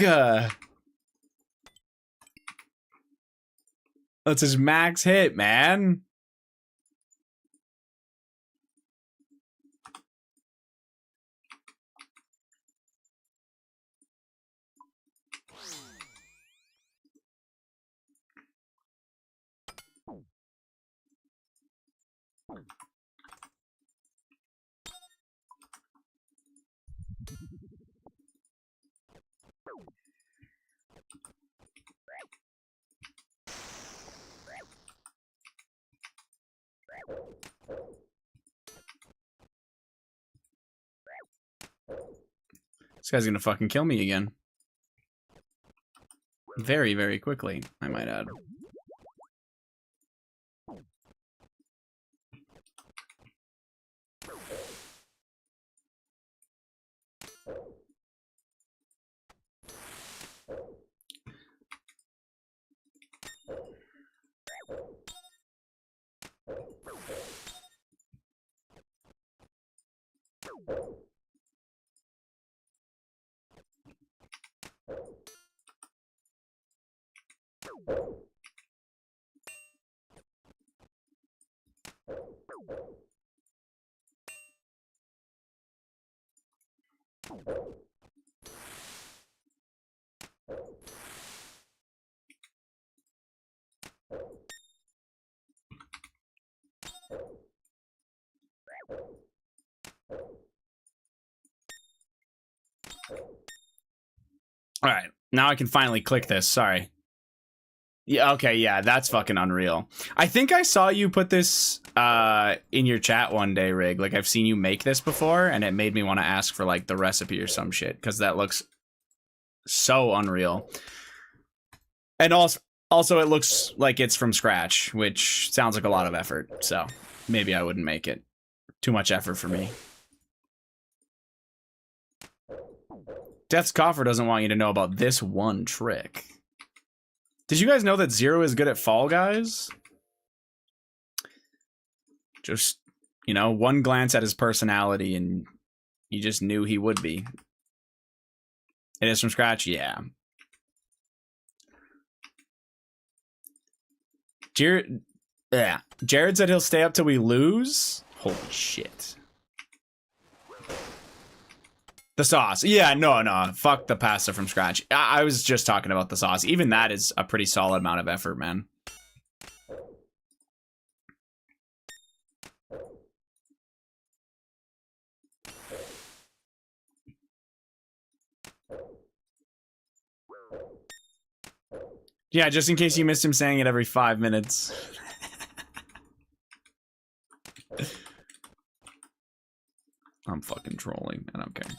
That's his max hit, man. guy's gonna fucking kill me again. Very, very quickly, I might add. All right, now I can finally click this. Sorry. Yeah, okay, yeah, that's fucking unreal. I think I saw you put this in your chat one day, Rig. Like, I've seen you make this before, and it made me want to ask for, like, the recipe or some shit, because that looks so unreal. And also, it looks like it's from scratch, which sounds like a lot of effort, so maybe I wouldn't make it. Too much effort for me. Death's Coffer doesn't want you to know about this one trick. Did you guys know that Zero is good at Fall Guys? Just, you know, one glance at his personality and you just knew he would be. It is from scratch? Yeah. Jared said he'll stay up till we lose? Holy shit. The sauce. Yeah, no. Fuck the pasta from scratch. I was just talking about the sauce. Even that is a pretty solid amount of effort, man. Yeah, just in case you missed him saying it every 5 minutes. I'm fucking trolling. I don't care.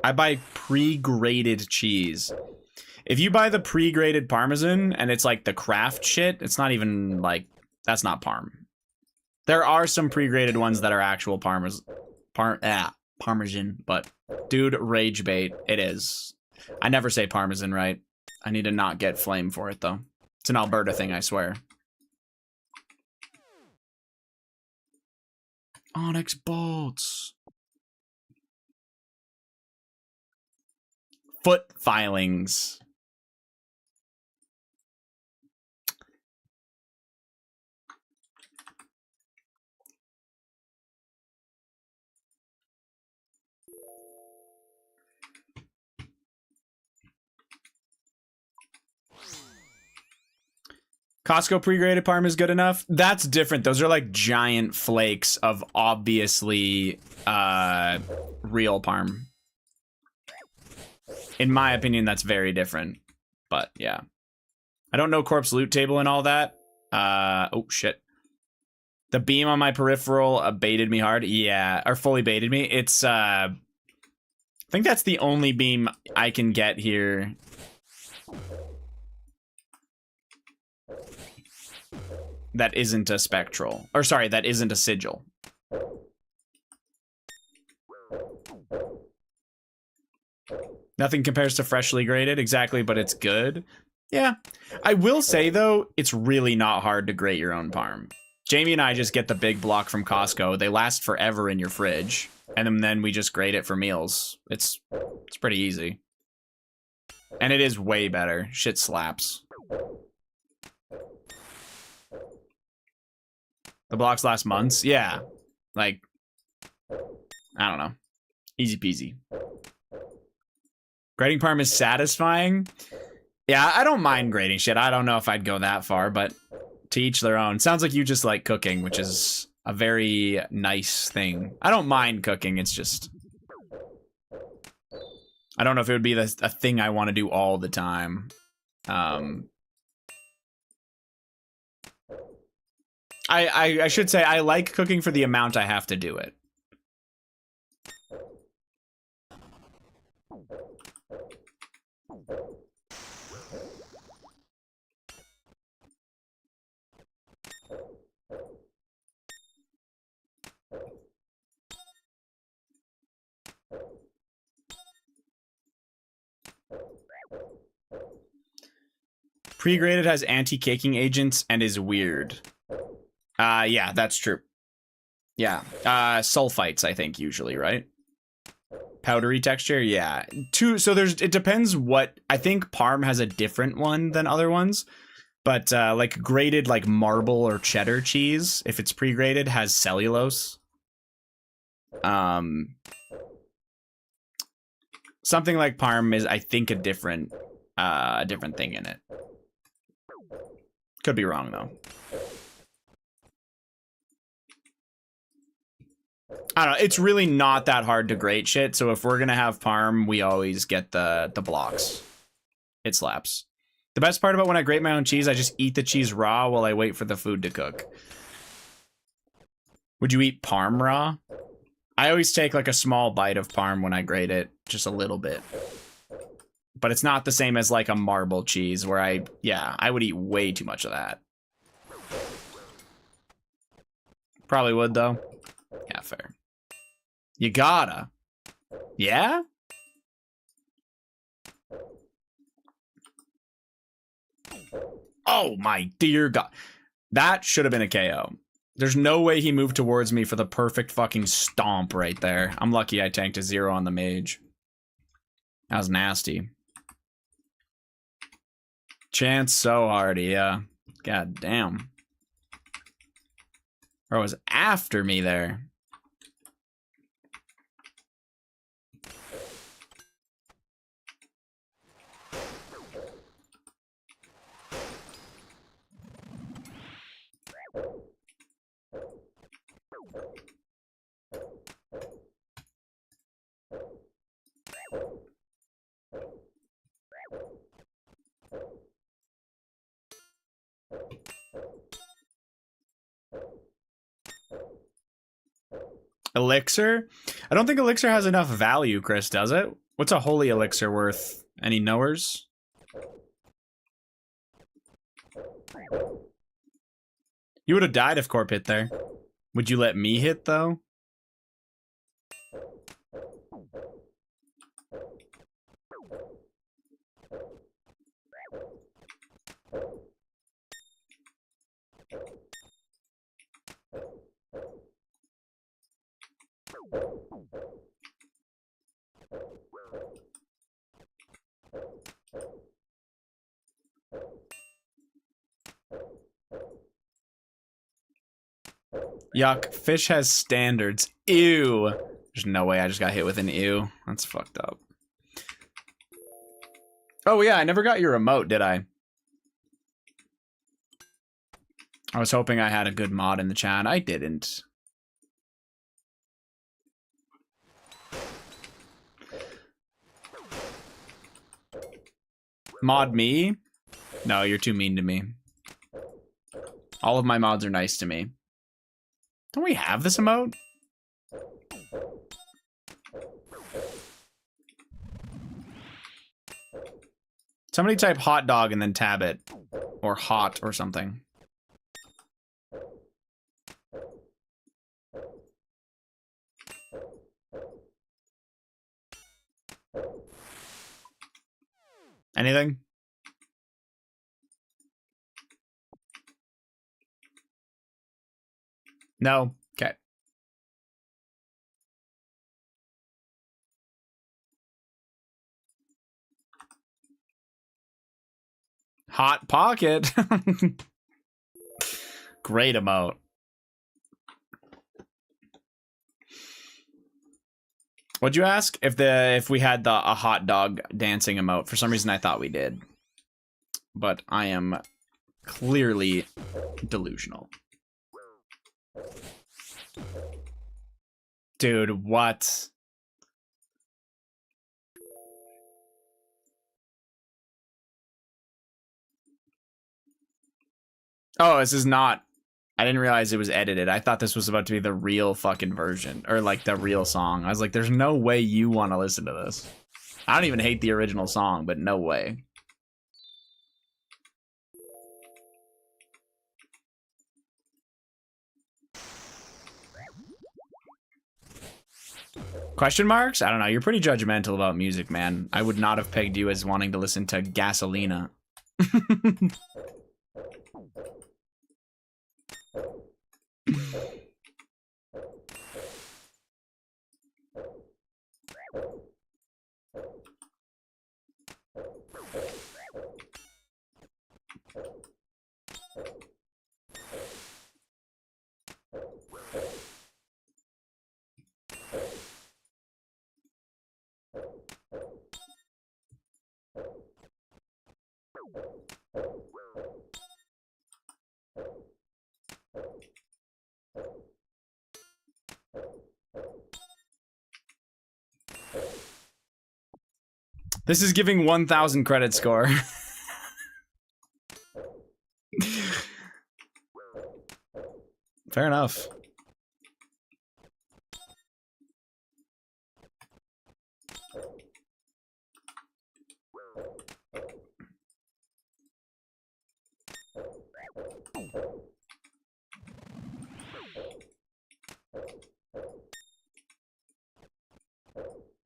I buy pre-grated cheese. If you buy the pre-grated Parmesan and it's like the craft shit, it's not even like, that's not Parm. There are some pre-grated ones that are actual Parmesan, but dude, rage bait. It is. I never say Parmesan right. I need to not get flame for it though. It's an Alberta thing, I swear. Onyx bolts. Foot filings. Costco pre-graded parm is good enough. That's different. Those are like giant flakes of obviously real parm. In my opinion, that's very different. But yeah. I don't know corpse loot table and all that. Oh shit. The beam on my peripheral baited me hard. Yeah, or fully baited me. It's I think that's the only beam I can get here. That isn't a spectral. Or sorry, that isn't a sigil. Nothing compares to freshly graded, exactly, but it's good. Yeah. I will say, though, it's really not hard to grate your own parm. Jamie and I just get the big block from Costco. They last forever in your fridge. And then we just grate it for meals. It's pretty easy. And it is way better. Shit slaps. The blocks last months? Yeah. Like, I don't know. Easy peasy. Grading parm is satisfying. Yeah, I don't mind grading shit. I don't know if I'd go that far, but to each their own. Sounds like you just like cooking, which is a very nice thing. I don't mind cooking. It's just, I don't know if it would be a thing I want to do all the time. I should say I like cooking for the amount I have to do it. Pre-graded has anti-caking agents and is weird. Yeah, that's true. Yeah. Sulfites, I think, usually, right? Powdery texture, yeah. So it depends what, I think Parm has a different one than other ones, but like grated like marble or cheddar cheese, if it's pre-graded, has cellulose. Something like Parm is, I think, a different thing in it. Could be wrong though. I don't know. It's really not that hard to grate shit. So if we're gonna have Parm, we always get the blocks. It slaps. The best part about when I grate my own cheese, I just eat the cheese raw while I wait for the food to cook. Would you eat Parm raw? I always take like a small bite of Parm when I grate it, just a little bit. But it's not the same as like a marble cheese where I would eat way too much of that. Probably would though. Yeah, fair. You gotta. Yeah? Oh my dear God. That should have been a KO. There's no way he moved towards me for the perfect fucking stomp right there. I'm lucky I tanked a 0 on the mage. That was nasty. Chance so hardy, yeah. God damn. Bro was after me there. Elixir? I don't think Elixir has enough value, Chris, does it? What's a holy elixir worth? Any knowers? You would have died if Corp hit there. Would you let me hit, though? Yuck. Fish has standards. Ew. There's no way I just got hit with an ew. That's fucked up. Oh yeah, I never got your emote, did I? I was hoping I had a good mod in the chat. I didn't. Mod me? No, you're too mean to me. All of my mods are nice to me. Don't we have this emote? Somebody type hot dog and then tab it. Or hot or something. Anything? No? Okay. Hot pocket. Great emote. What'd you ask? If we had a hot dog dancing emote. For some reason I thought we did. But I am clearly delusional. Dude, what? Oh, this is not I didn't realize it was edited. I thought this was about to be the real fucking version, or like the real song. I was like, there's no way you want to listen to this. I don't even hate the original song, but no way. Question marks? I don't know. You're pretty judgmental about music, man. I would not have pegged you as wanting to listen to Gasolina. This is giving 1,000 credit score. Fair enough.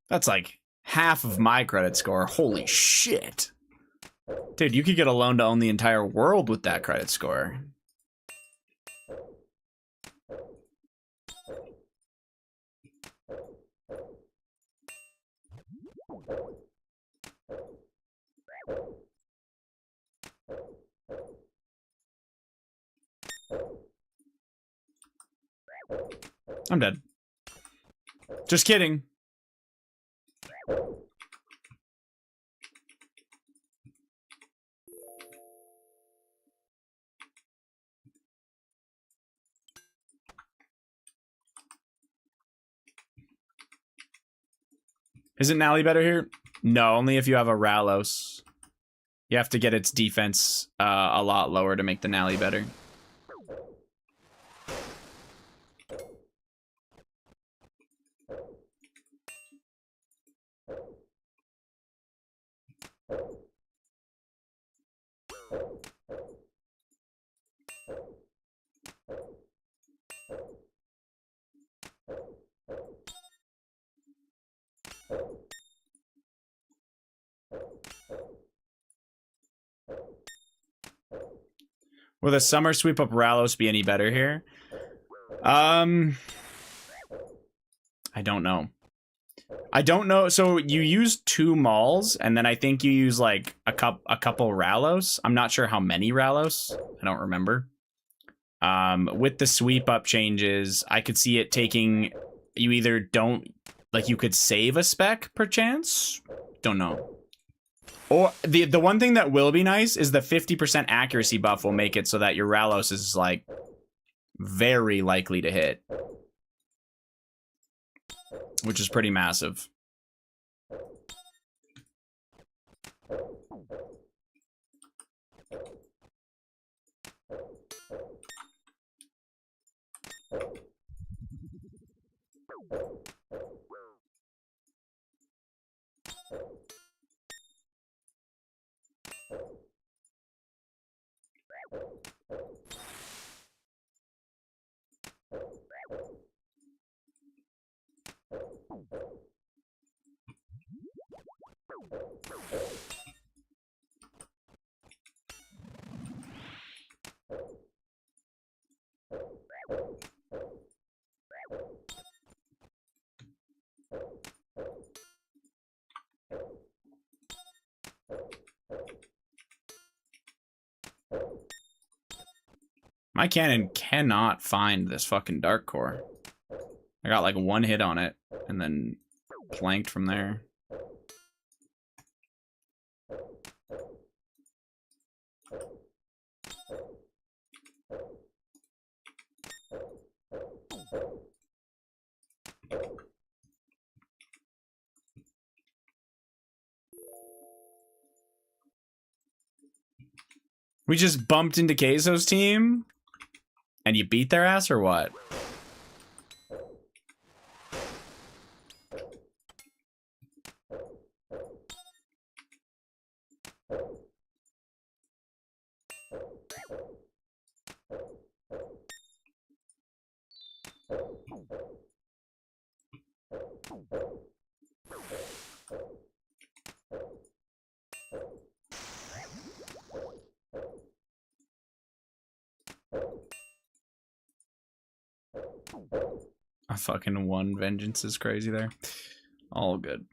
That's like half of my credit score. Holy shit. Dude, you could get a loan to own the entire world with that credit score. I'm dead. Just kidding. Isn't Nally better here? No, only if you have a Ralos. You have to get its defense a lot lower to make the Nally better. Will the summer sweep up Ralos be any better here? I don't know. I don't know. So you use 2 Mauls, and then I think you use like a couple Ralos. I'm not sure how many Ralos. I don't remember. With the sweep up changes, I could see it taking. You either don't like you could save a spec perchance. Don't know. Or the one thing that will be nice is the 50% accuracy buff will make it so that your Ralos is like very likely to hit, which is pretty massive. My cannon cannot find this fucking Dark Core. I got like 1 hit on it and then planked from there. We just bumped into Queso's team? And you beat their ass or what? A fucking one vengeance is crazy there. All good.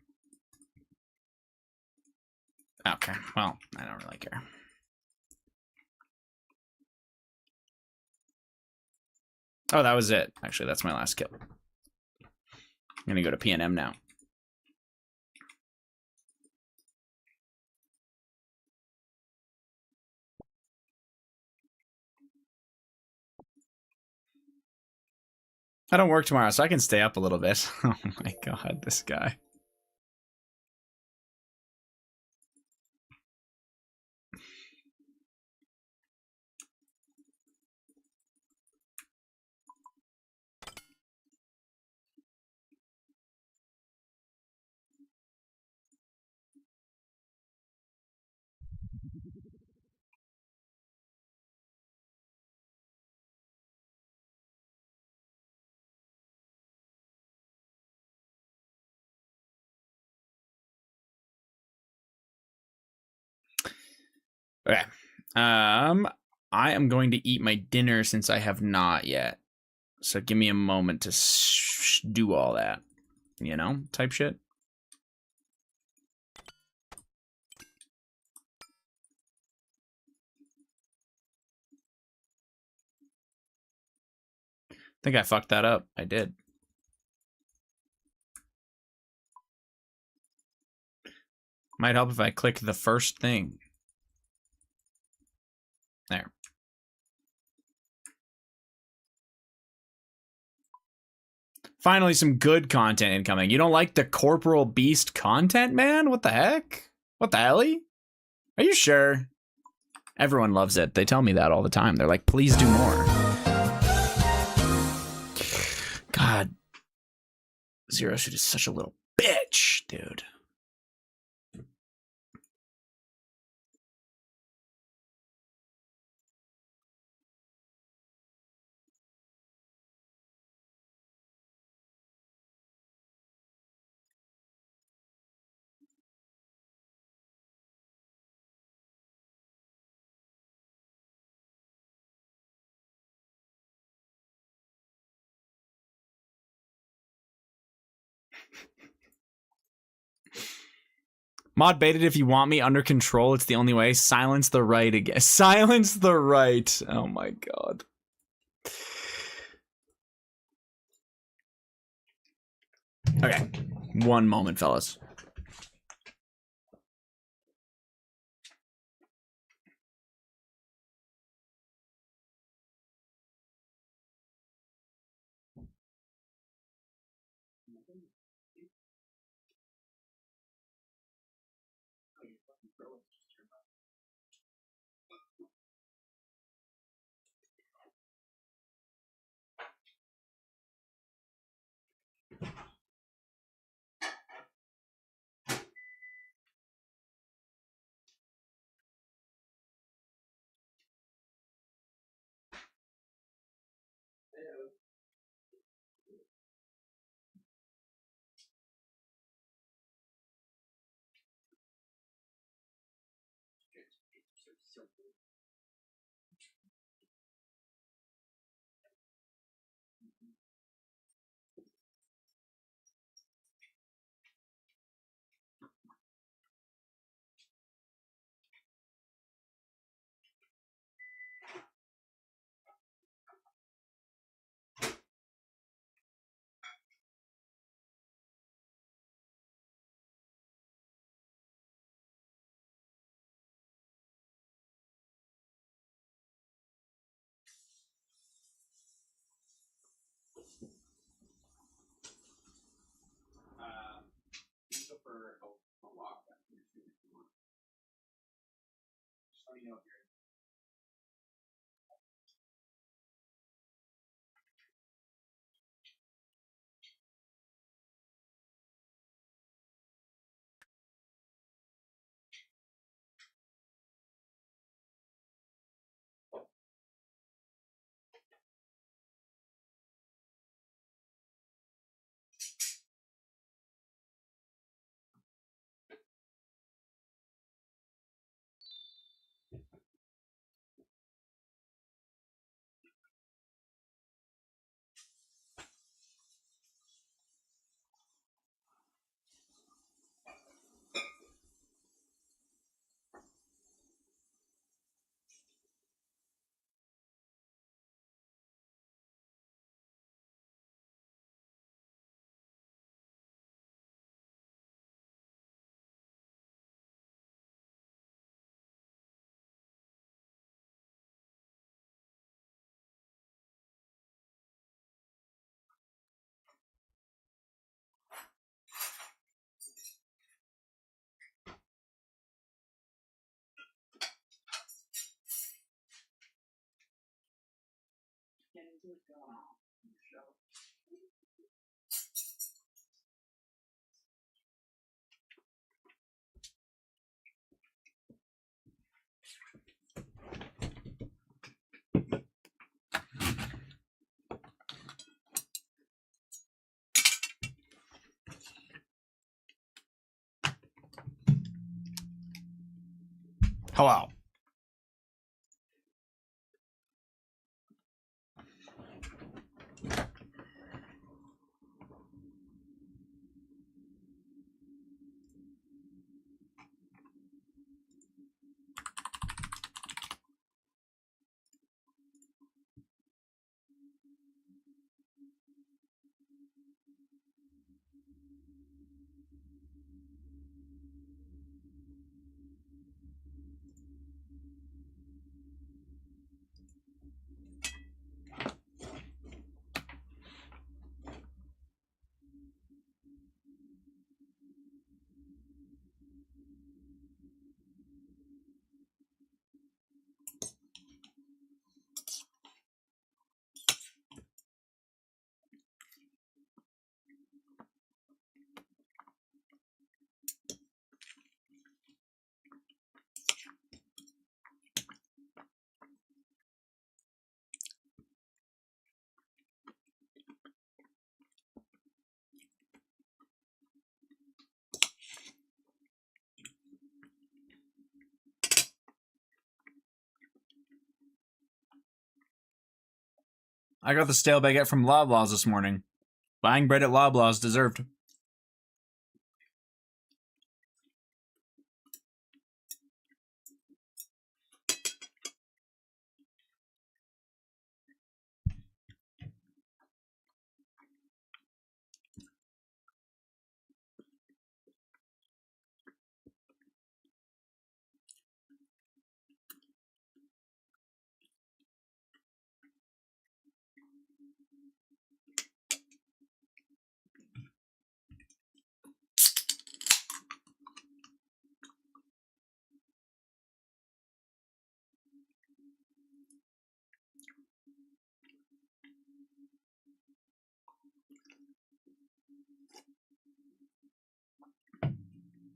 Okay, well, I don't really care. Oh, that was it. Actually, that's my last kill. I'm gonna go to PvM now. I don't work tomorrow, so I can stay up a little bit. Oh my god, this guy. Okay. I am going to eat my dinner since I have not yet. So give me a moment to do all that. You know, type shit. I think I fucked that up. I did. Might help if I click the first thing. There. Finally, some good content incoming. You don't like the Corporal Beast content, man? What the heck? What the helly? Are you sure? Everyone loves it. They tell me that all the time. They're like, please do more. God. Zero Suit is such a little bitch, dude. Mod baited if you want me under control. It's the only way. Silence the right again. Silence the right. Oh my god. Okay. One moment, fellas. Hello. I got the stale baguette from Loblaws this morning. Buying bread at Loblaws deserved.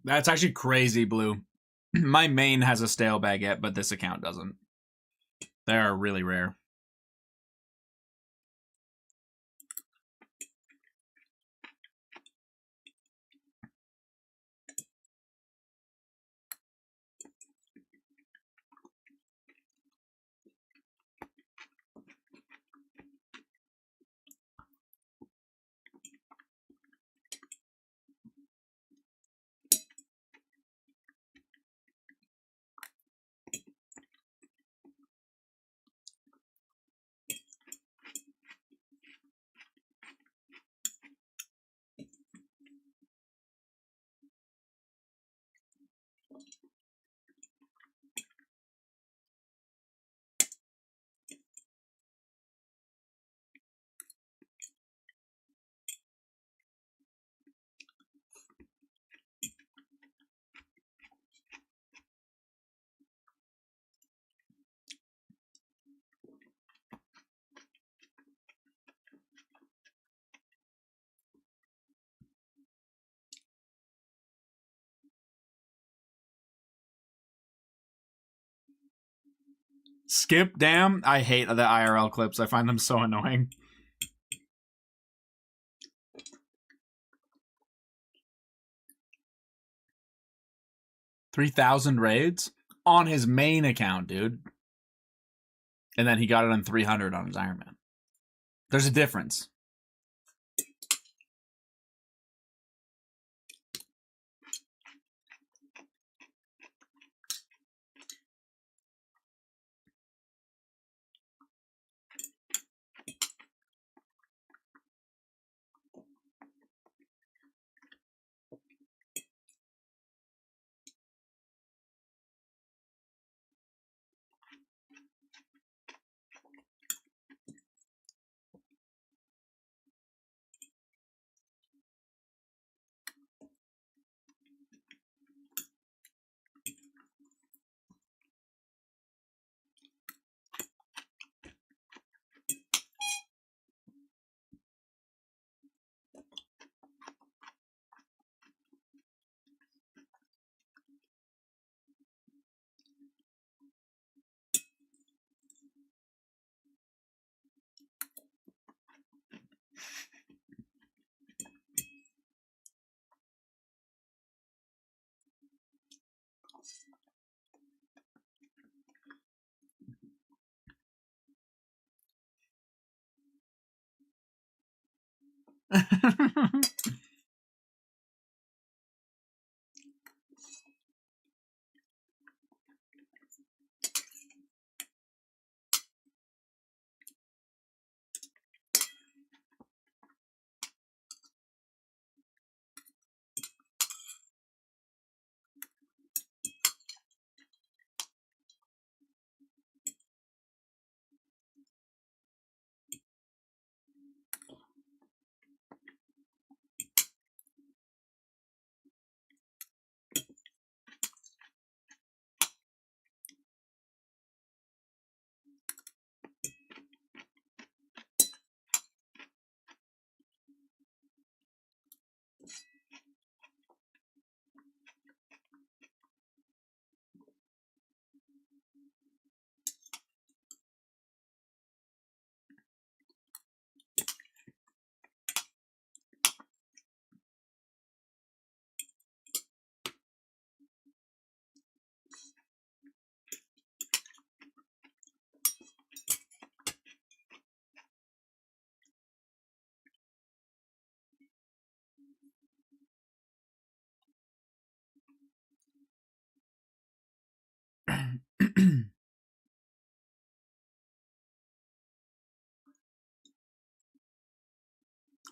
That's actually crazy, Blue. My main has a stale baguette, but this account doesn't. They are really rare. Skip, damn. I hate the IRL clips. I find them so annoying. 3,000 raids on his main account, dude. And then he got it on 300 on his Ironman. There's a difference.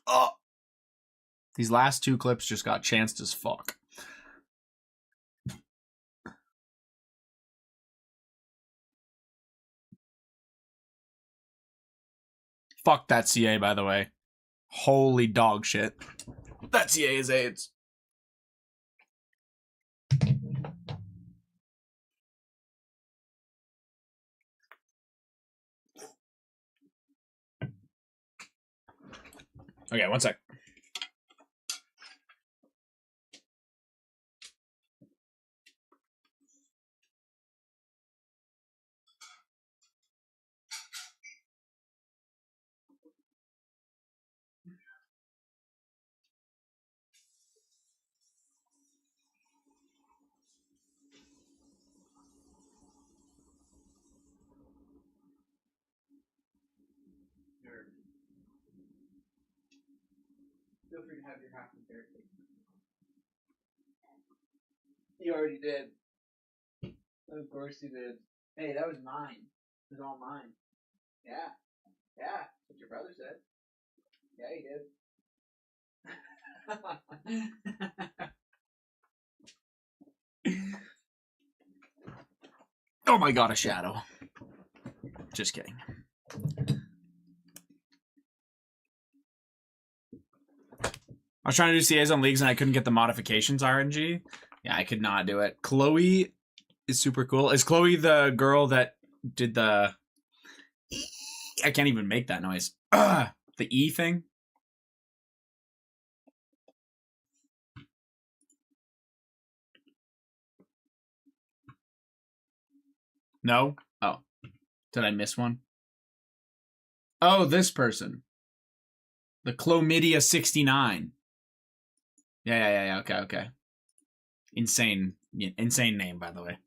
Oh, these last two clips just got chanced as fuck. Fuck that CA, by the way. Holy dog shit. That CA is AIDS. Okay, one sec. Feel free to have your half and fair. You already did. Of course you did. Hey, that was mine. It was all mine. Yeah. Yeah. That's what your brother said. Yeah, he did. Oh my god, a shadow. Just kidding. I was trying to do CAs on leagues and I couldn't get the modifications RNG. Yeah, I could not do it. Chloe is super cool. Is Chloe the girl that did the... I can't even make that noise. The E thing? No? Oh. Did I miss one? Oh, this person. The Chlamydia 69. Yeah. Okay. Insane name, by the way.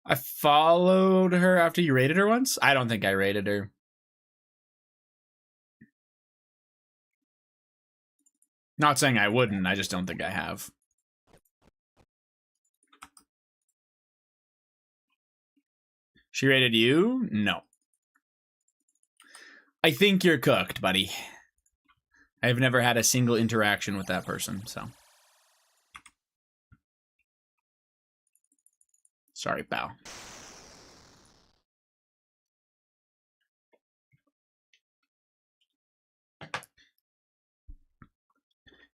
I followed her after you rated her once? I don't think I rated her. Not saying I wouldn't, I just don't think I have. She rated you? No. I think you're cooked, buddy. I've never had a single interaction with that person, so. Sorry, pal.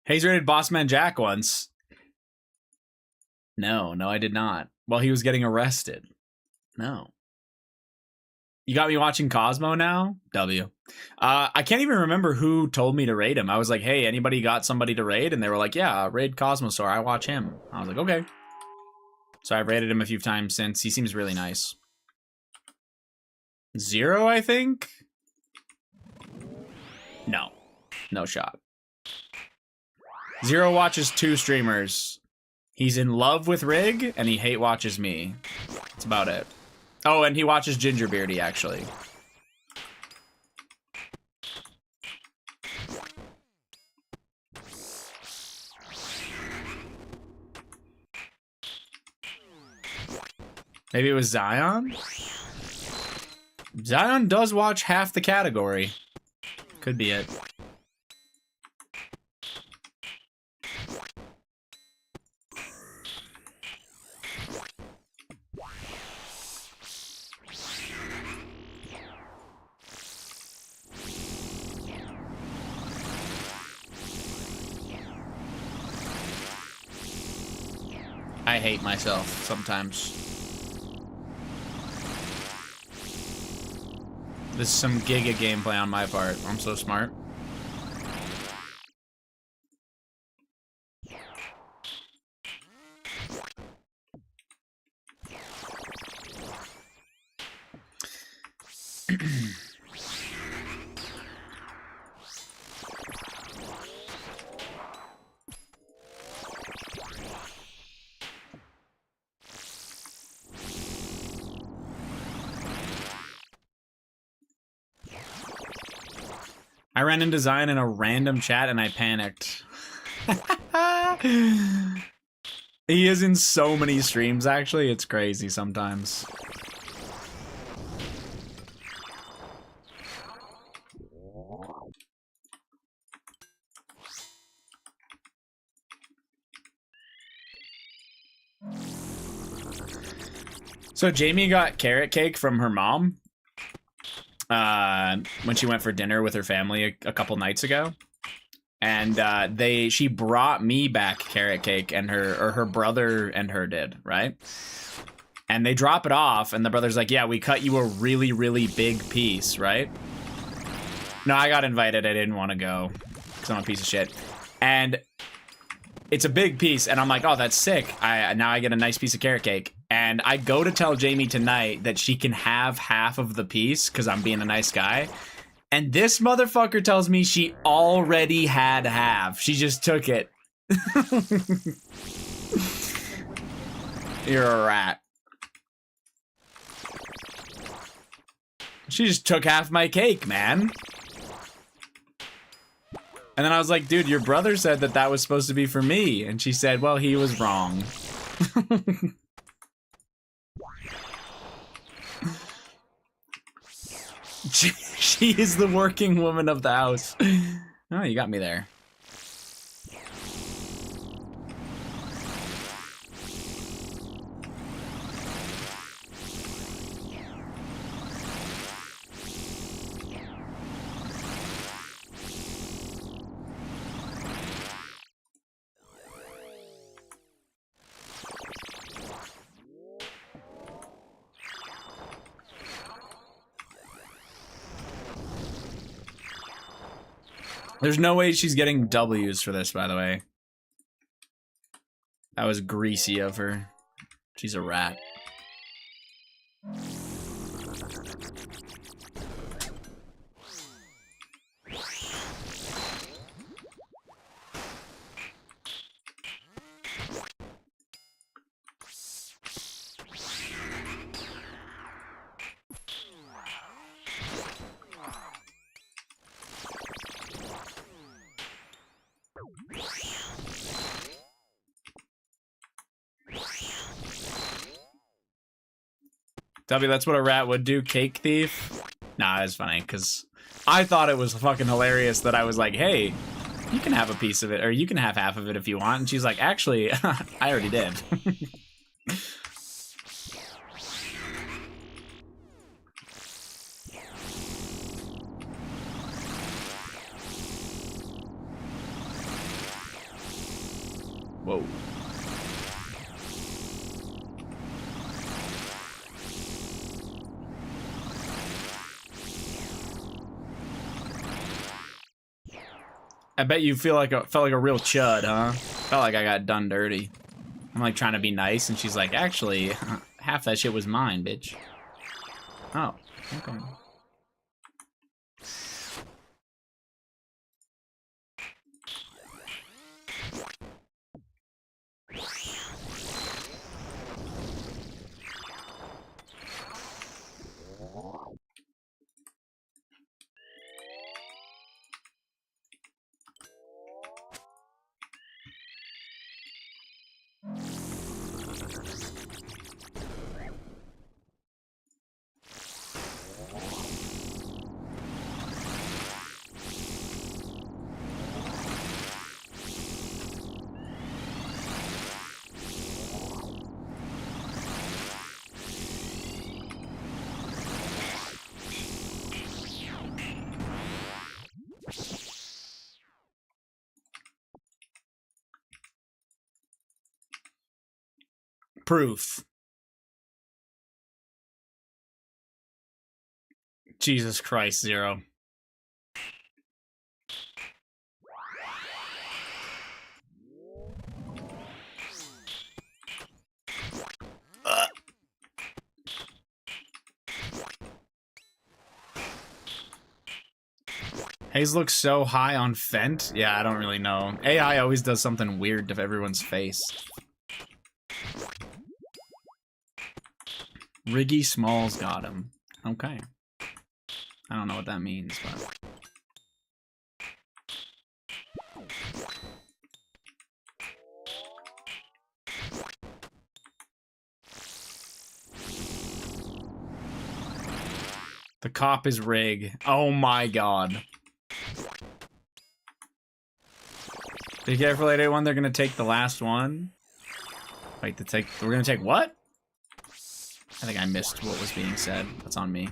Hayes rated Bossman Jack once. No, I did not. While he was getting arrested. No. You got me watching Cosmo now? W. I can't even remember who told me to raid him. I was like, hey, anybody got somebody to raid? And they were like, yeah, raid Cosmosaur. I watch him. I was like, okay. So I've raided him a few times since. He seems really nice. 0, I think? No shot. 0 watches 2 streamers. He's in love with Rig, and he hate watches me. That's about it. Oh, and he watches Gingerbeardy, actually. Maybe it was Zion? Zion does watch half the category. Could be it. I hate myself sometimes. This is some giga gameplay on my part. I'm so smart. I ran into Zion in a random chat and I panicked. He is in so many streams, actually. It's crazy sometimes. So Jamie got carrot cake from her mom when she went for dinner with her family a couple nights ago, and she brought me back carrot cake, and her brother and her did, right? And they drop it off, and the brother's like, "Yeah, we cut you a really, really big piece, right?" No, I got invited. I didn't want to go because I'm a piece of shit, and it's a big piece, and I'm like, "Oh, that's sick! Now I get a nice piece of carrot cake." And I go to tell Jamie tonight that she can have half of the piece because I'm being a nice guy. And this motherfucker tells me she already had half. She just took it. You're a rat. She just took half my cake, man. And then I was like, dude, your brother said that that was supposed to be for me. And she said, well, he was wrong. She is the working woman of the house. Oh, you got me there. There's no way she's getting W's for this, by the way. That was greasy of her. She's a rat. W, that's what a rat would do, cake thief? Nah, it's funny, because I thought it was fucking hilarious that I was like, hey, you can have a piece of it, or you can have half of it if you want. And she's like, actually, I already did. Whoa. I bet you felt like a real chud, huh? Felt like I got done dirty. I'm like trying to be nice, and she's like, actually, half that shit was mine, bitch. Oh, okay. Proof. Jesus Christ, Zero. Haze looks so high on Fent. Yeah, I don't really know. AI always does something weird to everyone's face. Riggy Smalls got him. Okay. I don't know what that means, but... The cop is Rig. Oh my god. Be careful, 881, they're gonna take the last one. Wait, we're gonna take what? I think I missed what was being said. That's on me.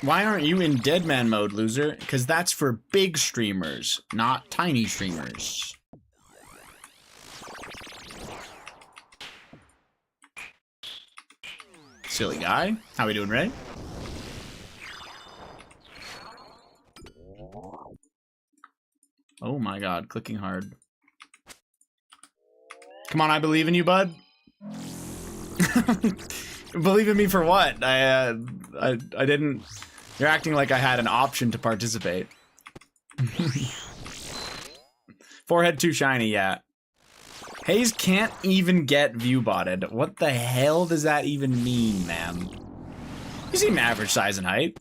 Why aren't you in Deadman mode, loser? Because that's for big streamers, not tiny streamers. Silly guy. How we doing, Ray? Oh my god, clicking hard. Come on, I believe in you, bud. Believe in me for what? I didn't... You're acting like I had an option to participate. Forehead too shiny, yeah. Haze can't even get view botted. What the hell does that even mean, man? You seem average size and height.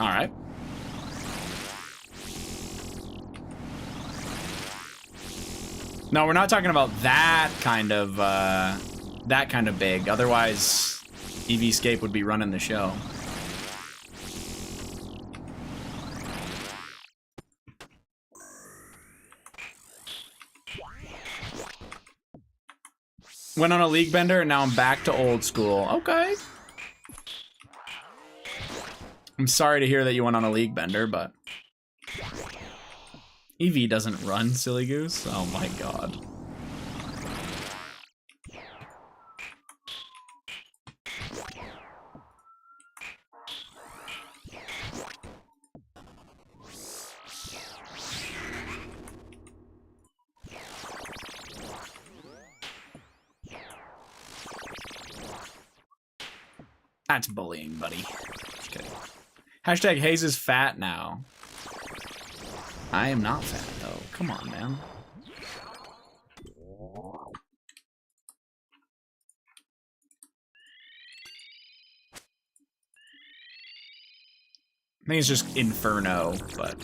Alright. No, we're not talking about that kind of big. Otherwise, EVscape would be running the show. Went on a league bender and now I'm back to old school. Okay. I'm sorry to hear that you went on a league bender, but... EV doesn't run, silly goose. Oh my god. That's bullying, buddy. Just kidding. Hashtag Haze is fat now. I am not fat, though. Come on, man. I think it's just Inferno, but...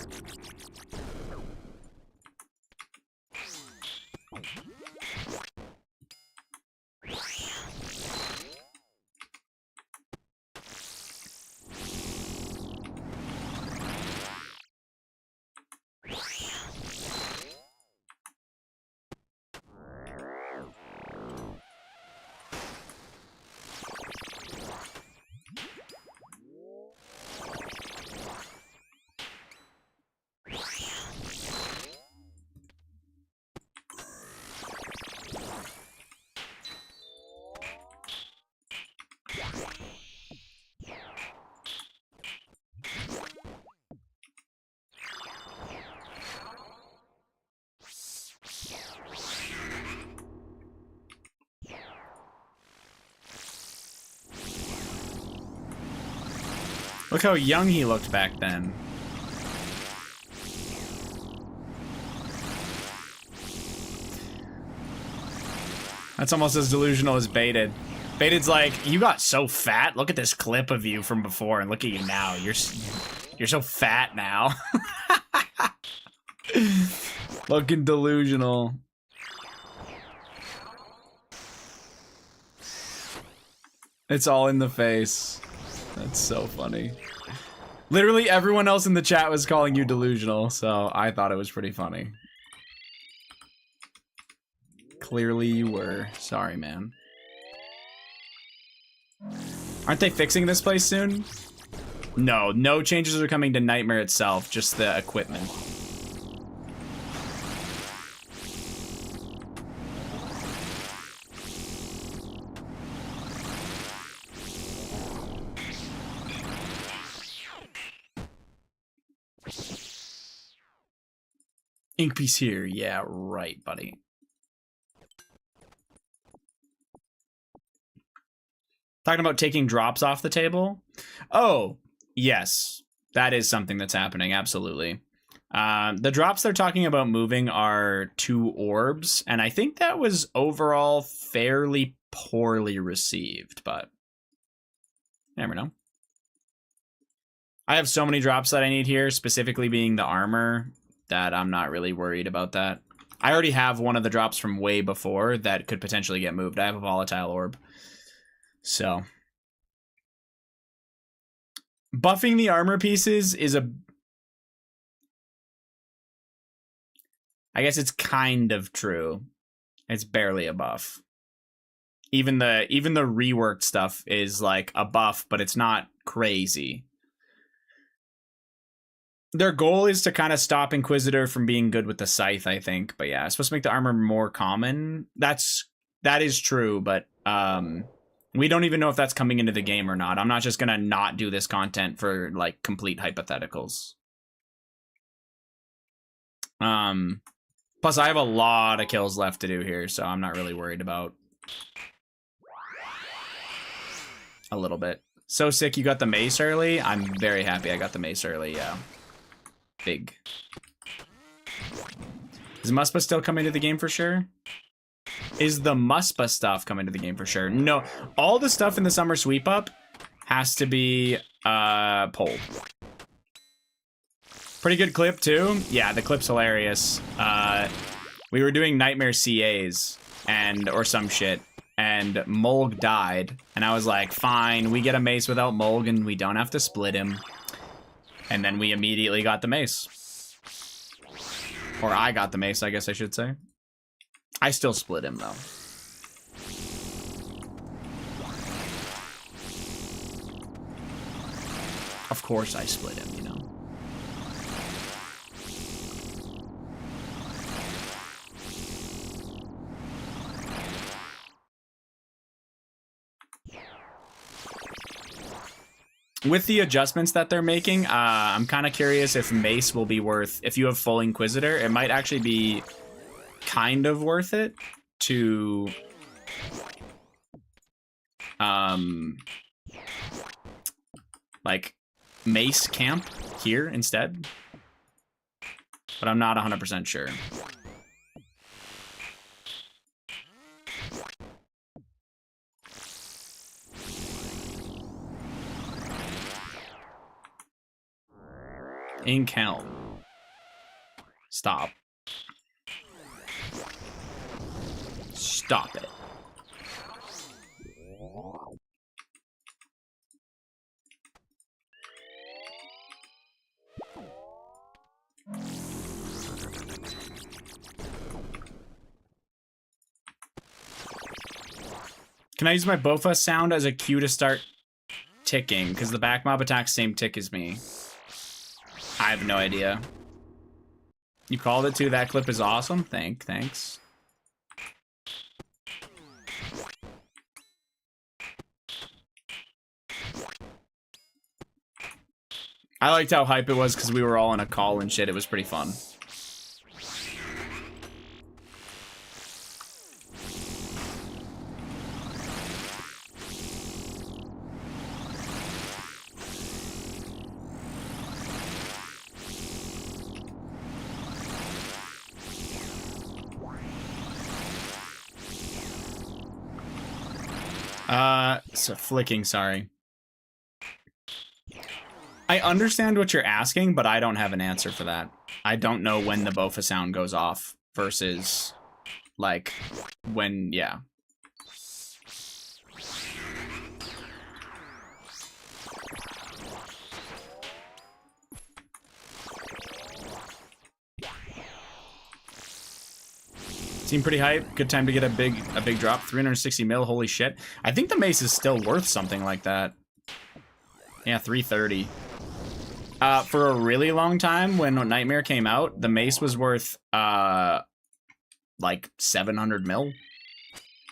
Look how young he looked back then. That's almost as delusional as Baited. Baited's like, you got so fat. Look at this clip of you from before, and look at you now. You're so fat now. Fucking delusional. It's all in the face. That's so funny. Literally everyone else in the chat was calling you delusional, so I thought it was pretty funny. Clearly you were. Sorry, man. Aren't they fixing this place soon? No, no changes are coming to Nightmare itself, just the equipment. Ink piece here. Yeah, right, buddy. Talking about taking drops off the table? Oh, yes. That is something that's happening, absolutely. The drops they're talking about moving are 2 orbs, and I think that was overall fairly poorly received, but you never know. I have so many drops that I need here, specifically being the armor, that I'm not really worried about that. I already have one of the drops from way before that could potentially get moved. I have a volatile orb. So buffing the armor pieces is a... I guess it's kind of true. It's barely a buff. Even the reworked stuff is like a buff, but it's not crazy. Their goal is to kind of stop Inquisitor from being good with the scythe, I think. But yeah, it's supposed to make the armor more common. That is true, but we don't even know if that's coming into the game or not. I'm not just gonna not do this content for like complete hypotheticals. Plus I have a lot of kills left to do here, so I'm not really worried about a little bit. So sick you got the mace early. I'm very happy I got the mace early, yeah. Big. Is Muspa still coming to the game for sure? Is the Muspa stuff coming to the game for sure? No, all the stuff in the summer sweep up has to be pulled. Pretty good clip too. Yeah, the clip's hilarious. We were doing Nightmare CAs or some shit, and Mulg died, and I was like, fine, we get a mace without Mulg and we don't have to split him. And then we immediately got the mace. Or I got the mace, I guess I should say. I still split him, though. Of course I split him, you know. With the adjustments that they're making, I'm kind of curious if Mace will be worth... If you have full Inquisitor, it might actually be kind of worth it to... like, Mace camp here instead. But I'm not 100% sure. Ink Helm. Stop. Stop it. Can I use my Bofa sound as a cue to start ticking? Because the back mob attacks same tick as me. I have no idea. You called it too. That clip is awesome. Thanks. I liked how hype it was because we were all on a call and shit. It was pretty fun. So flicking, sorry. I understand what you're asking, but I don't have an answer for that. I don't know when the Bofa sound goes off versus, like, when, yeah. Seemed pretty hype. Good time to get a big drop. 360 mil. Holy shit. I think the mace is still worth something like that. Yeah, 330. For a really long time, when Nightmare came out, the mace was worth like 700 mil.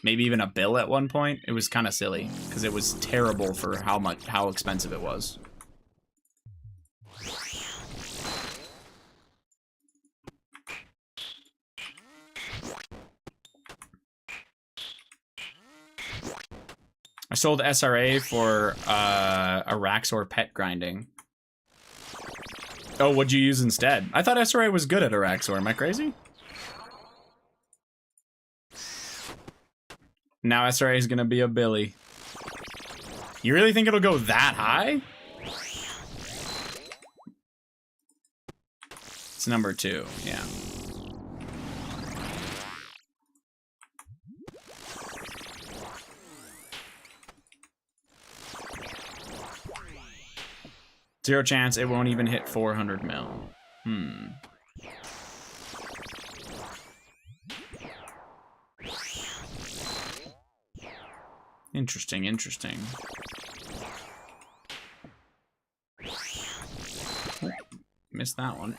Maybe even a bill at one point. It was kind of silly because it was terrible for how expensive it was. I sold SRA for a Araxor pet grinding. Oh, what'd you use instead? I thought SRA was good at Araxor. Am I crazy? Now SRA is gonna be a Billy. You really think it'll go that high? It's number 2, yeah. Zero chance it won't even hit 400 mil. Interesting, interesting. Oh, missed that one.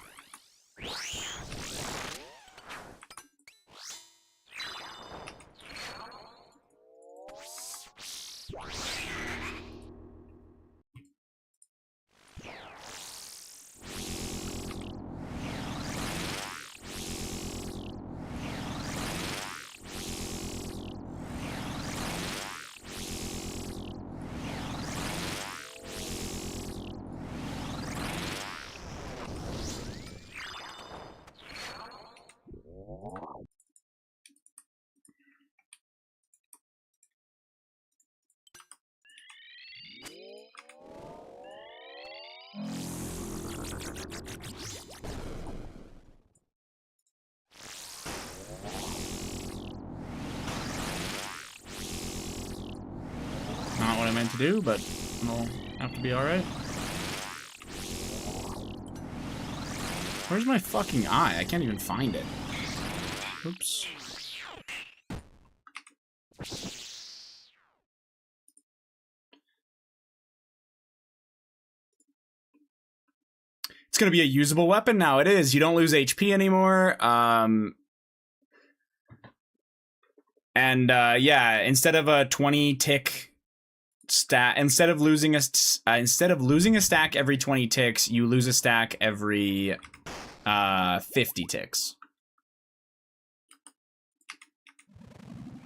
Not what I meant to do, but it'll have to be alright. Where's my fucking eye? I can't even find it. Oops. It's gonna be a usable weapon now. It is. You don't lose HP anymore. Yeah, instead of a 20 tick stat, instead of losing a stack every 20 ticks, you lose a stack every 50 ticks.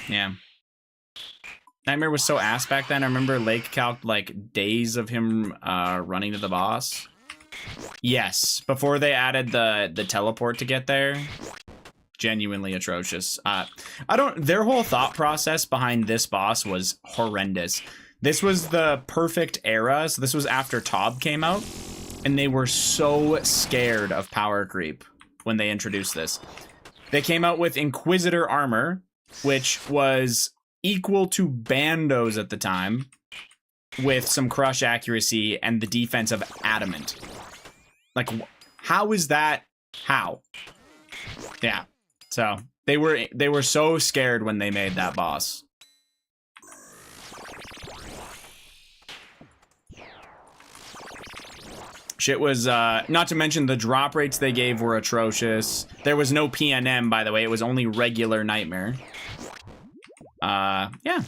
Yeah. Nightmare was so ass back then. I remember Lake calced like days of him running to the boss. Yes, before they added the teleport to get there. Genuinely atrocious. Their whole thought process behind this boss was horrendous. This was the perfect era. So this was after Tob came out, and they were so scared of power creep when they introduced this. They came out with Inquisitor armor, which was equal to Bando's at the time, with some crush accuracy and the defense of Adamant. Like, how is that? How? Yeah. So they were so scared when they made that boss. Shit was, not to mention the drop rates they gave were atrocious. There was no PNM, by the way. It was only regular Nightmare. Yeah.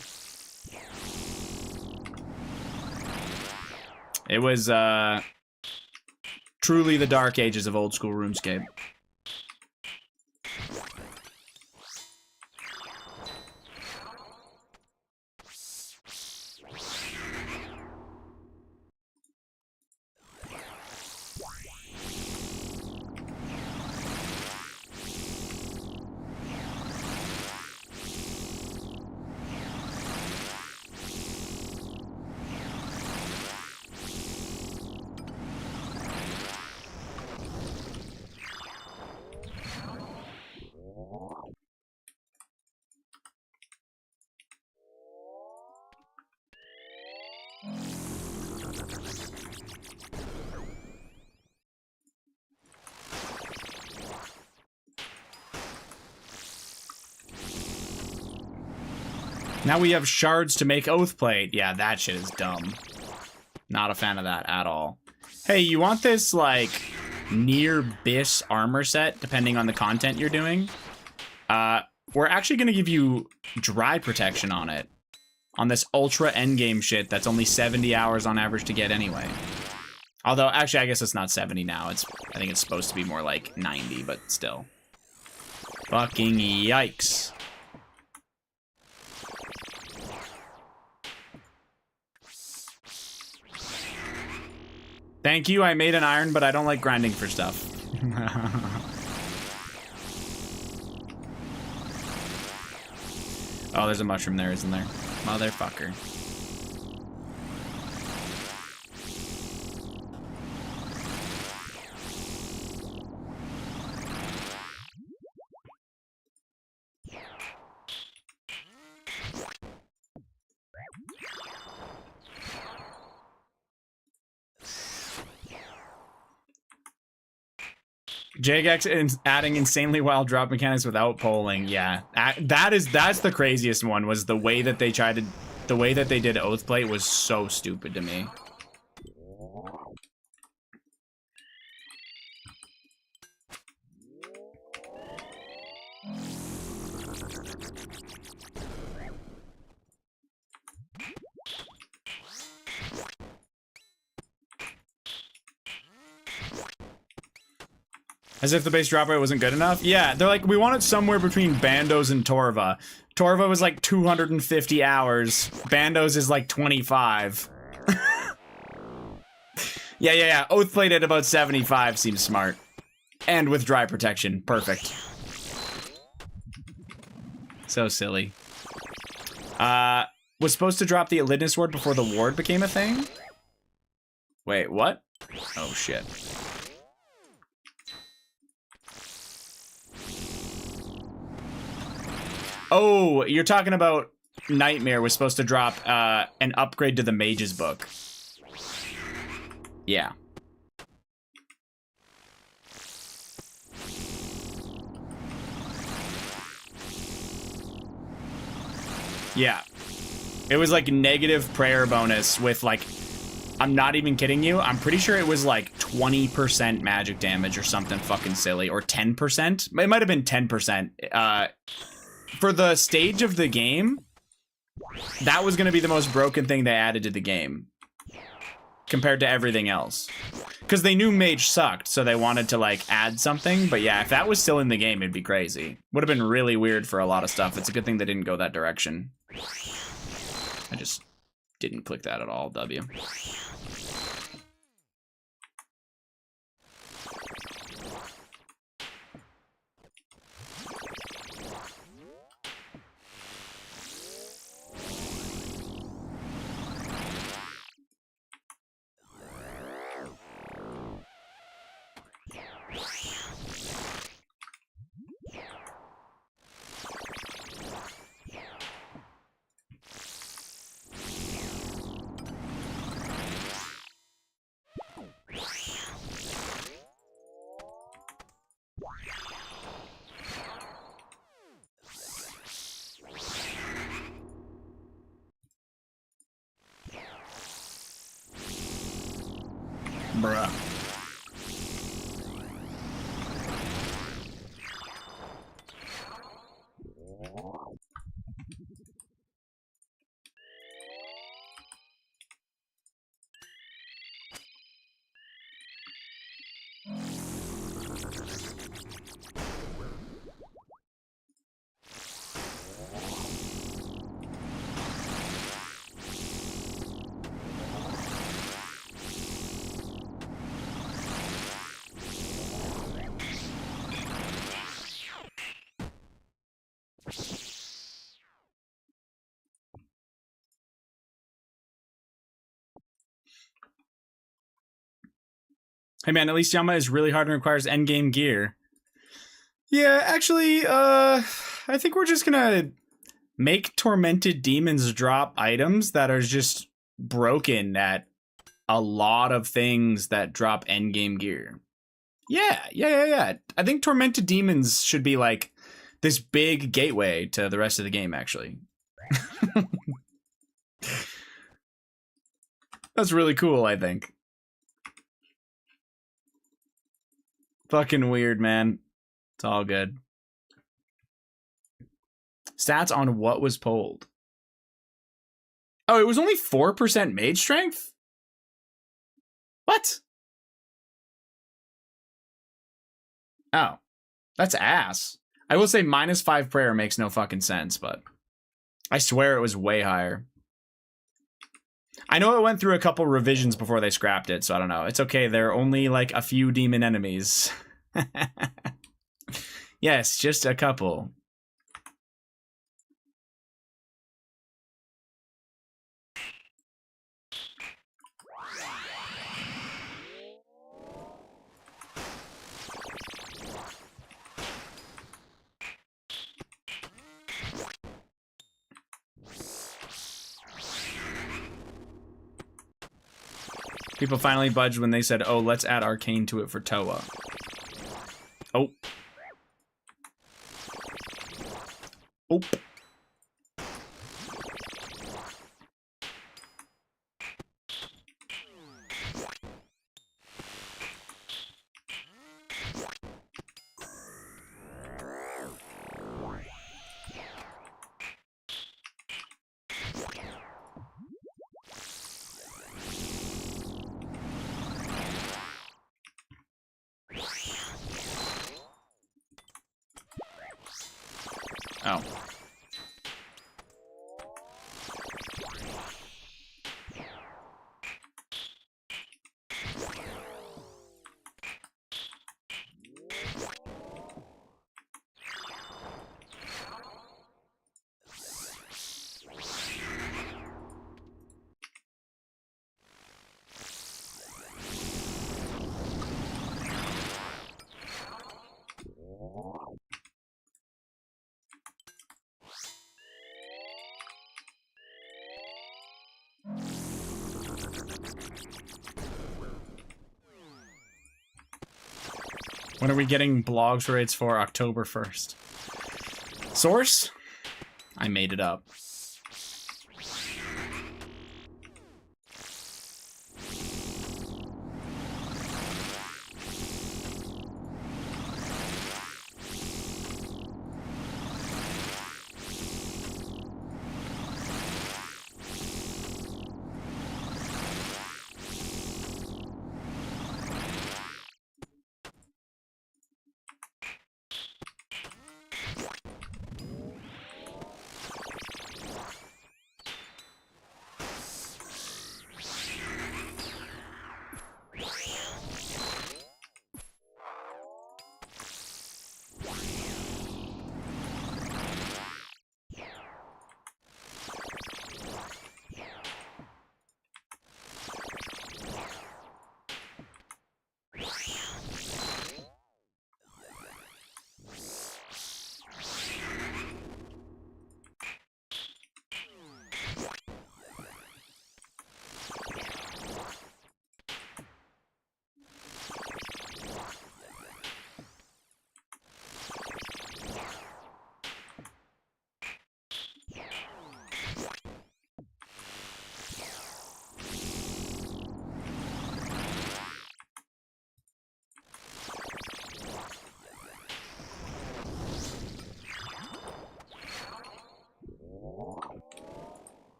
It was, truly the dark ages of old school RuneScape. Now we have shards to make Oathplate. Yeah, that shit is dumb. Not a fan of that at all. Hey, you want this, like, near Biss armor set, depending on the content you're doing? We're actually going to give you dry protection on it. On this ultra endgame shit that's only 70 hours on average to get anyway. Although, actually, I guess it's not 70 now. I think it's supposed to be more like 90, but still. Fucking yikes. Thank you, I made an iron, but I don't like grinding for stuff. Oh, there's a mushroom there, isn't there? Motherfucker. JGX is adding insanely wild drop mechanics without polling. Yeah, that's the craziest one. Was the way that they did Oathplate was so stupid to me. As if the base drop rate wasn't good enough? Yeah, they're like, we want it somewhere between Bandos and Torva. Torva was like 250 hours. Bandos is like 25. Yeah. Oathplate at about 75 seems smart. And with dry protection. Perfect. So silly. Was supposed to drop the Elidness Ward before the ward became a thing? Wait, what? Oh, shit. Oh, you're talking about Nightmare was supposed to drop an upgrade to the Mage's Book. Yeah. Yeah. It was like negative prayer bonus with like, I'm not even kidding you. I'm pretty sure it was like 20% magic damage or something fucking silly, or 10%. It might have been 10%. For the stage of the game, that was going to be the most broken thing they added to the game compared to everything else. Because they knew Mage sucked, so they wanted to, like, add something. But yeah, if that was still in the game, it'd be crazy. Would have been really weird for a lot of stuff. It's a good thing they didn't go that direction. I just didn't click that at all, W. Bruh. Hey man, at least Yama is really hard and requires endgame gear. Yeah, actually, I think we're just gonna make Tormented Demons drop items that are just broken at a lot of things that drop endgame gear. Yeah. I think Tormented Demons should be like this big gateway to the rest of the game, actually. That's really cool, I think. Fucking weird, man. It's all good. Stats on what was pulled. Oh, it was only 4% mage strength? What? Oh, that's ass. I will say -5 prayer makes no fucking sense, but I swear it was way higher. I know it went through a couple revisions before they scrapped it, so I don't know. It's okay, there are only like a few demon enemies. Yes, just a couple. People finally budged when they said, oh, let's add Arcane to it for Toa. Oh. Oh. Oh. When are we getting blogs rates for October 1st? Source? I made it up.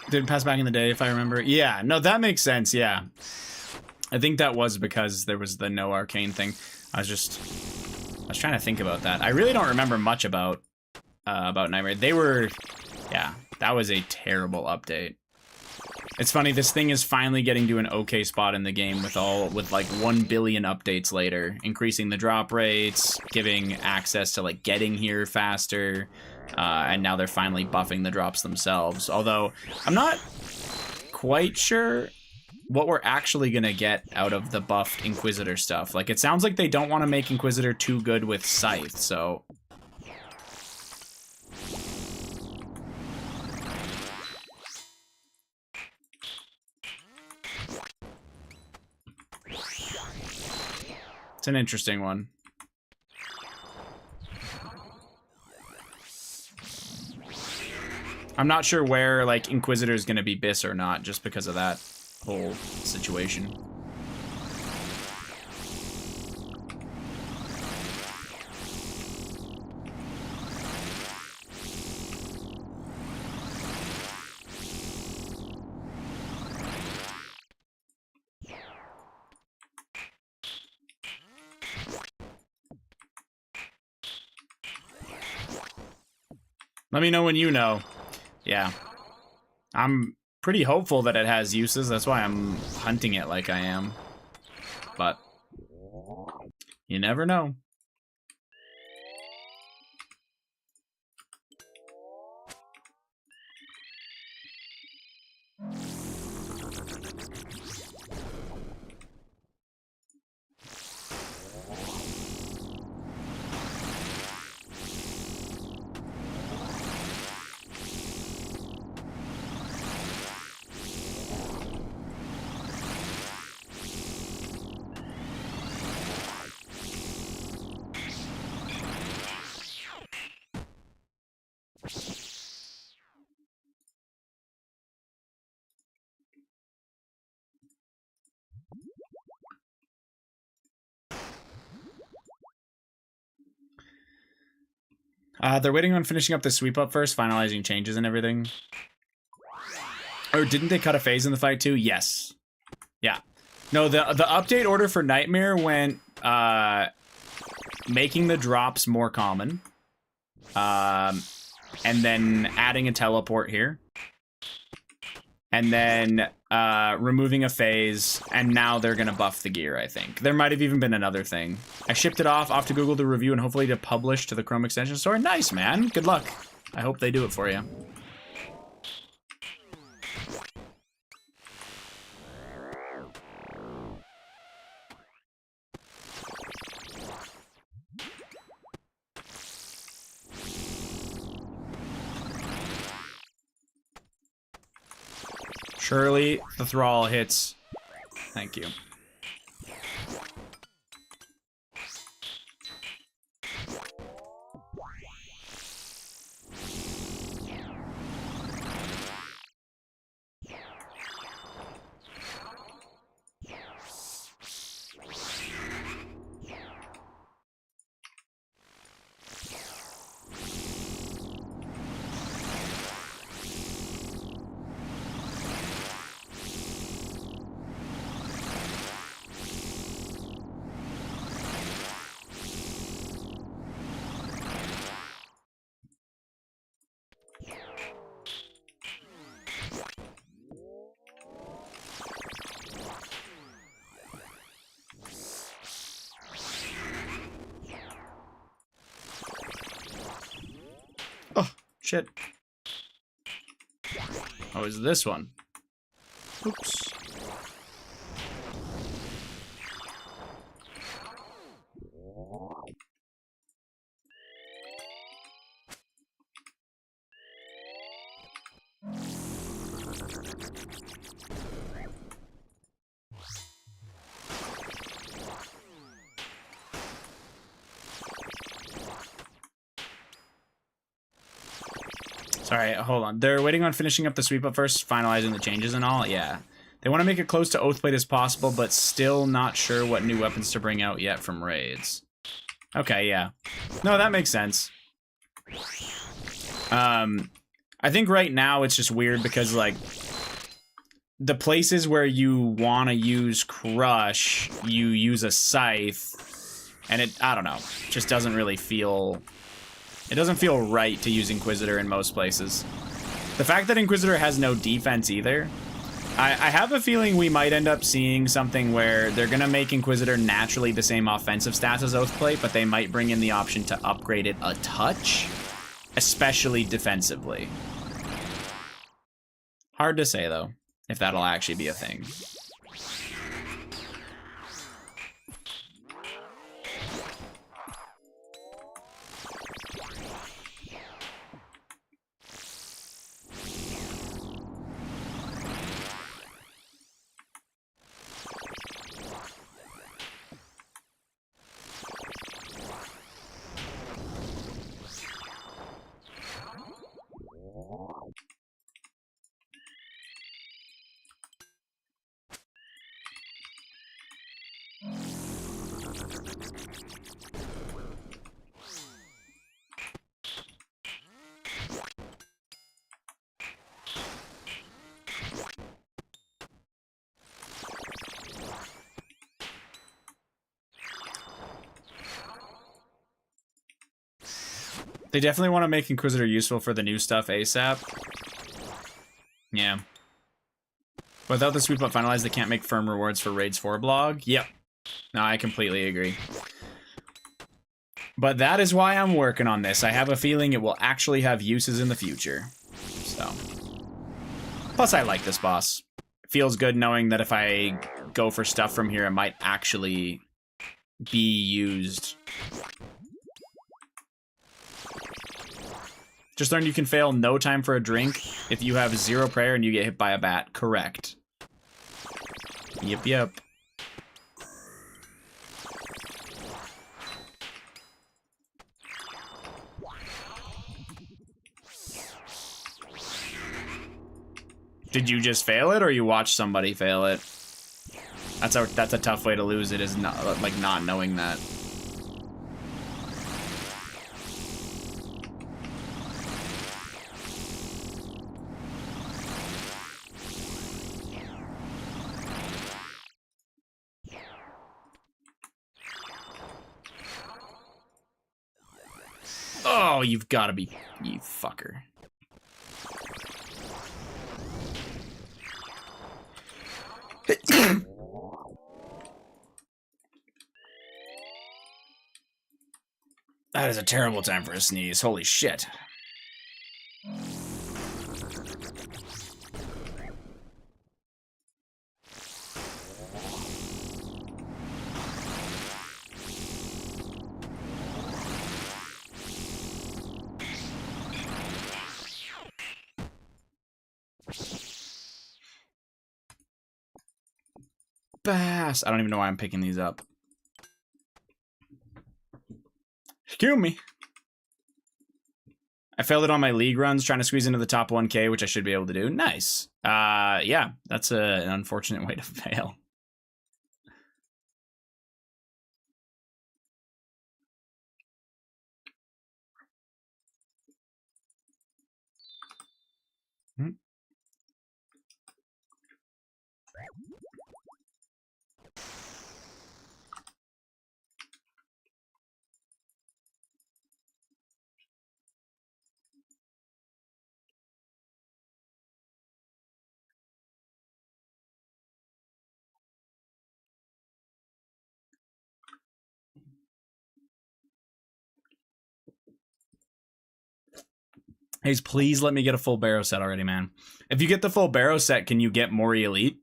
Did pass back in the day, if I remember. Yeah, no, that makes sense, yeah. I think that was because there was the no arcane thing. I was trying to think about that. I really don't remember much about Nightmare. They were, yeah, that was a terrible update. It's funny, this thing is finally getting to an okay spot in the game with like 1 billion updates later, increasing the drop rates, giving access to like getting here faster, and now they're finally buffing the drops themselves. Although I'm not quite sure what we're actually gonna get out of the buffed Inquisitor stuff. Like, it sounds like they don't want to make Inquisitor too good with Scythe, so It's an interesting one. I'm not sure where, like, Inquisitor is going to be Biss or not, just because of that whole situation. Let me know when you know. Yeah. I'm pretty hopeful that it has uses. That's why I'm hunting it like I am. But you never know. They're waiting on finishing up the sweep up first, finalizing changes and everything. Or didn't they cut a phase in the fight too? Yes. Yeah. No, the update order for Nightmare went making the drops more common. And then adding a teleport here. And then removing a phase, and now they're gonna buff the gear, I think. There might have even been another thing. I shipped it off to Google to review and hopefully to publish to the Chrome extension store. Nice, man. Good luck. I hope they do it for you. Surely the thrall hits. Thank you. Shit. Oh, is this one? Oops. Sorry, hold on. They're waiting on finishing up the sweep up first, finalizing the changes and all. Yeah. They want to make it close to Oathblade as possible, but still not sure what new weapons to bring out yet from raids. Okay, yeah. No, that makes sense. I think right now it's just weird because, like, the places where you want to use Crush, you use a Scythe, and it, I don't know, just doesn't really feel... It doesn't feel right to use Inquisitor in most places. The fact that Inquisitor has no defense either, I have a feeling we might end up seeing something where they're going to make Inquisitor naturally the same offensive stats as Oathplate, but they might bring in the option to upgrade it a touch, especially defensively. Hard to say, though, if that'll actually be a thing. They definitely want to make Inquisitor useful for the new stuff ASAP. Yeah. Without the sweep up finalized, they can't make firm rewards for Raids 4 blog. Yep. No, I completely agree. But that is why I'm working on this. I have a feeling it will actually have uses in the future. So. Plus, I like this boss. It feels good knowing that if I go for stuff from here, it might actually be used. Just learned you can fail no time for a drink if you have 0 prayer and you get hit by a bat. Correct. Yep, yep. Did you just fail it, or you watched somebody fail it? That's a tough way to lose it, is not like not knowing that. Oh, you've got to be, you fucker. That is a terrible time for a sneeze. Holy shit. Bass. I don't even know why I'm picking these up. Excuse me. I failed it on my league runs trying to squeeze into the top 1K, which I should be able to do. Nice. Yeah, that's an unfortunate way to fail. Hey, please let me get a full Barrow set already, man. If you get the full Barrow set, can you get Mori Elite?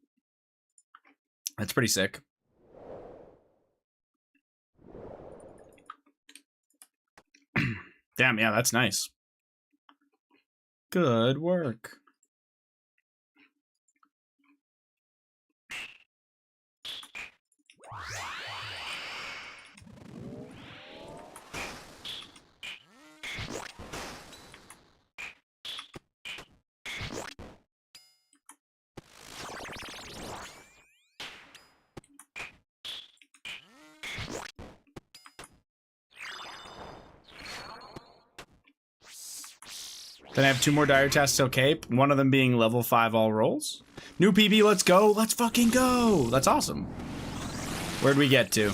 That's pretty sick. Damn, yeah, that's nice. Good work. Then I have 2 more dire tasks till Cape, one of them being level 5 all rolls. New PB, let's go. Let's fucking go. That's awesome. Where'd we get to?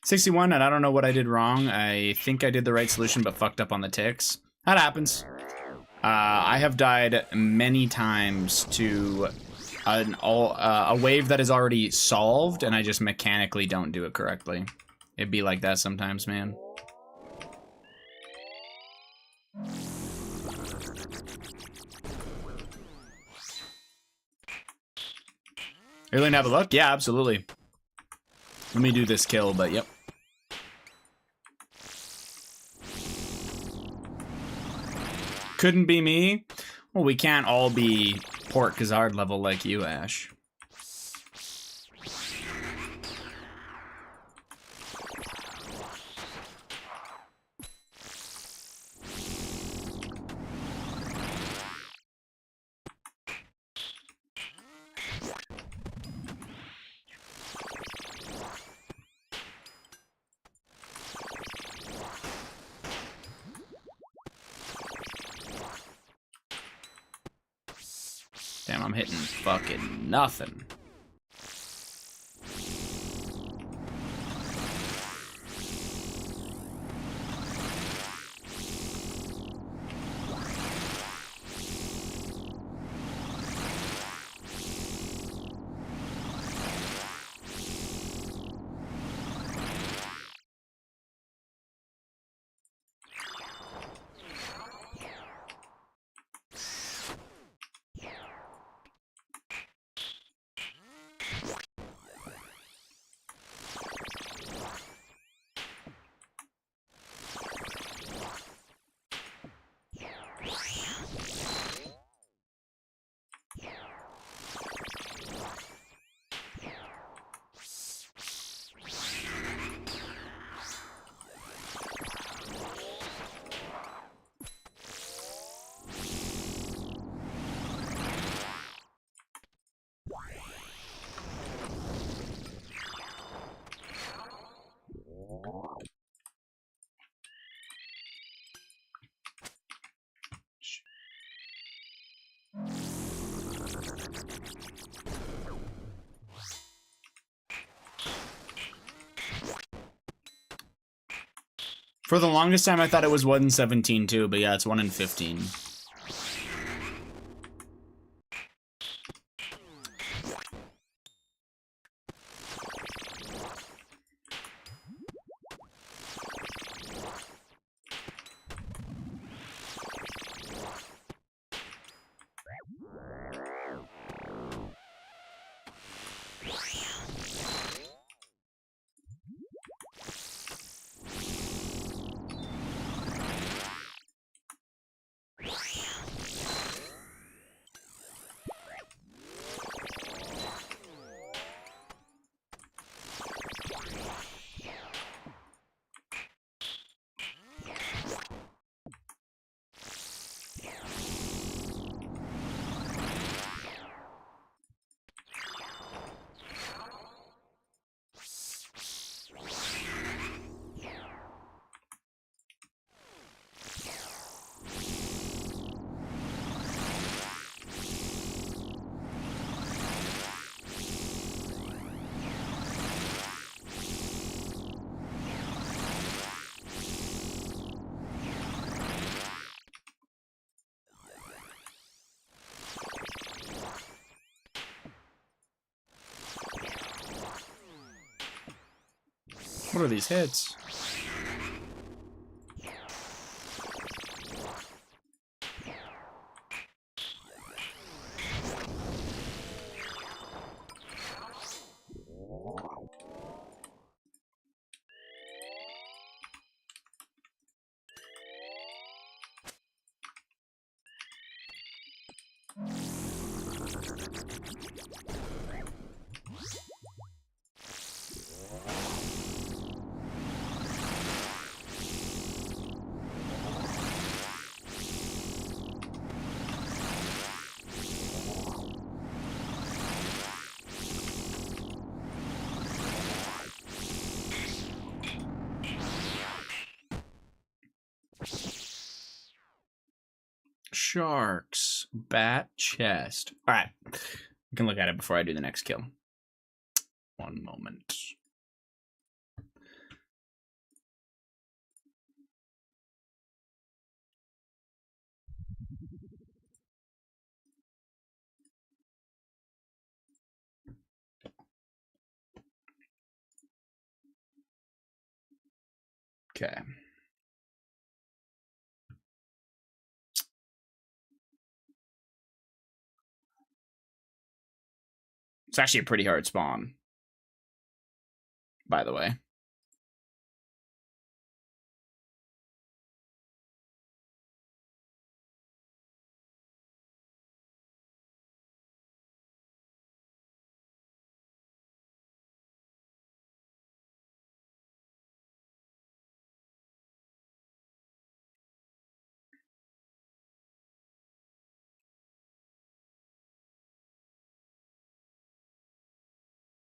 $61, and I don't know what I did wrong. I think I did the right solution, but fucked up on the ticks. That happens. I have died many times to a wave that is already solved, and I just mechanically don't do it correctly. It'd be like that sometimes, man. Are you willing to have a look? Yeah, absolutely. Let me do this kill, but yep. Couldn't be me. Well, we can't all be Port Kazard level like you, Ash. Damn, I'm hitting fucking nothing. For the longest time, I thought it was 1 in 17 too, but yeah, it's 1 in 15. What are these hits? Sharks. Bat chest. Alright. We can look at it before I do the next kill. One moment. Okay. It's actually a pretty hard spawn, by the way.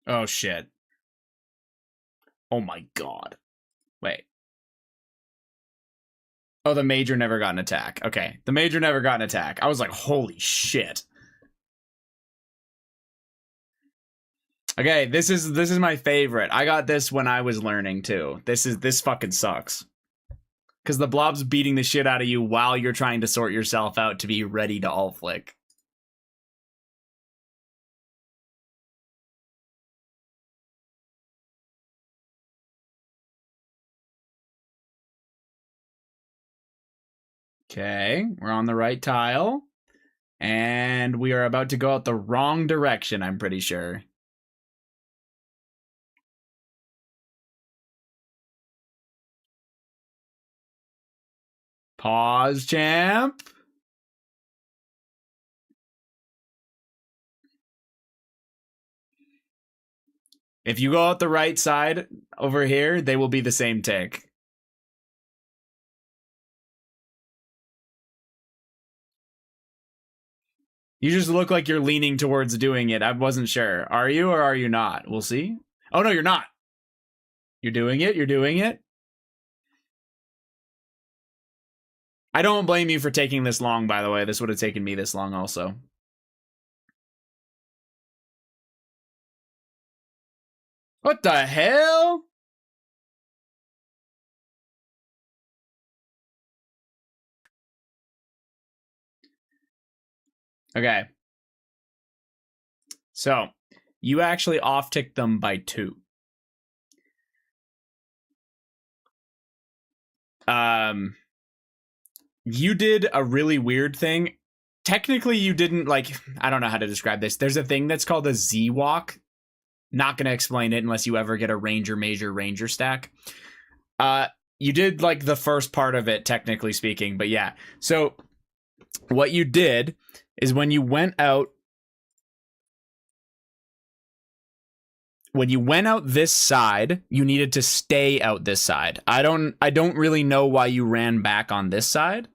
Oh, shit. Oh, my God. Wait. Oh, the Major never got an attack. Okay. The Major never got an attack. I was like, holy shit. Okay, this is my favorite. I got this when I was learning, too. This fucking sucks. Because the blob's beating the shit out of you while you're trying to sort yourself out to be ready to alt flick. Okay, we're on the right tile. And we are about to go out the wrong direction, I'm pretty sure. Pause, champ. If you go out the right side over here, they will be the same tick. You just look like you're leaning towards doing it. I wasn't sure. Are you or are you not? We'll see. Oh, no, you're not. You're doing it. You're doing it. I don't blame you for taking this long, by the way. This would have taken me this long also. What the hell? Okay. So, you actually off-ticked them by 2. You did a really weird thing. Technically, you didn't, like, I don't know how to describe this. There's a thing that's called a Z-walk. Not going to explain it unless you ever get a Ranger Major Ranger stack. You did, like, the first part of it, technically speaking. But yeah. So, what you did is when you went out this side, you needed to stay out this side. I don't really know why you ran back on this side.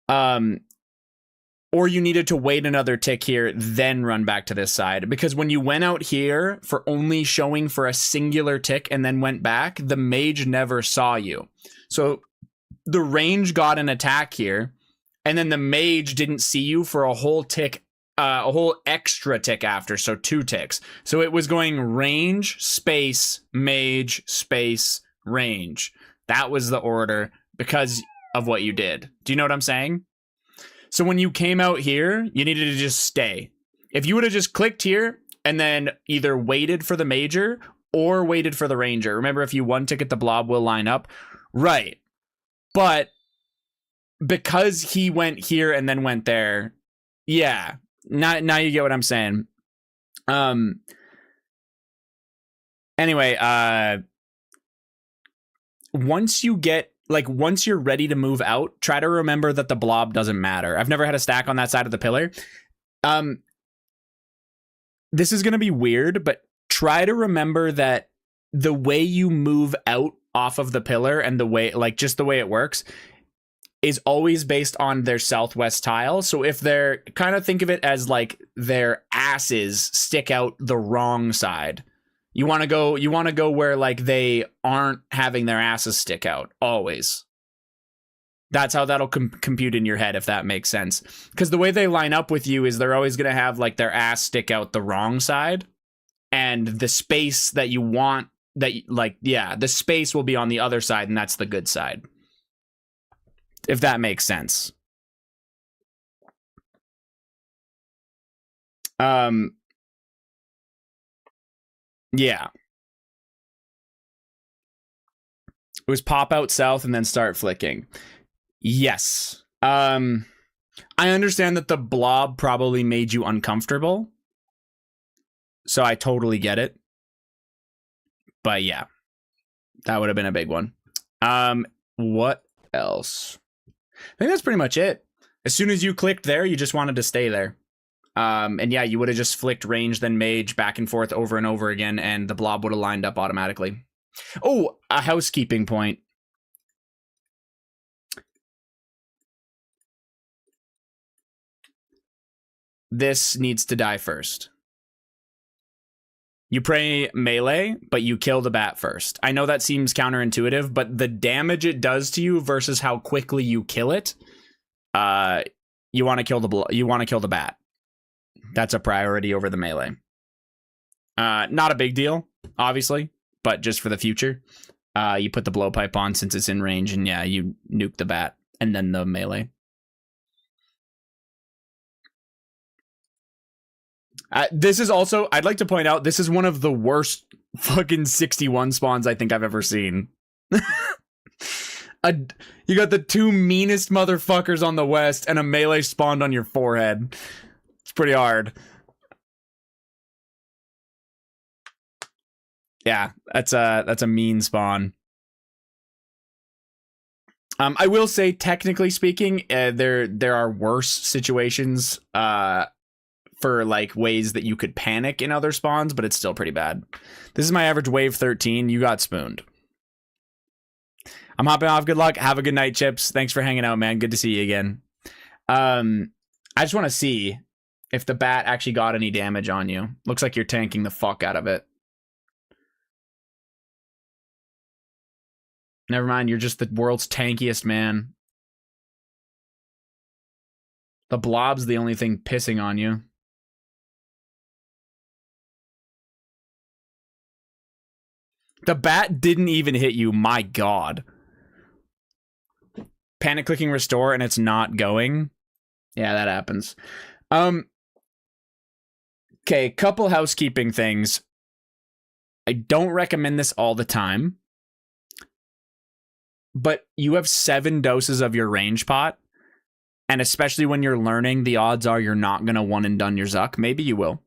Or you needed to wait another tick here, then run back to this side. Because when you went out here for only showing for a singular tick and then went back, the mage never saw you. So the range got an attack here, and then the mage didn't see you for a whole tick, a whole extra tick after, so 2 ticks. So it was going range, space, mage, space, range. That was the order because of what you did. Do you know what I'm saying? So when you came out here, you needed to just stay. If you would have just clicked here and then either waited for the major or waited for the ranger. Remember, if you one ticket, the blob will line up. Right. But because he went here and then went there, yeah. Now you get what I'm saying. Anyway, once you're ready to move out, try to remember that the blob doesn't matter. I've never had a stack on that side of the pillar. This is going to be weird, but try to remember that the way you move out off of the pillar and the way, like just the way it works, is always based on their southwest tile. So if they're, kind of think of it as like their asses stick out the wrong side. You want to go where like they aren't having their asses stick out always. That's how that'll compute in your head, if that makes sense. Because the way they line up with you is they're always going to have like their ass stick out the wrong side, and the space that you want, that like, yeah, the space will be on the other side, and that's the good side. If that makes sense. Yeah. It was pop out south and then start flicking. Yes. I understand that the blob probably made you uncomfortable. So I totally get it. But yeah, that would have been a big one. What else? I think that's pretty much it. As soon as you clicked there, you just wanted to stay there. And yeah, you would have just flicked range, then mage, back and forth over and over again, and the blob would have lined up automatically. Oh, a housekeeping point. This needs to die first. You pray melee, but you kill the bat first. I know that seems counterintuitive, but the damage it does to you versus how quickly you kill it, you want to kill the bat. That's a priority over the melee. Not a big deal, obviously, but just for the future, you put the blowpipe on since it's in range, and yeah, you nuke the bat and then the melee. This is also, I'd like to point out, this is one of the worst fucking 61 spawns I think I've ever seen. You got the two meanest motherfuckers on the west and a melee spawned on your forehead. It's pretty hard. Yeah, that's a mean spawn. I will say, technically speaking, there are worse situations for like ways that you could panic in other spawns, but it's still pretty bad. This is my average wave 13. You got spooned. I'm hopping off. Good luck. Have a good night, Chips. Thanks for hanging out, man. Good to see you again. I just want to see if the bat actually got any damage on you. Looks like you're tanking the fuck out of it. Never mind, you're just the world's tankiest man. The blob's the only thing pissing on you. The bat didn't even hit you, my god. Panic clicking restore and it's not going. Yeah, that happens. Okay, couple housekeeping things. I don't recommend this all the time, but you have 7 doses of your range pot, and especially when you're learning, the odds are you're not going to one and done your Zuck. Maybe you will.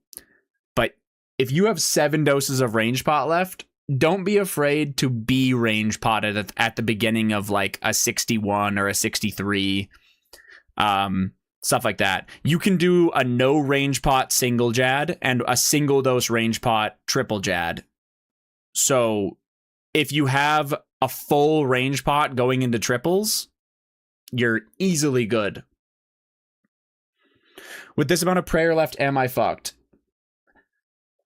But if you have 7 doses of range pot left, don't be afraid to be range potted at the beginning of like a 61 or a 63. Stuff like that. You can do a no range pot single jad and a single dose range pot triple jad. So if you have a full range pot going into triples, you're easily good. With this amount of prayer left, am I fucked?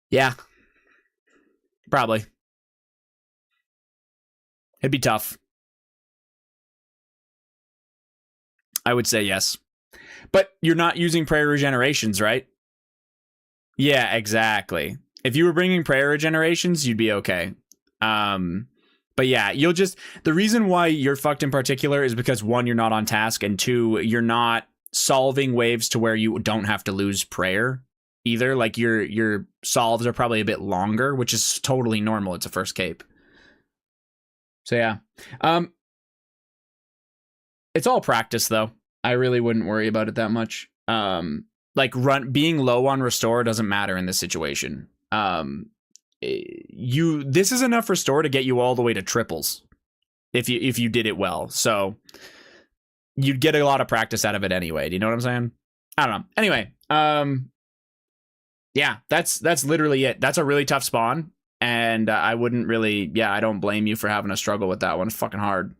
Yeah. Probably. It'd be tough. I would say yes. But you're not using prayer regenerations, right? Yeah, exactly. If you were bringing prayer regenerations, you'd be okay. But yeah, you'll just... The reason why you're fucked in particular is because, 1, you're not on task, and 2, you're not solving waves to where you don't have to lose prayer either. Like, your solves are probably a bit longer, which is totally normal. It's a first cape. So yeah. It's all practice, though. I really wouldn't worry about it that much. Like, being low on restore doesn't matter in this situation. This is enough restore to get you all the way to triples if you did it well. So you'd get a lot of practice out of it anyway. Do you know what I'm saying? I don't know. Anyway, yeah, that's literally it. That's a really tough spawn, and I wouldn't really, yeah, I don't blame you for having a struggle with that one. It's fucking hard.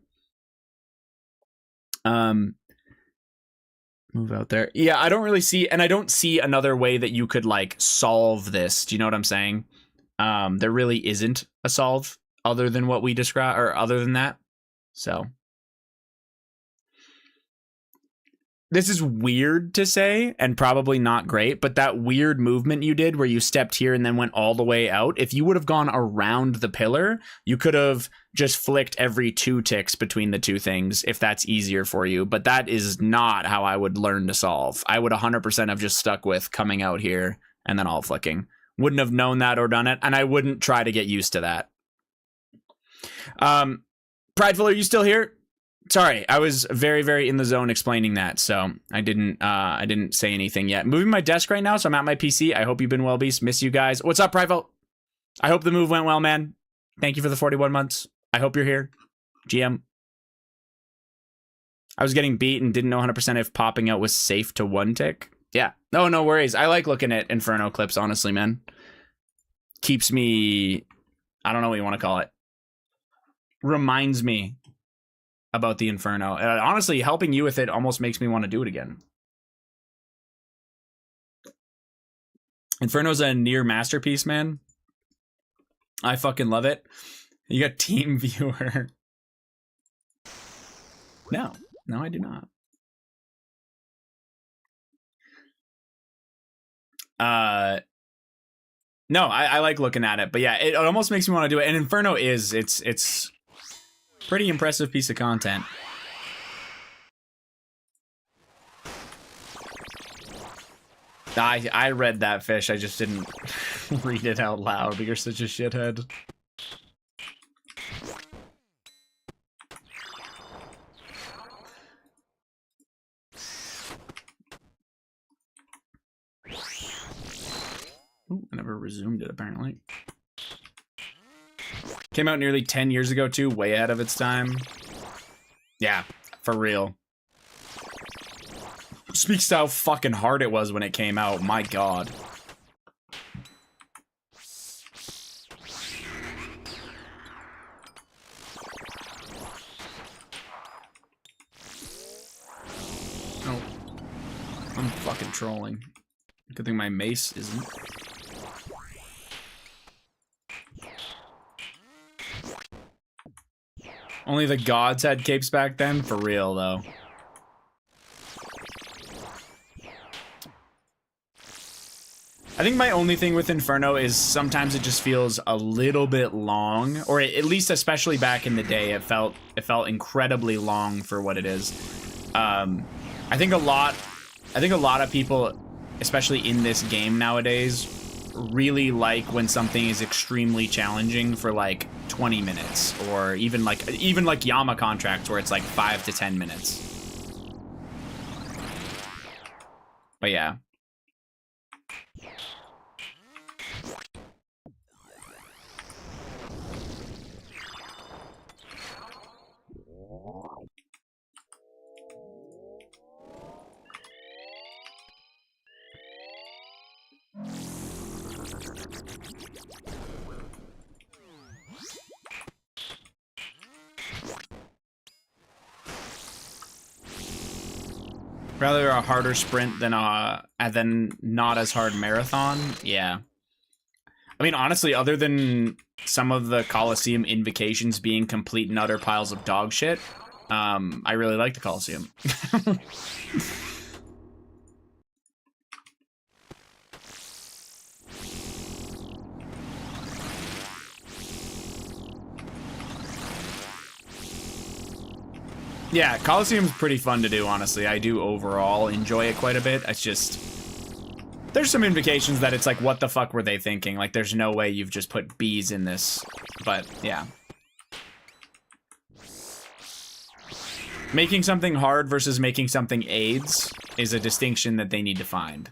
Move out there. Yeah, I don't really see, and I don't see another way that you could like solve this. Do you know what I'm saying? There really isn't a solve other than what we describe, or other than that. So this is weird to say and probably not great, but that weird movement you did where you stepped here and then went all the way out, if you would have gone around the pillar, you could have just flicked every 2 ticks between the 2 things if that's easier for you. But that is not how I would learn to solve. I would 100% have just stuck with coming out here and then all flicking. Wouldn't have known that or done it, and I wouldn't try to get used to that. Prideful, are you still here? Sorry, I was very, very in the zone explaining that, so I didn't say anything yet. Moving my desk right now, so I'm at my PC. I hope you've been well, Beast. Miss you guys. What's up, Privo? I hope the move went well, man. Thank you for the 41 months. I hope you're here. GM. I was getting beat and didn't know 100% if popping out was safe to one tick. Yeah. No worries. I like looking at Inferno clips, honestly, man. Keeps me... I don't know what you want to call it. Reminds me about the Inferno. Honestly, helping you with it almost makes me want to do it again. Inferno's a near masterpiece, man. I fucking love it. You got Team Viewer. No, I do not. No, I like looking at it, but yeah, it almost makes me want to do it. And Inferno it's pretty impressive piece of content. I read that fish. I just didn't read it out loud. You're such a shithead. Ooh, I never resumed it, apparently. Came out nearly 10 years ago, too. Way ahead of its time. Yeah, for real. Speaks to how fucking hard it was when it came out. My god. Oh. I'm fucking trolling. Good thing my mace isn't. Only the gods had capes back then? For real, though. I think my only thing with Inferno is sometimes it just feels a little bit long, or at least especially back in the day, it felt incredibly long for what it is. I think a lot of people, especially in this game nowadays, really like when something is extremely challenging for like 20 minutes, or even like Yama contracts where it's like 5 to 10 minutes. But yeah. Rather a harder sprint than not as hard marathon. Yeah. I mean, honestly, other than some of the Coliseum invocations being complete and utter piles of dog shit, I really like the Coliseum. Yeah, Coliseum's pretty fun to do, honestly. I do overall enjoy it quite a bit. It's just... there's some invocations that it's like, what the fuck were they thinking? Like, there's no way you've just put bees in this. But, yeah. Making something hard versus making something AIDS is a distinction that they need to find.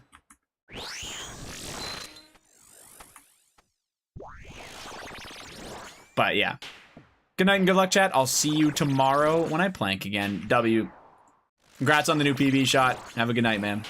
But, yeah. Good night and good luck, chat. I'll see you tomorrow when I plank again. W. Congrats on the new PB shot. Have a good night, man.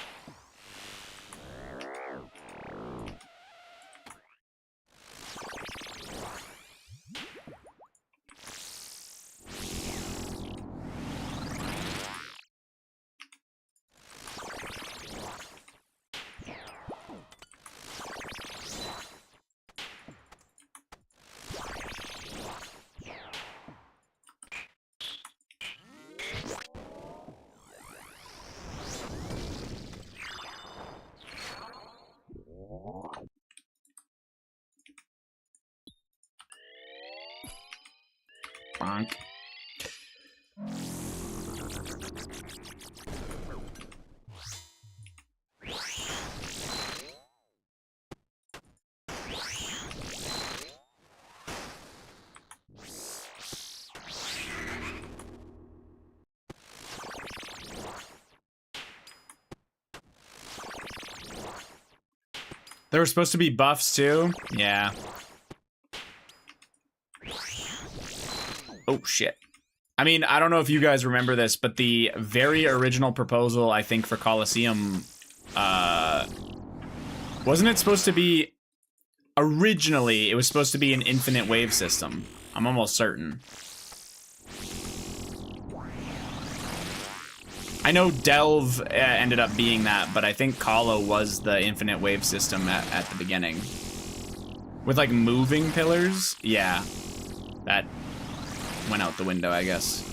Bonk. There were supposed to be buffs too? Yeah. Oh, shit. I mean, I don't know if you guys remember this, but the very original proposal, I think, for Coliseum, wasn't it supposed to be... Originally, it was supposed to be an infinite wave system. I'm almost certain. I know Delve ended up being that, but I think Colo was the infinite wave system at the beginning. With, like, moving pillars? Yeah. That went out the window, I guess.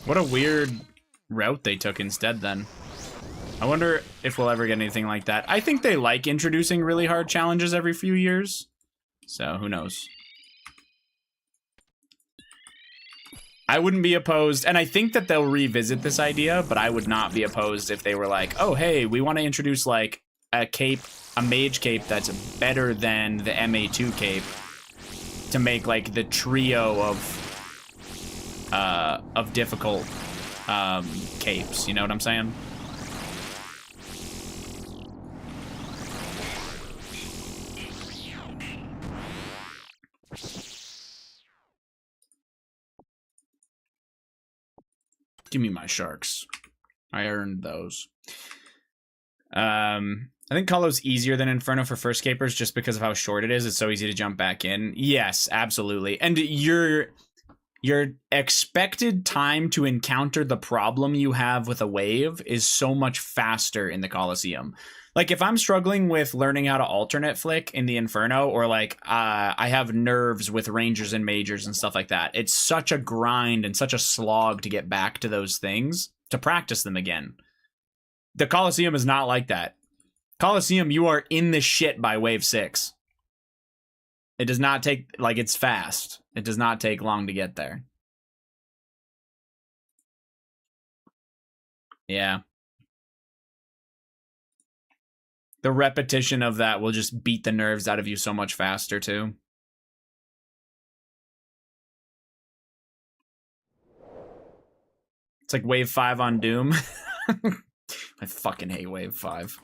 What a weird route they took instead, then. I wonder if we'll ever get anything like that. I think they like introducing really hard challenges every few years. So, who knows? I wouldn't be opposed, and I think that they'll revisit this idea, but I would not be opposed if they were like, oh, hey, we want to introduce, like, a cape, a mage cape that's better than the MA2 cape to make, like, the trio of difficult capes, you know what I'm saying? Give me my sharks. I earned those. I think Colo's easier than Inferno for first capers just because of how short it is. It's so easy to jump back in. Yes, absolutely. And your expected time to encounter the problem you have with a wave is so much faster in the Coliseum. Like, if I'm struggling with learning how to alternate flick in the Inferno, or, like, I have nerves with Rangers and Majors and stuff like that, it's such a grind and such a slog to get back to those things, to practice them again. The Coliseum is not like that. Coliseum, you are in the shit by wave 6. It does not take, like, it's fast. It does not take long to get there. Yeah. The repetition of that will just beat the nerves out of you so much faster, too. It's like wave 5 on Doom. I fucking hate wave 5.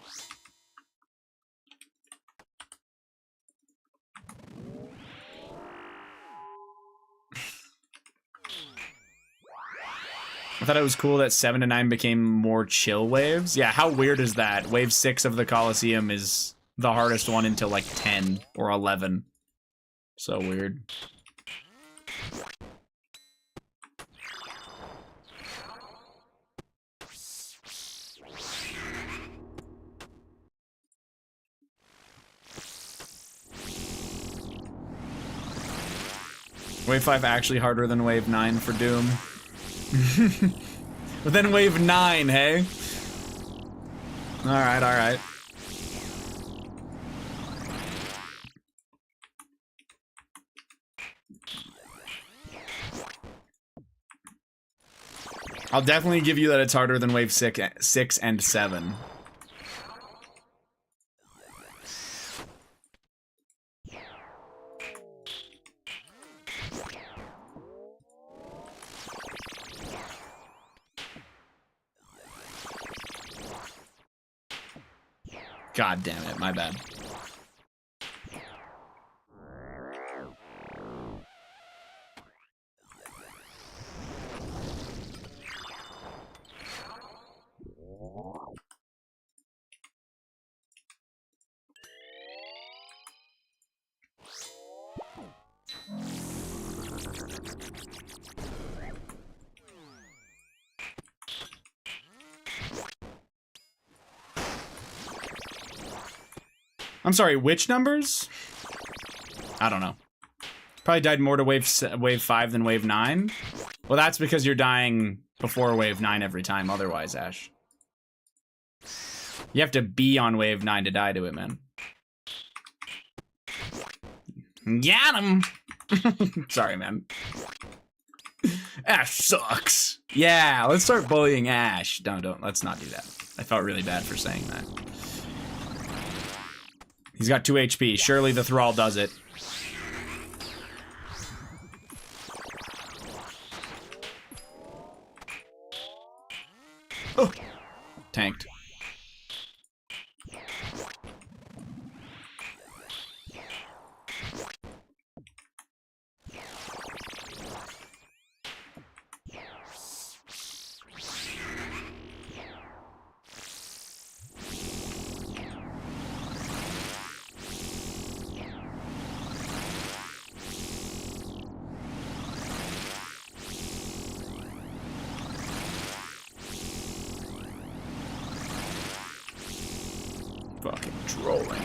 I thought it was cool that 7 to 9 became more chill waves. Yeah, how weird is that? Wave 6 of the Coliseum is the hardest one until like 10 or 11. So weird. Wave 5 actually harder than Wave 9 for Doom. But then Wave 9, hey? Alright, alright. I'll definitely give you that it's harder than Wave 6 and 7. God damn it, my bad. I'm sorry, which numbers? I don't know. Probably died more to wave 5 than wave 9. Well, that's because you're dying before wave 9 every time otherwise, Ash. You have to be on wave 9 to die to it, man. Got him! Sorry, man. Ash sucks. Yeah, let's start bullying Ash. Don't. Let's not do that. I felt really bad for saying that. He's got 2 HP. Surely the Thrall does it. Oh. Tanked. Fucking trolling.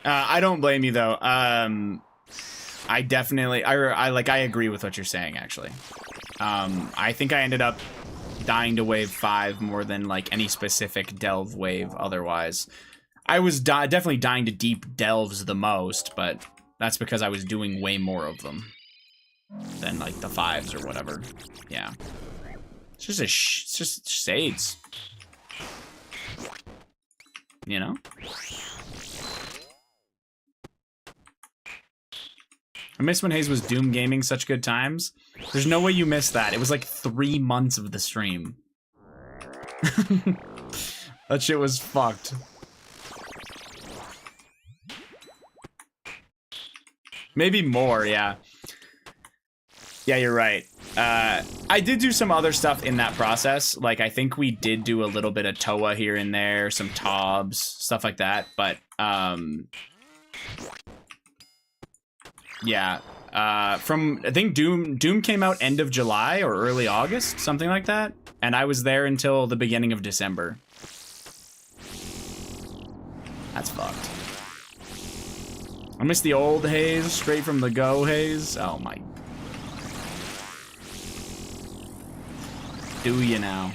I don't blame you though. I definitely, I agree with what you're saying actually. I think I ended up dying to wave 5 more than like any specific delve wave otherwise. I was definitely dying to deep delves the most, but that's because I was doing way more of them than like the 5s or whatever. Yeah. It's just it's just shades. You know? I miss when Hayes was Doom gaming such good times. There's no way you missed that. It was like 3 months of the stream. That shit was fucked. Maybe more, yeah. Yeah, you're right. I did do some other stuff in that process. Like, I think we did do a little bit of Toa here and there, some Tobs, stuff like that. But, yeah. I think Doom came out end of July or early August, something like that. And I was there until the beginning of December. That's fucked. I miss the old Haze, straight from the go Haze. Oh my. Do you now?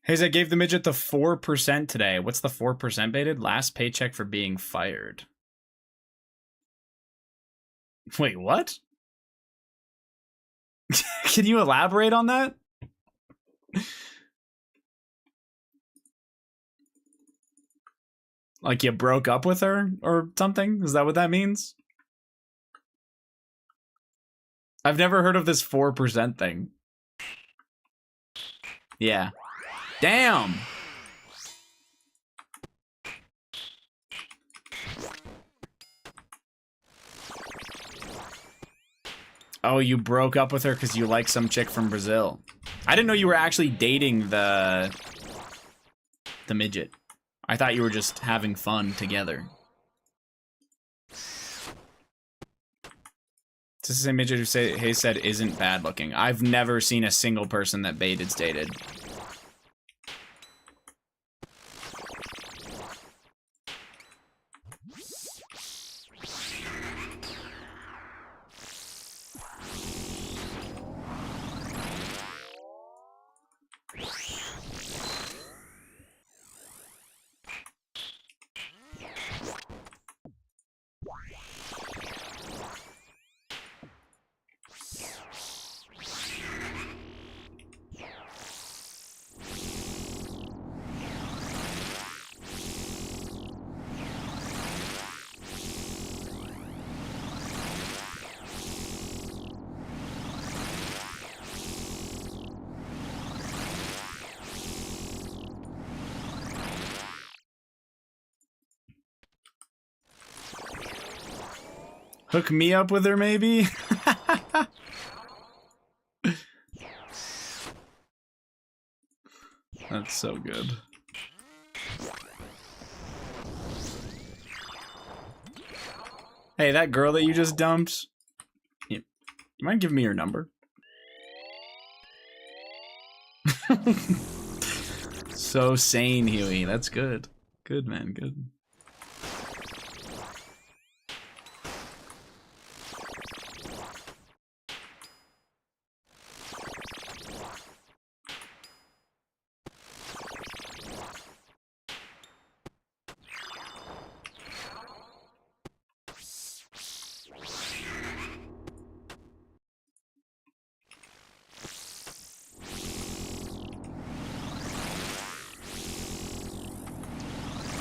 Hayes, I gave the midget the 4% today. What's the 4% baited? Last paycheck for being fired. Wait, what? Can you elaborate on that? Like you broke up with her or something? Is that what that means? I've never heard of this 4% thing. Yeah. Damn. Oh, you broke up with her because you like some chick from Brazil. I didn't know you were actually dating the midget. I thought you were just having fun together. This is a midget who Hayes said isn't bad looking. I've never seen a single person that Baited's dated. Hook me up with her, maybe? That's so good. Hey, that girl that you just dumped, you mind giving me your number? So sane, Huey. That's good. Good, man. Good.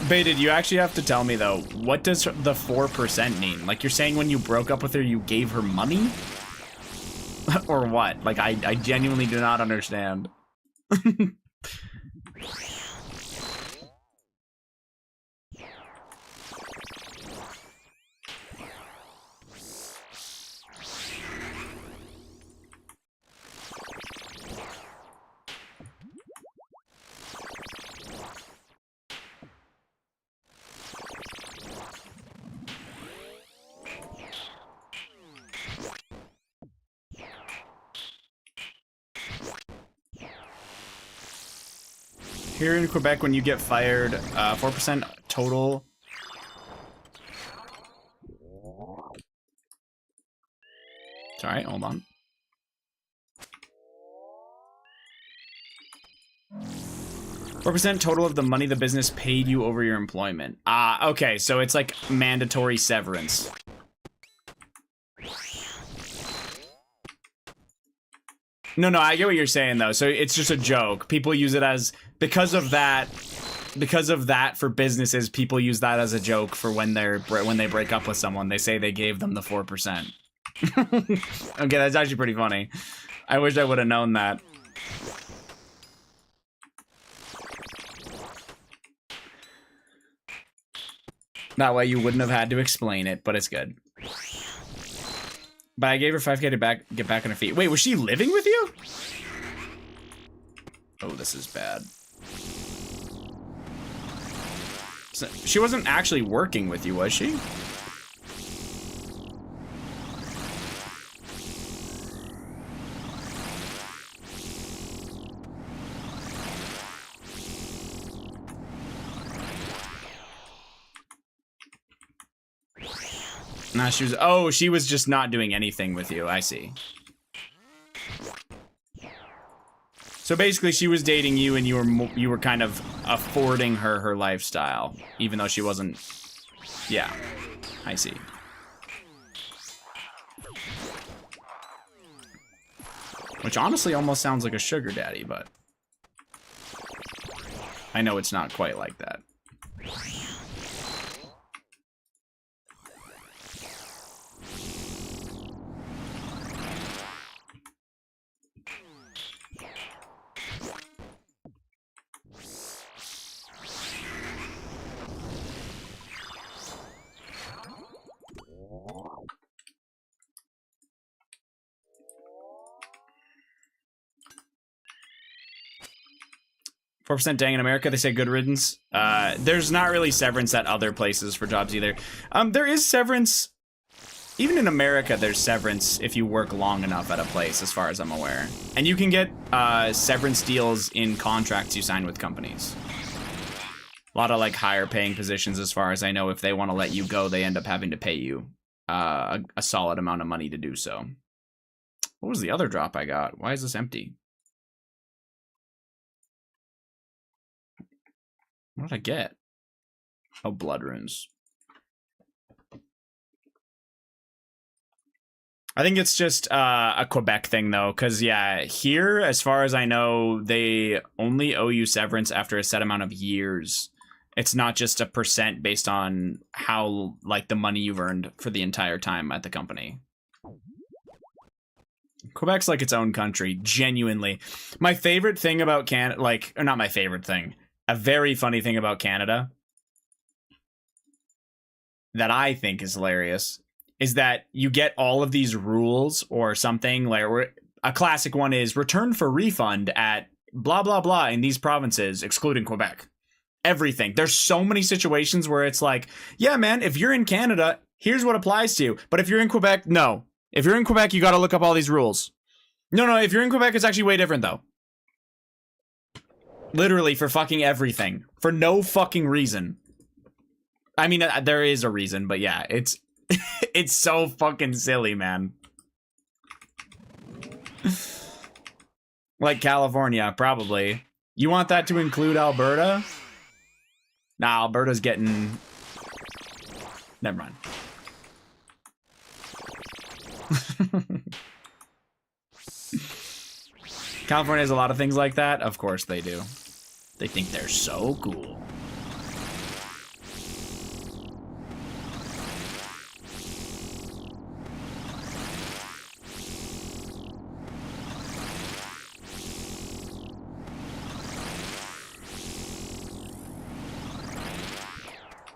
Baited, you actually have to tell me though, what does the 4% mean? Like, you're saying when you broke up with her, you gave her money? Or what? Like, I genuinely do not understand. Here in Quebec, when you get fired, 4% total. Sorry, hold on. 4% total of the money the business paid you over your employment. Okay, so it's like mandatory severance. No, I get what you're saying though. So it's just a joke. People use it as, because of that for businesses, people use that as a joke for when they break up with someone. They say they gave them the 4%. Okay, that's actually pretty funny. I wish I would have known that. That way you wouldn't have had to explain it, but it's good. But I gave her 5K to get back on her feet. Wait, was she living with you? Oh, this is bad. So, she wasn't actually working with you, was she? Nah, she was just not doing anything with you. I see. So basically she was dating you and you were kind of affording her lifestyle, even though she wasn't. Yeah, I see. Which honestly almost sounds like a sugar daddy, but I know it's not quite like that. 4% dang in America, they say good riddance. There's not really severance at other places for jobs either. There is severance, even in America, there's severance if you work long enough at a place, as far as I'm aware. And you can get severance deals in contracts you sign with companies. A lot of like higher paying positions, as far as I know, if they want to let you go, they end up having to pay you a solid amount of money to do so. What was the other drop I got? Why is this empty? What did I get? Oh, blood runes. I think it's just a Quebec thing, though, because, yeah, here, as far as I know, they only owe you severance after a set amount of years. It's not just a percent based on how, like, the money you've earned for the entire time at the company. Quebec's like its own country, genuinely. My favorite thing about Canada, like, or not my favorite thing, a very funny thing about Canada that I think is hilarious is that you get all of these rules or something. Like a classic one is return for refund at blah, blah, blah in these provinces, excluding Quebec. Everything. There's so many situations where it's like, yeah, man, if you're in Canada, here's what applies to you. But if you're in Quebec, no. If you're in Quebec, you got to look up all these rules. No, if you're in Quebec, it's actually way different, though. Literally for fucking everything. For no fucking reason. I mean, there is a reason, but yeah, it's it's so fucking silly, man. Like California, probably. You want that to include Alberta? Nah, Alberta's getting... Never mind. California has a lot of things like that. Of course they do. They think they're so cool.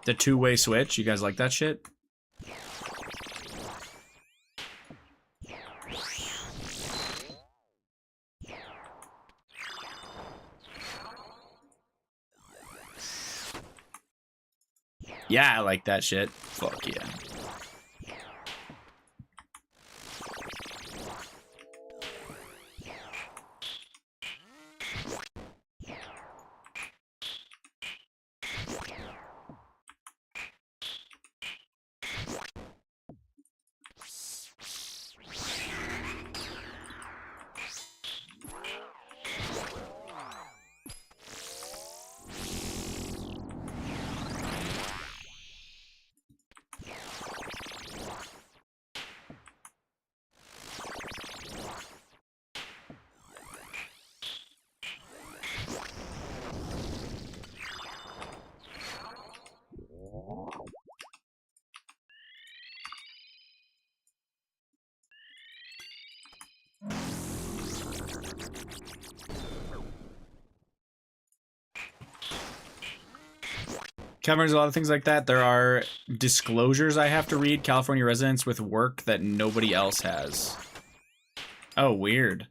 The two-way switch. You guys like that shit? Yeah, I like that shit. Fuck yeah. Covers a lot of things like that. There are disclosures I have to read. California residents with work that nobody else has. Oh, weird.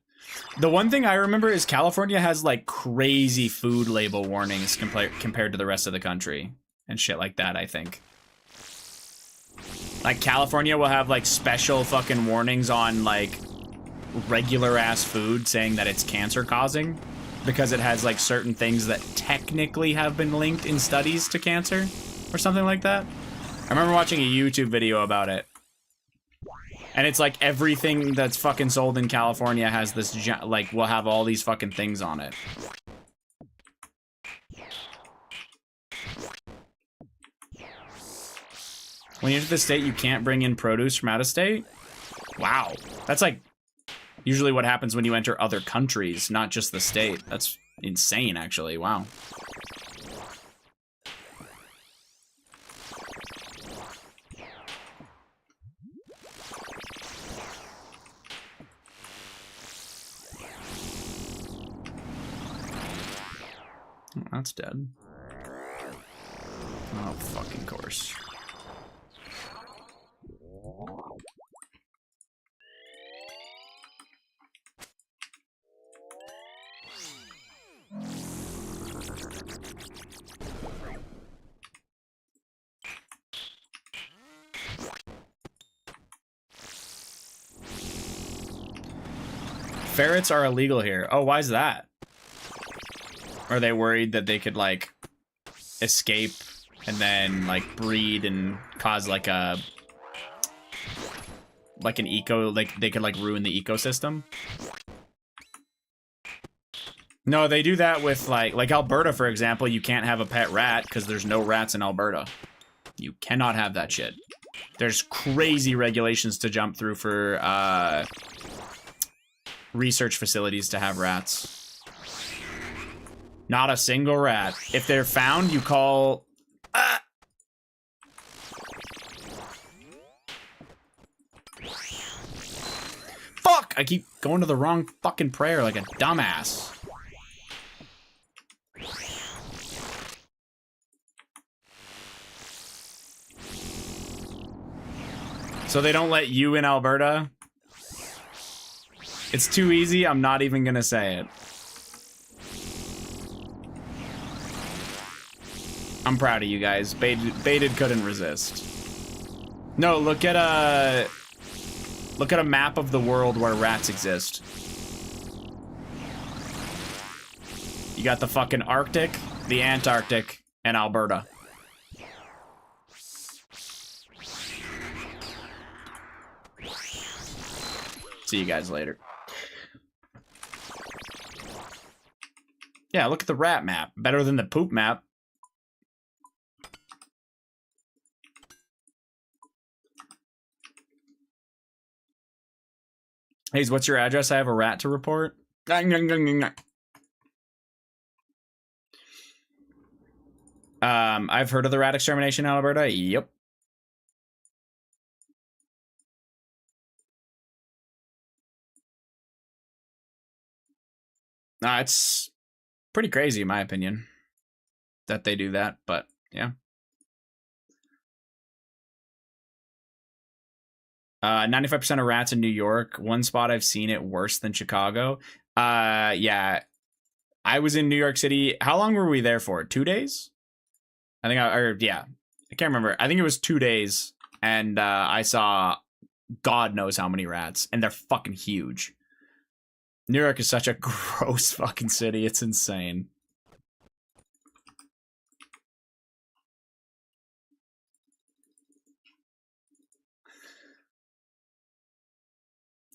The one thing I remember is California has like crazy food label warnings compared to the rest of the country and shit like that, I think. Like California will have like special fucking warnings on like regular ass food saying that it's cancer causing because it has like certain things that technically have been linked in studies to cancer or something like that. I remember watching a YouTube video about it. And it's like everything that's fucking sold in California has this, like, will have all these fucking things on it. When you enter the state, you can't bring in produce from out of state? Wow. That's like usually what happens when you enter other countries, not just the state. That's insane, actually. Wow. Oh, that's dead. Oh, fucking course. Ferrets are illegal here. Oh, why is that? Are they worried that they could, like, escape and then, like, breed and cause, like, an eco, like, they could, like, ruin the ecosystem? No, they do that with, like Alberta, for example, you can't have a pet rat because there's no rats in Alberta. You cannot have that shit. There's crazy regulations to jump through for, research facilities to have rats. Not a single rat. If they're found, you call... Fuck! I keep going to the wrong fucking prayer like a dumbass. So they don't let you in Alberta? It's too easy, I'm not even gonna say it. I'm proud of you guys. Baited couldn't resist. No, look at a map of the world where rats exist. You got the fucking Arctic, the Antarctic, and Alberta. See you guys later. Yeah, look at the rat map. Better than the poop map. Hey, what's your address? I have a rat to report. I've heard of the rat extermination in Alberta. Yep. It's pretty crazy, in my opinion, that they do that, but yeah. 95% of rats in New York. One spot I've seen it worse than Chicago. Yeah. I was in New York City. How long were we there for? 2 days? I can't remember. I think it was 2 days, and I saw God knows how many rats, and they're fucking huge. New York is such a gross fucking city. It's insane.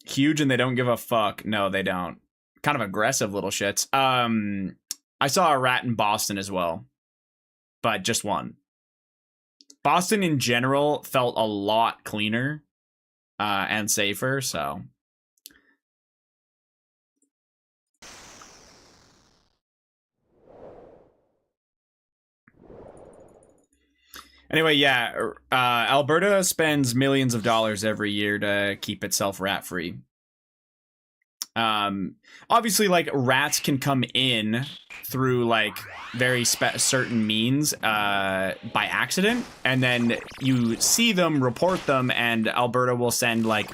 Huge and they don't give a fuck. No, they don't. Kind of aggressive little shits. I saw a rat in Boston as well, but just one. Boston in general felt a lot cleaner and safer, so. Anyway, yeah, Alberta spends millions of dollars every year to keep itself rat-free. Obviously, like, rats can come in through, like, very certain means by accident, and then you see them, report them, and Alberta will send, like,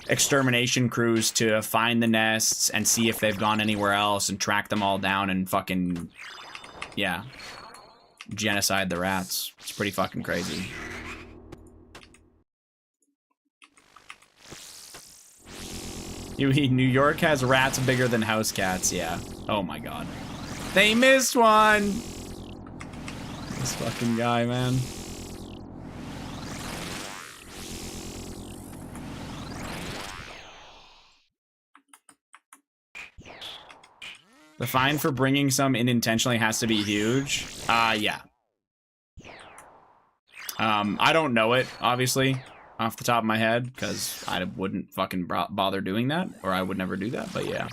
extermination crews to find the nests and see if they've gone anywhere else and track them all down and fucking, yeah, genocide the rats. It's pretty fucking crazy. New York has rats bigger than house cats, yeah. Oh my god. They missed one! This fucking guy, man. The fine for bringing some in intentionally has to be huge. Yeah. I don't know it, obviously, off the top of my head, because I wouldn't fucking bother doing that, or I would never do that, but yeah.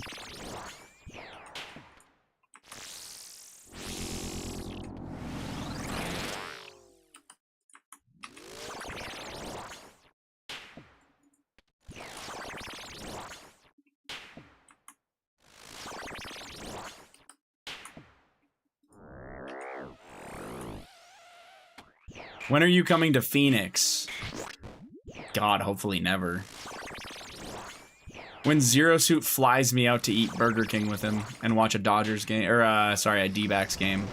When are you coming to Phoenix? God, hopefully never. When Zero Suit flies me out to eat Burger King with him and watch a Dodgers game, or sorry, a D-backs game.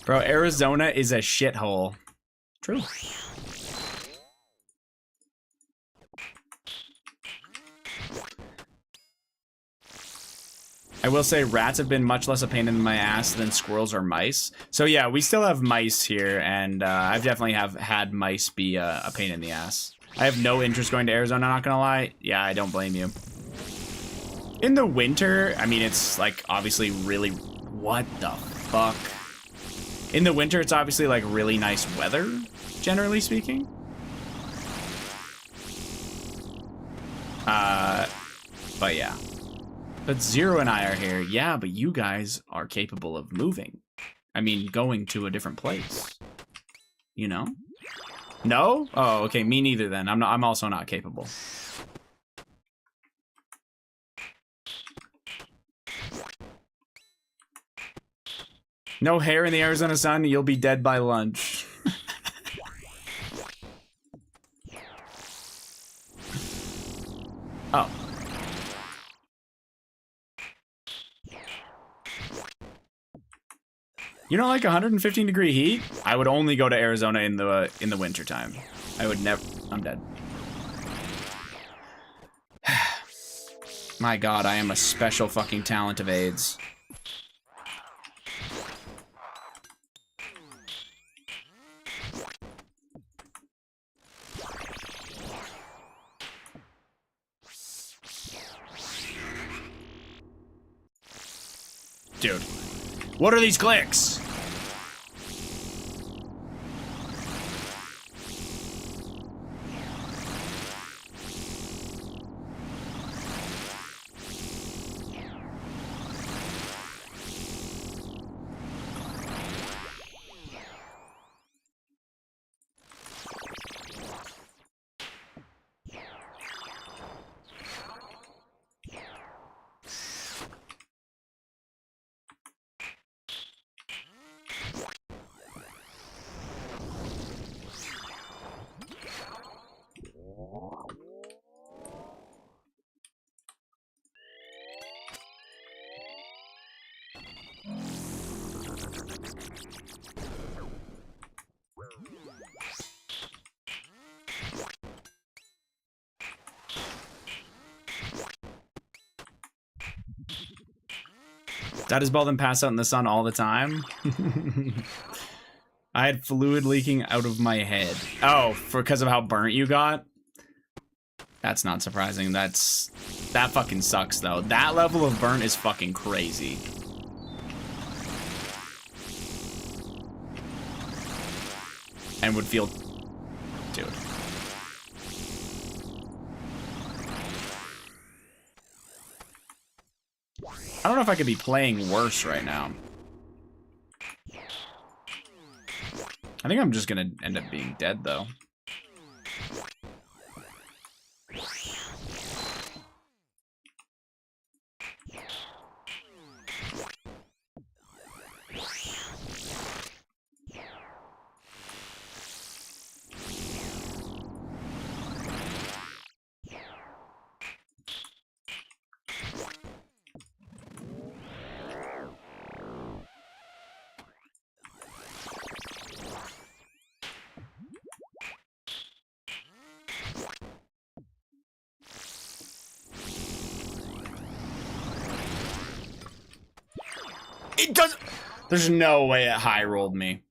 Bro, Arizona is a shithole. True. I will say rats have been much less a pain in my ass than squirrels or mice. So yeah, we still have mice here, and I've definitely had mice be a pain in the ass. I have no interest going to Arizona, not gonna lie. Yeah, I don't blame you. In the winter, I mean, it's like obviously really, what the fuck? In the winter, it's obviously like really nice weather, generally speaking. But yeah. But Zero and I are here. Yeah, but you guys are capable of moving. I mean, going to a different place. You know? No? Oh, okay. Me neither then. I'm also not capable. No hair in the Arizona sun, you'll be dead by lunch. Oh. You don't like 115 degree heat? I would only go to Arizona in the winter time. I would never. I'm dead. My God, I am a special fucking talent of AIDS. Dude, what are these clicks? That is bald and pass out in the sun all the time. I had fluid leaking out of my head. Oh, because of how burnt you got? That's not surprising. That fucking sucks though. That level of burnt is fucking crazy. And would feel, dude. I don't know if I could be playing worse right now. I think I'm just gonna end up being dead though. It does. There's no way it high rolled me.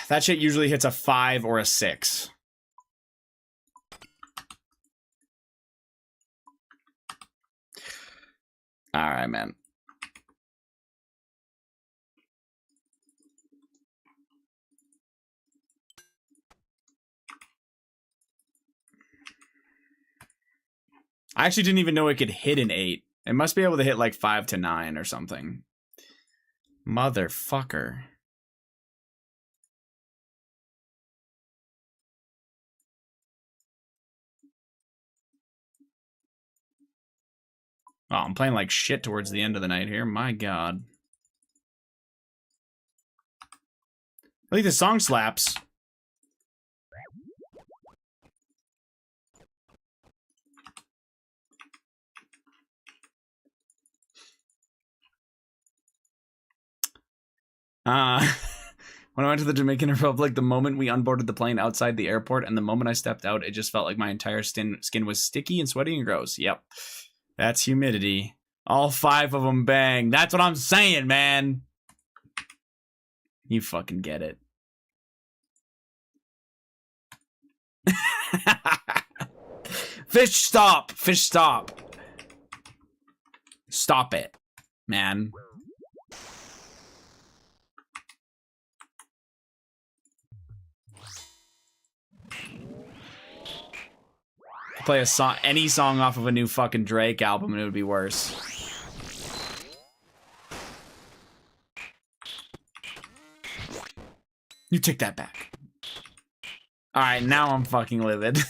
That shit usually hits a 5 or a 6. All right, man. I actually didn't even know it could hit an 8. It must be able to hit like 5 to 9 or something. Motherfucker. Oh, I'm playing like shit towards the end of the night here. My God. I think the song slaps. When I went to the Dominican Republic, the moment we unboarded the plane outside the airport and the moment I stepped out, it just felt like my entire skin was sticky and sweaty and gross. Yep. That's humidity. All 5 of them bang. That's what I'm saying, man. You fucking get it. Fish, stop. Fish, stop. Stop it, man. Play a song, any song off of a new fucking Drake album, and it would be worse. You take that back. All right, now I'm fucking livid.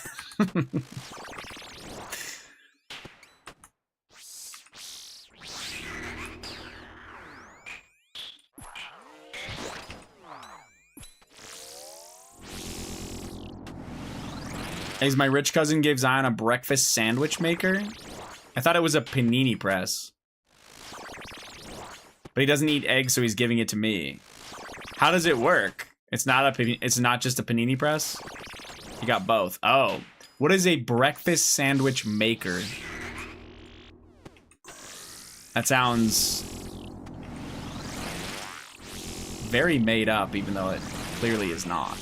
Is my rich cousin gave Zion a breakfast sandwich maker? I thought it was a panini press. But he doesn't eat eggs, so he's giving it to me. How does it work? It's not just a panini press? He got both. Oh. What is a breakfast sandwich maker? That sounds very made up, even though it clearly is not.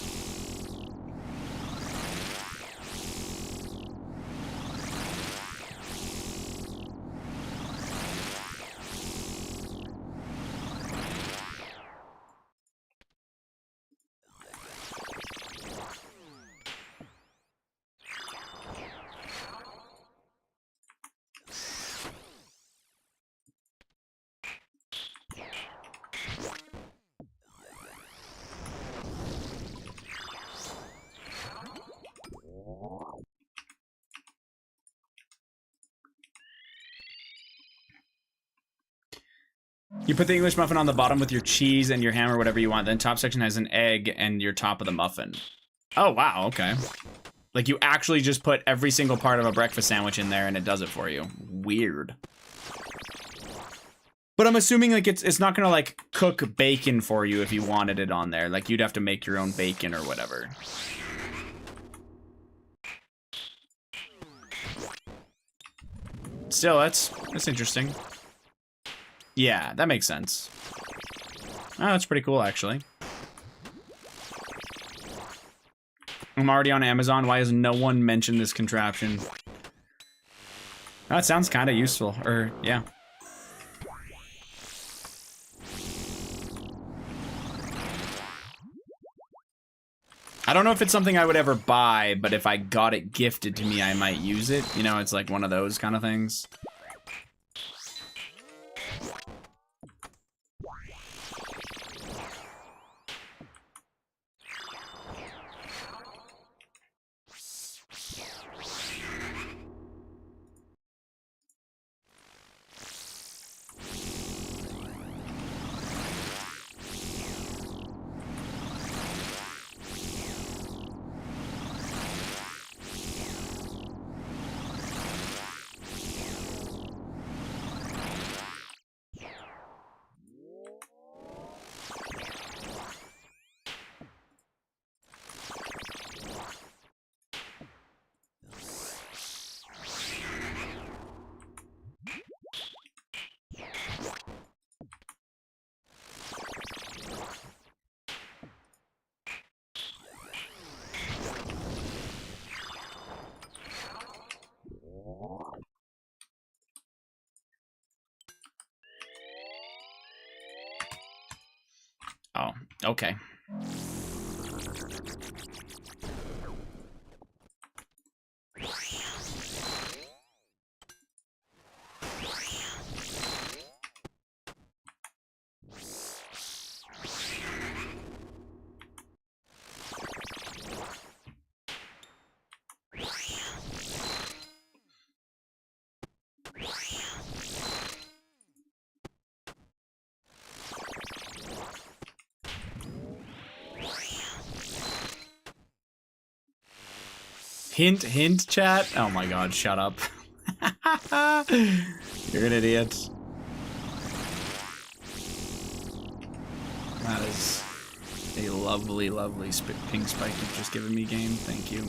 You put the English muffin on the bottom with your cheese and your ham or whatever you want. Then top section has an egg and your top of the muffin. Oh, wow. Okay. Like you actually just put every single part of a breakfast sandwich in there and it does it for you. Weird. But I'm assuming like it's not gonna like cook bacon for you if you wanted it on there. Like you'd have to make your own bacon or whatever. Still, that's interesting. Yeah, that makes sense. Oh, that's pretty cool, actually. I'm already on Amazon. Why has no one mentioned this contraption? That sounds kind of useful. Or, yeah. I don't know if it's something I would ever buy, but if I got it gifted to me, I might use it. You know, it's like one of those kind of things. Oh, okay. Hint, hint, chat. Oh my god, shut up. You're an idiot. That is a lovely, lovely pink spike you've just given me, game. Thank you.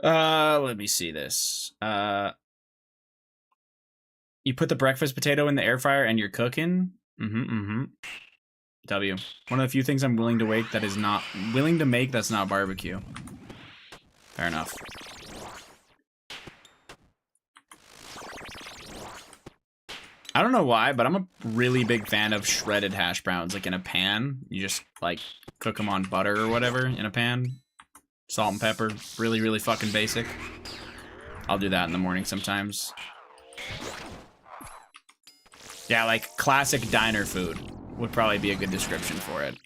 Let me see this. You put the breakfast potato in the air fryer and you're cooking. W. One of the few things I'm willing to make that is not that's not barbecue. Fair enough. I don't know why, but I'm a really big fan of shredded hash browns, like in a pan. You just like cook them on butter or whatever in a pan. Salt and pepper, really, really fucking basic. I'll do that in the morning sometimes. Yeah, like classic diner food would probably be a good description for it.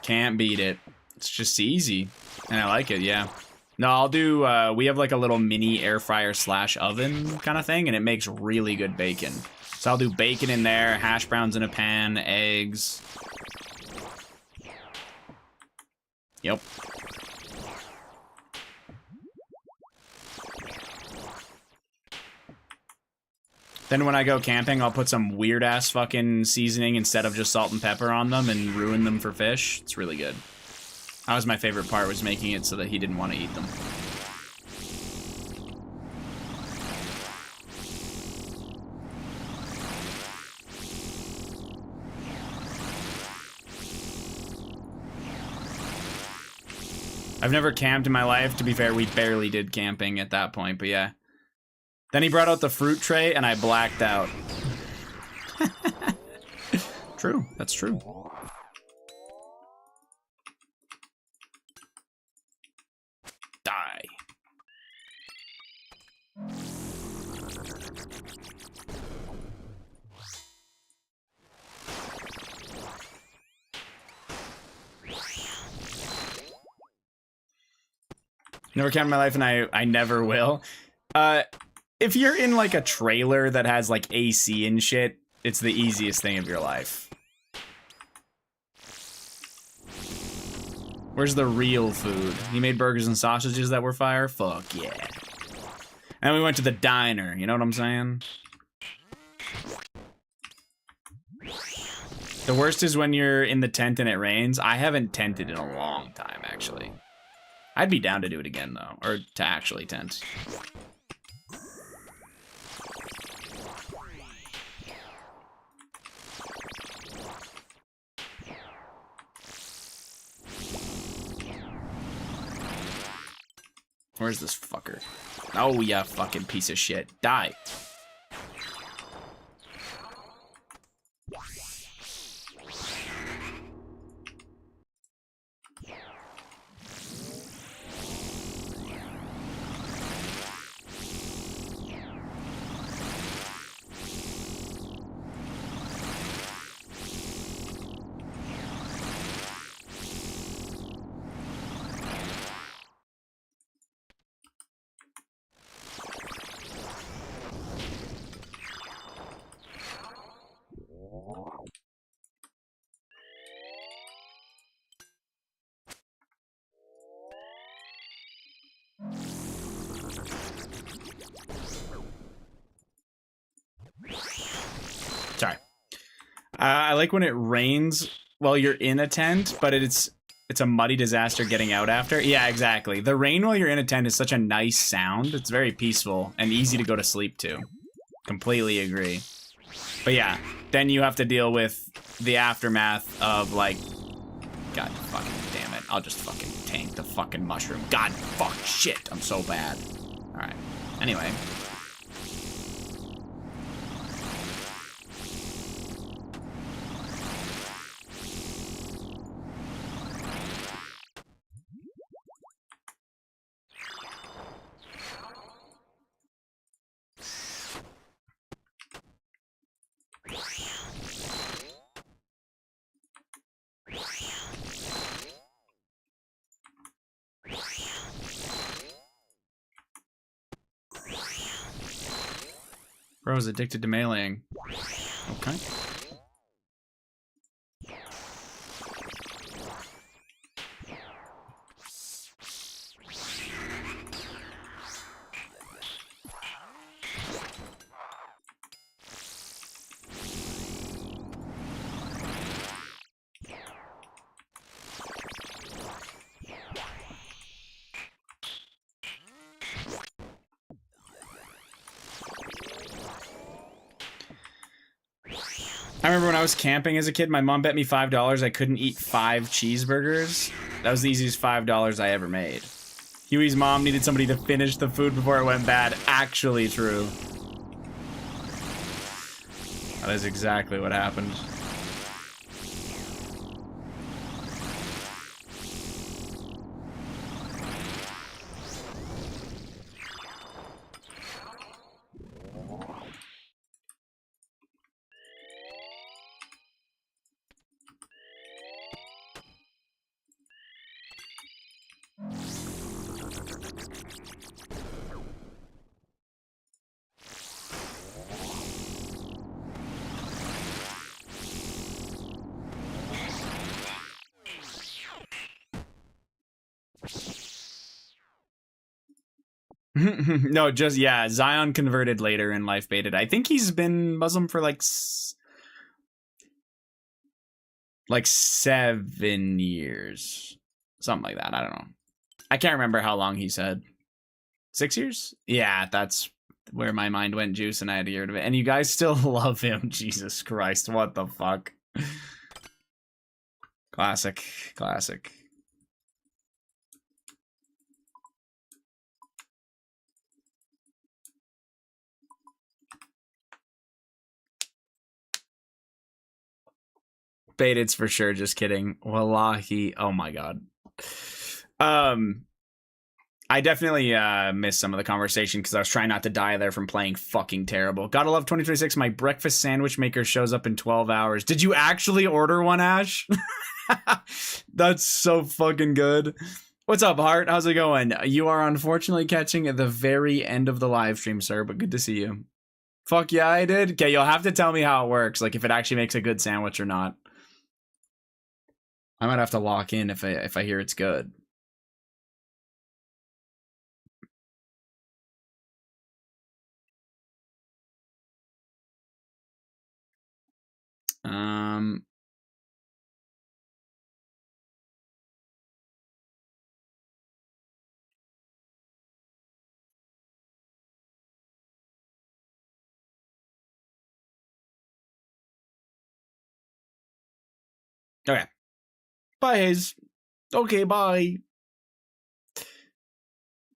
Can't beat it. It's just easy. And I like it, yeah. No, I'll do, we have like a little mini air fryer / oven kind of thing, and it makes really good bacon. So I'll do bacon in there, hash browns in a pan, eggs. Yep. Then when I go camping, I'll put some weird-ass fucking seasoning instead of just salt and pepper on them and ruin them for fish. It's really good. That was my favorite part, was making it so that he didn't want to eat them. I've never camped in my life. To be fair, we barely did camping at that point, but yeah. Then he brought out the fruit tray, and I blacked out. True, that's true. Die. Never camped in my life, and I never will. If you're in like a trailer that has like AC and shit, it's the easiest thing of your life. Where's the real food? He made burgers and sausages that were fire? Fuck yeah. And we went to the diner, you know what I'm saying? The worst is when you're in the tent and it rains. I haven't tented in a long time, actually. I'd be down to do it again, though. Or to actually tent. Where's this fucker? Oh, yeah, fucking piece of shit. Die. Sorry. I like when it rains while you're in a tent, but it's a muddy disaster getting out after. Yeah, exactly. The rain while you're in a tent is such a nice sound. It's very peaceful and easy to go to sleep to. Completely agree. But yeah, then you have to deal with the aftermath of like, God fucking damn it. I'll just fucking tank the fucking mushroom. God fuck shit. I'm so bad. All right. Anyway. Bro's addicted to meleeing. Okay. I remember when I was camping as a kid, my mom bet me $5 I couldn't eat 5 cheeseburgers. That was the easiest $5 I ever made. Huey's mom needed somebody to finish the food before it went bad. Actually true. That is exactly what happened. No, just, yeah, Zion converted later in life, baited. I think he's been Muslim for like 7 years. Something like that. I don't know. I can't remember how long he said. 6 years? Yeah, that's where my mind went, Juice, and I had to get rid of it. And you guys still love him. Jesus Christ, what the fuck? Classic. Classic. Baited's for sure, just kidding. Wallahi, oh my god. I definitely missed some of the conversation because I was trying not to die there from playing fucking terrible. Gotta love 2026. My breakfast sandwich maker shows up in 12 hours. Did you actually order one, Ash? That's so fucking good. What's up, Hart? How's it going? You are unfortunately catching at the very end of the live stream, sir, but good to see you. Fuck yeah, I did. Okay, you'll have to tell me how it works, like if it actually makes a good sandwich or not. I might have to lock in if I hear it's good. Okay. Bye, Hayes. Okay, bye.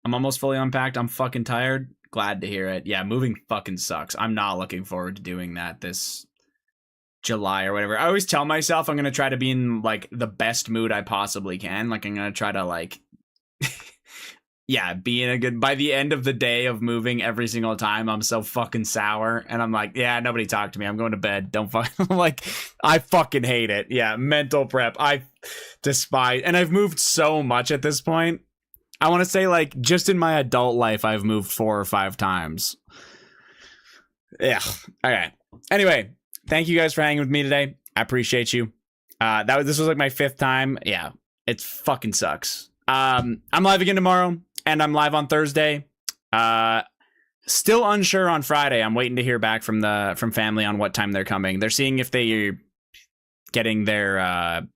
I'm almost fully unpacked. I'm fucking tired. Glad to hear it. Yeah, moving fucking sucks. I'm not looking forward to doing that this July or whatever. I always tell myself I'm going to try to be in, like, the best mood I possibly can. Like, I'm going to try to, like... yeah, be in a good... By the end of the day of moving every single time, I'm so fucking sour. And I'm like, yeah, nobody talk to me. I'm going to bed. Don't fuck... like, I fucking hate it. Yeah, mental prep. I despise... And I've moved so much at this point. I want to say, like, just in my adult life, I've moved 4 or 5 times. Yeah. Okay. Anyway, thank you guys for hanging with me today. I appreciate you. This was like my 5th time. Yeah, it fucking sucks. I'm live again tomorrow, and I'm live on Thursday. Still unsure on Friday. I'm waiting to hear back from family on what time they're coming. They're seeing if they're getting the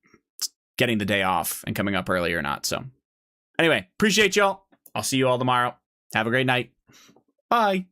day off and coming up early or not. So. Anyway, appreciate y'all. I'll see you all tomorrow. Have a great night. Bye.